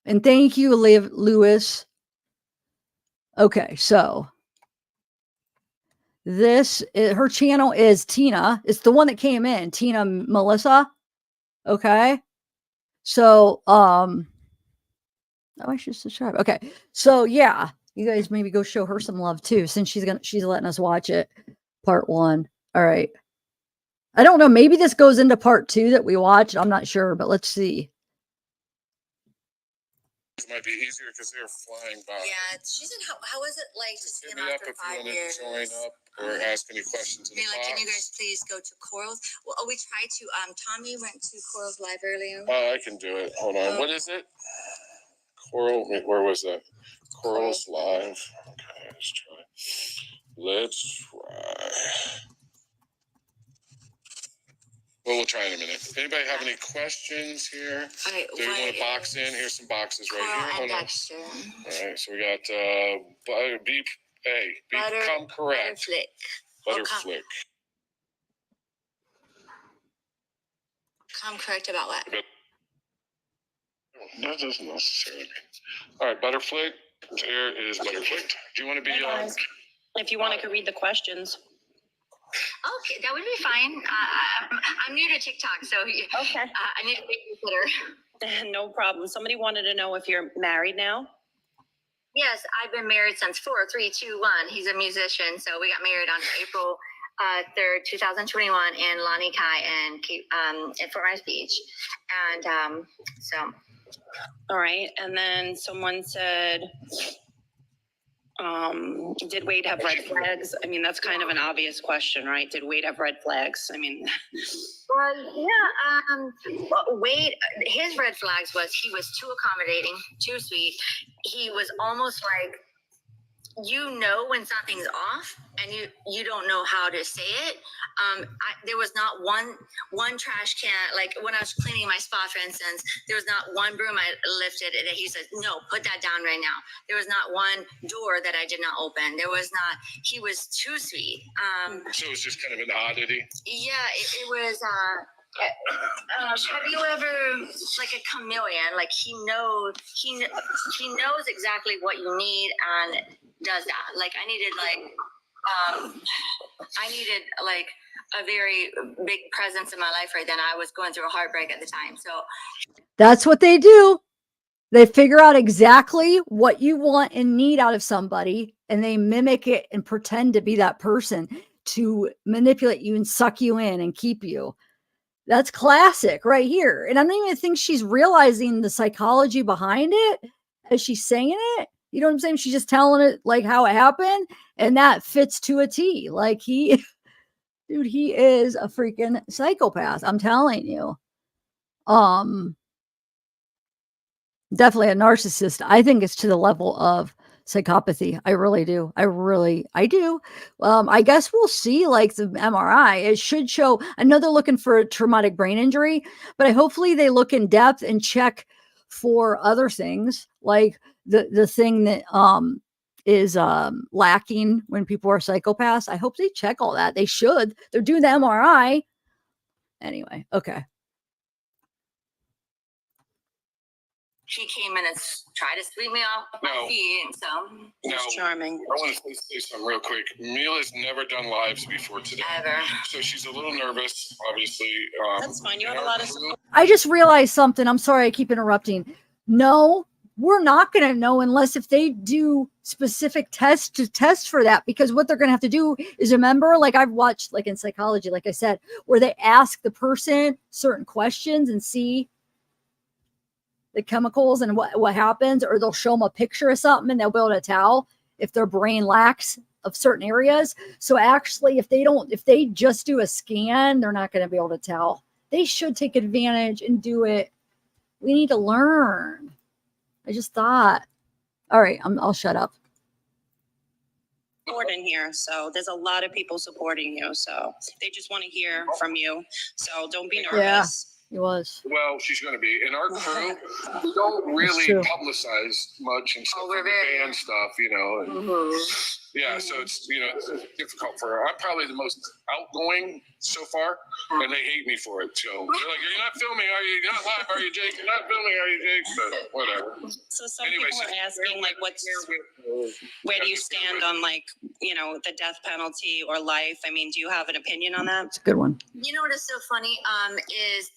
And thank you, Lewis. Okay, so her channel is Tina. It's the one that came in, Tina Melissa. Okay. So, I should subscribe. Okay. So yeah, you guys maybe go show her some love too, since she's letting us watch it. Part 1. All right. I don't know. Maybe this goes into part 2 that we watched. I'm not sure, but let's see. It might be easier because they're flying by. Yeah, she said, how is it like to see Hit him me up after if you 5 want years? to join up or ask any questions in the Mila, box. can you guys please go to Coral's? Well, we tried to, Tommy went to Coral's live earlier. I can do it. Hold on. What is it? Coral, where was that? Coral's live. Okay, let's try. Let's try. Well, we'll try in a minute. Anybody have any questions here? Okay, Do you want to box in? Here's some boxes right Coral here. and Hold on. Dexter. All right, so we got beef. Hey, beef. Come correct. Butterflick. Come correct about what? That doesn't necessarily mean. All right, Butterflick. There is Butterflick. Do you want to be? Hey guys, if you want, I could read the questions. Okay, that would be fine. I'm new to TikTok, so Okay. I need to be No problem. Somebody wanted to know if you're married now. Yes, I've been married since 4, 3, 2, 1. He's a musician, so we got married on April 3rd, 2021 in Lani Kai in Fort Myers Beach. And so. All right. And then someone said, did Wade have red flags? I mean, that's kind of an obvious question, right? Did Wade have red flags? I mean, Wade, his red flags was he was too accommodating, too sweet. He was almost like, when something's off and you don't know how to say it. There was not one trash can, like when I was cleaning my spot, for instance, there was not one broom I lifted and he said, no, put that down right now. There was not one door that I did not open. He was too sweet. So it was just kind of an oddity. Yeah, it was, have you ever, like a chameleon, like he knows exactly what you need and does that. Like I needed a very big presence in my life right then. I was going through a heartbreak at the time. So That's what they do. They figure out exactly what you want and need out of somebody, and they mimic it and pretend to be that person to manipulate you and suck you in and keep you. That's classic right here. And I don't even think she's realizing the psychology behind it as she's saying it. You know what I'm saying? She's just telling it like how it happened. And that fits to a T. Like he is a freaking psychopath. I'm telling you. Definitely a narcissist. I think it's to the level of psychopathy. I really do. I do. I guess we'll see like the MRI. It should show. I know they're looking for a traumatic brain injury, but hopefully they look in depth and check for other things like the thing that is lacking when people are psychopaths. I hope they check all that. They should. They're doing the MRI. Anyway, okay. she came in and tried to sweep me off my feet. And so it's charming. I want to say something real quick. Mila's never done lives before today. Ever. So she's a little nervous, obviously. That's fine. You have a lot of support. I just realized something. I'm sorry I keep interrupting. No, we're not going to know unless if they do specific tests to test for that, because what they're going to have to do is, remember, like I've watched like in psychology, like I said, where they ask the person certain questions and see the chemicals and what happens, or they'll show them a picture of something and they'll be able to tell if their brain lacks of certain areas. So actually, if they just do a scan, they're not going to be able to tell. They should take advantage and do it We need to learn. I just thought. All right, I'll shut up. Support in here, so there's a lot of people supporting you, so they just want to hear from you, so don't be nervous. He was. Well, she's going to be. In our crew, we don't really true. publicize much and stuff, we're like the very- band stuff, you know. And, yeah, so it's, you know, it's difficult for her. I'm probably the most outgoing so far, and they hate me for it. So they're like, "You're not filming, are you? You're not live, are you, Jake? You're not filming, are you, Jake?" But whatever. So some Anyway, people so are asking, like, where do you stand on, like, you know, the death penalty or life? I mean, do you have an opinion on that? It's a good one. You know what is so funny? Is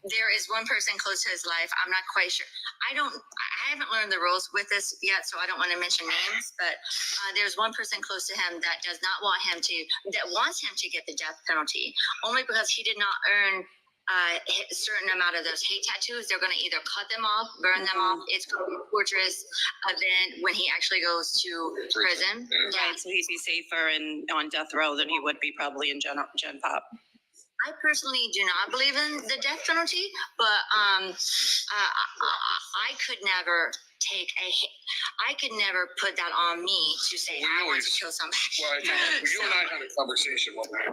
there is one person close to his life. I'm not quite sure. I haven't learned the rules with this yet, so I don't want to mention names. But there's one person close to him that does not want him to, that wants him to get the death penalty, only because he did not earn a certain amount of those hate tattoos. They're going to either cut them off, burn them off. It's going to be a torturous event when he actually goes to prison. Right, so he'd be safer on death row than he would be probably in Gen Pop. I personally do not believe in the death penalty, but I could never I could never put that on me to say I want to kill somebody. Well, I think you and I had a conversation one night.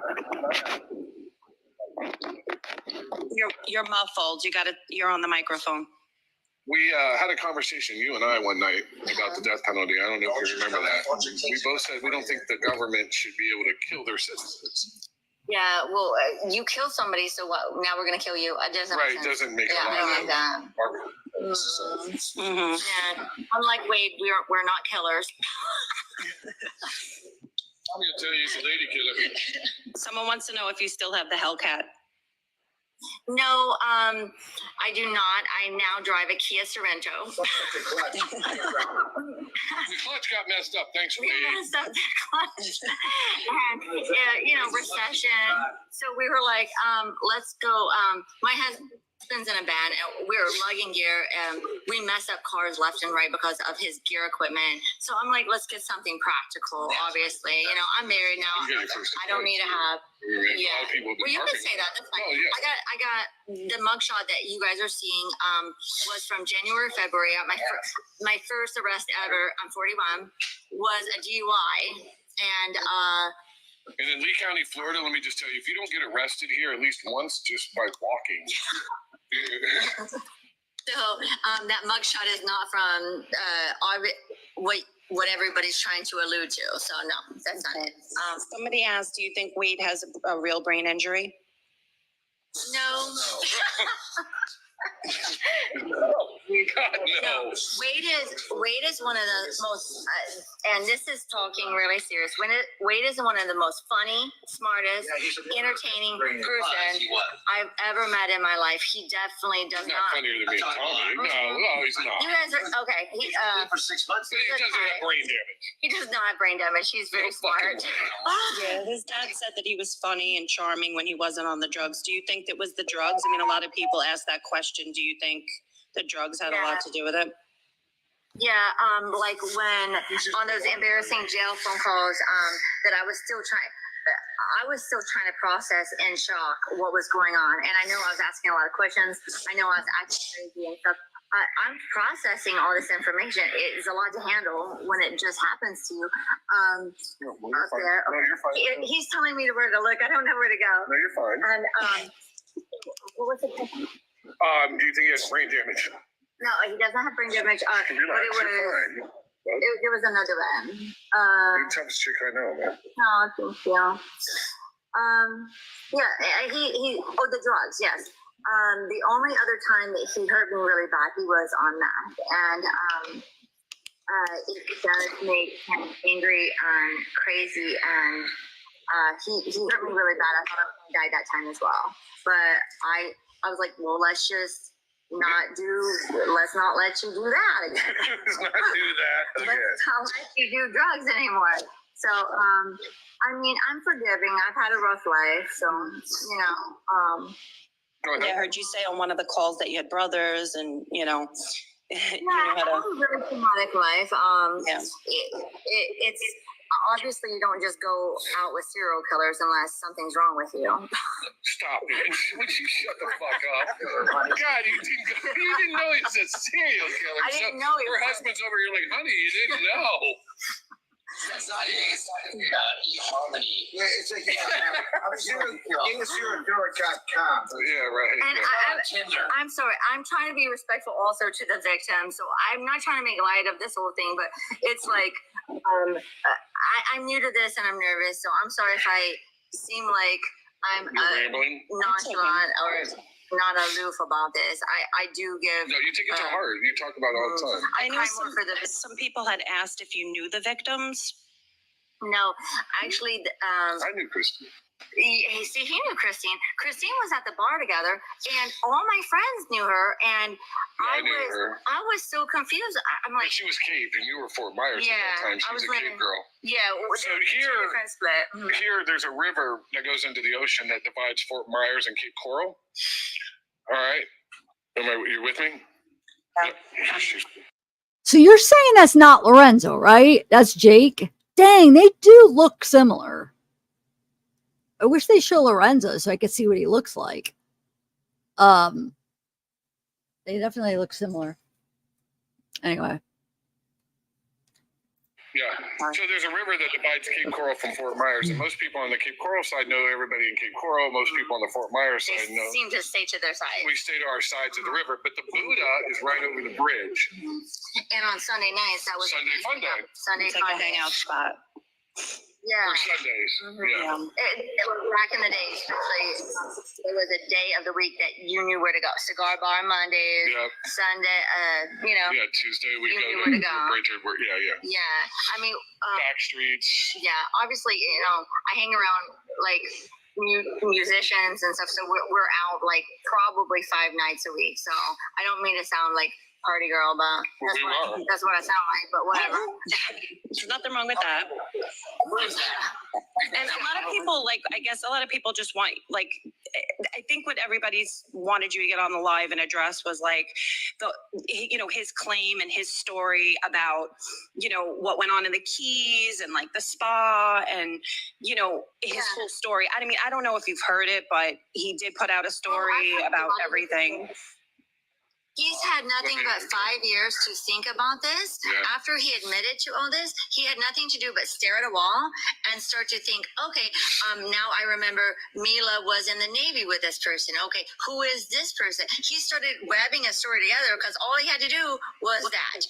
You're muffled. You're on the microphone. We had a conversation, you and I, one night about the death penalty. I don't know if you remember that. We both said we don't think the government should be able to kill their citizens. Yeah, well, you kill somebody, so what? Now we're gonna kill you. It doesn't make sense. Doesn't make Yeah, a I don't lot like that. of sense. Yeah, unlike Wade, we're not killers. I'm gonna tell you, he's a lady killer. Someone wants to know if you still have the Hellcat. No, I do not. I now drive a Kia Sorento. The clutch got messed up. Thanks, We Wade. messed up the clutch. And, you know, recession. So we were like, let's go. My husband's in a band and we were lugging gear and we mess up cars left and right because of his gear equipment. So I'm like, let's get something practical, obviously. You know, I'm married now. I don't need to have. Yeah. Well, you can say that. That's fine. I got the mugshot that you guys are seeing was from January, February. My first arrest ever. I'm 41. Was a DUI, and in Lee County, Florida, let me just tell you, if you don't get arrested here at least once just by walking. So that mugshot is not from what everybody's trying to allude to. So no, that's not it. Somebody asked, do you think Wade has a real brain injury? No. God, no. Wade is one of the most, and this is talking really serious. Wade is one of the most funny, smartest, entertaining person I've ever met in my life. He definitely does He's not. not funnier than me, Tommy. No, he's not. You guys are okay. He for 6 months. He doesn't have brain damage. He does not have brain damage. He's very smart. Yeah, his dad said that he was funny and charming when he wasn't on the drugs. Do you think that was the drugs? I mean, a lot of people ask that question. Do you think the drugs had a lot to do with it? Yeah, like when on those embarrassing jail phone calls, that I was still trying to process in shock what was going on. And I know I was asking a lot of questions. I know I was acting crazy and stuff. I'm processing all this information. It's a lot to handle when it just happens to you. Up there. He's telling me where to look. I don't know where to go. No, you're fine. And what was it? Do you think he has brain damage? No, he doesn't have brain damage. But it was. There was another one. You're the toughest chick I know, man. No, thank you. Yeah, he. Oh, the drugs. Yes. The only other time that he hurt me really bad, he was on meth, and it does make him angry and crazy, and he hurt me really bad. I thought I was gonna die that time as well, but I was like, well, let's not let you do that again. Let's not do that again. Let's not let you do drugs anymore. So, I mean, I'm forgiving. I've had a rough life, so you know. Yeah, I heard you say on one of the calls that you had brothers, and you know. Yeah, I had a really traumatic life. Obviously, you don't just go out with serial killers unless something's wrong with you. Stop it. Would you shut the fuck up? God, you didn't know he was a serial killer. I didn't know he Her was. husband's over here like, honey, you didn't know. That's not it. It's not eHarmony. Yeah, it's like IntheSerialKiller.com. Yeah, right. And I'm sorry. I'm trying to be respectful also to the victim, so I'm not trying to make light of this whole thing. But it's like I'm new to this and I'm nervous, so I'm sorry if I seem like I'm nonchalant or not aloof about this. I do give. No, you take it to heart. You talk about it all the time. I know some people had asked if you knew the victims. No, actually, I knew Kristine. See, he knew Kristine. Kristine was at the bar together, and all my friends knew her, and I knew her. I was so confused. I'm like, But she was Cape, and you were Fort Myers Yeah, at that time. She I was was a Cape living- girl. yeah. So two different split. here, there's a river that goes into the ocean that divides Fort Myers and Cape Coral. All right, you're with me? Yeah. So you're saying that's not Lorenzo, right? That's Jake. Dang, they do look similar. I wish they show Lorenzo so I could see what he looks like. They definitely look similar. Anyway. Yeah. So there's a river that divides Cape Coral from Fort Myers, and most people on the Cape Coral side know everybody in Cape Coral. Most people on the Fort Myers They side know. seem to stay to their side. We stay to our sides of the river, but the Buddha is right over the bridge. And on Sunday nights, that was Sunday fun day. Sunday It's like fun a day. hangout spot. Yeah. Or Sundays. Yeah. It was back in the day, especially it was a day of the week that you knew where to go. Cigar bar Mondays, Yep. Sunday, you know. Yeah, Tuesday we You go knew to where to go. Bridget. Yeah. Yeah, I mean, Back streets. yeah, obviously, you know, I hang around like musicians and stuff, so we're out like probably 5 nights a week. So I don't mean to sound like party girl, but that's what I sound like. But whatever. There's nothing wrong with that. And a lot of people, like, I guess a lot of people just want, like, I think what everybody's wanted you to get on the live and address was like his claim and his story about, what went on in the Keys and like the spa and, his whole story. I mean, I don't know if you've heard it, but he did put out a story about everything. He's had nothing but 5 years to think about this. Yeah. After he admitted to all this, he had nothing to do but stare at a wall and start to think, okay, now I remember Mila was in the Navy with this person. Okay, who is this person? He started webbing a story together because all he had to do was that.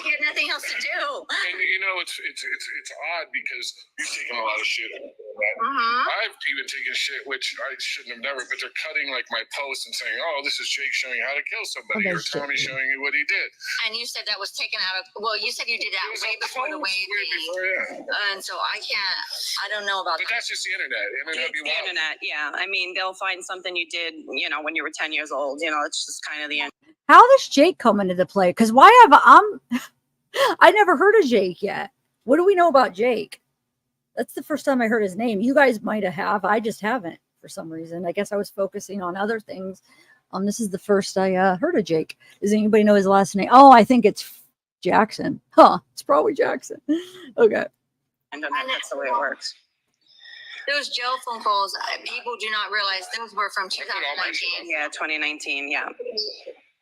He had nothing else to do. And it's odd because you've taken a lot of shit. Mhm. I've even taken shit which I shouldn't have never, but they're cutting like my post and saying, "Oh, this is Jake showing you how to kill somebody," or Tommy showing you what he did. And you said that was taken out of, well, you said you did that way before the Wade thing. And so I don't know about But that. that's just the internet. It's the internet, yeah. I mean, they'll find something you did, when you were 10 years old. It's just kind of the end. How does Jake come into the play? Because I never heard of Jake yet. What do we know about Jake? That's the first time I heard his name. You guys might have. I just haven't for some reason. I guess I was focusing on other things. This is the first I heard of Jake. Does anybody know his last name? Oh, I think it's Jackson. It's probably Jackson. Okay. And that's the way it works. Those jail phone calls, people do not realize those were from 2019. Yeah, 2019, yeah.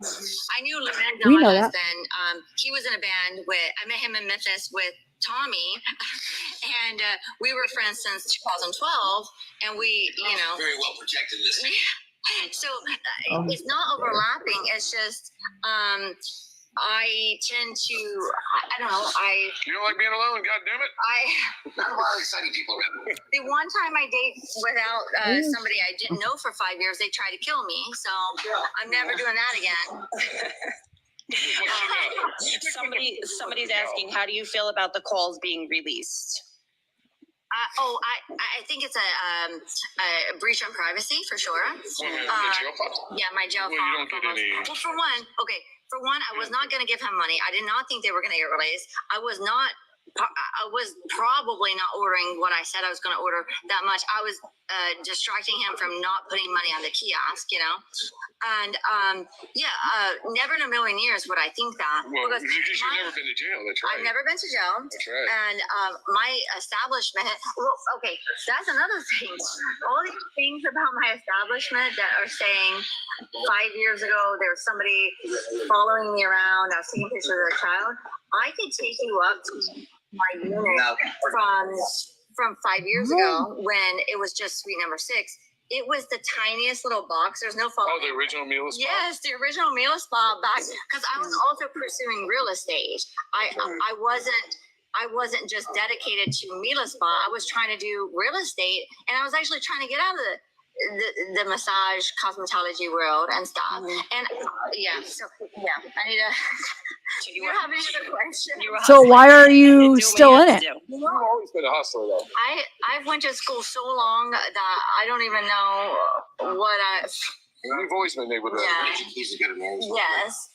I knew Lorenzo, We my know that. husband. He was in a band I met him in Memphis with Tommy, and we were friends since 2012, and we, Very well projected this. So it's not overlapping. It's just I tend to, I don't know, You don't like being alone, goddammit. Not a lot of exciting people around. The one time I date without somebody I didn't know for 5 years, they tried to kill me. So I'm never doing that again. Somebody's asking, how do you feel about the calls being released? I think it's a breach on privacy for sure. Yeah, my jail Well, you don't get any. Well, for one, I was not going to give him money. I did not think they were going to get released. I was not I was probably not ordering what I said I was going to order that much. I was distracting him from not putting money on the kiosk, you know? And never in a million years would I think that. Well, because you've never been to jail, that's right. I've never been to jail. That's right. And my establishment, well, okay, that's another thing. All these things about my establishment that are saying 5 years ago there was somebody following me around, I was taking pictures of a child. I could take you up to my unit from 5 years ago when it was just suite number 6. It was the tiniest little box. There's no phone. Oh, the original Mila spot? Yes, the original Mila spot back, because I was also pursuing real estate. I wasn't just dedicated to Mila spot. I was trying to do real estate, and I was actually trying to get out of the massage cosmetology world and stuff. And I need to. Do you have any other questions? So why are you still in it? You've always been a hustler, though. I went to school so long that I don't even know what I. You've always been able to. Yes.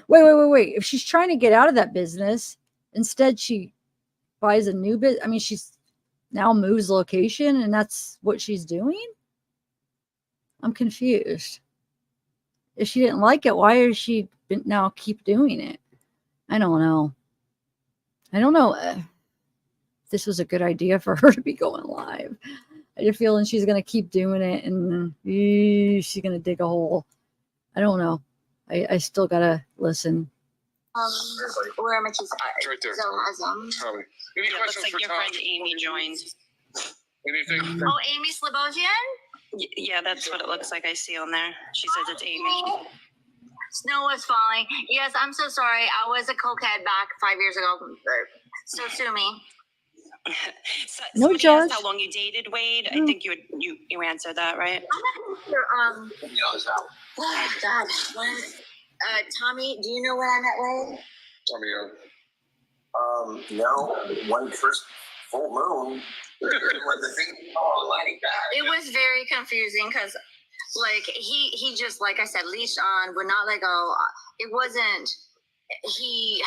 Wait. If she's trying to get out of that business, instead she buys a new business. I mean, she's now moves location, and that's what she's doing. I'm confused. If she didn't like it, why is she now keep doing it? I don't know. This was a good idea for her to be going live. I just feeling she's going to keep doing it, and she's going to dig a hole. I don't know. I still got to listen. Where am I? It's right there. Tommy. Any Looks questions like for your Tom? friend Amy joined. Anything? Oh, Amy Slobosian? Yeah, that's what it looks like I see on there. She says it's Amy. Snow was falling. Yes, I'm so sorry. I was a cokehead back 5 years ago. So sue me. No Somebody judge. asked how long you dated Wade. I think you answered that, right? I'm not sure. Oh God. When, Tommy, do you know when I met Wade? Tommy, No, one first full moon. It was very confusing because, like, he just, like I said, leashed on, would not let go. It wasn't. He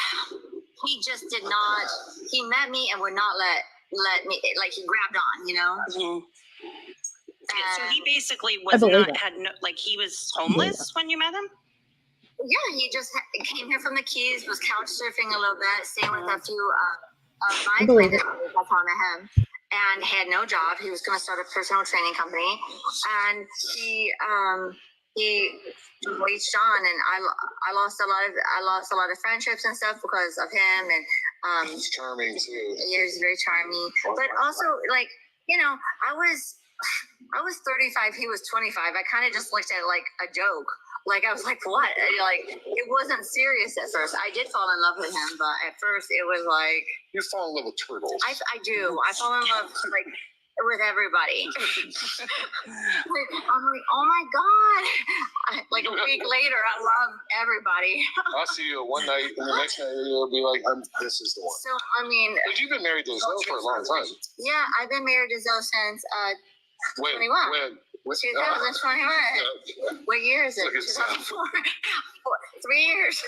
just did not. He met me and would not let me. Like, he grabbed on, you know. So he basically he was homeless when you met him? Yeah, he just came here from the Keys, was couch surfing a little bit, staying with a few of my friends that found him, and had no job. He was going to start a personal training company, and he reached on, and I lost a lot of friendships and stuff because of him, and he's charming too. He was very charming, but also, like, you know, I was 35, he was 25. I kind of just looked at it like a joke. Like, I was like, what? Like, it wasn't serious at first. I did fall in love with him, but at first it was like... You fall in love with turtles. I do. I fall in love, like, with everybody. I'm like, oh my God. Like, a week later, I love everybody. I'll see you one night, and the next night you'll be like, this is the one. So, I mean... But you've been married to Zoe for a long time. Yeah, I've been married to Zoe since 21. When? 2021. What year is it? 2004. 3 years.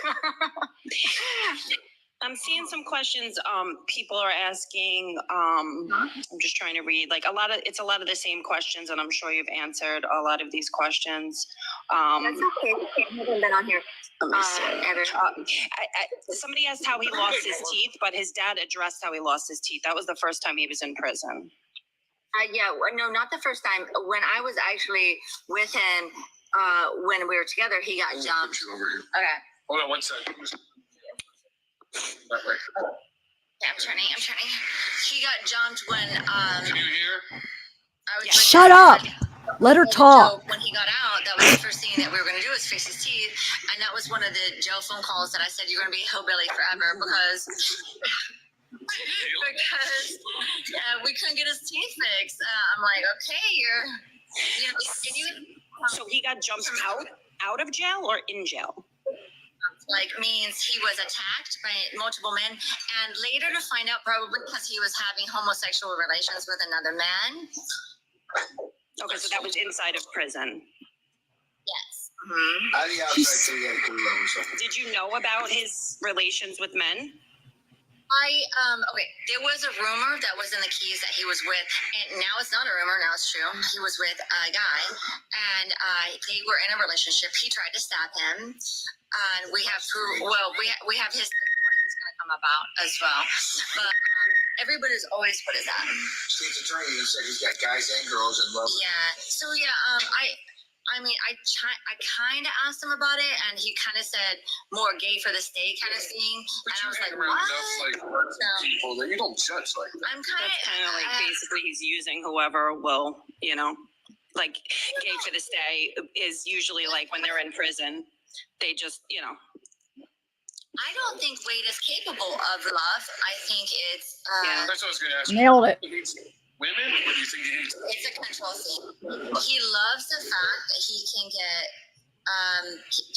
I'm seeing some questions. People are asking. I'm just trying to read. Like it's a lot of the same questions, and I'm sure you've answered a lot of these questions. That's okay. I haven't been on here. Somebody asked how he lost his teeth, but his dad addressed how he lost his teeth. That was the first time he was in prison. No, not the first time. When I was actually with him, when we were together, he got jumped. Okay. Hold on one second. That way. Yeah, I'm turning. He got jumped when. Can you hear? Shut up. Let her talk. When he got out, that was the first thing that we were going to do was fix his teeth, and that was one of the jail phone calls that I said you're going to be a hillbilly forever because we couldn't get his teeth fixed. I'm like, okay, So he got jumped out of jail or in jail? Like, means he was attacked by multiple men, and later to find out probably because he was having homosexual relations with another man. Okay, so that was inside of prison. Yes. Did you know about his relations with men? Okay, there was a rumor that was in the keys that he was with, and now it's not a rumor, now it's true. He was with a guy, and they were in a relationship. He tried to stab him, and we have proof. Well, we have his testimony. He's going to come about as well. But everybody's always, what is that? State's attorney said he's got guys and girls in love. Yeah. So yeah, I mean, I kind of asked him about it, and he kind of said more gay for the state kind of thing. But and I was like, enough, what? people that you don't judge like that. I'm kind Kind of like basically he's using whoever will, like gay for the stay is usually like when they're in prison, they just, I don't think Wade is capable of love. I think it's Yeah. That's what I was going to ask. Nailed it. Women? Or do you think he hates it's a control thing. He loves the fact that he can get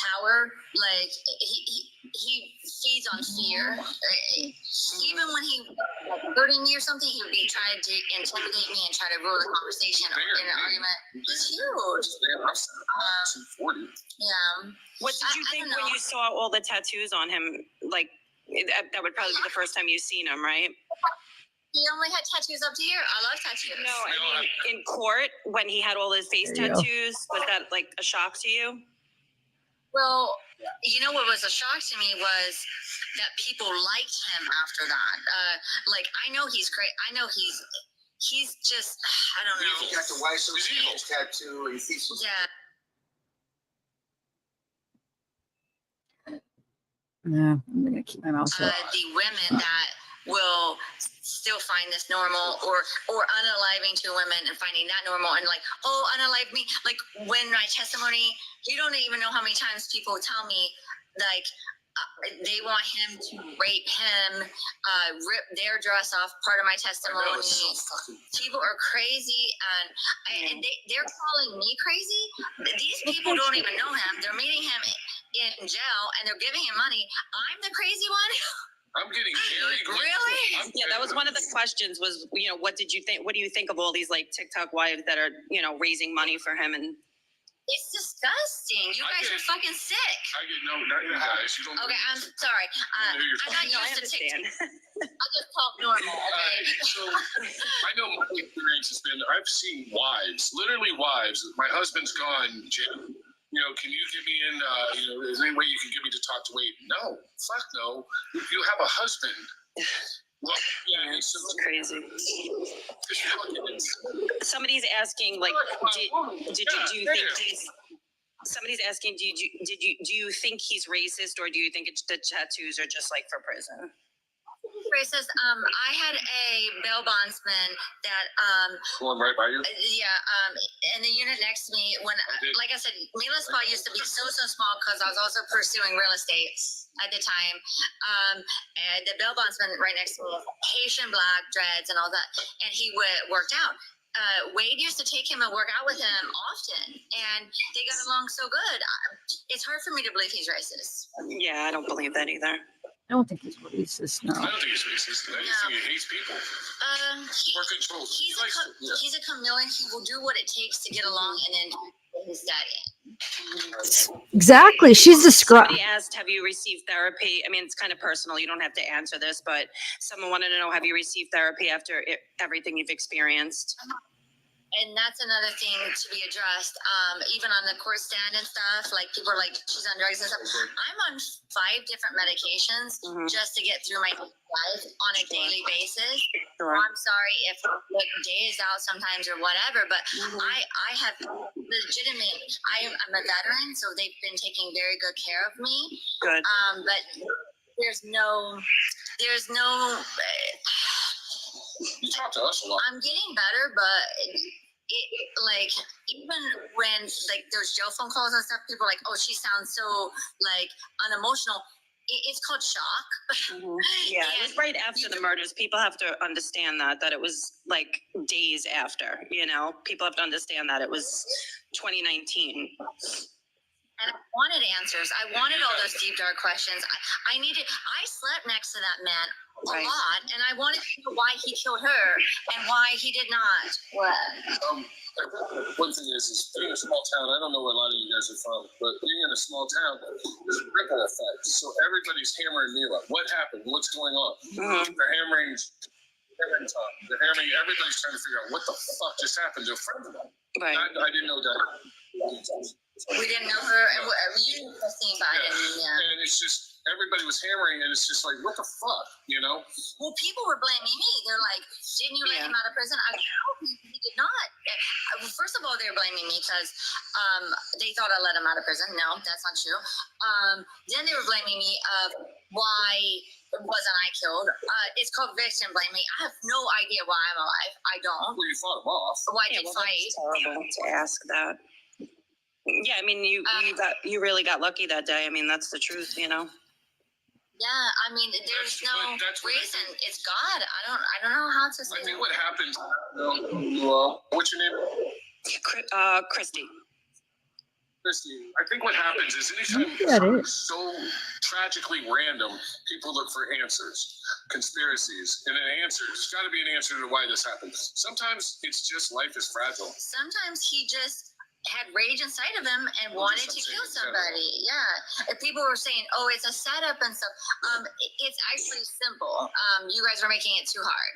power. Like he feeds on fear. Even when he hurting me or something, he would be trying to intimidate me and try to rule the conversation in an argument. He's huge. 240. Yeah. What did you think when you saw all the tattoos on him? Like, that would probably be the first time you've seen him, right? He only had tattoos up to here. I love tattoos. No, I mean, in court, when he had all his face There you go. tattoos, was that like a shock to you? Well, you know what was a shock to me was that people liked him after that. Like, I know he's great. I know he's just, I don't know. He got the white association's tattoo. And he's Yeah. Yeah, I'm gonna keep my mouth shut. The women that will still find this normal or unaliving to women and finding that normal and like, oh, unalive me. Like when my testimony, you don't even know how many times people tell me like they want him to rape him, rip their dress off, part of my testimony. People are crazy and they're calling me crazy. These people don't even know him. They're meeting him in jail and they're giving him money. I'm the crazy one. I'm getting very grateful. Really? Yeah, that was one of the questions was, what did you think? What do you think of all these like TikTok wives that are, raising money for him? And it's disgusting. You guys are fucking sick. I get not you guys. You don't. Okay, I'm sorry. I'm not No, I used to understand. TikTok. I just talk normal. Okay. So I know my experience has been I've seen wives, literally wives. My husband's gone, Jim. Can you get me in? Is there any way you can get me to talk to Wade? No, fuck no. You have a husband. Well, yeah, it's crazy. Somebody's asking, like, do you think he's? Somebody's asking, do you think he's racist, or do you think it's the tattoos are just like for prison? Racist. I had a bail bondsman that going right by you. In the unit next to me when like I said, Mila's spot used to be so small because I was also pursuing real estate at the time. And the bail bondsman right next to me, Haitian black dreads and all that, and he worked out. Wade used to take him and work out with him often, and they got along so good. It's hard for me to believe he's racist. Yeah, I don't believe that either. I don't think he's racist. No. I don't think he's racist. I just think he hates people. Or controls. He's a chameleon. He will do what it takes to get along, and then his daddy. Exactly. She's described. Somebody asked, have you received therapy? I mean, it's kind of personal. You don't have to answer this, but someone wanted to know, have you received therapy after everything you've experienced? And that's another thing to be addressed. Even on the court stand and stuff, like people are like, she's on drugs and stuff. I'm on 5 different medications just to get through my life on a daily basis. Sure. I'm sorry if the day is out sometimes or whatever, but I have legitimately, I'm a veteran, so they've been taking very good care of me. Good. But there's no. You talk to us a lot. I'm getting better, but like even when like there's jail phone calls and stuff, people are like, oh, she sounds so like unemotional. It's called shock. Yeah, it was right after the murders. People have to understand that it was like days after. People have to understand that it was 2019. And I wanted answers. I wanted all those deep, dark questions. I slept next to that man a lot, and I wanted to know why he killed her and why he did not. What? one thing is being a small town, I don't know where a lot of you guys are from, but being in a small town, there's a ripple effect. So everybody's hammering Mila. What happened? What's going on? They're hammering Tom. They're hammering, everybody's trying to figure out what the fuck just happened to a friend of mine. Right. I didn't know that. We didn't know her. You knew Kristine, but I didn't. Yeah. And it's just, everybody was hammering, and it's just like, what the fuck, you know? Well, people were blaming me. They're like, "Didn't you let him out of prison?" I said, "No, he did not." First of all, they were blaming me because they thought I let him out of prison. No, that's not true. Then they were blaming me of why wasn't I killed? It's called victim blaming. I have no idea why I'm alive. I don't. Well, you fought him off. Why did fight? That's horrible to ask that. Yeah, I mean, you really got lucky that day. I mean, that's the truth, you know. Yeah, I mean, there's no reason. It's God. I don't know how to say. I think what happened. What's your name? Kristine. Kristine. I think what happens is anytime something's so tragically random, people look for answers, conspiracies, and an answer. There's got to be an answer to why this happened. Sometimes it's just life is fragile. Sometimes he just had rage inside of him and wanted to kill somebody. Yeah. If people were saying, "Oh, it's a setup and stuff," it's actually simple. You guys are making it too hard.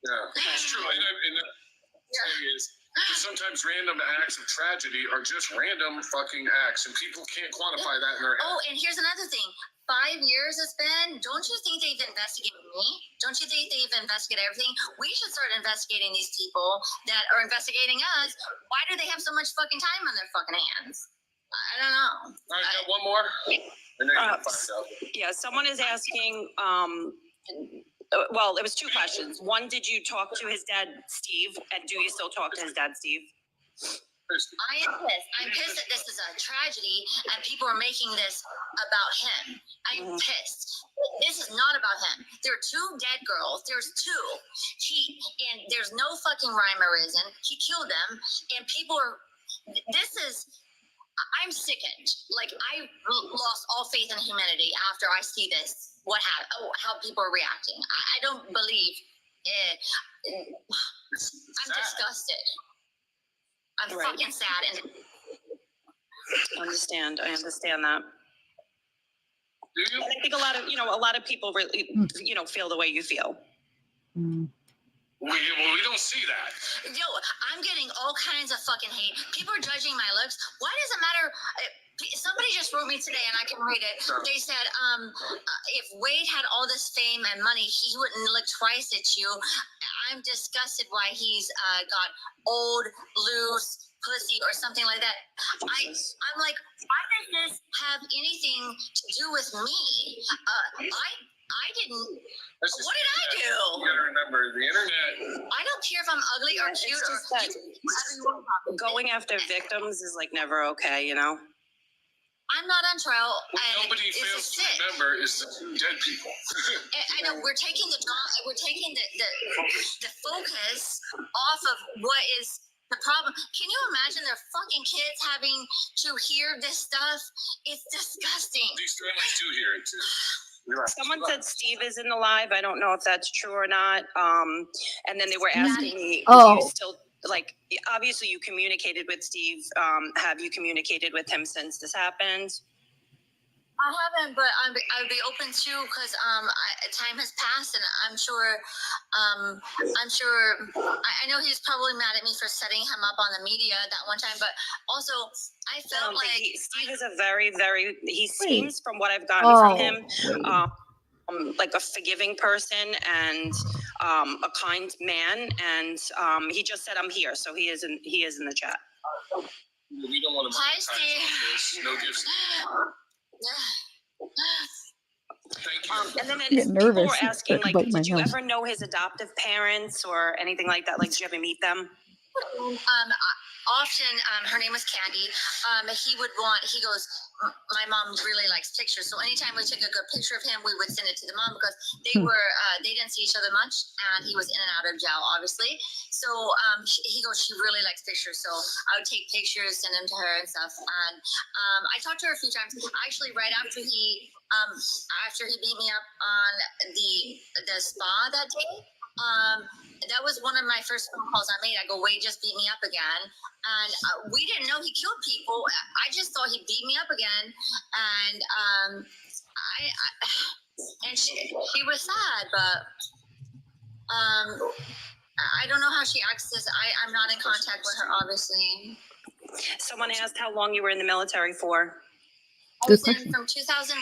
Yeah, it's true. And the thing is, sometimes random acts of tragedy are just random fucking acts, and people can't quantify that in their head. Oh, and here's another thing. 5 years it's been. Don't you think they've investigated me? Don't you think they've investigated everything? We should start investigating these people that are investigating us. Why do they have so much fucking time on their fucking hands? I don't know. All right, got one more. And then you can find out. Yeah, someone is asking. Well, it was two questions. One, did you talk to his dad, Steve? And do you still talk to his dad, Steve? I am pissed. I'm pissed that this is a tragedy and people are making this about him. I'm pissed. This is not about him. There are two dead girls. There's two. And there's no fucking rhyme or reason. He killed them, and people are. I'm sickened. Like, I lost all faith in humanity after I see this. What happened? Oh, how people are reacting. I don't believe it. I'm disgusted. I'm fucking sad. And I understand that. And I think a lot of people really, feel the way you feel. We don't see that. Yo, I'm getting all kinds of fucking hate. People are judging my looks. Why does it matter? Somebody just wrote me today, and I can read it. They said, if Wade had all this fame and money, he wouldn't look twice at you. I'm disgusted why he's got old, loose pussy or something like that. I'm like, why does this have anything to do with me? I didn't. What did I do? You gotta remember, the internet. I don't care if I'm ugly or cute or whatever you want to talk. Going after victims is like never okay, you know. I'm not on trial. What nobody fails to remember is the two dead people. I know we're taking the focus off of what is the problem. Can you imagine their fucking kids having to hear this stuff? It's disgusting. These families do hear it too. Someone said Steve is in the live. I don't know if that's true or not. And then they were asking me, you still, like, obviously you communicated with Steve. Have you communicated with him since this happened? I haven't, but I would be open to, because time has passed, and I'm sure. I know he's probably mad at me for setting him up on the media that one time, but also I felt like Steve is a very, very. He seems, from what I've gotten from him, like a forgiving person and a kind man, and he just said, "I'm here," so he is in the chat. We don't want to. Hi, Steve. No gifts. Thank you. And then nervous. people were asking, like, Bite my did you nose. ever know his adoptive parents or anything like that? Like, did you ever meet them? Often, her name was Candy. He goes, my mom really likes pictures. So anytime we took a good picture of him, we would send it to the mom, because they didn't see each other much, and he was in and out of jail, obviously. So he goes, she really likes pictures. So I would take pictures, send them to her and stuff. And I talked to her a few times. Actually, right after he beat me up on the spa that day, That was one of my first phone calls I made. I go, Wade just beat me up again. And we didn't know he killed people. I just thought he beat me up again. And she was sad, but I don't know how she acts this. I'm not in contact with her, obviously. Someone asked how long you were in the military for. I was in from 2001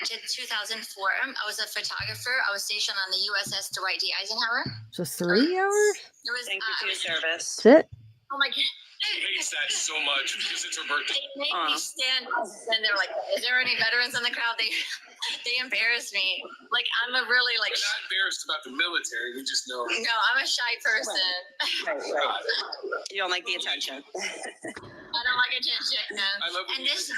to 2004. I was a photographer. I was stationed on the USS Dwight D. Eisenhower. So 3 hours? It was, Thank you for your service. That's it? oh my God. She hates that so much because it's her birthday. They make me stand up, and they're like, is there any veterans in the crowd? They embarrass me. Like, I'm a really, like... We're not embarrassed about the military, we just know. No, I'm a shy person. Right. You don't like the attention. I don't like attention, no. I love when, And this,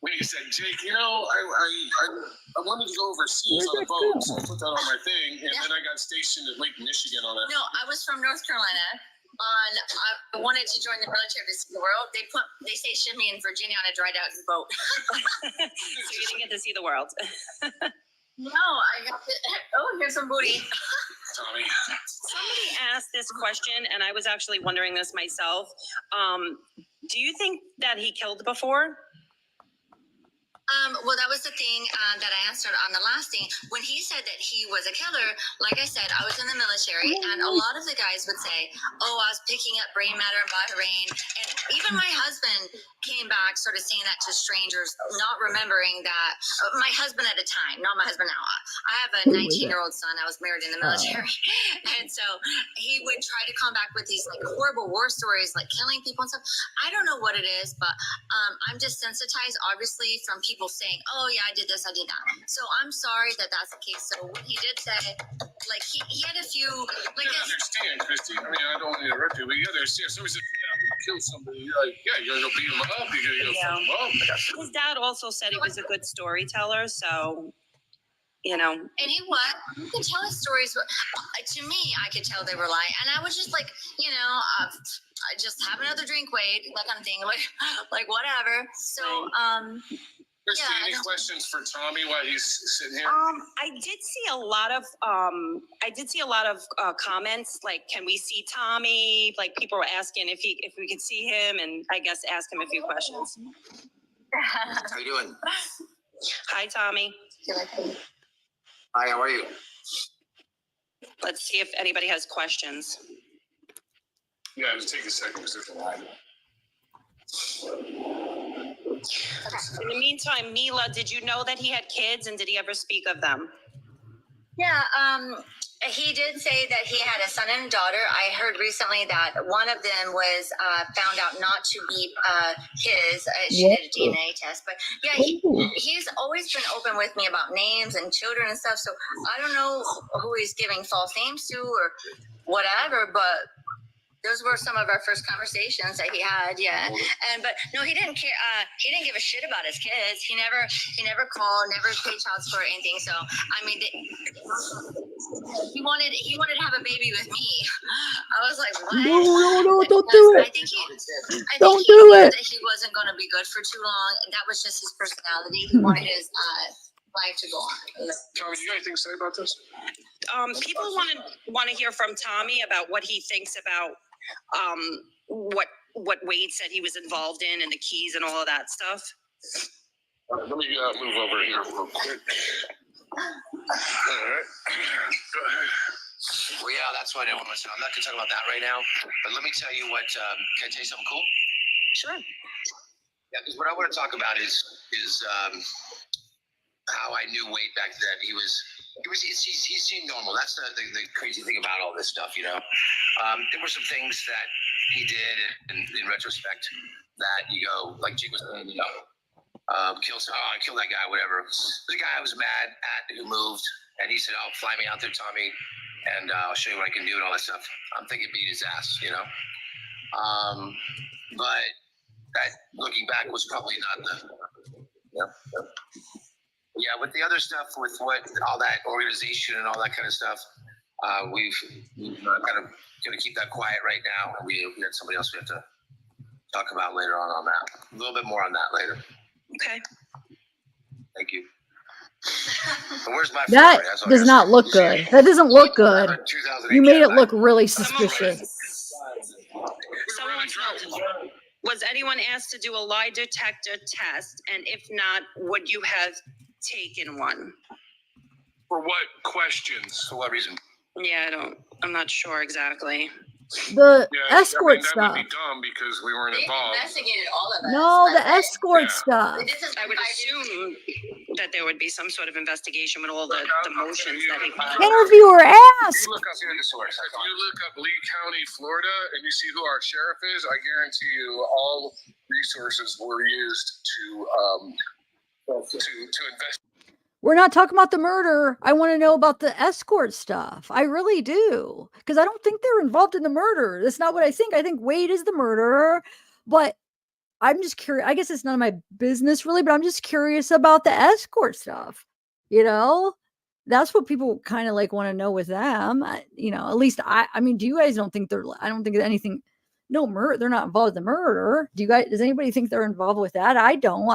when you said Jake, you know, I wanted to go overseas on a boat, so I put that on my thing, and then I got stationed in Lake Michigan on a... No, I was from North Carolina. I wanted to join the military to see the world. They stationed me in Virginia on a dried out boat. So you didn't get to see the world. No, I got to, oh, here's some booty. Tommy. Somebody asked this question, and I was actually wondering this myself. Do you think that he killed before? Well, that was the thing that I answered on the last thing. When he said that he was a killer, like I said, I was in the military, and a lot of the guys would say, oh, I was picking up brain matter in Bahrain. And even my husband came back sort of saying that to strangers, not remembering that. My husband at the time, not my husband now. I have a 19-year-old son. I was married in the military. And so he would try to come back with these like horrible war stories, like killing people and stuff. I don't know what it is, but I'm desensitized, obviously, from people saying, oh yeah, I did this, I did that. So I'm sorry that that's the case. So when he did say, like he had a few, like You gotta understand, Kristine. I mean, I don't want to interrupt you, but you gotta understand. Somebody says, yeah, I'm gonna kill somebody. You're like, yeah, you're gonna go beat him up. You're gonna go fuck him up. His dad also said he was a good storyteller, so you know. And he was. You could tell his stories. To me, I could tell they were lying, and I was just like, you know, I just have another drink, Wade, that kind of thing, like whatever. So, Kristine, any questions for Tommy while he's sitting here? I did see a lot of comments like, can we see Tommy? Like people were asking if we could see him, and I guess ask him a few questions. How you doing? Hi, Tommy. Hi, how are you? Let's see if anybody has questions. Yeah, just take a second because there's a line. In the meantime, Mila, did you know that he had kids, and did he ever speak of them? Yeah, he did say that he had a son and a daughter. I heard recently that one of them was found out not to be his. She did a DNA test, but yeah, he's always been open with me about names and children and stuff. So I don't know who he's giving false names to or whatever, but those were some of our first conversations that he had. Yeah, but no, he didn't care. He didn't give a shit about his kids. He never called, never paid child support or anything. So I mean, he wanted to have a baby with me. I was like, what? No, don't do it. I think he Don't knew do it. that he wasn't going to be good for too long. That was just his personality. He wanted his life to go on. Tommy, you got anything to say about this? People want to hear from Tommy about what he thinks about what Wade said he was involved in and the keys and all of that stuff. All right, let me move over here real quick. All right. Well, yeah, that's what I want to say. I'm not going to talk about that right now, but let me tell you what, can I tell you something cool? Sure. Yeah, because what I want to talk about is how I knew Wade back then. He seemed normal. That's the crazy thing about all this stuff, you know. There were some things that he did in retrospect that you go, like Jake was saying, you know, I killed that guy, whatever. The guy I was mad at who moved, and he said, "Oh, fly me out there, Tommy, and I'll show you what I can do," and all that stuff. I'm thinking beat his ass, you know. But that, looking back, was probably not the, you know. Yeah, with the other stuff, with all that organization and all that kind of stuff, we've kind of going to keep that quiet right now. We had somebody else we have to talk about later on that. A little bit more on that later. Okay. Thank you. Where's my That That's all I does gotta not say. look good. That doesn't look good. 2008 You made it Cadillac. look really suspicious. Someone wants to know, was anyone asked to do a lie detector test? And if not, would you have taken one? For what questions? For what reason? Yeah, I'm not sure exactly. The Yeah, escort that stuff. would be dumb because we weren't involved. Investigated all of us. No, the escort stuff. I would assume that there would be some sort of investigation with all the motions that he filed. Interviewer asked. If you look up Lee County, Florida, and you see who our sheriff is, I guarantee you all resources were used to invest. We're not talking about the murder. I want to know about the escort stuff. I really do. Because I don't think they're involved in the murder. That's not what I think. I think Wade is the murderer. But I'm just curious. I guess it's none of my business really, but I'm just curious about the escort stuff. You know? That's what people kind of like want to know with them. You know, at least I mean, do you guys don't think I don't think anything, no murder, they're not involved in the murder. Does anybody think they're involved with that? I don't.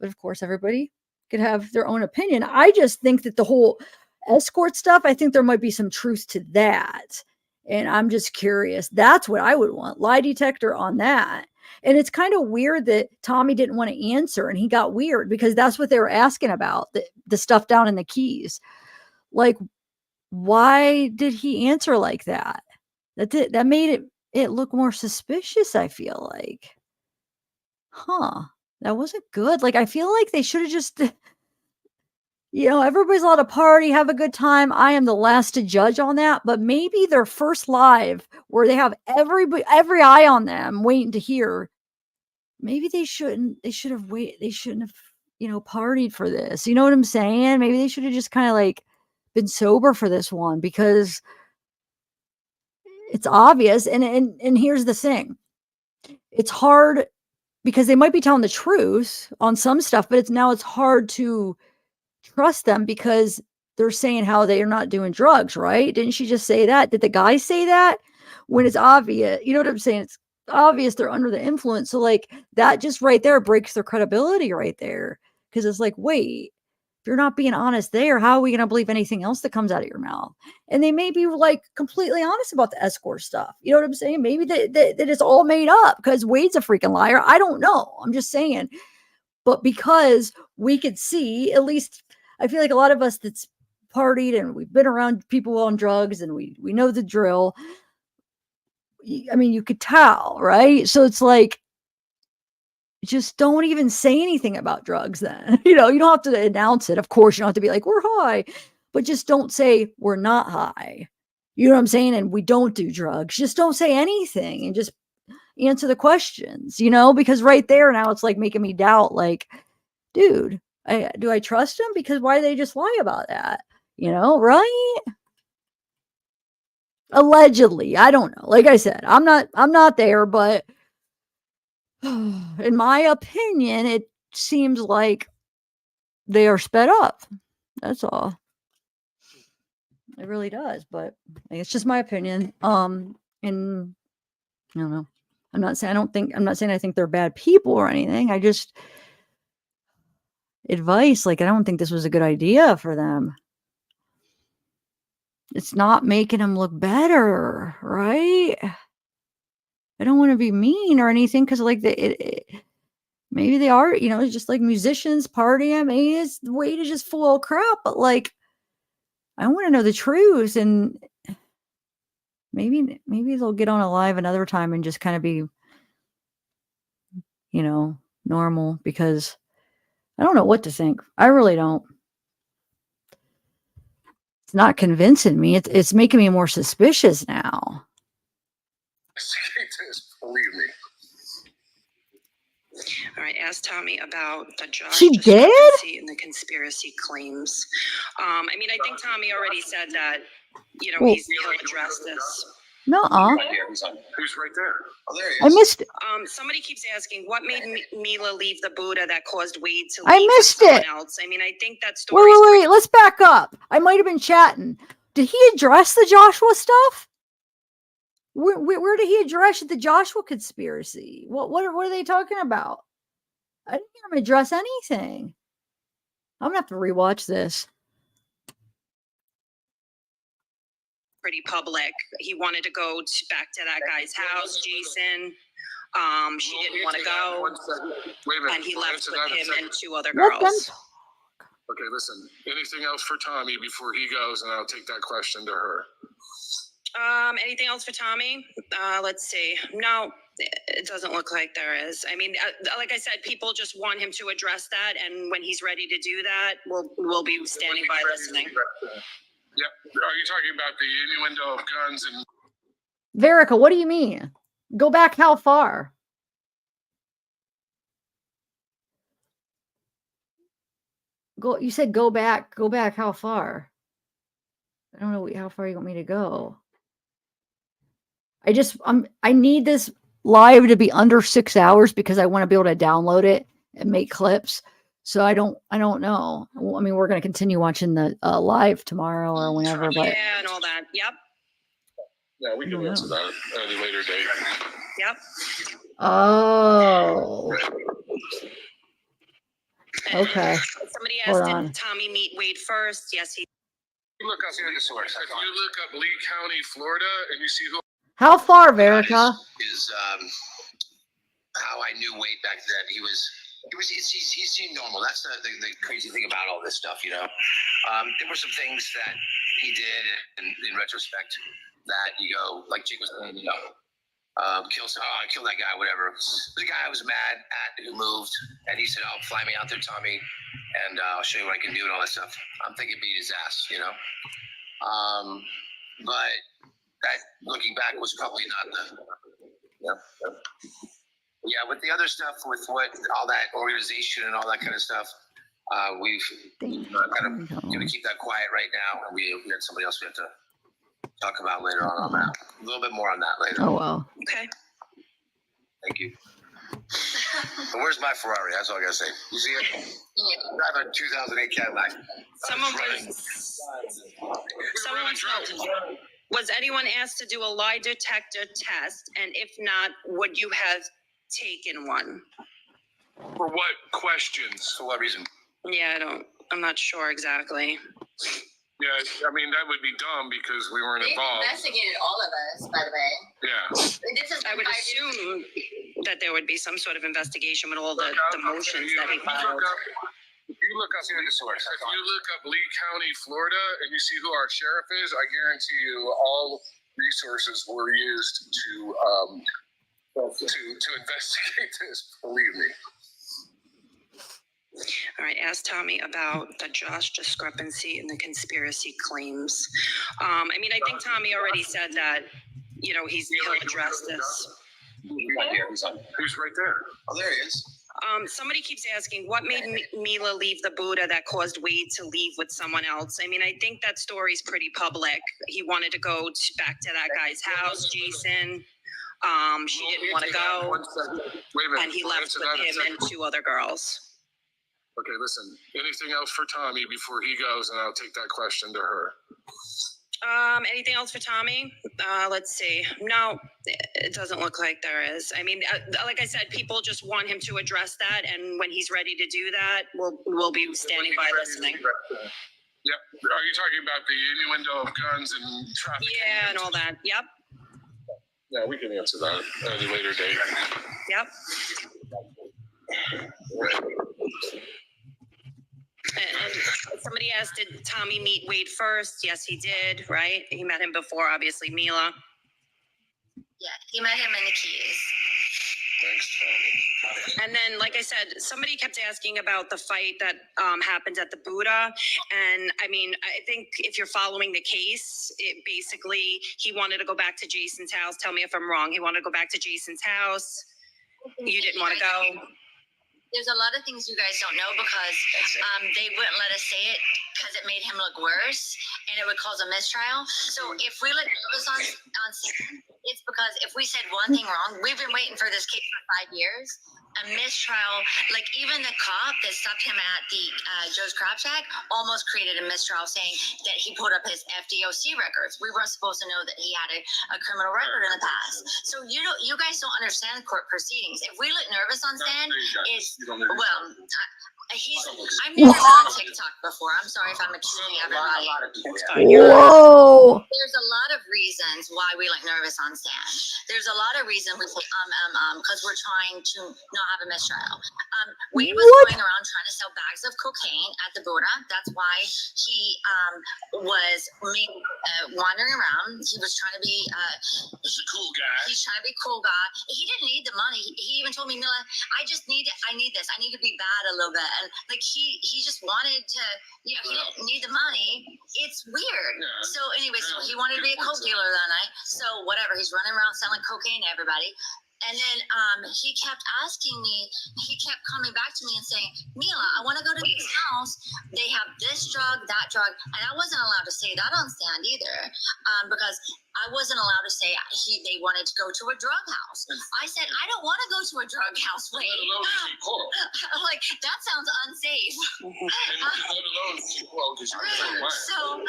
But of course, everybody could have their own opinion. I just think that the whole escort stuff, I think there might be some truth to that. And I'm just curious. That's what I would want. Lie detector on that. And it's kind of weird that Tommy didn't want to answer and he got weird because that's what they were asking about, the stuff down in the Keys. Like, why did he answer like that? That made it look more suspicious, I feel like. That wasn't good. Like, I feel like they should have just, everybody's allowed to party, have a good time. I am the last to judge on that. But maybe their first live where they have every eye on them waiting to hear, maybe they shouldn't have waited. They shouldn't have, partied for this. You know what I'm saying? Maybe they should have just kind of like been sober for this one because it's obvious. And here's the thing. It's hard because they might be telling the truth on some stuff, but it's hard to trust them because they're saying how they are not doing drugs, right? Didn't she just say that? Did the guy say that? When it's obvious, you know what I'm saying? It's obvious they're under the influence. So like that just right there breaks their credibility right there. Because it's like, wait, if you're not being honest there, how are we going to believe anything else that comes out of your mouth? And they may be like completely honest about the escort stuff. You know what I'm saying? Maybe that it's all made up because Wade's a freaking liar. I don't know. I'm just saying. But because we could see, at least I feel like a lot of us that's partied and we've been around people on drugs and we know the drill. I mean, you could tell, right? So it's like, just don't even say anything about drugs then. You don't have to announce it. Of course, you don't have to be like, we're high, but just don't say we're not high. You know what I'm saying? And we don't do drugs. Just don't say anything and just answer the questions, because right there now it's like making me doubt, like, dude, do I trust him? Because why do they just lie about that? Right? Allegedly. I don't know. Like I said, I'm not there, but in my opinion, it seems like they are sped up. That's all. It really does, but it's just my opinion. And I don't know. I'm not saying I think they're bad people or anything. I just advice, like I don't think this was a good idea for them. It's not making them look better, right? I don't want to be mean or anything because like maybe they are, it's just like musicians partying. Maybe it's the way to just full of crap, but like I want to know the truth, and maybe they'll get on a live another time and just kind of be, normal because I don't know what to think. I really don't. It's not convincing me. It's making me more suspicious now. Believe me. All right, ask Tommy about the Josh She did? discrepancy and the conspiracy claims. I mean, I think Tommy already said that, he'll address this. Nuh-uh. Who's right there? Oh, there he is. I missed it. Somebody keeps asking, what made Mila leave the Buddha that caused Wade to I leave missed with someone it. else? I mean, I think that story. Wait. Let's back up. I might have been chatting. Did he address the Joshua stuff? Where did he address the Joshua conspiracy? What are they talking about? I didn't hear him address anything. I'm gonna have to rewatch this. pretty public. He wanted to go back to that guy's house, Jason. She didn't want to go, Wait a minute. and he left Answer with that in a him second. and two other Let them girls. talk. Okay, listen. Anything else for Tommy before he goes, and I'll take that question to her. Anything else for Tommy? Let's see. No, it doesn't look like there is. I mean, like I said, people just want him to address that, and when he's ready to do that, we'll be standing by listening. Yep. Are you talking about the innuendo of guns and? Verica, what do you mean? Go back how far? You said go back how far? I don't know how far you want me to go. I need this live to be under 6 hours because I want to be able to download it and make clips. So I don't know. I mean, we're going to continue watching the live tomorrow or whenever, but Yeah, and all that. Yep. Yeah, we can answer that at a later date. Yep. oh, okay. Somebody Hold asked, on. did Tommy meet Wade first? Yes, he. You look up the source. If you look up Lee County, Florida, and you see who How far, Verica? Is how I knew Wade back then. He seemed normal. That's the crazy thing about all this stuff, you know. There were some things that he did in retrospect that you go, like Jake was saying, you know, I killed that guy, whatever. The guy I was mad at who moved, and he said, "Oh, fly me out there, Tommy, and I'll show you what I can do," and all that stuff. I'm thinking beat his ass, you know. But that, looking back, was probably not the, you know. Yeah, with the other stuff, with what all that organization and all that kind of stuff, we've kind of going to keep that quiet right now, and we had somebody else we have to talk about later on that. A little bit more on that later. Oh well. Okay. Thank you. But where's my Ferrari? That's all I gotta say. You see it? I have a 2008 Cadillac. Someone was anyone asked to do a lie detector test, and if not, would you have taken one? For what questions? For what reason? Yeah, I'm not sure exactly. Yeah, I mean, that would be dumb because we weren't They've involved. investigated all of us, by the way. Yeah. I would assume that there would be some sort of investigation with all the motions that he filed. If you look up Lee County, Florida, and you see who our sheriff is, I guarantee you all resources were used to investigate this. Believe me. All right, ask Tommy about the Josh discrepancy and the conspiracy claims. I mean, I think Tommy already said that, you know, he'll address this. He's right there. Oh, there he is. Somebody keeps asking, what made Mila leave the Buddha that caused Wade to leave with someone else? I mean, I think that story's pretty public. He wanted to go back to that guy's house, Jason. She didn't want to go, Wait a minute. and he left with him and two other girls. Okay, listen. Anything else for Tommy before he goes, and I'll take that question to her. Anything else for Tommy? Let's see. No, it doesn't look like there is. I mean, like I said, people just want him to address that, and when he's ready to do that, we'll be standing by listening. Yep. Are you talking about the innuendo of guns and traffic? Yeah, and all that. Yep. Yeah, we can answer that at a later date. Yep. And somebody asked, did Tommy meet Wade first? Yes, he did, right? He met him before, obviously, Mila. Yeah, he met him in the Keys. Thanks, Tommy. And then, like I said, somebody kept asking about the fight that happened at the Buddha. And I mean, I think if you're following the case, it basically, he wanted to go back to Jason's house. Tell me if I'm wrong. He wanted to go back to Jason's house. You didn't want to go. There's a lot of things you guys don't know because they wouldn't let us say it because it made him look worse and it would cause a mistrial. So if we let this on scene, it's because if we said one thing wrong, we've been waiting for this case for 5 years. A mistrial, like even the cop that stopped him at the Joe's Crab Shack almost created a mistrial saying that he pulled up his FDOC records. We weren't supposed to know that he had a criminal record in the past. So you guys don't understand court proceedings. If we look nervous on stand, it's well. I've never been on TikTok before. I'm sorry if I'm accusing everybody. Whoa. There's a lot of reasons why we look nervous on stand. There's a lot of reasons we say because we're trying to not have a mistrial. Wade was going around trying to sell bags of cocaine at the Buddha. That's why he was wandering around. He was trying to be He's a cool guy. He's trying to be a cool guy. He didn't need the money. He even told me, Mila, I need this. I need to be bad a little bit. And like he just wanted to, he didn't need the money. It's weird. Yeah. So anyway, so he wanted to be a coke dealer that night. So whatever, he's running around selling cocaine to everybody. And then he kept asking me, he kept coming back to me and saying, Mila, I want to go to this house. They have this drug, that drug. And I wasn't allowed to say that on stand either because I wasn't allowed to say they wanted to go to a drug house. I said, I don't want to go to a drug house, Wade. Like, that sounds unsafe. So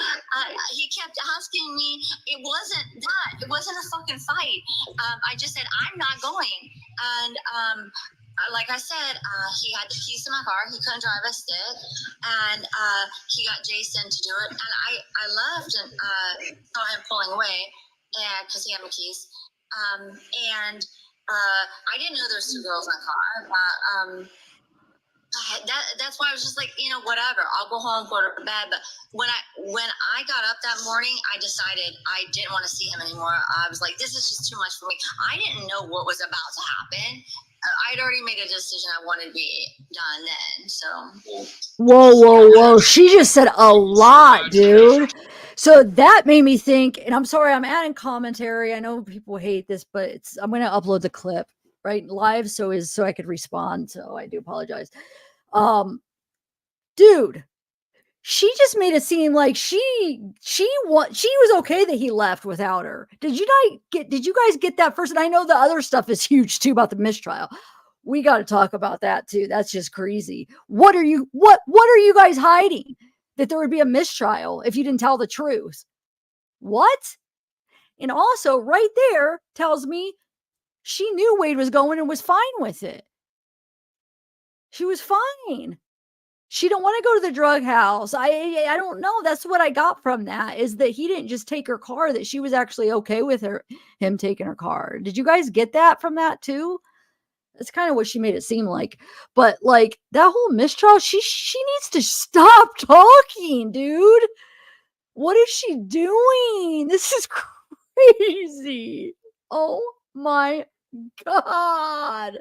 he kept asking me, it wasn't that. It wasn't a fucking fight. I just said, I'm not going. And like I said, he had the keys to my car. He couldn't drive a stick. And he got Jason to do it. And I left and saw him pulling away because he had my keys. And I didn't know there was two girls in the car. That's why I was just like, whatever. I'll go home, go to bed. But when I got up that morning, I decided I didn't want to see him anymore. I was like, this is just too much for me. I didn't know what was about to happen. I'd already made a decision I wanted to be done then. So. Whoa. She just said a lot, dude. So that made me think, and I'm sorry, I'm adding commentary. I know people hate this, but I'm going to upload the clip right live so I could respond. So I do apologize. Dude, she just made it seem like she was okay that he left without her. Did you guys get that first? And I know the other stuff is huge too about the mistrial. We got to talk about that too. That's just crazy. What are you guys hiding? That there would be a mistrial if you didn't tell the truth. What? And also right there tells me she knew Wade was going and was fine with it. She was fine. She don't want to go to the drug house. I don't know. That's what I got from that, is that he didn't just take her car, that she was actually okay with him taking her car. Did you guys get that from that too? That's kind of what she made it seem like. But like that whole mistrial, she needs to stop talking, dude. What is she doing? This is crazy. Oh my God.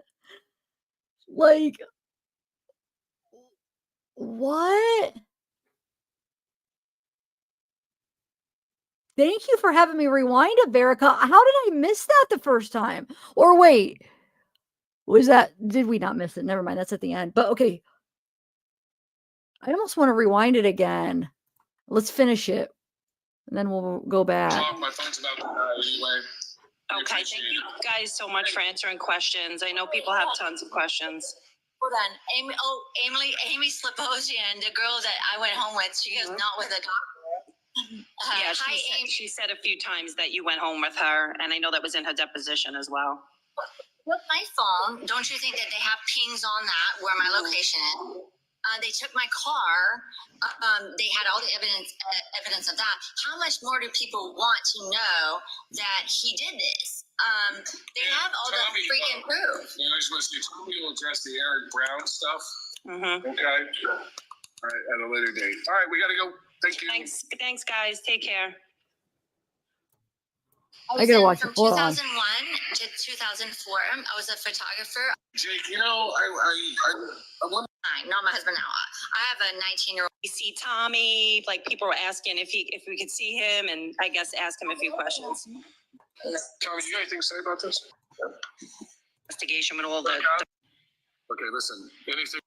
Like, what? Thank you for having me rewind it, Verica. How did I miss that the first time? Or wait, did we not miss it? Never mind. That's at the end. But okay. I almost want to rewind it again. Let's finish it. And then we'll go back. My phone's about to die anyway. Okay, thank you guys so much for answering questions. I know people have tons of questions. Hold on. Amy Slobosian, the girl that I went home with, she goes, not with a doctor. Yeah, she said a few times that you went home with her, and I know that was in her deposition as well. With my phone, don't you think that they have pings on that where my location is? They took my car. They had all the evidence of that. How much more do people want to know that he did this? They have all the freaking proof. You know, I just want to see Tommy will address the Eric Brown stuff. Okay. All right, at a later date. All right, we got to go. Thank you. Thanks, guys. Take care. I gotta watch from it. Hold on. 2001 to 2004. I was a photographer. Jake, I want. Not my husband now. I have a 19-year-old. You see Tommy, like people were asking if we could see him, and I guess ask him a few questions. Tommy, you got anything to say about this? Investigation with all the. Okay, listen. Anything?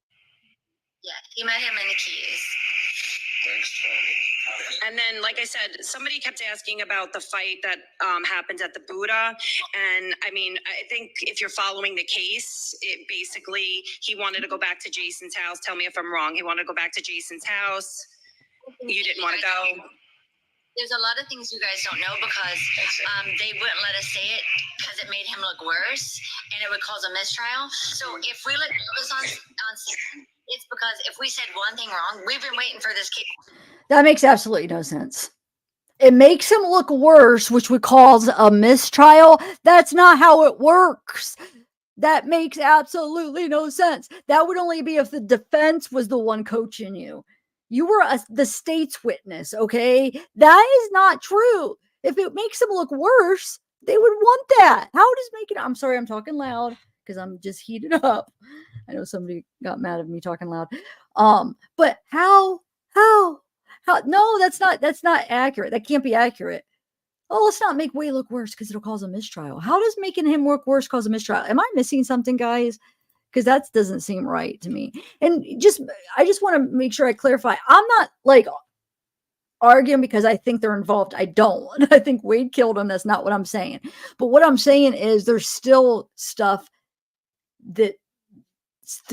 Yeah, he met him in the Keys. Thanks, Tommy. And then, like I said, somebody kept asking about the fight that happened at the Buddha. And I mean, I think if you're following the case, it basically, he wanted to go back to Jason's house. Tell me if I'm wrong. He wanted to go back to Jason's house. You didn't want to go. There's a lot of things you guys don't know because they wouldn't let us say it because it made him look worse and it would cause a mistrial. So if we let this on scene, it's because if we said one thing wrong, we've been waiting for this case. That makes absolutely no sense. It makes him look worse, which would cause a mistrial. That's not how it works. That makes absolutely no sense. That would only be if the defense was the one coaching you. You were the state's witness, okay? That is not true. If it makes them look worse, they would want that. How does making? I'm sorry, I'm talking loud because I'm just heated up. I know somebody got mad at me talking loud. But how? No, that's not accurate. That can't be accurate. Oh, let's not make Wade look worse because it'll cause a mistrial. How does making him look worse cause a mistrial? Am I missing something, guys? Because that doesn't seem right to me. And I just want to make sure I clarify. I'm not like arguing because I think they're involved. I don't. I think Wade killed him. That's not what I'm saying. But what I'm saying is there's still stuff that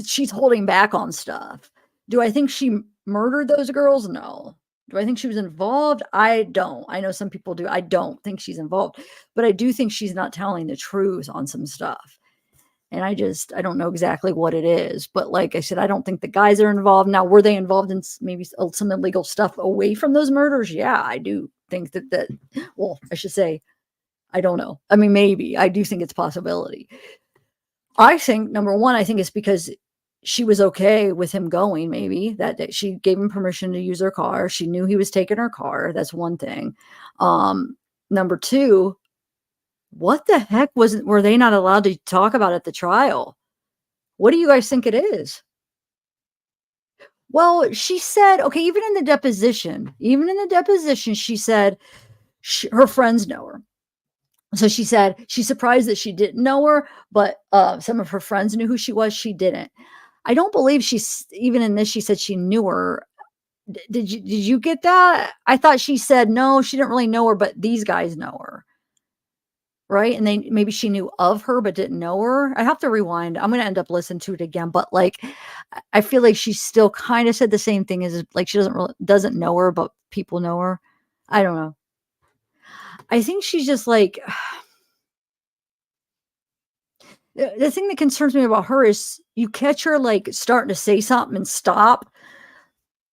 she's holding back on stuff. Do I think she murdered those girls? No. Do I think she was involved? I don't. I know some people do. I don't think she's involved, but I do think she's not telling the truth on some stuff. And I don't know exactly what it is, but like I said, I don't think the guys are involved. Now, were they involved in maybe some illegal stuff away from those murders? Yeah, I do think that, well, I should say, I don't know. I mean, maybe I do think it's a possibility. I think number one, I think it's because she was okay with him going, maybe that she gave him permission to use her car. She knew he was taking her car. That's one thing. Number two, what the heck were they not allowed to talk about at the trial? What do you guys think it is? Well, she said, okay, even in the deposition, she said her friends know her. So she said she's surprised that she didn't know her, but some of her friends knew who she was. She didn't. I don't believe she's even in this. She said she knew her. Did you get that? I thought she said no, she didn't really know her, but these guys know her, right? And maybe she knew of her but didn't know her. I have to rewind. I'm going to end up listening to it again, but like I feel like she still kind of said the same thing as like she doesn't know her, but people know her. I don't know. I think she's just like. The thing that concerns me about her is you catch her like starting to say something and stop,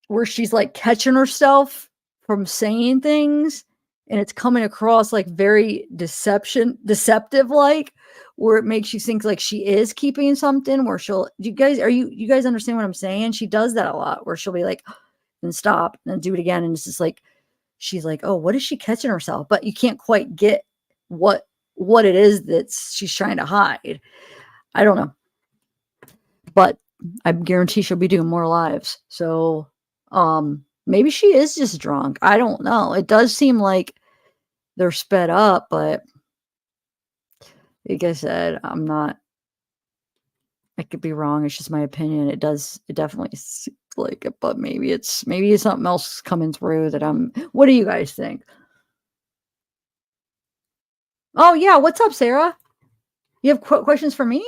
where she's like catching herself from saying things, and it's coming across like very deceptive, like where it makes you think like she is keeping something. Where you guys understand what I'm saying? She does that a lot, where she'll be like, and stop and do it again, and it's just like she's like, oh, what is she catching herself? But you can't quite get what it is that she's trying to hide. I don't know, but I guarantee she'll be doing more lives. So maybe she is just drunk. I don't know. It does seem like they're sped up, but like I said, I could be wrong. It's just my opinion. It definitely seems like it, but maybe it's something else coming through that what do you guys think? Oh yeah. What's up, Sarah? You have questions for me?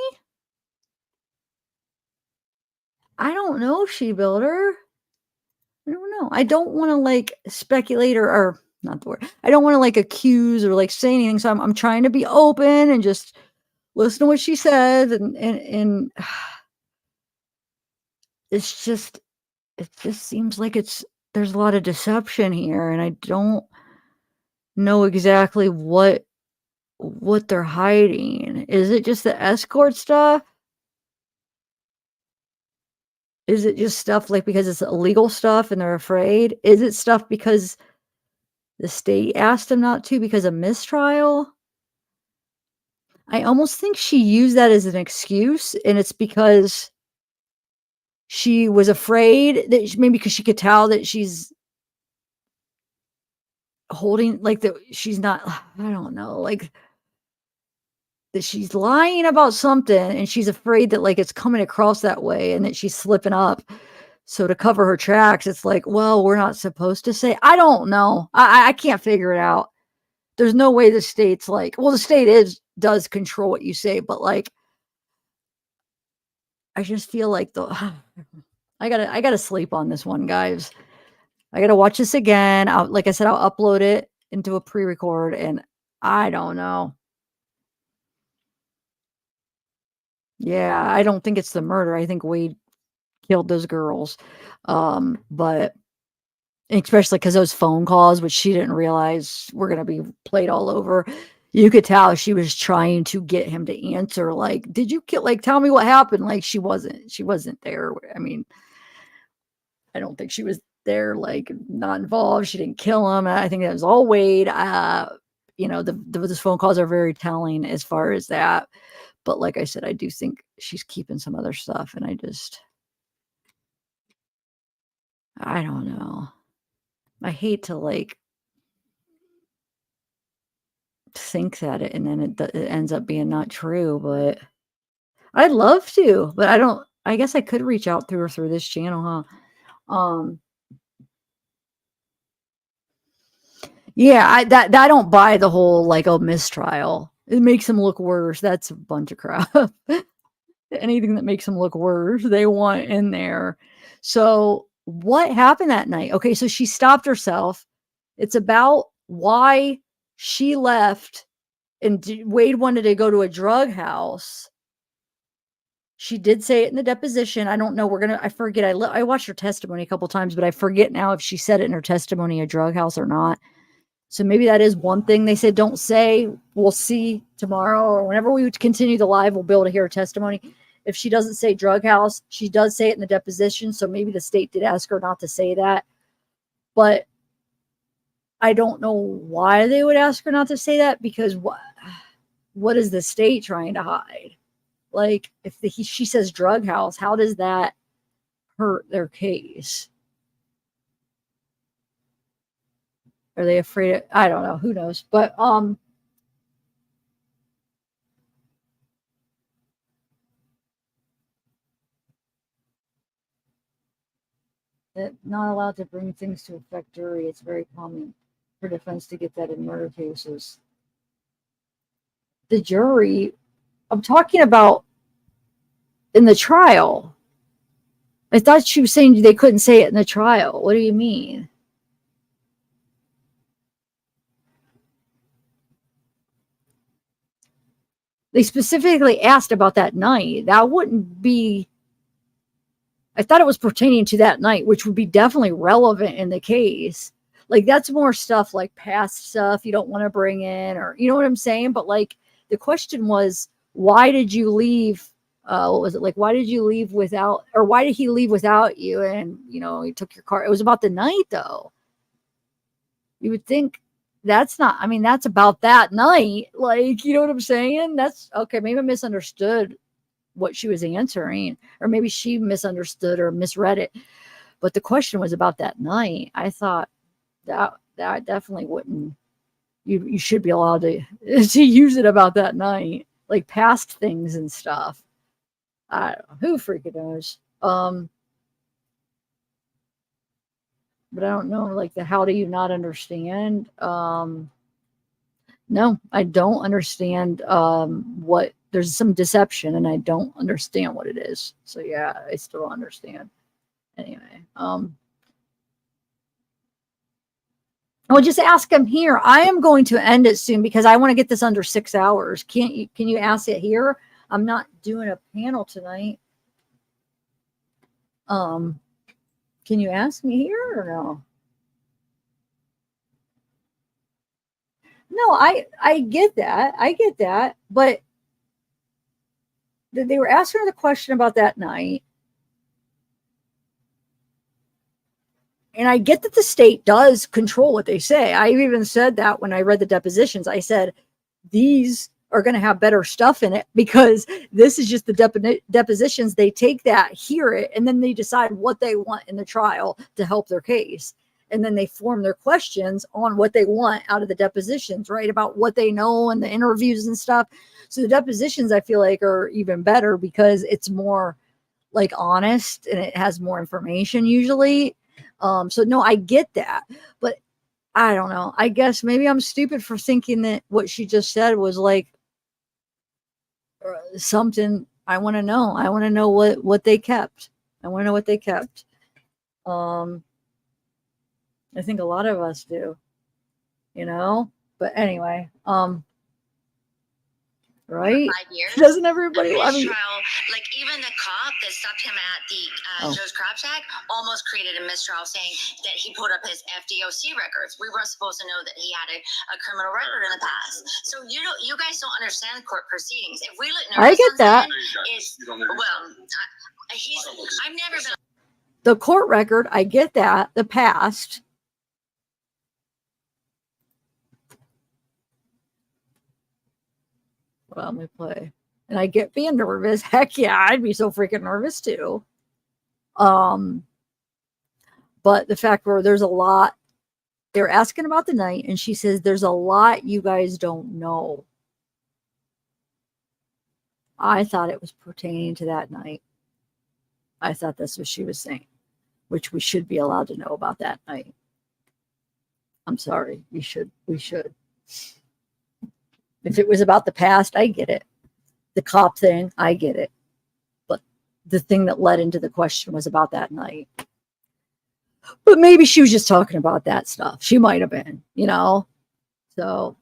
I don't know, She Builder. I don't know. I don't want to like speculate or not the word. I don't want to like accuse or like say anything. So I'm trying to be open and just listen to what she says. And it just seems like there's a lot of deception here. And I don't know exactly what they're hiding. Is it just the escort stuff? Is it just stuff like because it's illegal stuff and they're afraid? Is it stuff because the state asked them not to because of mistrial? I almost think she used that as an excuse, and it's because she was afraid that maybe because she could tell that she's holding like that she's not, I don't know, like that she's lying about something and she's afraid that like it's coming across that way and that she's slipping up. So to cover her tracks, it's like, well, we're not supposed to say. I don't know. I can't figure it out. There's no way the state's like, well, the state does control what you say, but like, I just feel like I gotta sleep on this one, guys. I got to watch this again. Like I said, I'll upload it into a pre-record, and I don't know. Yeah, I don't think it's the murder. I think Wade killed those girls. But especially because those phone calls, which she didn't realize were going to be played all over. You could tell she was trying to get him to answer, like, did you kill, like, tell me what happened? Like, she wasn't there. I mean, I don't think she was there, like, not involved. She didn't kill him. I think that was all Wade. Those phone calls are very telling as far as that. But like I said, I do think she's keeping some other stuff, and I don't know. I hate to, like, think that and then it ends up being not true, but I'd love to, but I guess I could reach out through this channel, huh? Yeah, I don't buy the whole, like, oh, mistrial. It makes him look worse. That's a bunch of crap. Anything that makes him look worse, they want in there. So what happened that night? Okay, so she stopped herself. It's about why she left, and Wade wanted to go to a drug house. She did say it in the deposition. I don't know. I forget. I watched her testimony a couple times, but I forget now if she said it in her testimony, a drug house or not. So maybe that is one thing they said don't say. We'll see tomorrow, or whenever we continue the live, we'll be able to hear her testimony. If she doesn't say drug house, she does say it in the deposition. So maybe the state did ask her not to say that. But I don't know why they would ask her not to say that, because what is the state trying to hide? Like, if she says drug house, how does that hurt their case? Are they afraid of, I don't know, who knows? But not allowed to bring things to affect jury. It's very common for defense to get that in murder cases. The jury, I'm talking about in the trial. I thought she was saying they couldn't say it in the trial. What do you mean? They specifically asked about that night. That wouldn't be, I thought it was pertaining to that night, which would be definitely relevant in the case. Like, that's more stuff like past stuff you don't want to bring in, or, you know what I'm saying? But, like, the question was, why did you leave? What was it? Like, why did you leave without, or why did he leave without you? And, he took your car. It was about the night, though. You would think that's not, I mean, that's about that night. Like, you know what I'm saying? That's okay. Maybe I misunderstood what she was answering, or maybe she misunderstood or misread it. But the question was about that night. I thought that definitely wouldn't, you should be allowed to use it about that night, like past things and stuff. I don't know, who freaking knows. But I don't know, like, how do you not understand? No, I don't understand what, there's some deception, and I don't understand what it is. So yeah, I still don't understand. Anyway, well, just ask him here. I am going to end it soon because I want to get this under 6 hours. Can you ask it here? I'm not doing a panel tonight. Can you ask me here or no? No, I get that. I get that. But they were asking her the question about that night. And I get that the state does control what they say. I even said that when I read the depositions. I said, these are going to have better stuff in it because this is just the depositions. They take that, hear it, and then they decide what they want in the trial to help their case. And then they form their questions on what they want out of the depositions, right? About what they know and the interviews and stuff. So the depositions, I feel like, are even better because it's more, like, honest and it has more information usually. So no, I get that, but I don't know. I guess maybe I'm stupid for thinking that what she just said was like something I want to know. I want to know what they kept. I want to know what they kept. I think a lot of us do, you know? But anyway, right? 5 years. Doesn't everybody? A I mean, mistrial, like even the cop that stopped him at the Joe's Crab Shack almost created a mistrial saying that he pulled up his FDOC records. We weren't supposed to know that he had a criminal record in the past. So you guys don't understand court proceedings. If we let I get that. I've never been. The court record, I get that. The past. Well, let me play. And I get being nervous. Heck yeah, I'd be so freaking nervous too. But the fact where there's a lot, they're asking about the night, and she says there's a lot you guys don't know. I thought it was pertaining to that night. I thought that's what she was saying, which we should be allowed to know about that night. I'm sorry, we should. If it was about the past, I get it. The cop thing, I get it. But the thing that led into the question was about that night. But maybe she was just talking about that stuff. She might have been, you know? So,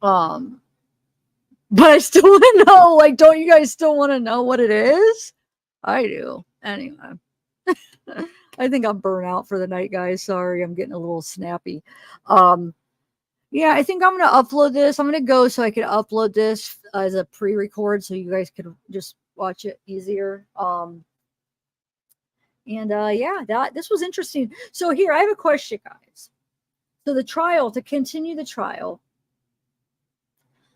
but I still want to know, like, don't you guys still want to know what it is? I do. Anyway. I think I'm burnt out for the night, guys. Sorry, I'm getting a little snappy. Yeah, I think I'm going to upload this. I'm going to go so I can upload this as a pre-record so you guys could just watch it easier. Yeah, this was interesting. So here, I have a question, guys. So the trial, to continue the trial,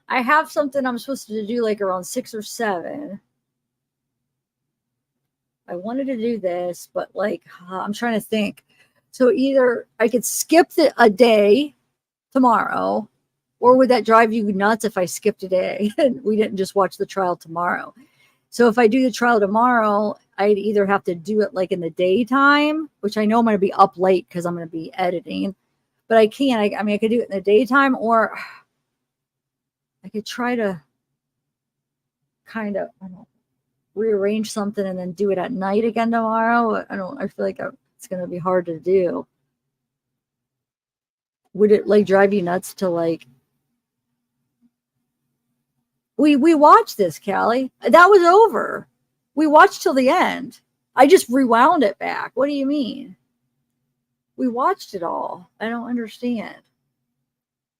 I have something I'm supposed to do like around 6 or 7. I wanted to do this, but like, I'm trying to think. So either I could skip a day tomorrow, or would that drive you nuts if I skipped a day and we didn't just watch the trial tomorrow? So if I do the trial tomorrow, I'd either have to do it like in the daytime, which I know I'm going to be up late because I'm going to be editing, but I can't. I mean, I could do it in the daytime, or I could try to kind of, I don't know, rearrange something and then do it at night again tomorrow. I feel like it's going to be hard to do. Would it like drive you nuts to like, we watched this, Callie. That was over. We watched till the end. I just rewound it back. What do you mean? We watched it all. I don't understand.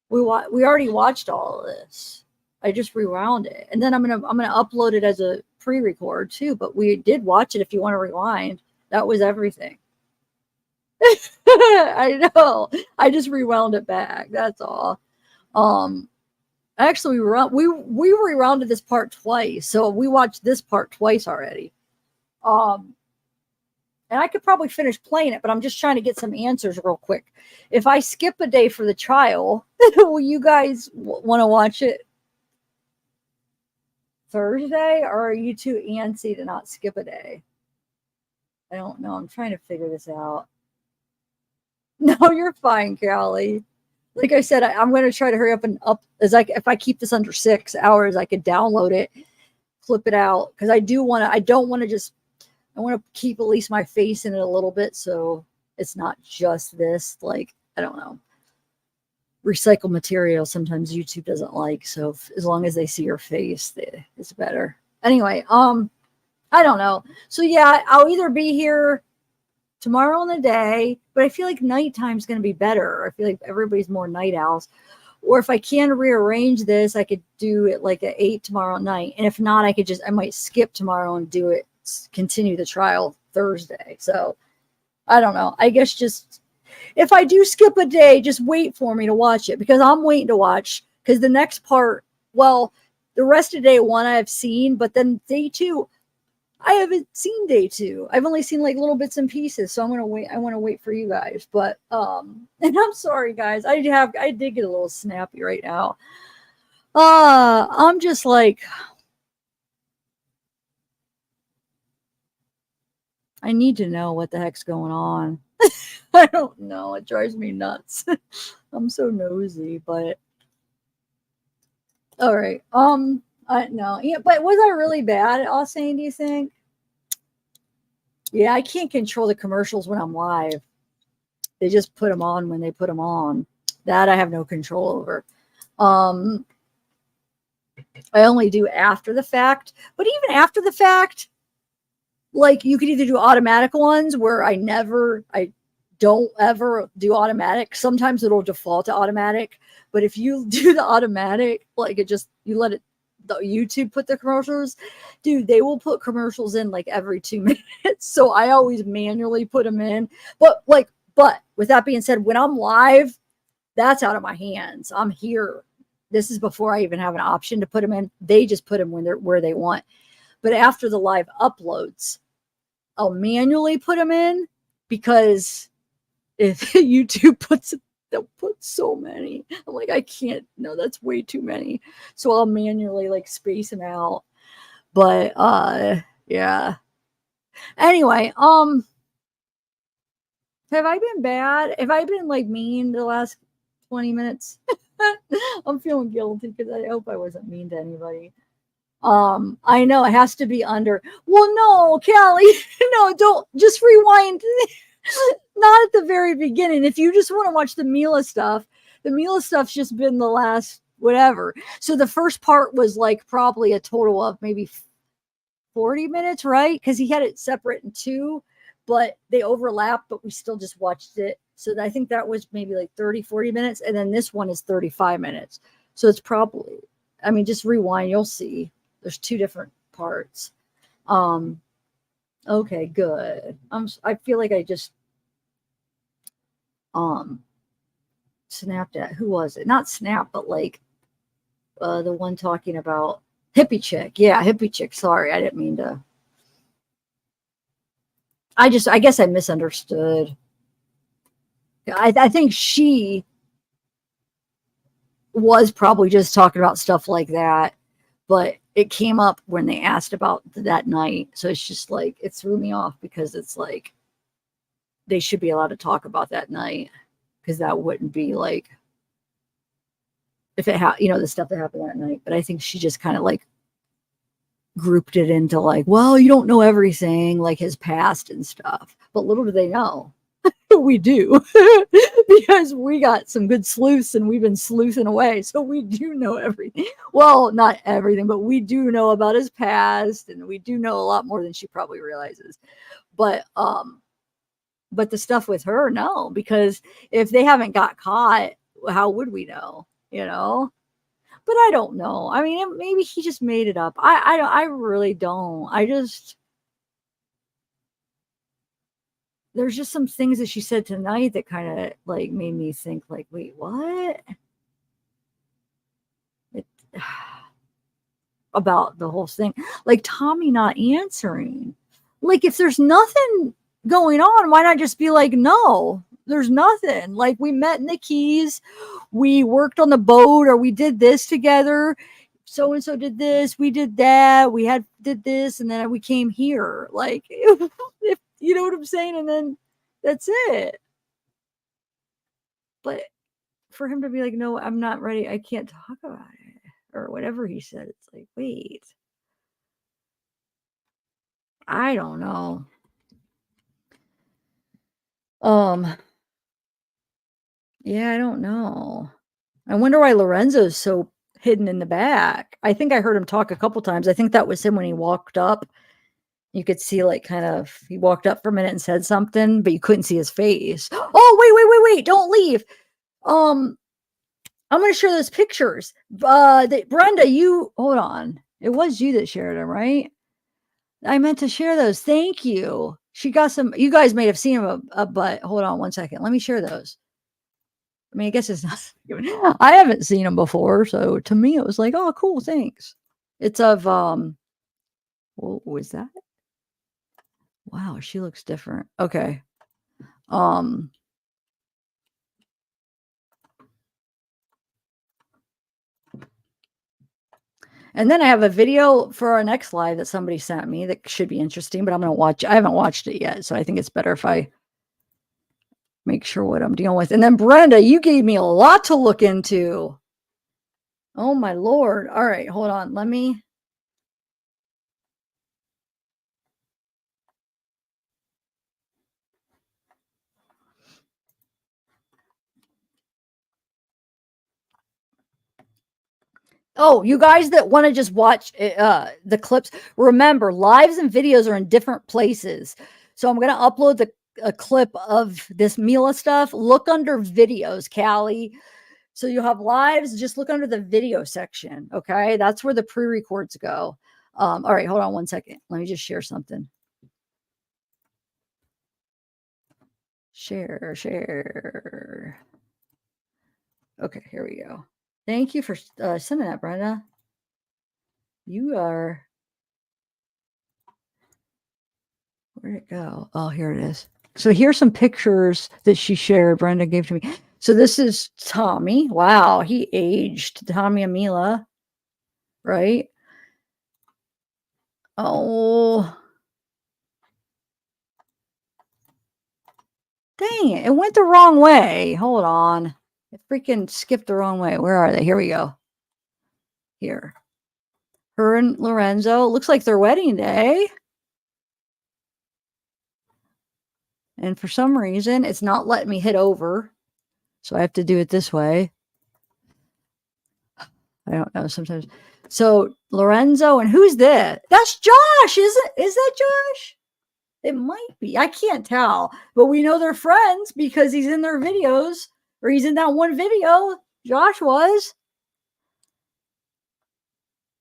We already watched all of this. I just rewound it, and then I'm gonna upload it as a pre-record too. But we did watch it. If you want to rewind, that was everything. I know. I just rewound it back. That's all. Actually, we rewounded this part twice, so we watched this part twice already. And I could probably finish playing it, but I'm just trying to get some answers real quick. If I skip a day for the trial, will you guys want to watch it Thursday, or are you too antsy to not skip a day? I don't know. I'm trying to figure this out. No, you're fine, Callie. Like I said, I'm going to try to hurry up and up. If I keep this under 6 hours, I could download it, flip it out, because I want to keep at least my face in it a little bit, so it's not just this, like, I don't know, recycled material sometimes YouTube doesn't like, so as long as they see your face, it's better. Anyway, I don't know. So yeah, I'll either be here tomorrow in the day, but I feel like nighttime is going to be better. I feel like everybody's more night owls. Or if I can rearrange this, I could do it like at 8 tomorrow night. And if not, I might skip tomorrow and do it, continue the trial Thursday. So I don't know. I guess just, if I do skip a day, just wait for me to watch it, because I'm waiting to watch, because the next part, well, the rest of day 1 I have seen, but then day 2, I haven't seen day 2. I've only seen like little bits and pieces. So I'm going to wait. I want to wait for you guys, but, and I'm sorry guys. I did get a little snappy right now. I'm just like, I need to know what the heck's going on. I don't know. It drives me nuts. I'm so nosy, but all right. No, yeah, but was I really bad at all saying, do you think? Yeah, I can't control the commercials when I'm live. They just put them on when they put them on. That I have no control over. I only do after the fact, but even after the fact, like you could either do automatic ones where I don't ever do automatic. Sometimes it'll default to automatic, but if you do the automatic, like you let it, the YouTube put the commercials, dude, they will put commercials in like every 2 minutes. So I always manually put them in. But with that being said, when I'm live, that's out of my hands. I'm here. This is before I even have an option to put them in. They just put them when they're where they want. But after the live uploads, I'll manually put them in, because if YouTube they'll put so many. I'm like, I can't. No, that's way too many. So I'll manually like space them out. But yeah. Anyway, have I been bad? Have I been like mean the last 20 minutes? I'm feeling guilty because I hope I wasn't mean to anybody. I know it has to be under. Well, no, Kelly, no, don't just rewind. Not at the very beginning. If you just want to watch the Mila stuff's just been the last whatever. So the first part was like probably a total of maybe 40 minutes, right? Because he had it separate in two, but they overlapped, but we still just watched it. So I think that was maybe like 30, 40 minutes. And then this one is 35 minutes. So it's probably, I mean, just rewind, you'll see. There's two different parts. Okay, good. I feel like I just snapped at, who was it? Not snap, but like the one talking about hippie chick. Yeah, hippie chick. Sorry, I didn't mean to. I guess I misunderstood. I think she was probably just talking about stuff like that, but it came up when they asked about that night. So it's just like, it threw me off because it's like, they should be allowed to talk about that night, because that wouldn't be like, if it the stuff that happened that night. But I think she just kind of like grouped it into like, well, you don't know everything, like his past and stuff. But little do they know. We do. Because we got some good sleuths and we've been sleuthing away. So we do know everything. Well, not everything, but we do know about his past, and we do know a lot more than she probably realizes. But the stuff with her, no, because if they haven't got caught, how would we know? But I don't know. I mean, maybe he just made it up. I really don't. There's just some things that she said tonight that kind of like made me think like, wait, what? About the whole thing. Like Tommy not answering. Like if there's nothing going on, why not just be like, no, there's nothing. Like we met in the Keys, we worked on the boat, or we did this together. So and so did this, we did that, we did this, and then we came here. Like, if you know what I'm saying, and then that's it. But for him to be like, no, I'm not ready, I can't talk about it, or whatever he said, it's like, wait, I don't know. Yeah, I don't know. I wonder why Lorenzo's so hidden in the back. I think I heard him talk a couple times. I think that was him when he walked up. You could see like kind of, he walked up for a minute and said something, but you couldn't see his face. Oh, wait, don't leave. I'm going to share those pictures. Brenda, you, hold on. It was you that shared them, right? I meant to share those. Thank you. She got some, you guys may have seen them, but hold on one second. Let me share those. I mean, I guess it's not, I haven't seen them before. So to me, it was like, oh, cool. Thanks. It's of, what was that? Wow. She looks different. Okay. And then I have a video for our next live that somebody sent me that should be interesting, but I'm going to watch. I haven't watched it yet. So I think it's better if I make sure what I'm dealing with. And then Brenda, you gave me a lot to look into. Oh my Lord. All right, hold on. Let me. Oh, you guys that want to just watch the clips, remember lives and videos are in different places. So I'm going to upload a clip of this Mila stuff. Look under videos, Callie. So you have lives, just look under the video section. Okay. That's where the pre-records go. All right, hold on one second. Let me just share something. Share. Okay, here we go. Thank you for sending that, Brenda. You are. Where'd it go? Oh, here it is. So here's some pictures that she shared. Brenda gave to me. So this is Tommy. Wow, he aged. Tommy and Mila, right? Oh, dang it. It went the wrong way. Hold on. It freaking skipped the wrong way. Where are they? Here we go. Here. Her and Lorenzo. Looks like their wedding day. And for some reason, it's not letting me hit over. So I have to do it this way. I don't know sometimes. So Lorenzo, and who's that? That's Josh, is that Josh? It might be. I can't tell. But we know they're friends because he's in their videos, or he's in that one video. Josh was.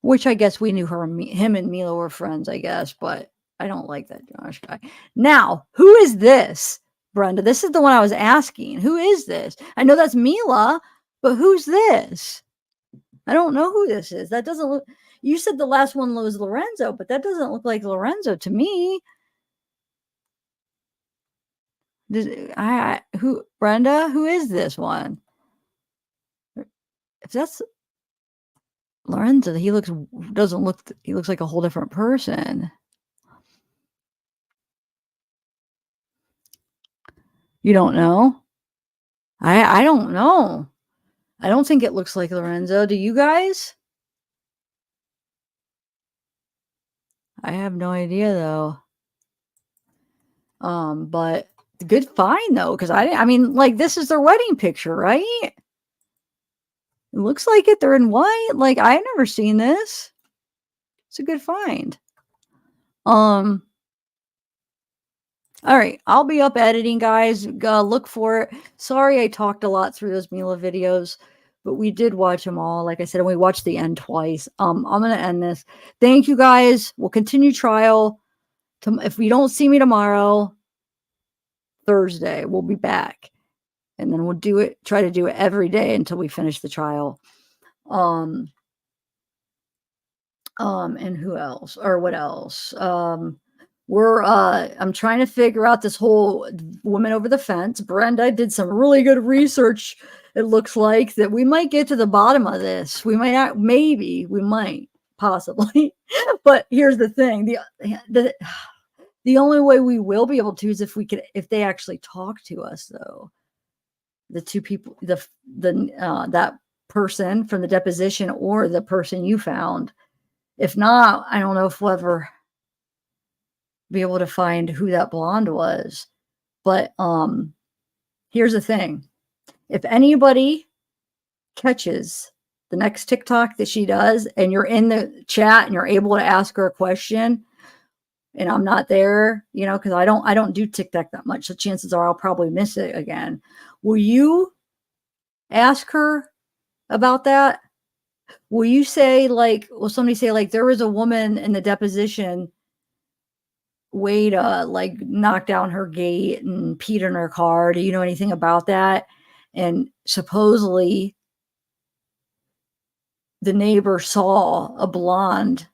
Which I guess we knew him and Mila were friends, I guess, but I don't like that Josh guy. Now, who is this, Brenda? This is the one I was asking. Who is this? I know that's Mila, but who's this? I don't know who this is. That doesn't look. You said the last one was Lorenzo, but that doesn't look like Lorenzo to me. Who, Brenda? Who is this one? If that's Lorenzo, he looks like a whole different person. You don't know? I don't know. I don't think it looks like Lorenzo. Do you guys? I have no idea though. But good find though, because I mean, like this is their wedding picture, right? It looks like it. They're in white. Like I've never seen this. It's a good find. All right, I'll be up editing, guys. Look for it. Sorry I talked a lot through those Mila videos, but we did watch them all. Like I said, and we watched the end twice. I'm going to end this. Thank you, guys. We'll continue trial. If we don't see me tomorrow, Thursday, we'll be back. And then we'll try to do it every day until we finish the trial. And who else? Or what else? I'm trying to figure out this whole woman over the fence. Brenda did some really good research. It looks like that we might get to the bottom of this. We might not, maybe we might possibly, but here's the thing. The only way we will be able to is if they actually talk to us though. The two people, that person from the deposition or the person you found. If not, I don't know if we'll ever be able to find who that blonde was. But here's the thing. If anybody catches the next TikTok that she does and you're in the chat and you're able to ask her a question and I'm not there, because I don't do TikTok that much. So chances are I'll probably miss it again. Will you ask her about that? Will you say will somebody say there was a woman in the deposition, Wade knocked down her gate and peed in her car. Do you know anything about that? And supposedly the neighbor saw a blonde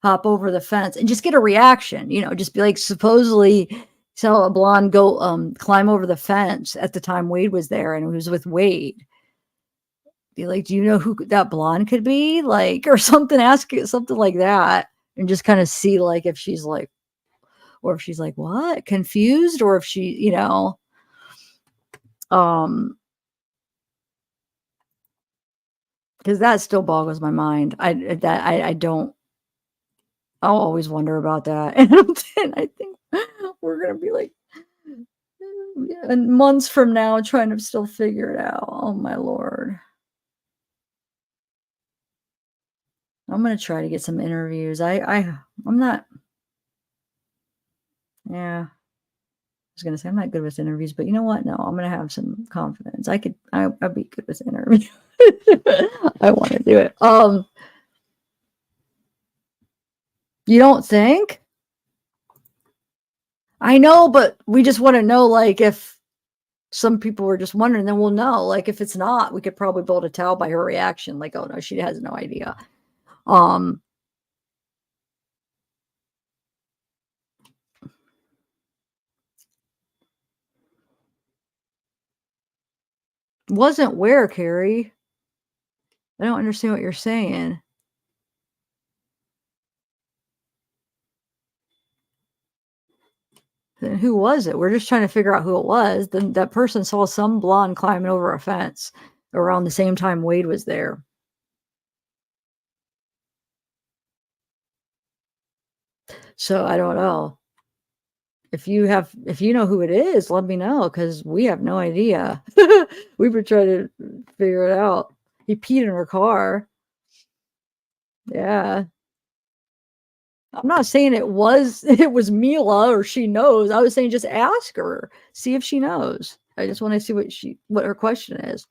hop over the fence and just get a reaction, just be like, supposedly saw a blonde go climb over the fence at the time Wade was there and it was with Wade. Be like, do you know who that blonde could be? Or something, ask it something like that and just kind of see if she's or if she's what, confused, or if she, because that still boggles my mind. I don't. I'll always wonder about that, and I think we're gonna be months from now trying to still figure it out. Oh my Lord. I'm going to try to get some interviews. I'm not, yeah. I was going to say I'm not good with interviews, but you know what? No, I'm going to have some confidence. I'd be good with interviews. I want to do it. You don't think? I know, but we just want to know, like, if some people were just wondering, then we'll know. Like, if it's not, we could probably be able to tell by her reaction. Like, oh no, she has no idea. Wasn't where, Carrie? I don't understand what you're saying. Then who was it? We're just trying to figure out who it was. Then that person saw some blonde climbing over a fence around the same time Wade was there. So I don't know. If you know who it is, let me know, because we have no idea. We've been trying to figure it out. He peed in her car. Yeah. I'm not saying it was Mila or she knows. I was saying just ask her, see if she knows. I just want to see what her question is.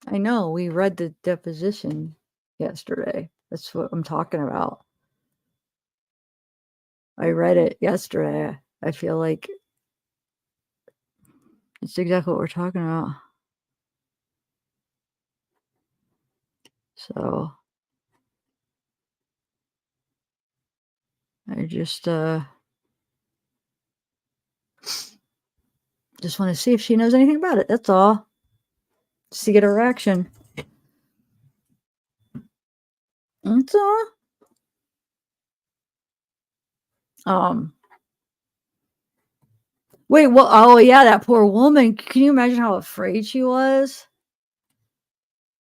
I know we read the deposition yesterday. That's what I'm talking about. I read it yesterday. I feel like it's exactly what we're talking about. So I just want to see if she knows anything about it. That's all. Just to get her reaction. That's all. Wait, well, oh yeah, that poor woman. Can you imagine how afraid she was?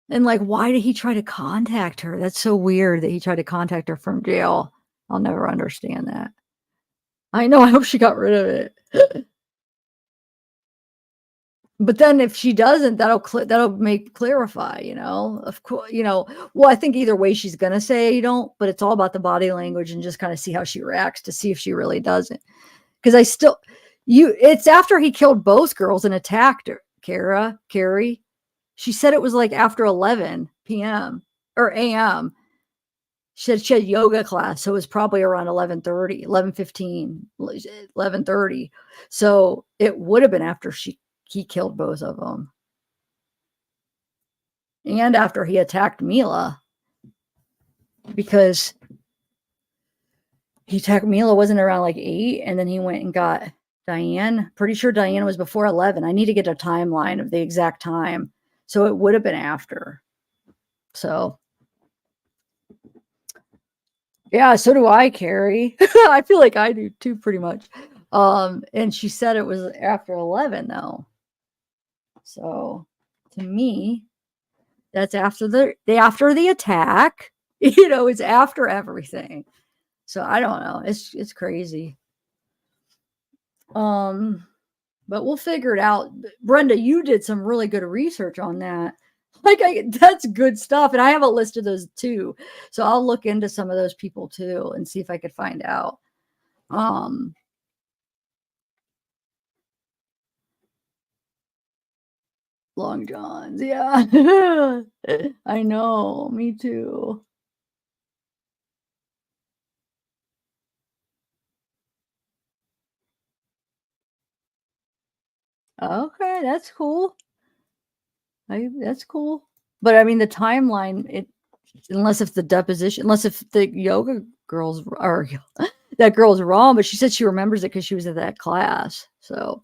And like, why did he try to contact her? That's so weird that he tried to contact her from jail. I'll never understand that. I know, I hope she got rid of it. But then if she doesn't, that'll clarify, of course, well, I think either way she's going to say you don't, but it's all about the body language and just kind of see how she reacts to see if she really doesn't. Because it's after he killed both girls and attacked her, Carrie. She said it was like after 11 p.m. or a.m. She said she had yoga class, so it was probably around 11:30, 11:15, 11:30. So it would have been after he killed both of them. And after he attacked Mila. Because he attacked Mila wasn't around like 8, and then he went and got Diane. Pretty sure Diane was before 11. I need to get a timeline of the exact time. So it would have been after. So yeah, so do I, Carrie. I feel like I do too, pretty much. And she said it was after 11 though. So to me, that's after the attack. It's after everything. So I don't know. It's crazy. But we'll figure it out. Brenda, you did some really good research on that. That's good stuff. And I have a list of those too. So I'll look into some of those people too and see if I could find out. Long Johns. Yeah. I know. Me too. Okay, that's cool. That's cool. But I mean, the timeline, unless if the yoga girls are that girl's wrong, but she said she remembers it because she was at that class. So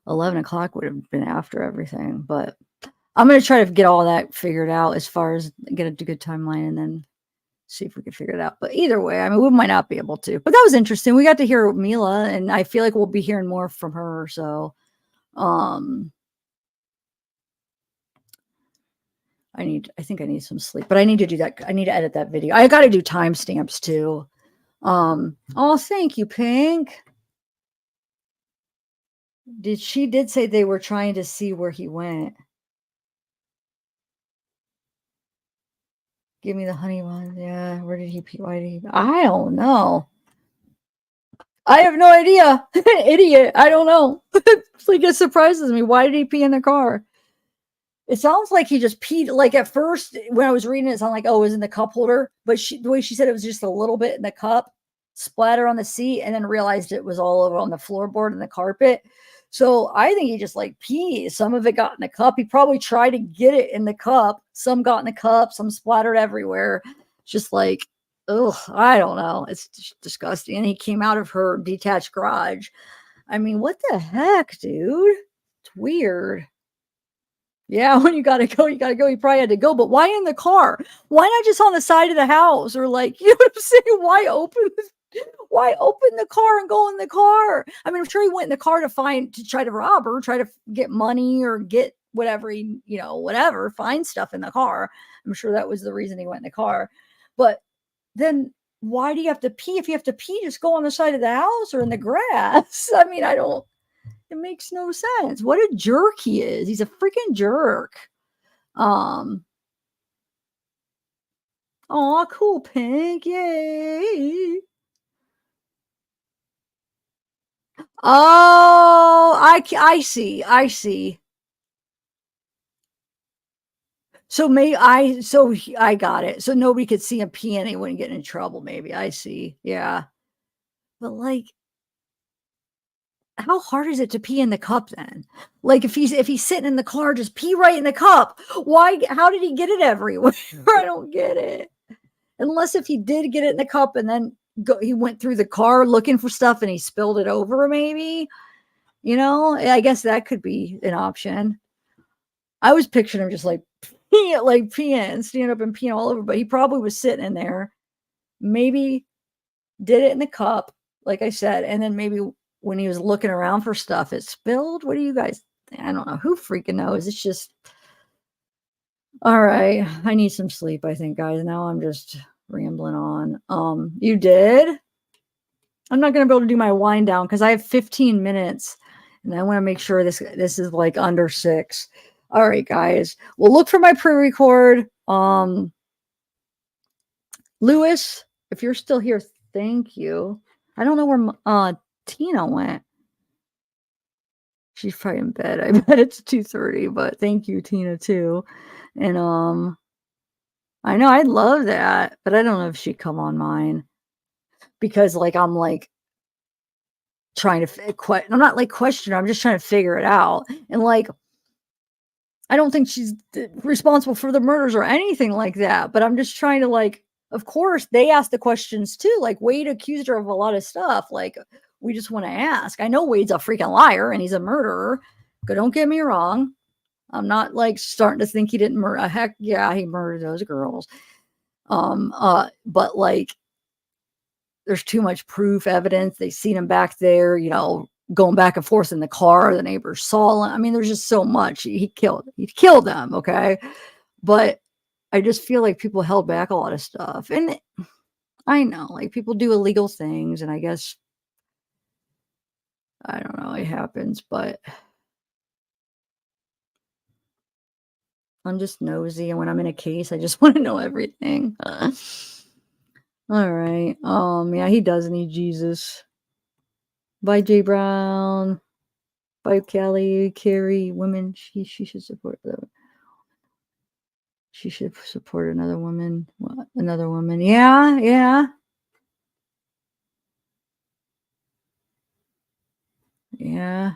11 o'clock would have been after everything. But I'm going to try to get all that figured out as far as get a good timeline and then see if we can figure it out. But either way, I mean, we might not be able to. But that was interesting. We got to hear Mila, and I feel like we'll be hearing more from her. So, I think I need some sleep, but I need to do that. I need to edit that video. I got to do timestamps too. Oh, thank you, Pink. She did say they were trying to see where he went. Give me the honey one. Yeah. Where did he pee? Why did he? I don't know. I have no idea. Idiot. I don't know. It's like it surprises me. Why did he pee in the car? It sounds like he just peed. Like at first, when I was reading it, it sounded like, oh, it was in the cup holder. But the way she said it was just a little bit in the cup, splatter on the seat, and then realized it was all over on the floorboard and the carpet. So I think he just like peed. Some of it got in the cup. He probably tried to get it in the cup. Some got in the cup. Some splattered everywhere. Just like, ugh, I don't know. It's just disgusting. And he came out of her detached garage. I mean, what the heck, dude? It's weird. Yeah, when you gotta go, you gotta go. You probably had to go, but why in the car? Why not just on the side of the house? Or like, you know what I'm saying? Why open the car and go in the car? I mean, I'm sure he went in the car to try to rob her, try to get money or get whatever whatever, find stuff in the car. I'm sure that was the reason he went in the car. But then why do you have to pee? If you have to pee, just go on the side of the house or in the grass. I mean, it makes no sense. What a jerk he is. He's a freaking jerk. Oh, cool, Pink. Yay. Oh, I see. I see. So I got it. So nobody could see him pee and he wouldn't get in trouble. Maybe I see. Yeah. But like, how hard is it to pee in the cup then? Like if he's sitting in the car, just pee right in the cup. Why? How did he get it everywhere? I don't get it. Unless if he did get it in the cup and then he went through the car looking for stuff and he spilled it over, maybe. I guess that could be an option. I was picturing him just like peeing, standing up and peeing all over, but he probably was sitting in there. Maybe did it in the cup, like I said, and then maybe when he was looking around for stuff, it spilled. What do you guys think? I don't know. Who freaking knows? It's just all right. I need some sleep, I think, guys. Now I'm just rambling on. You did? I'm not gonna be able to do my wind down because I have 15 minutes and I want to make sure this is like under 6. All right, guys. Well, look for my pre-record. Lewis, if you're still here, thank you. I don't know where Tina went. She's probably in bed. I bet it's 2:30, but thank you, Tina, too. And I know I'd love that, but I don't know if she'd come on mine because like I'm like trying to I'm not like questioning, I'm just trying to figure it out. And like I don't think she's responsible for the murders or anything like that, but I'm just trying to like, of course they asked the questions too. Like Wade accused her of a lot of stuff. Like we just want to ask. I know Wade's a freaking liar and he's a murderer. But don't get me wrong. I'm not like starting to think he didn't murder. Heck yeah, he murdered those girls. But like there's too much proof, evidence. They seen him back there, going back and forth in the car. The neighbors saw him. I mean, there's just so much. He killed them. Okay. But I just feel like people held back a lot of stuff. And I know like people do illegal things and I guess, I don't know, it happens, but I'm just nosy. And when I'm in a case, I just want to know everything. All right. Yeah, he does need Jesus. Bye, Jay Brown. Bye, Kelly. Carrie. Women. She should support them. She should support another woman. What? Another woman. Yeah. Yeah. Yeah.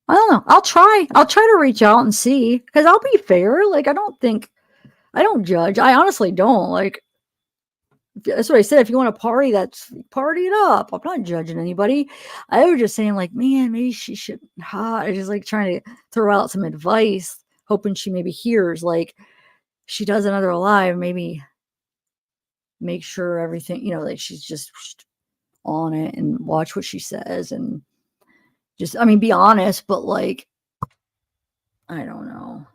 I don't know. I'll try to reach out and see because I'll be fair. Like, I don't judge. I honestly don't. Like, that's what I said. If you want to party, party it up. I'm not judging anybody. I was just saying, like, man, maybe she should. I just like trying to throw out some advice, hoping she maybe hears. Like, she does another live, maybe make sure everything, like she's just on it and watch what she says and just, I mean, be honest, but like, I don't know.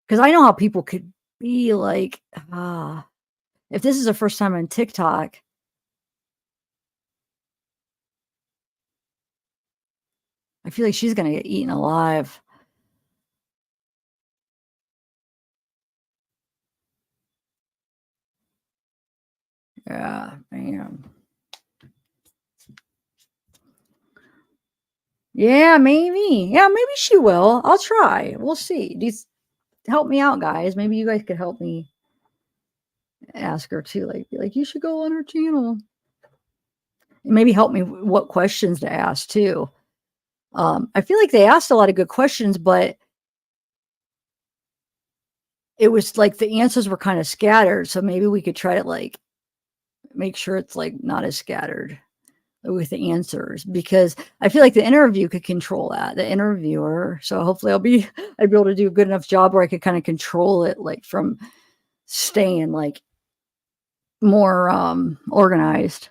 Because I know how people could be like, if this is her first time on TikTok, I feel like she's going to get eaten alive. Yeah, man. Yeah, maybe. Yeah, maybe she will. I'll try. We'll see. These help me out, guys. Maybe you guys could help me ask her too. Like, be like, you should go on her channel. Maybe help me what questions to ask too. I feel like they asked a lot of good questions, but it was like the answers were kind of scattered. So maybe we could try to like make sure it's like not as scattered with the answers, because I feel like the interview could control that, the interviewer. So hopefully I'd be able to do a good enough job where I could kind of control it, like from staying like more organized.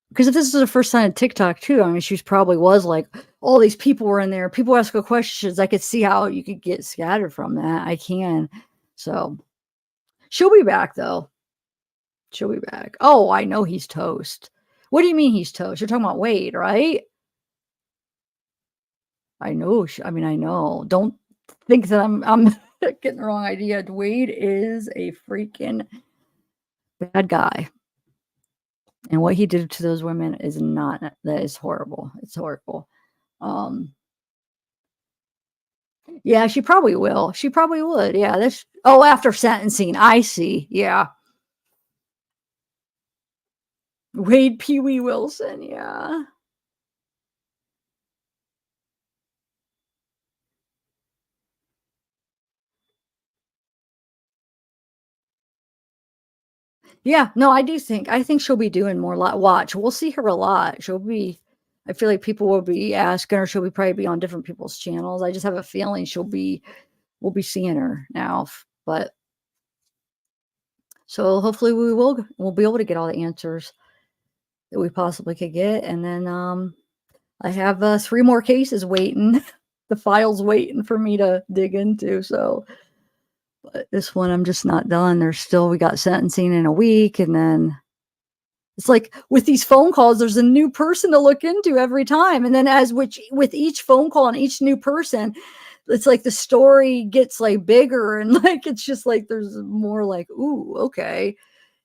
Because if this is the first time on TikTok too, I mean, she probably was like, all these people were in there, people ask her questions. I could see how you could get scattered from that. I can. So she'll be back though. She'll be back. Oh, I know he's toast. What do you mean he's toast? You're talking about Wade, right? I know. I mean, I know. Don't think that I'm getting the wrong idea. Wade is a freaking bad guy. And what he did to those women is not, that is horrible. It's horrible. Yeah, she probably will. She probably would. Yeah, that's, oh, after sentencing. I see. Yeah. Wade Pee Wee Wilson. Yeah. Yeah, no, I think she'll be doing more watch. We'll see her a lot. I feel like people will be asking her, she'll probably be on different people's channels. I just have a feeling we'll be seeing her now. But so hopefully we'll be able to get all the answers that we possibly could get. And then I have 3 more cases waiting. The file's waiting for me to dig into. So but this one I'm just not done. We got sentencing in a week, and then it's like with these phone calls, there's a new person to look into every time. And then with each phone call and each new person, it's like the story gets like bigger, and like it's just like there's more like, ooh, okay.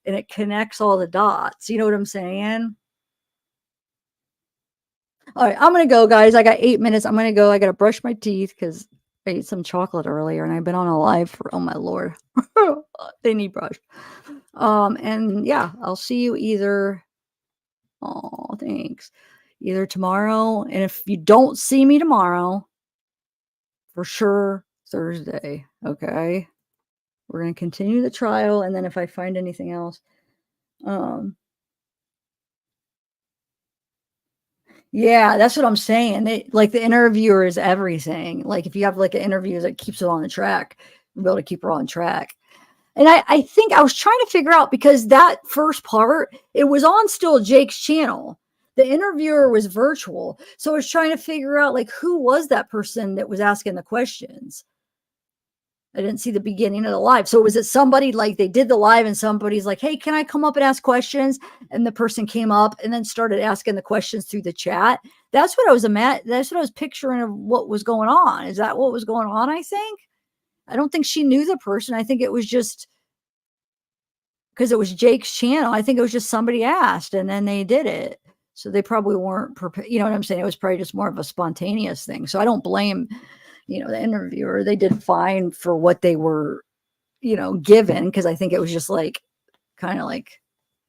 And it connects all the dots. You know what I'm saying? All right, I'm gonna go, guys. I got 8 minutes. I'm gonna go. I gotta brush my teeth because I ate some chocolate earlier, and I've been on a live for, oh my Lord, they need brushed. And yeah, I'll see you either. Oh, thanks. Either tomorrow, and if you don't see me tomorrow, for sure Thursday. Okay, we're gonna continue the trial, and then if I find anything else, yeah, that's what I'm saying. Like the interviewer is everything. Like if you have like an interview that keeps it on the track, you'll be able to keep her on track. And I think I was trying to figure out, because that first part, it was on still Jake's channel. The interviewer was virtual. So I was trying to figure out like who was that person that was asking the questions. I didn't see the beginning of the live. So was it somebody like they did the live and somebody's like, hey, can I come up and ask questions? And the person came up and then started asking the questions through the chat. That's what I was picturing of what was going on. Is that what was going on? I think. I don't think she knew the person. I think it was just because it was Jake's channel. I think it was just somebody asked and then they did it. So they probably weren't prepared. You know what I'm saying? It was probably just more of a spontaneous thing. So I don't blame, the interviewer. They did fine for what they were, given, because I think it was just like kind of like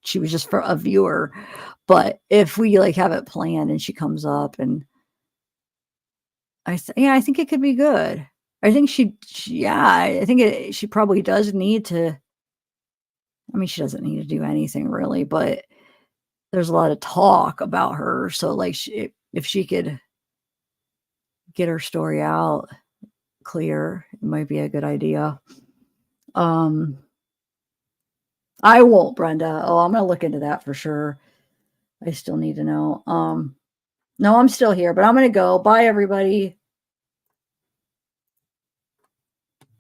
she was just for a viewer. But if we like have it planned and she comes up, and I think it could be good. I think she probably does need to. I mean, she doesn't need to do anything really, but there's a lot of talk about her. So like if she could get her story out clear, it might be a good idea. I won't, Brenda. Oh, I'm going to look into that for sure. I still need to know. No, I'm still here, but I'm going to go. Bye, everybody.